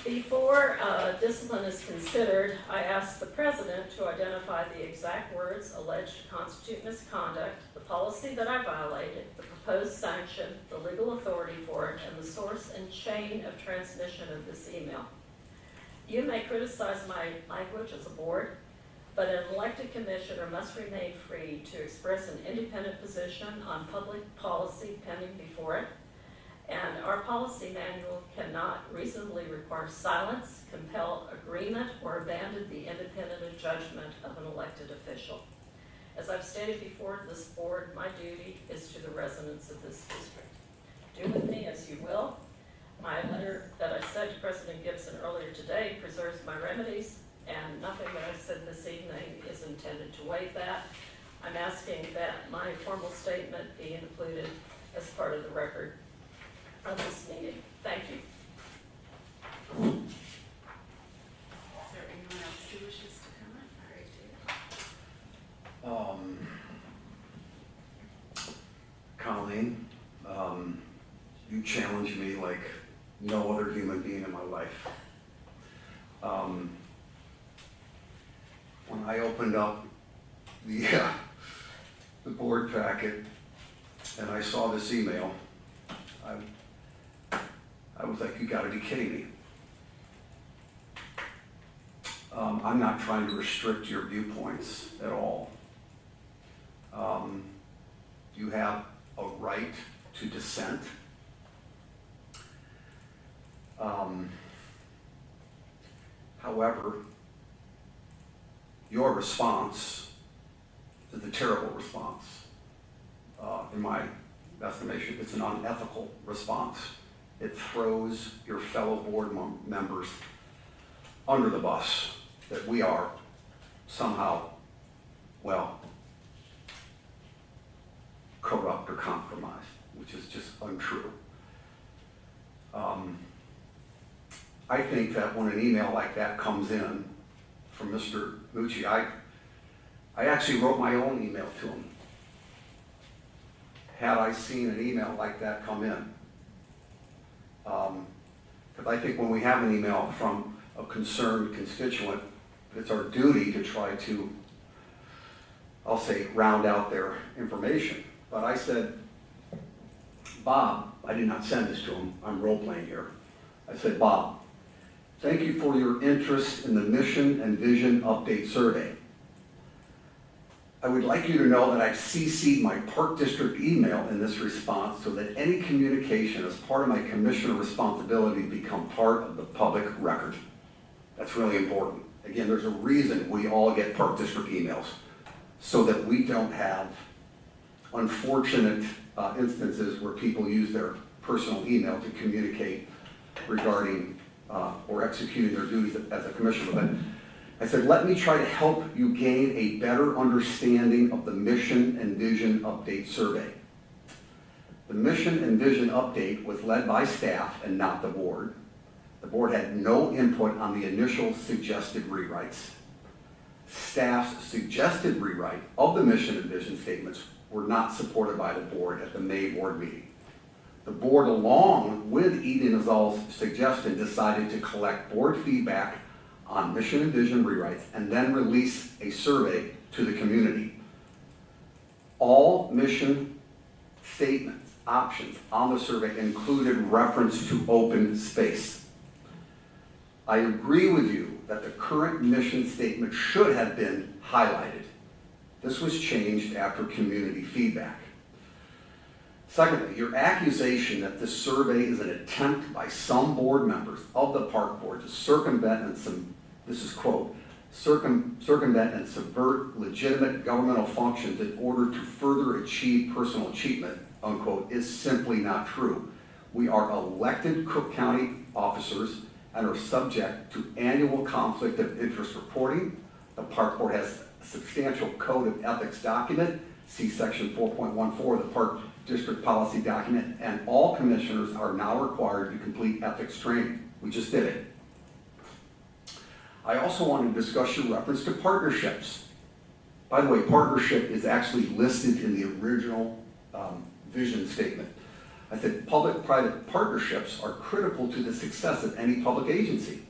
Before discipline is considered, I asked the president to identify the exact words alleged to constitute misconduct, the policy that I violated, the proposed sanction, the legal authority for it, and the source and chain of transmission of this email. You may criticize my language as a board, but an elected commissioner must remain free to express an independent position on public policy pending before it. And our policy manual cannot reasonably require silence, compel agreement, or abandon the independent judgment of an elected official. As I've stated before this board, my duty is to the residents of this district. Do with me as you will. My letter that I sent to President Gibson earlier today preserves my remedies, and nothing that I said this evening is intended to waive that. I'm asking that my formal statement be included as part of the record of this meeting. Thank you. Is there anyone else who wishes to comment? All right, David. Colleen, you challenge me like no other human being in my life. When I opened up the board packet and I saw this email, I was like, you gotta be kidding me. I'm not trying to restrict your viewpoints at all. You have a right to dissent. However, your response is a terrible response. In my estimation, it's an unethical response. It throws your fellow board members under the bus that we are somehow, well, corrupt or compromised, which is just untrue. I think that when an email like that comes in from Mr. Mucci, I actually wrote my own email to him. Had I seen an email like that come in. Because I think when we have an email from a concerned constituent, it's our duty to try to, I'll say, round out their information. But I said, Bob, I did not send this to him, I'm role-playing here. I said, Bob, thank you for your interest in the Mission and Vision Update Survey. I would like you to know that I've CC'd my Park District email in this response so that any communication as part of my commissioner responsibility become part of the public record. That's really important. Again, there's a reason we all get Park District emails, so that we don't have unfortunate instances where people use their personal email to communicate regarding or executing their duties as a commissioner. But I said, let me try to help you gain a better understanding of the Mission and Vision Update Survey. The Mission and Vision Update was led by staff and not the board. The board had no input on the initial suggested rewrites. Staff's suggested rewrite of the mission and vision statements were not supported by the board at the May board meeting. The board, along with Eden Azal's suggestion, decided to collect board feedback on mission and vision rewrites and then release a survey to the community. All mission statements, options on the survey included reference to open space. I agree with you that the current mission statement should have been highlighted. This was changed after community feedback. Secondly, your accusation that this survey is an attempt by some board members of the park board to circumvent and this is quote, circumvent and subvert legitimate governmental functions in order to further achieve personal achievement, unquote, is simply not true. We are elected Cook County officers and are subject to annual conflict of interest reporting. The park board has a substantial code of ethics document, see section 4.14 of the Park District Policy Document, and all commissioners are now required to complete ethics training. We just did it. I also want to discuss your reference to partnerships. By the way, partnership is actually listed in the original vision statement. I said public-private partnerships are critical to the success of any public agency.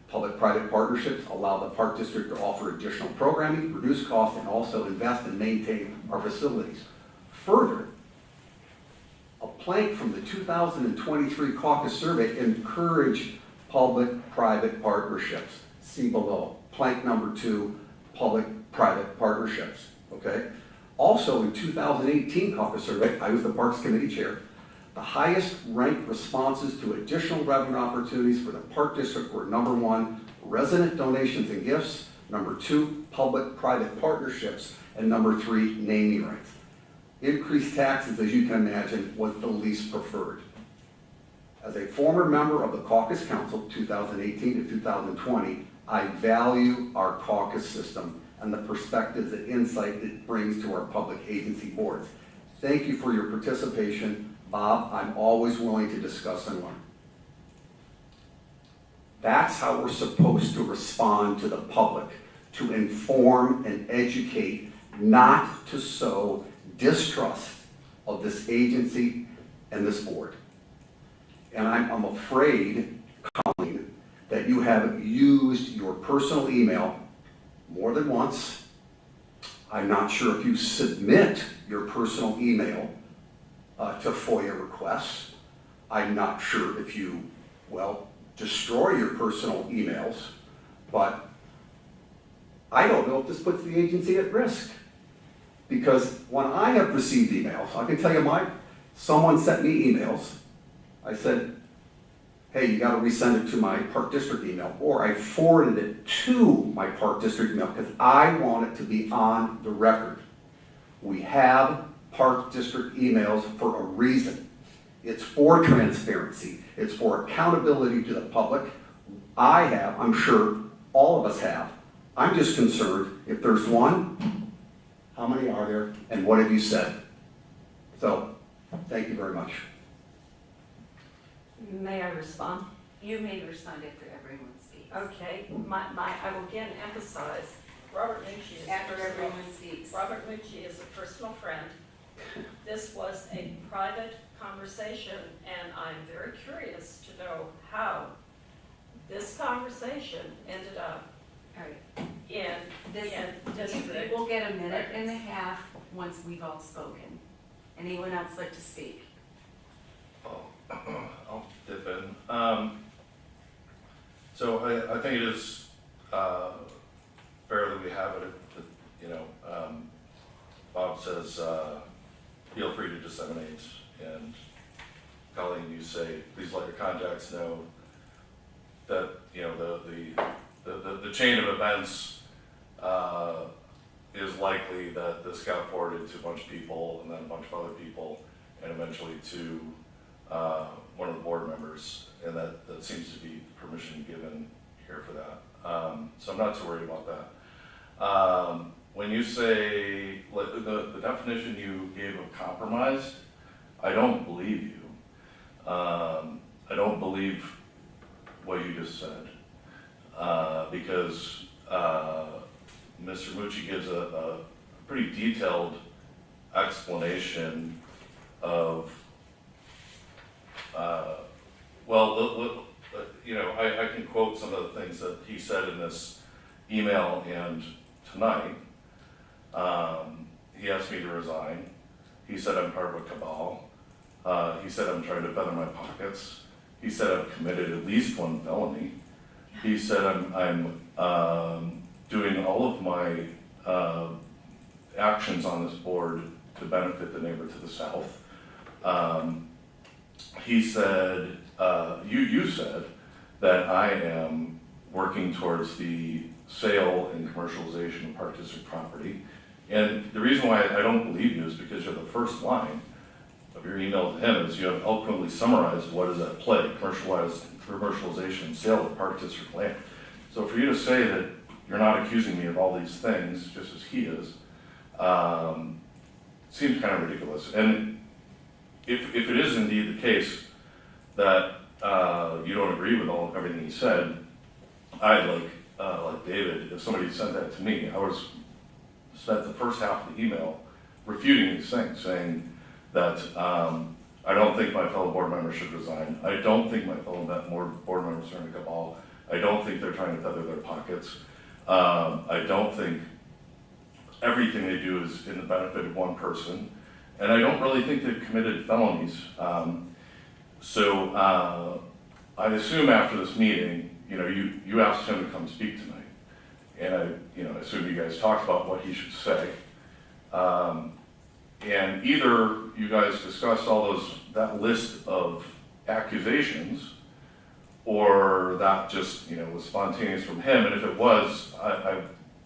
Public-private partnerships allow the Park District to offer additional programming, reduce costs, and also invest and maintain our facilities. Further, a plank from the 2023 caucus survey encouraged public-private partnerships. See below, plank number 2, public-private partnerships, okay? Also in 2018 caucus survey, I was the Parks Committee Chair, the highest ranked responses to additional revenue opportunities for the Park District were number 1, resident donations and gifts, number 2, public-private partnerships, and number 3, naming rights. Increased taxes, as you can imagine, was the least preferred. As a former member of the Caucus Council 2018 to 2020, I value our caucus system and the perspectives and insight it brings to our public agency boards. Thank you for your participation. Bob, I'm always willing to discuss and learn. That's how we're supposed to respond to the public, to inform and educate, not to sow distrust of this agency and this board. And I'm afraid, Colleen, that you have used your personal email more than once. I'm not sure if you submit your personal email to FOIA requests. I'm not sure if you, well, destroy your personal emails, but I don't know if this puts the agency at risk. Because when I have received emails, I can tell you someone sent me emails. I said, hey, you got to resend it to my Park District email, or I forwarded it to my Park District email because I want it to be on the record. We have Park District emails for a reason. It's for transparency. It's for accountability to the public. I have, I'm sure all of us have. I'm just concerned If there's one, how many are there, and what have you said? So, thank you very much. May I respond? You may respond after everyone speaks. Okay, I will again emphasize, Robert Mucci is. After everyone speaks. Robert Mucci is a personal friend. This was a private conversation, and I'm very curious to know how this conversation ended up All right. in This, district. you will get a minute and a half once we've all spoken. Anyone else like to speak? I'll dip in. So I think it is fair that we have it, you know, Bob says, feel free to disseminate, and Colleen, you say, please let your contacts know that, you know, the chain of events is likely that this got forwarded to a bunch of people, and then a bunch of other people, and eventually to one of the board members, and that seems to be permission given here for that. So I'm not too worried about that. When you say, like, the definition you gave of compromised, I don't believe you. I don't believe what you just said, because Mr. Mucci gives a pretty detailed explanation of, you know, I can quote some of the things that he said in this email and tonight. He asked me to resign. He said I'm part of a cabal. He said I'm trying to feather my pockets. He said I've committed at least one felony. He said I'm doing all of my actions on this board to benefit the neighbor to the south. He said, you said that I am working towards the sale and commercialization of Park District property. And the reason why I don't believe you is because you're the first line of your email to him is you have eloquently summarized what is at play, commercialization and sale of Park District land. So for you to say that you're not accusing me of all these things, just as he is, seems kind of ridiculous. And if it is indeed the case that you don't agree with everything he said, I'd like David, if somebody sent that to me, I was spent the first half of the email refuting these things, saying that I don't think my fellow board members should resign. I don't think my fellow board members are in a cabal. I don't think they're trying to feather their pockets. I don't think everything they do is in the benefit of one person. And I don't really think they've committed felonies. So I assume after this meeting, you know, you asked him to come speak tonight. And I assume you guys talked about what he should say. And either you guys discussed that list of accusations, or that just, you know, was spontaneous from him. And if it was, I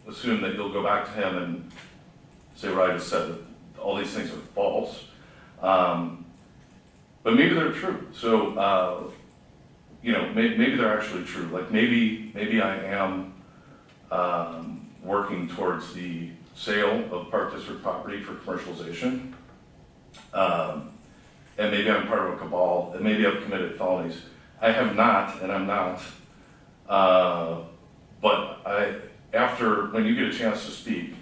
assume that you'll go back to him and say what I just said, that all these things are false. But maybe they're true. So, you know, maybe they're actually true. Like maybe I am working towards the sale of Park District property for commercialization. And maybe I'm part of a cabal, and maybe I've committed felonies. I have not, and I'm not. But when you get a chance to speak,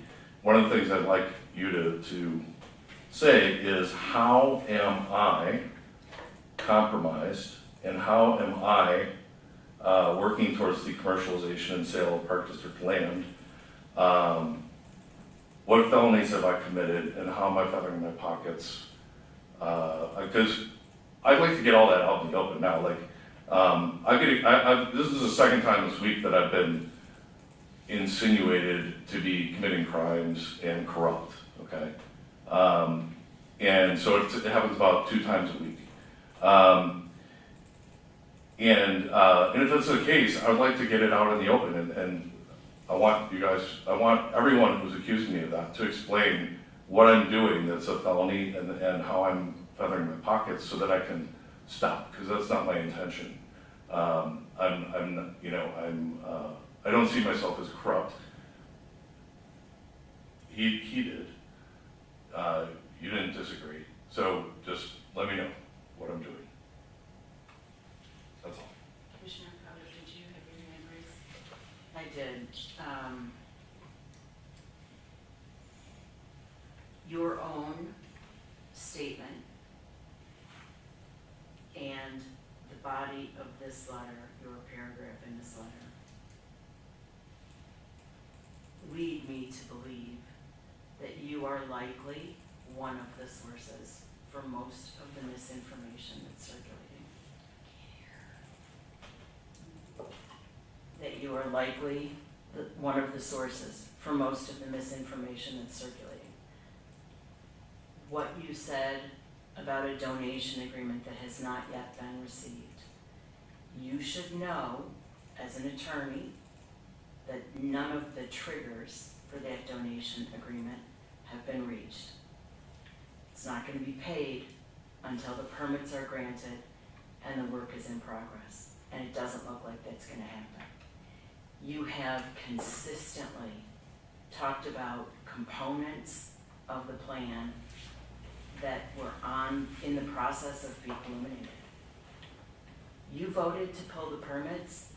one of the things I'd like you to say is, how am I compromised, and how am I working towards the commercialization and sale of Park District land? What felonies have I committed, and how am I feathering my pockets? Because I'd like to get all that out in the open now. Like, this is the second time this week that I've been insinuated to be committing crimes and corrupt. Okay, and so it happens about 2 times a week. And if that's the case, I would like to get it out in the open, and I want everyone who's accusing me of that to explain what I'm doing that's a felony, and how I'm feathering my pockets so that I can stop, because that's not my intention. I don't see myself as corrupt. He did. You didn't disagree, so just let me know what I'm doing. That's all. Commissioner Crowder, did you have your hand raised? I did. Your own statement and the body of this letter, your paragraph in this letter, lead me to believe that you are likely one of the sources for most of the misinformation that's circulating. That you are likely one of the sources for most of the misinformation that's circulating. What you said about a donation agreement that has not yet been received. You should know, as an attorney, that none of the triggers for that donation agreement have been reached. It's not going to be paid until the permits are granted and the work is in progress. And it doesn't look like that's going to happen. You have consistently talked about components of the plan that were in the process of being eliminated. You voted to pull the permits,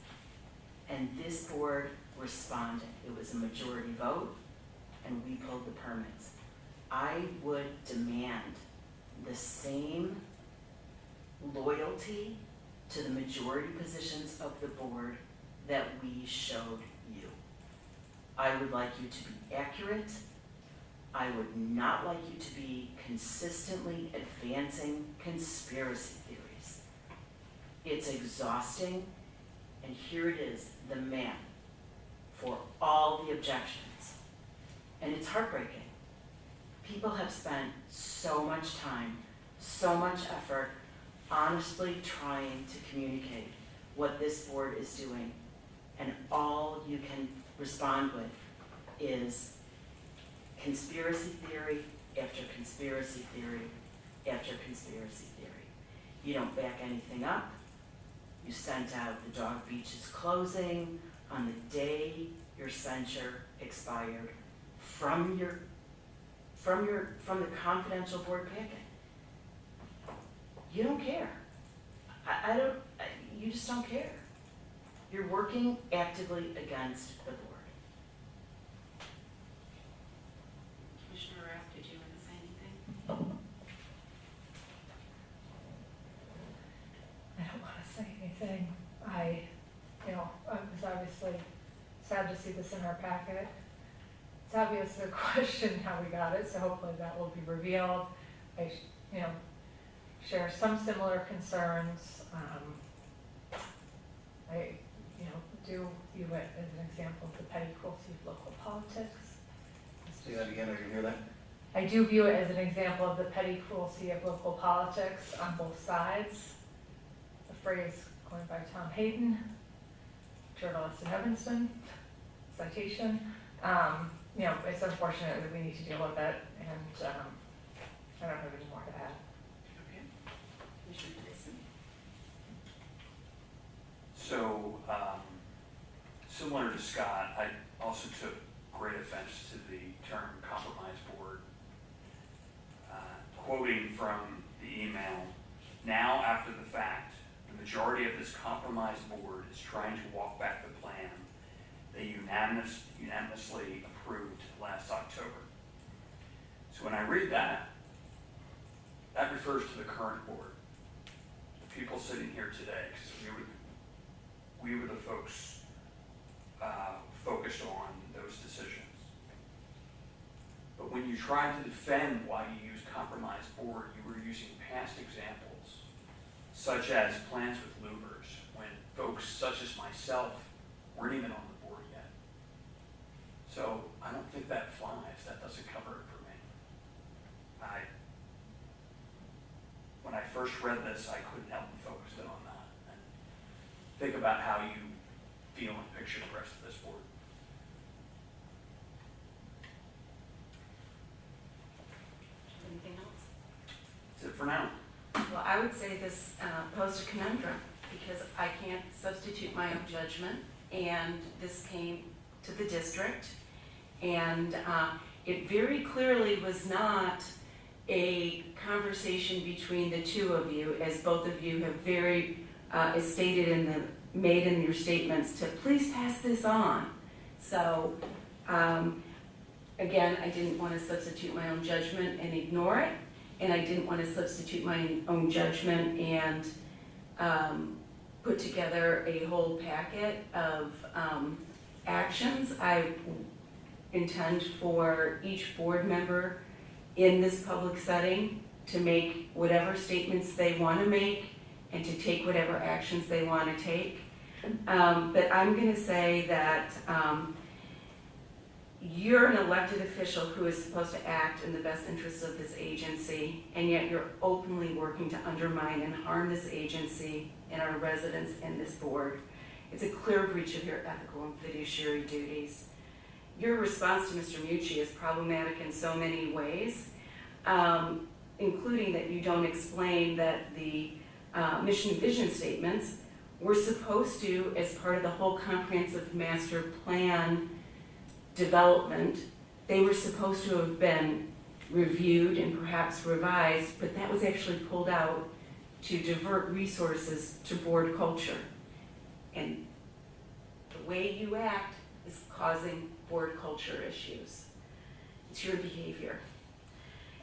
and this board responded. It was a majority vote, and we pulled the permits. I would demand the same loyalty to the majority positions of the board that we showed you. I would like you to be accurate. I would not like you to be consistently advancing conspiracy theories. It's exhausting, and here it is, the man for all the objections. And it's heartbreaking. People have spent so much time, so much effort, honestly trying to communicate what this board is doing, and all you can respond with is conspiracy theory after conspiracy theory after conspiracy theory. You don't back anything up. You sent out the Dog Beach is closing on the day your censure expired from the confidential board packet. You don't care. You just don't care. You're working actively against the board. Commissioner Rath, did you want to say anything? I don't want to say anything. It's obviously sad to see this in our packet. It's obvious the question how we got it, so hopefully that will be revealed. I, share some similar concerns. I, do view it as an example of the petty cruelty of local politics. Say that again, I didn't hear that. I do view it as an example of the petty cruelty of local politics on both sides. The phrase coined by Tom Hayden, journalist in Evanston, citation. It's unfortunate that we need to deal with it, and I don't have any more to add. Okay. Commissioner Tyson? So, similar to Scott, I also took great offense to the term compromise board. Quoting from the email, now after the fact, the majority of this compromise board is trying to walk back the plan they unanimously approved last October. So when I read that, that refers to the current board, the people sitting here today, because we were the folks focused on those decisions. But when you tried to defend why you used compromise board, you were using past examples, such as plans with louvers, when folks such as myself weren't even on the board yet. So I don't think that flies. That doesn't cover it for me. When I first read this, I couldn't help but focus in on that and think about how you feel and picture the rest of this board. Anything else? That's it for now. Well, I would say this posed a conundrum, because I can't substitute my own judgment, and this came to the district, and It very clearly was not a conversation between the two of you, as both of you have very made in your statements to please pass this on. So, again, I didn't want to substitute my own judgment and ignore it, and I didn't want to substitute my own judgment and put together a whole packet of actions. I intend for each board member in this public setting to make whatever statements they want to make and to take whatever actions they want to take. But I'm going to say that you're an elected official who is supposed to act in the best interests of this agency, and yet you're openly working to undermine and harm this agency and our residents and this board. It's a clear breach of your ethical and fiduciary duties. Your response to Mr. Mucci is problematic in so many ways, including that you don't explain that the mission and vision statements were supposed to, as part of the whole comprehensive master plan development, they were supposed to have been reviewed and perhaps revised, but that was actually pulled out to divert resources to board culture. And the way you act is causing board culture issues. It's your behavior.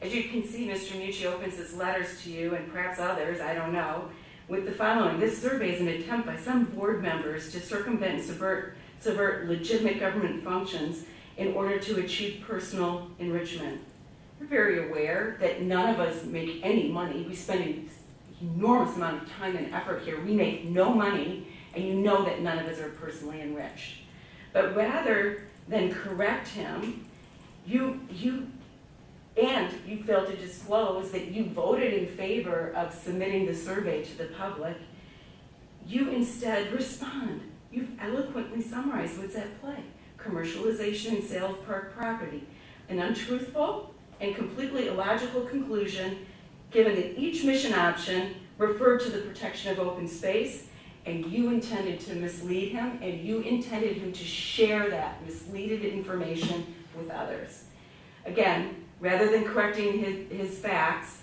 As you can see, Mr. Mucci opens his letters to you, and perhaps others, I don't know, with the following. This survey is an attempt by some board members to circumvent and subvert legitimate government functions in order to achieve personal enrichment. We're very aware that none of us make any money. We spend an enormous amount of time and effort here. We make no money, and you know that none of us are personally enriched. But rather than correct him, you failed to disclose that you voted in favor of submitting the survey to the public. You instead respond. You've eloquently summarized what's at play. Commercialization and sale of park property. An untruthful and completely illogical conclusion, given that each mission option referred to the protection of open space, and you intended to mislead him, and you intended him to share that misleaded information with others. Again, rather than correcting his facts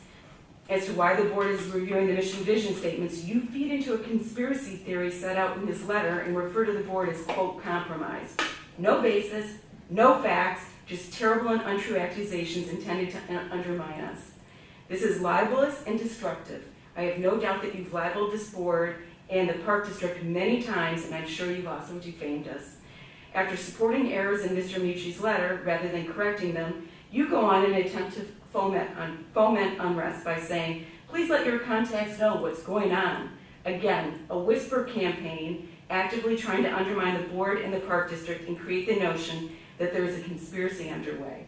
as to why the board is reviewing the mission vision statements, you feed into a conspiracy theory set out in his letter and refer to the board as, quote, compromise. No basis, no facts, just terrible and untrue accusations intended to undermine us. This is libelous and destructive. I have no doubt that you've libeled this board and the Park District many times, and I'm sure you've also defamed us. After supporting errors in Mr. Mucci's letter, rather than correcting them, you go on and attempt to foment unrest by saying, please let your contacts know what's going on. Again, a whisper campaign actively trying to undermine the board and the Park District and create the notion that there is a conspiracy underway.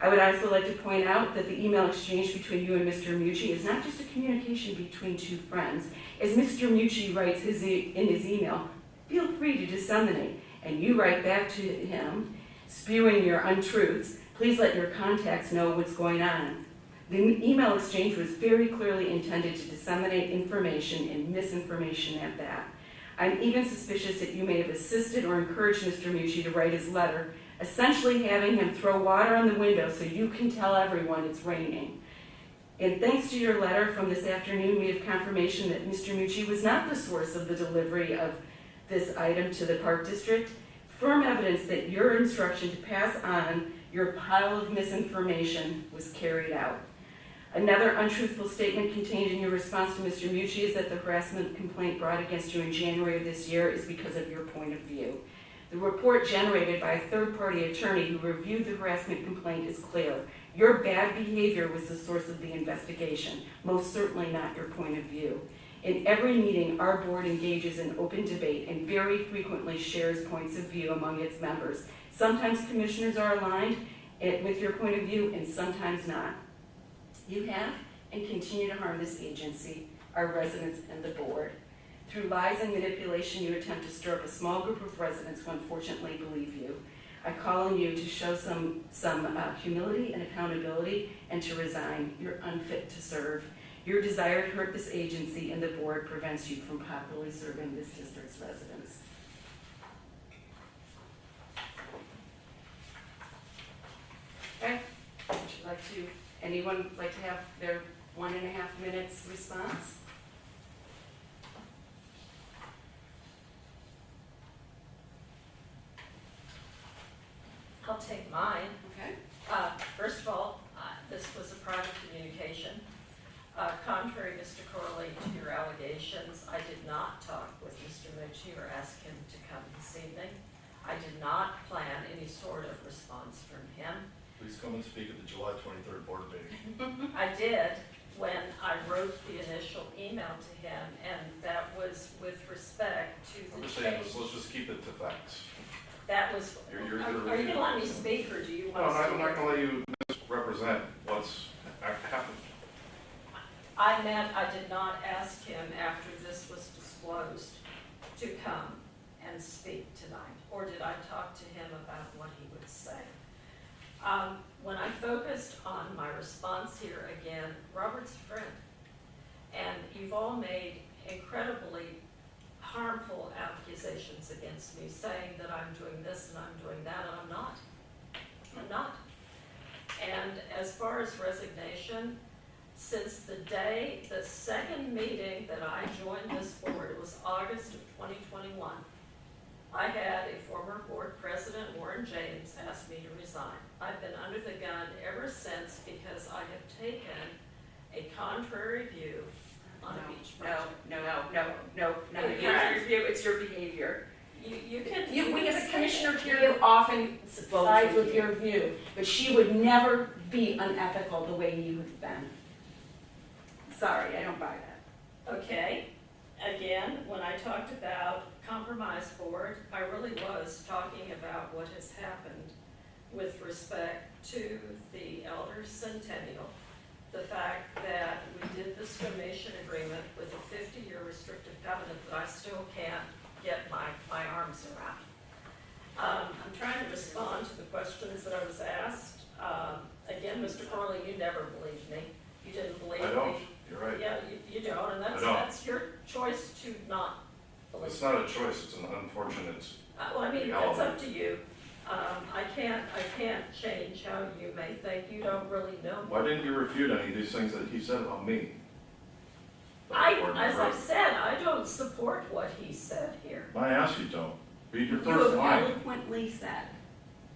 I would also like to point out that the email exchange between you and Mr. Mucci is not just a communication between two friends. As Mr. Mucci writes in his email, feel free to disseminate, and you write back to him, spewing your untruths, please let your contacts know what's going on. The email exchange was very clearly intended to disseminate information and misinformation at that. I'm even suspicious that you may have assisted or encouraged Mr. Mucci to write his letter, essentially having him throw water on the window so you can tell everyone it's raining. And thanks to your letter from this afternoon, we have confirmation that Mr. Mucci was not the source of the delivery of this item to the Park District. Firm evidence that your instruction to pass on your pile of misinformation was carried out. Another untruthful statement contained in your response to Mr. Mucci is that the harassment complaint brought against you in January of this year is because of your point of view. The report generated by a third-party attorney who reviewed the harassment complaint is clear. Your bad behavior was the source of the investigation, most certainly not your point of view. In every meeting, our board engages in open debate and very frequently shares points of view among its members. Sometimes commissioners are aligned with your point of view and sometimes not. You have and continue to harm this agency, our residents, and the board. Through lies and manipulation, you attempt to stir up a small group of residents who unfortunately believe you. I call on you to show some humility and accountability and to resign. You're unfit to serve. Your desire to hurt this agency and the board prevents you from properly serving this district's residents. to, anyone like to have their 1.5 minutes response? I'll take mine. Okay. First of all, this was a private communication. Contrary, Mr. Corley, to your allegations, I did not talk with Mr. Mucci or ask him to come this evening. I did not plan any sort of response from him. Please come and speak at the July 23rd board meeting. I did when I wrote the initial email to him, and that was with respect to I'm the just saying, change. let's just keep it to facts. That was, You're are you gonna let me speak, or do you No, want to speak? I'm not gonna let you misrepresent what's happened. I meant I did not ask him after this was disclosed to come and speak tonight, or did I talk to him about what he would say? When I focused on my response here again, Robert's a friend, and you've all made incredibly harmful accusations against me, saying that I'm doing this and I'm doing that, and I'm not. I'm not. And as far as resignation, since the day, the second meeting that I joined this board, it was August of 2021, I had a former board president, Warren James, ask me to resign. I've been under the gun ever since because I have taken a contrary view on a beach project. No, not Because- your review, it's your behavior. You can. We have a commissioner here who often sides with your view, but she would never be unethical the way you have been. Sorry, I don't buy that. Okay, again, when I talked about compromise board, I really was talking about what has happened with respect to the Elder Centennial. The fact that we did the discrimination agreement with a 50-year restrictive covenant that I still can't get my arms around. I'm trying to respond to the questions that I was asked. Again, Mr. Corley, you never believed me. You didn't believe me. I don't, you're right. Yeah, you don't, and I don't. that's your choice to not believe. It's not a choice, it's an unfortunate Well, I mean, that's reality. up to you. I can't change how you may think. You don't really know. Why didn't you refute any of these things that he said about me? As I said, I don't support what he said here. I asked you don't. Read your You first have line. eloquently said.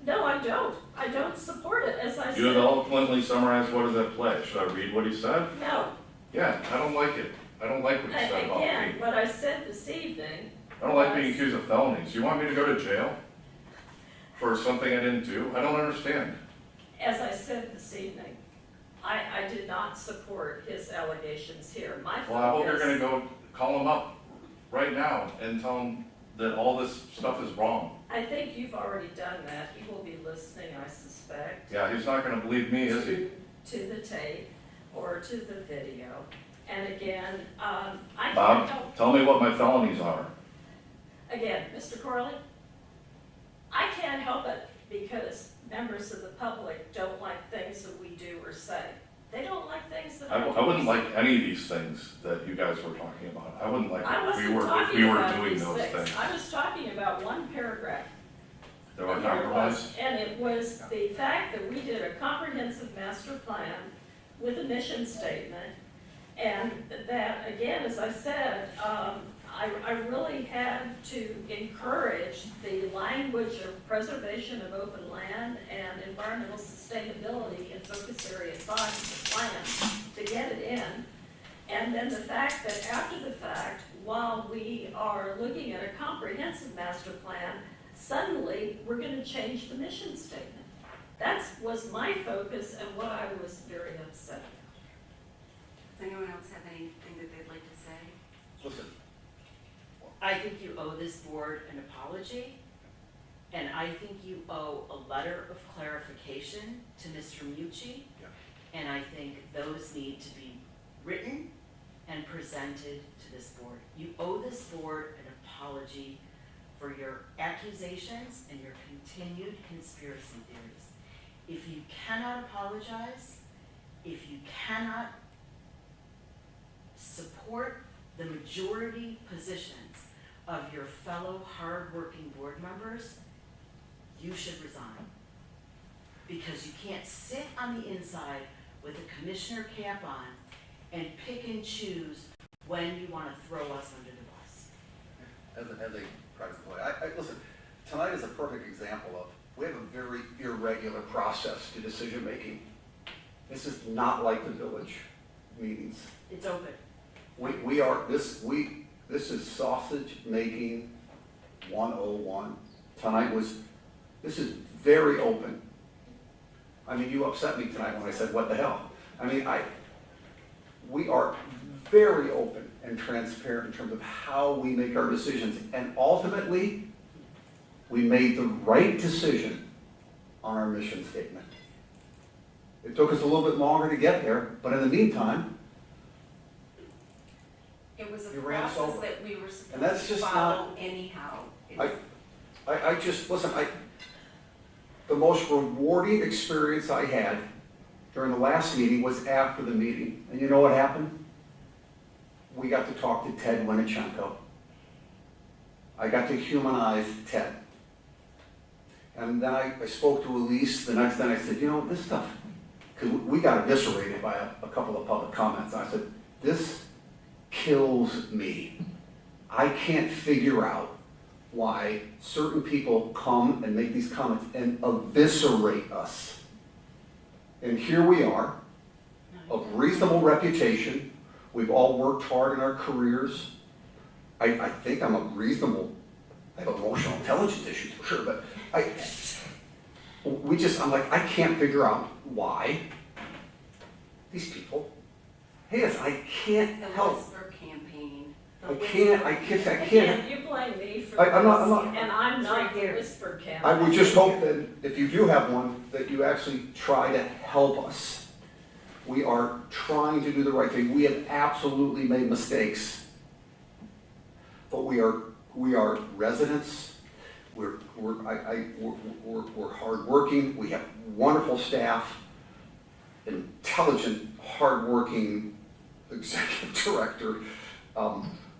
No, I don't. I don't support it, as I You have said. eloquently summarized what is at play. Should I read what he said? No. Yeah, I don't like it. I don't like what he said about Again, me. what I said this evening. I don't like being accused of felonies. You want me to go to jail for something I didn't do? I don't understand. As I said this evening, I did not support his allegations here. My focus. Well, I hope you're gonna go call him up right now and tell him that all this stuff is wrong. I think you've already done that. He will be listening, I suspect. Yeah, he's not gonna believe me, is he? To the tape or to the video. And again, I can't Bob, help. tell me what my felonies are. Again, Mr. Corley, I can't help it because members of the public don't like things that we do or say. They don't like things that I I do. wouldn't like any of these things that you guys were talking about. I wouldn't like I it if wasn't we talking were about doing these those things. things. I was talking about one paragraph. There were And here it compromise? was. And it was the fact that we did a comprehensive master plan with a mission statement. And that, again, as I said, I really had to encourage the language of preservation of open land and environmental sustainability in focus area 5 of the plan to get it in. And then the fact that after the fact, while we are looking at a comprehensive master plan, suddenly we're going to change the mission statement. That was my focus and what I was very upset about. Does anyone else have anything that they'd like to say? Listen, I think you owe this board an apology, and I think you owe a letter of clarification to Mr. Mucci. Yeah. And I think those need to be written and presented to this board. You owe this board an apology for your accusations and your continued conspiracy theories. If you cannot apologize, if you cannot support the majority positions of your fellow hardworking board members, you should resign. because you can't sit on the inside with a commissioner cap on and pick and choose when you want to throw us under the bus. As a private employee, listen, tonight is a perfect example of, we have a very irregular process to decision-making. This is not like the village meetings. It's open. This is sausage making 101. This is very open. I mean, you upset me tonight when I said, what the hell? I mean, we are very open and transparent in terms of how we make our decisions. And ultimately, we made the right decision on our mission statement. It took us a little bit longer to get there, but in the meantime, It was a You ran us process over. that we were And that's supposed to just follow anyhow. the most rewarding experience I had during the last meeting was after the meeting. And you know what happened? We got to talk to Ted Winnichenko. I got to humanize Ted. And then I spoke to Elise the next day and I said, you know, this stuff, because we got eviscerated by a couple of public comments. I said, this kills me. I can't figure out why certain people come and make these comments and eviscerate us. And here we are, of reasonable reputation. We've all worked hard in our careers. I think I'm a reasonable, I have emotional intelligence issues for sure, but I'm like, I can't figure out why these people hate us. I can't The help. whisper campaign. I can't. You blame me for I'm not- this, and I'm not right the here. whisper campaign. I would just hope that if you do have one, that you actually try to help us. We are trying to do the right thing. We have absolutely made mistakes. But we are residents. We're hardworking. We have wonderful staff, intelligent, hardworking executive director.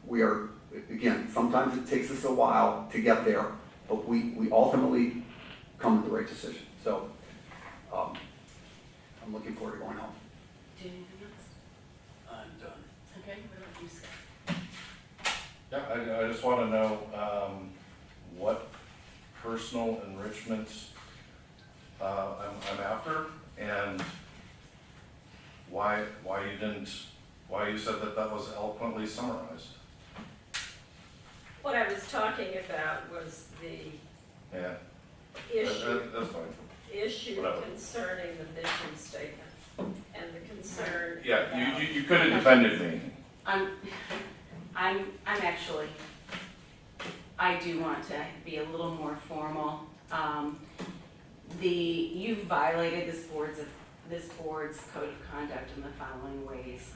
We are, again, sometimes it takes us a while to get there, but we ultimately come to the right decision. So I'm looking forward to going home. Do you have anything else? I'm done. Okay, what about you, Scott? Yeah, I just want to know what personal enrichment I'm after, and why you said that was eloquently summarized. What I was talking about was the Yeah, that's fine. issue Whatever. concerning the mission statement and the concern. Yeah, about- you could have defended me. I'm actually, I do want to be a little more formal. You've violated this board's code of conduct in the following ways.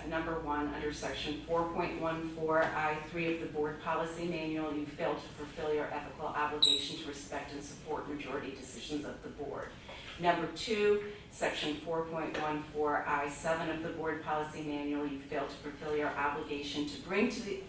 Number one, under section 4.14I3 of the board policy manual, you failed to fulfill your ethical obligation to respect and support majority decisions of the board. Number two, section 4.14I7 of the board policy manual, you failed to fulfill your obligation to bring to the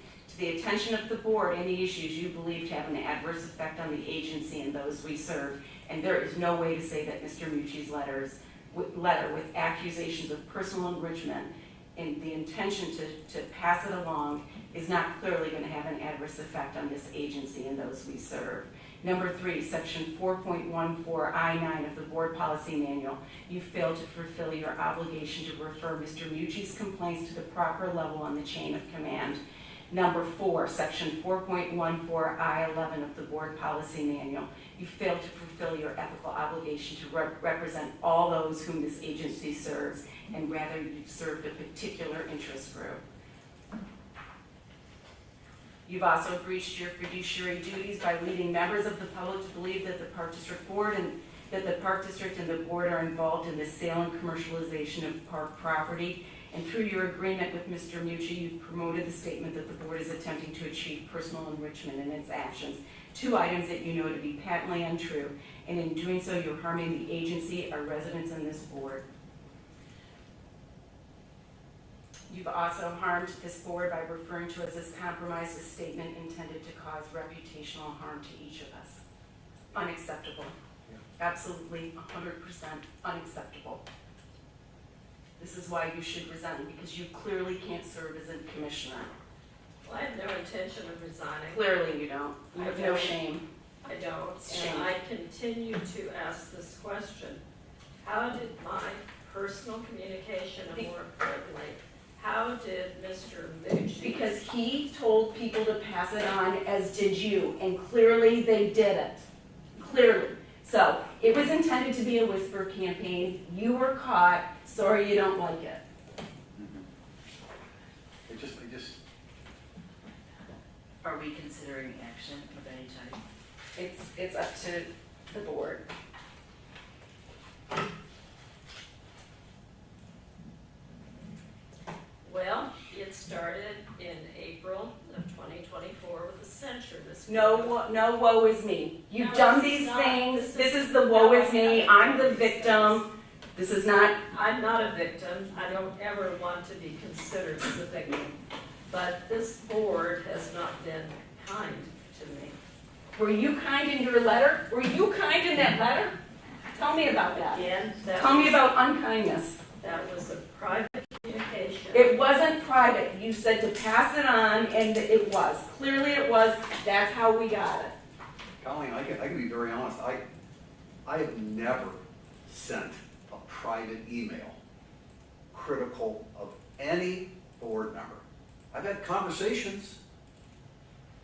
attention of the board any issues you believe to have an adverse effect on the agency and those we serve. And there is no way to say that Mr. Mucci's letter with accusations of personal enrichment and the intention to pass it along is not clearly going to have an adverse effect on this agency and those we serve. Number three, section 4.14I9 of the board policy manual, you failed to fulfill your obligation to refer Mr. Mucci's complaints to the proper level on the chain of command. Number four, section 4.14I11 of the board policy manual, you failed to fulfill your ethical obligation to represent all those whom this agency serves, and rather you've served a particular interest group. You've also breached your fiduciary duties by leading members of the public to believe that the Park District Board and the board are involved in the sale and commercialization of park property. And through your agreement with Mr. Mucci, you've promoted the statement that the board is attempting to achieve personal enrichment in its actions. Two items that you know to be patently untrue, and in doing so, you're harming the agency, our residents, and this board. You've also harmed this board by referring to us as compromised, a statement intended to cause reputational harm to each of us. Unacceptable. absolutely 100% unacceptable. This is why you should resign, because you clearly can't serve as a commissioner. Well, I have no intention of resigning. Clearly you don't. You have no shame. I don't, Shame. and I continue to ask this question. How did my personal communication, and more importantly, how did Mr. Mucci? Because he told people to pass it on, as did you, and clearly they didn't. Clearly. So, it was intended to be a whisper campaign. You were caught. Sorry you don't like it. I just, Are we considering action of any type? It's up to the board. Well, it started in April of 2024 with a censure. This No woe is me. You've No, done this is these not- things. this This is- is the woe no, is me. I'm the victim. This is not, I'm not a victim. I don't ever want to be considered as a victim. But this board has not been kind to me. were you kind in your letter? Were you kind in that letter? Tell me about that. Again, that Tell me was- about unkindness. That was a private communication. It wasn't private. You said to pass it on, and it was. Clearly it was. That's how we got it. Colleen, I can be very honest. I have never sent a private email critical of any board member. I've had conversations,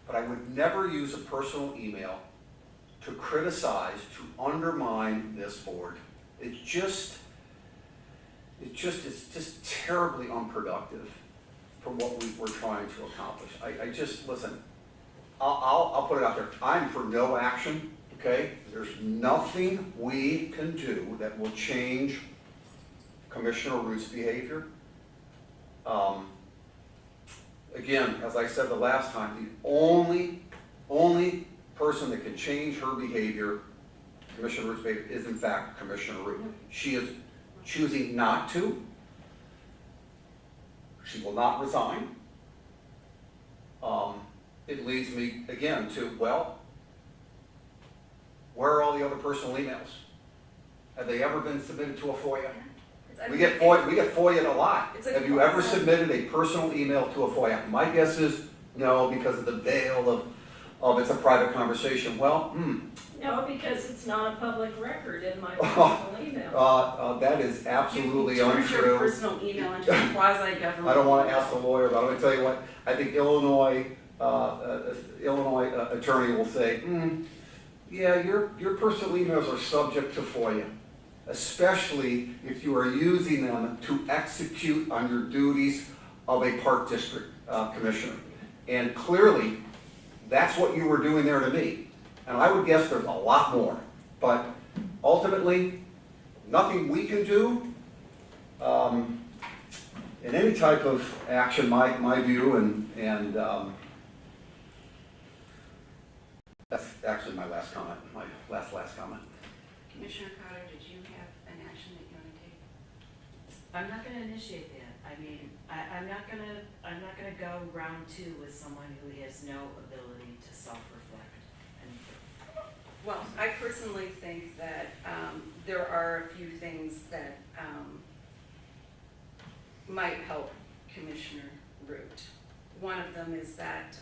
but I would never use a personal email to criticize, to undermine this board. It's just terribly unproductive for what we're trying to accomplish. I just, listen, I'll put it out there. I'm for no action, okay? There's nothing we can do that will change Commissioner Root's behavior. Again, as I said the last time, the only person that can change her behavior, Commissioner Root's behavior, is in fact Commissioner Root. She is choosing not to. She will not resign. It leads me again to, well, where are all the other personal emails? Have they ever been submitted to a FOIA? We get FOIA'd a lot. Have you ever submitted a personal email to a FOIA? My guess is no, because of the veil of it's a private conversation. Well, No, because it's not a public record in my personal email. that is absolutely You turned untrue. your personal email into a quasi-government. I don't want to ask the lawyer, but I'm going to tell you what, I think Illinois attorney will say, yeah, your personal emails are subject to FOIA, especially if you are using them to execute on your duties of a park district commissioner. And clearly, that's what you were doing there to me. And I would guess there's a lot more. But ultimately, nothing we can do in any type of action, my view, and that's actually my last comment, my last comment. Commissioner Cotter, did you have an action that you want to take? I'm not gonna initiate that. I mean, I'm not gonna go round two with someone who has no ability to self-reflect. Well, I personally think that there are a few things that might help Commissioner Root. One of them is that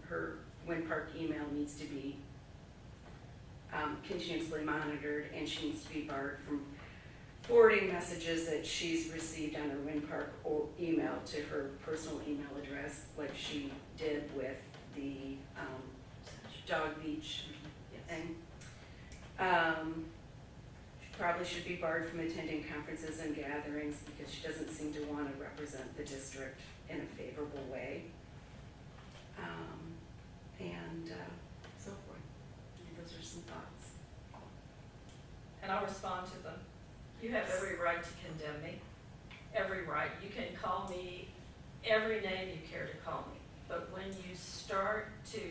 her Wind Park email needs to be continuously monitored, and she needs to be barred from forwarding messages that she's received on her Wind Park email to her personal email address, like she did with the Dog Beach thing. She probably should be barred from attending conferences and gatherings because she doesn't seem to want to represent the district in a favorable way. And so forth. And those are some thoughts. And I'll respond to them. You have every right to condemn me, every right. You can call me every name you care to call me. But when you start to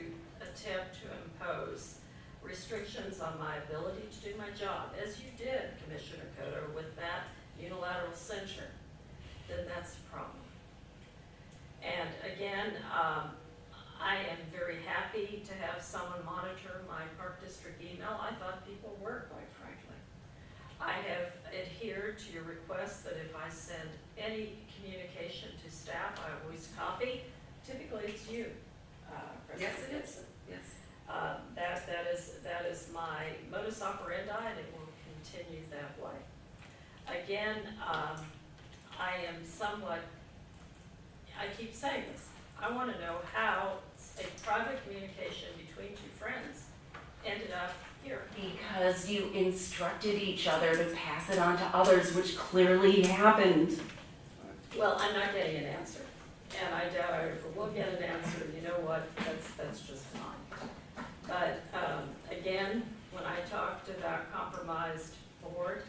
attempt to impose restrictions on my ability to do my job, as you did, Commissioner Cotter, with that unilateral censure, then that's a problem. And again, I am very happy to have someone monitor my Park District email. I thought people were, quite frankly. I have adhered to your request that if I send any communication to staff, I always copy. Typically, it's you, Yes, President it is. Gibson. Yes. That is my modus operandi, and it will continue that way. Again, I am somewhat, I keep saying this, I want to know how a private communication between two friends ended up here. Because you instructed each other to pass it on to others, which clearly happened. Well, I'm not getting an answer, and I doubt I will get an answer. You know what, that's just fine. But, again, when I talked about compromised board,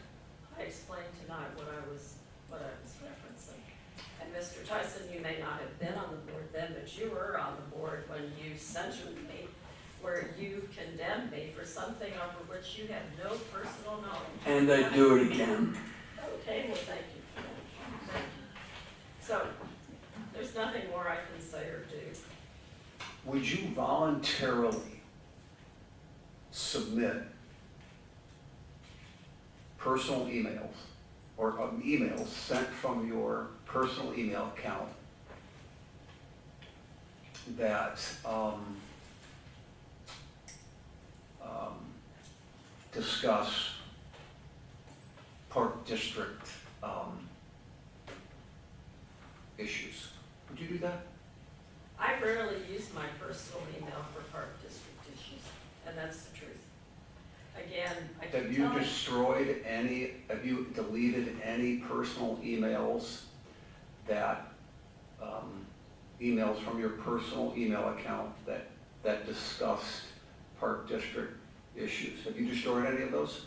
I explained tonight what I was referencing. And Mr. Tyson, you may not have been on the board then, but you were on the board when you censured me, where you condemned me for something over which you had no personal knowledge. And I'd do it again. Okay, well, thank you for that. Thank you. So, there's nothing more I can say or do. Would you voluntarily submit personal emails or emails sent from your personal email account that discuss Park District issues? Would you do that? I rarely use my personal email for Park District issues, and that's the truth. Again, I Have can you tell destroyed any, have you deleted any personal emails that, emails from your personal email account that discussed Park District issues? Have you destroyed any of those?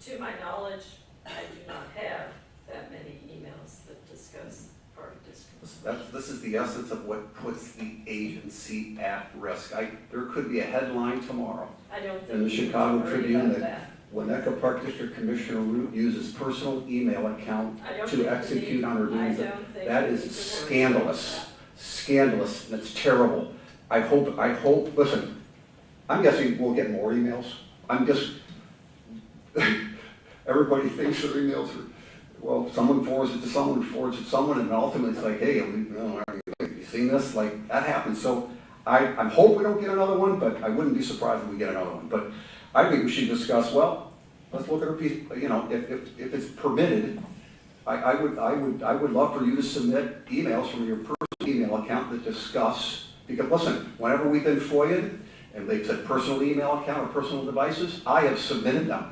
to my knowledge, I do not have that many emails that discuss Park District. This is the essence of what puts the agency at risk. There could be a headline tomorrow I don't think in the we need to Chicago worry Tribune about that Winnetka Park District Commissioner Root uses personal email account I don't to think we execute need- on her I duties. don't think That we is need to worry scandalous, about scandalous, and it's terrible. I hope, listen, I'm guessing we'll get more emails. I'm just, everybody thinks their emails are, well, someone forwards it to someone, forwards it to someone, and ultimately it's like, hey, have you seen this? Like, that happens. So I hope we don't get another one, but I wouldn't be surprised if we get another one. But I think we should discuss, well, let's look at our piece, you know, if it's permitted, I would love for you to submit emails from your personal email account that discuss, because listen, whenever we've been FOIA'd, and they've said personal email account or personal devices, I have submitted them.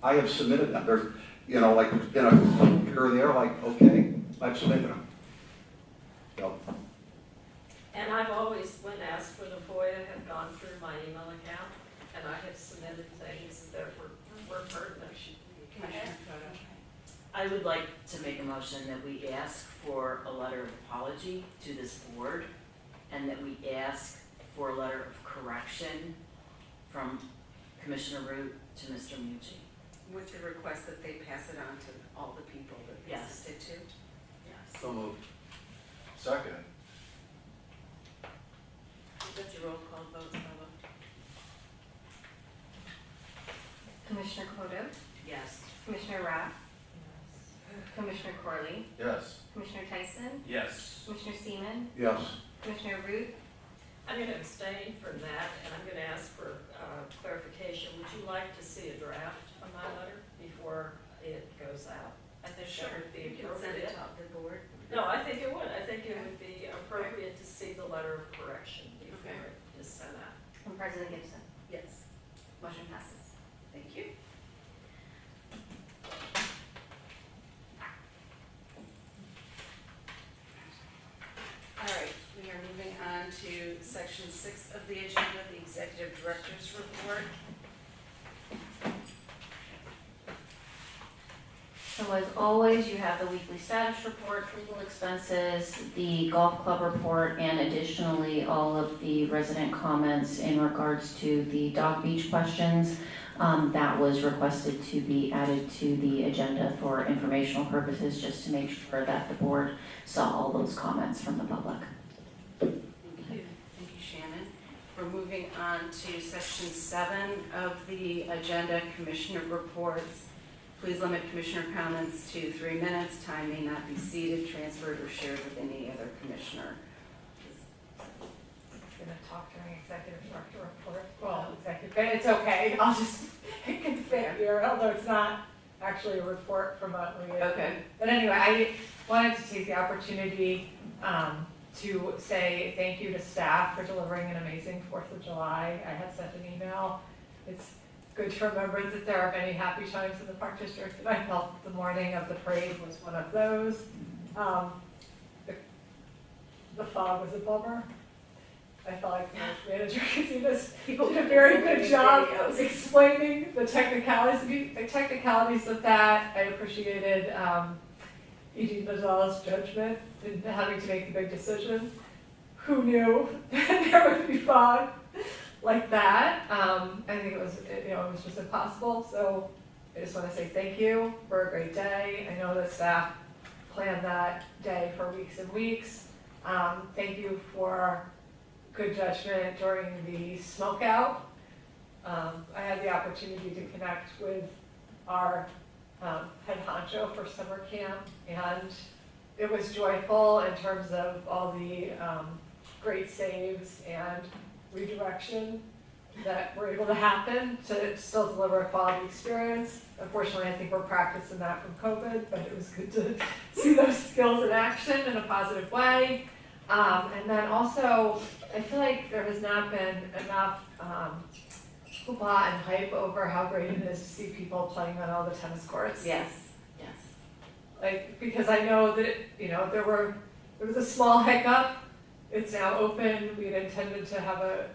There's, you know, like, you know, here or there, like, okay, I've submitted them. So, And I've always, when asked for the FOIA, have gone through my email account, and I have submitted things that were pertinent. I would like to make a motion that we ask for a letter of apology to this board, and that we ask for a letter of correction from Commissioner Root to Mr. Mucci. With the request that they pass it on to all the people that they Yes. sent it to. Yes. So moved. Second. That's a roll call vote, Bella. Commissioner Cloto, Yes. Commissioner Rapp, Commissioner Corley, Yes. Commissioner Tyson, Yes. Commissioner Seaman, yes. Commissioner Root, I'm going to abstain from that, and I'm going to ask for clarification. Would you like to see a draft of my letter before it goes out? I think that would be You can send it appropriate. to the board. No, I think it would. I think it would be appropriate to see the letter of correction before Okay. it is sent out. and President Gibson. Yes. Motion passes. Thank you. All right, we are moving on to section 6 of the agenda, the executive director's report. So as always, you have the weekly status report, legal expenses, the golf club report, and additionally, all of the resident comments in regards to the Dog Beach questions. That was requested to be added to the agenda for informational purposes, just to make sure that the board saw all those comments from the public. Thank you. Thank you, Shannon. We're moving moving on to section 7 of the agenda, commissioner reports. Please limit commissioner comments to 3 minutes. Time may not be ceded, transferred, or shared with any other commissioner. Going to talk during executive director report. Well, executive, but it's okay. I'll just convey here, although it's not actually a report from what we. Okay. But anyway, I wanted to take the opportunity to say thank you to staff for delivering an amazing 4th of July. I had sent an email. It's good to remember that there are many happy times in the Park District, and I felt the morning of the parade was one of those. The fog was a bummer. I felt like the manager Kazinas did a very good job explaining the technicalities of that. I appreciated Edie Mazel's judgment in having to make the big decision. Who knew that there would be fog like that? I think it was just impossible. So I just want to say thank you for a great day. I know that staff planned that day for weeks and weeks. Thank you for good judgment during the smoke out. I had the opportunity to connect with our head honcho for summer camp, and it was joyful in terms of all the great saves and redirection that were able to happen to still deliver a quality experience. Unfortunately, I think we're practicing that from COVID, but it was good to see those skills in action in a positive way. And then also, I feel like there has not been enough hoopla and hype over how great it is to see people playing on all the tennis courts. Yes, yes. Like, because I know that, there was a small hiccup. It's now open. We had intended to have a,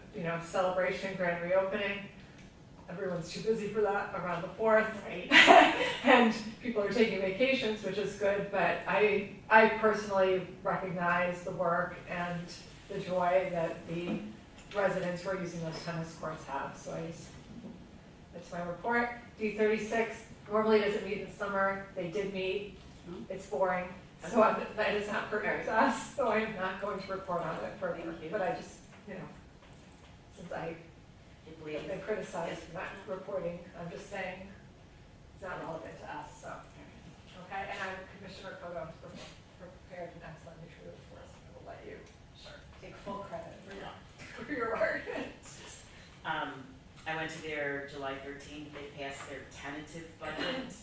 celebration, grand reopening. Everyone's too busy for that around the 4th. Right. And people are taking vacations, which is good, but I personally recognize the work and the joy that the residents who are using those tennis courts have. So that's my report. D36 normally doesn't meet in summer. They did meet. It's boring. So that is not perfect to us, so I am not going to report on it further. But I just, since I been criticized for not reporting, I'm just saying it's not relevant to us, so. Okay, and Commissioner Kodo prepared an excellent news report for us. I will let you take full credit for your work. I went to their July 13th, they passed their tentative budget,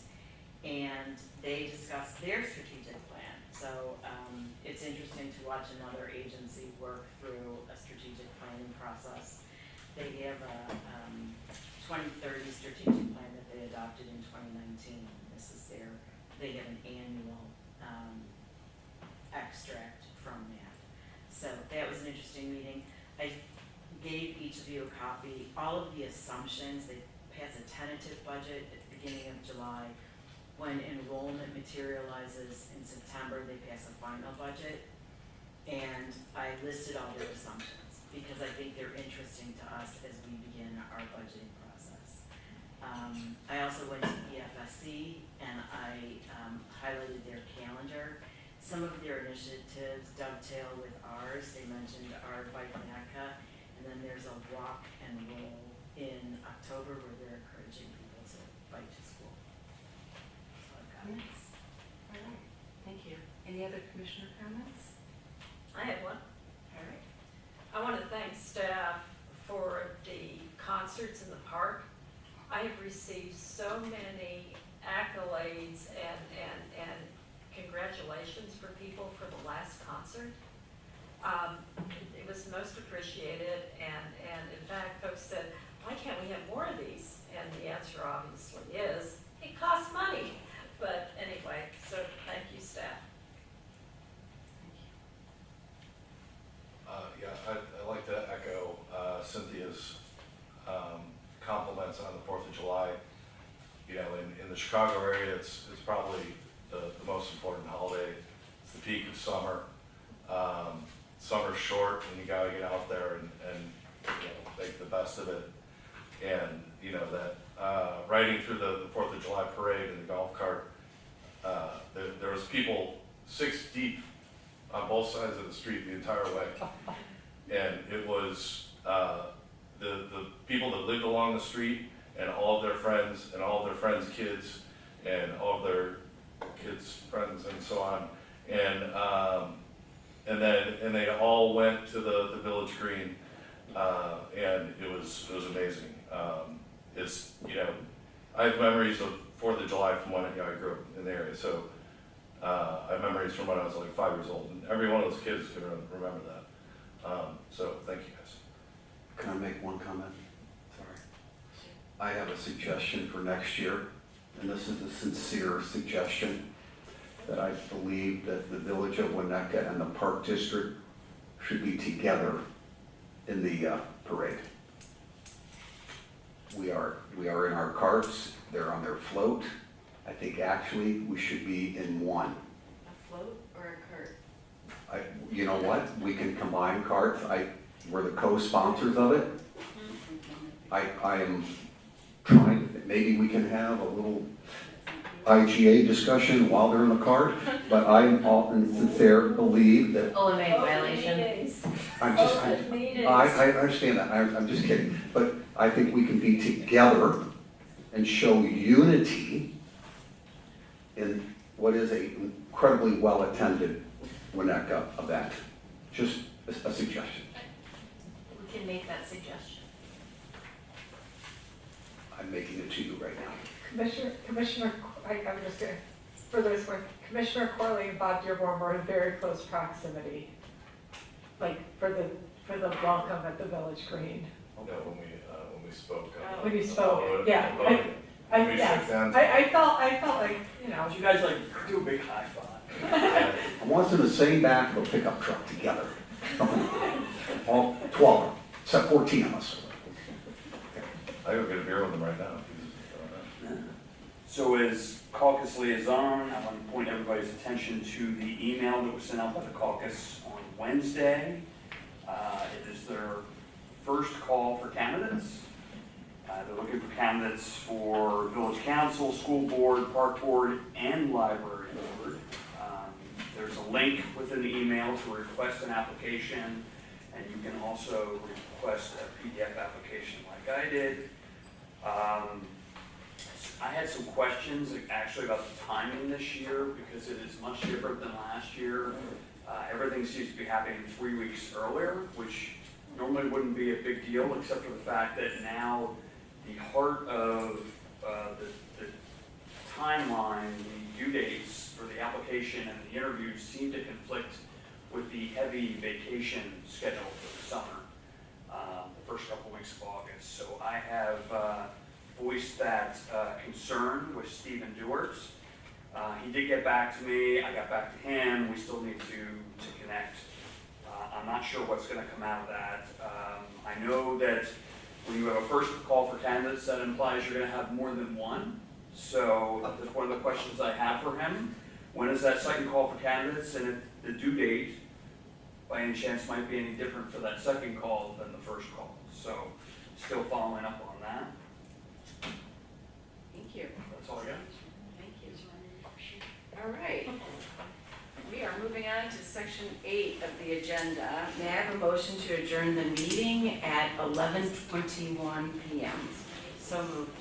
and they discussed their strategic plan. So it's interesting to watch another agency work through a strategic planning process. They have a 2030 strategic plan that they adopted in 2019. This is they have an annual extract from that. So that was an interesting meeting. I gave each of you a copy. All of the assumptions, they passed a tentative budget at the beginning of July. When enrollment materializes in September, they pass a final budget. And I listed all their assumptions because I think they're interesting to us as we begin our budgeting process. I also went to EFSC and I highlighted their calendar. Some of their initiatives dovetail with ours. They mentioned our Bike NACA, and then there's a walk and roll in October where they're encouraging people to bike to school. So I've got Yes. All right. Thank you. Any other commissioner comments? I have one. All right. I want to thank staff for the concerts in the park. I have received so many accolades and congratulations for people for the last concert. It was most appreciated, and in fact, folks said, why can't we have more of these? And the answer obviously is, it costs money. But anyway, so thank you, staff. I'd like to echo Cynthia's compliments on the 4th of July. In the Chicago area, it's probably the most important holiday. It's the peak of summer. Summer's short, and you gotta get out there and make the best of it. And that riding through the 4th of July parade in the golf cart, there was people 6 deep on both sides of the street the entire way. And it was the people that lived along the street and all of their friends and all of their friends' kids and all of their kids' friends and so on. And they all went to the Village Green, and it was amazing. It's, you know, I have memories of 4th of July from when I grew up in the area, so I have memories from when I was like 5 years old, and every one of those kids is gonna remember that. So thank you guys. Can I make one comment? Sorry. I have a suggestion for next year, and this is a sincere suggestion, that I believe that the Village of Winnetka and the Park District should be together in the parade. We are in our carts, they're on their float. I think actually we should be in one. A float or a cart? You know what, we can combine carts, we're the co-sponsors of it. I am trying, maybe we can have a little IGA discussion while they're in the cart, but I am all sincere believe that. OMA violation. I understand that, I'm just kidding, but I think we can be together and show unity in what is a incredibly well-attended Winnetka event. Just a suggestion. We can make that suggestion. I'm making it to you right now. Commissioner, I'm just gonna, for this one, Commissioner Corley and Bob Dearborn were in very close proximity, like for the welcome at the Village Green. Yeah, when we spoke. When you spoke, yeah. We shook hands. I felt like, you know. Did you guys like do a big high five? I want them to sit back of a pickup truck together. All 12, except 14 of us. I go get a beer with them right now. So as caucus liaison, I want to point everybody's attention to the email that was sent out by the caucus on Wednesday. It is their first call for candidates. They're looking for candidates for village council, school board, park board, and library board. There's a link within the email to request an application, and you can also request a PDF application like I did. I had some questions actually about the timing this year because it is much different than last year. Everything seems to be happening 3 weeks earlier, which normally wouldn't be a big deal except for the fact that now the heart of the timeline, the due dates for the application and the interviews seem to conflict with the heavy vacation schedule for the summer, the first couple weeks of August. So I have voiced that concern with Stephen Dewart. He did get back to me, I got back to him, we still need to connect. I'm not sure what's going to come out of that. I know that when you have a first call for candidates, that implies you're going to have more than one. So that's one of the questions I have for him. When is that second call for candidates, and if the due date, by any chance, might be any different for that second call than the first call? So still following up on that. Thank you. That's all I got. Thank you. All right. We are moving on to section 8 of the agenda. May I have a motion to adjourn the meeting at 11:21 p.m.? So moved.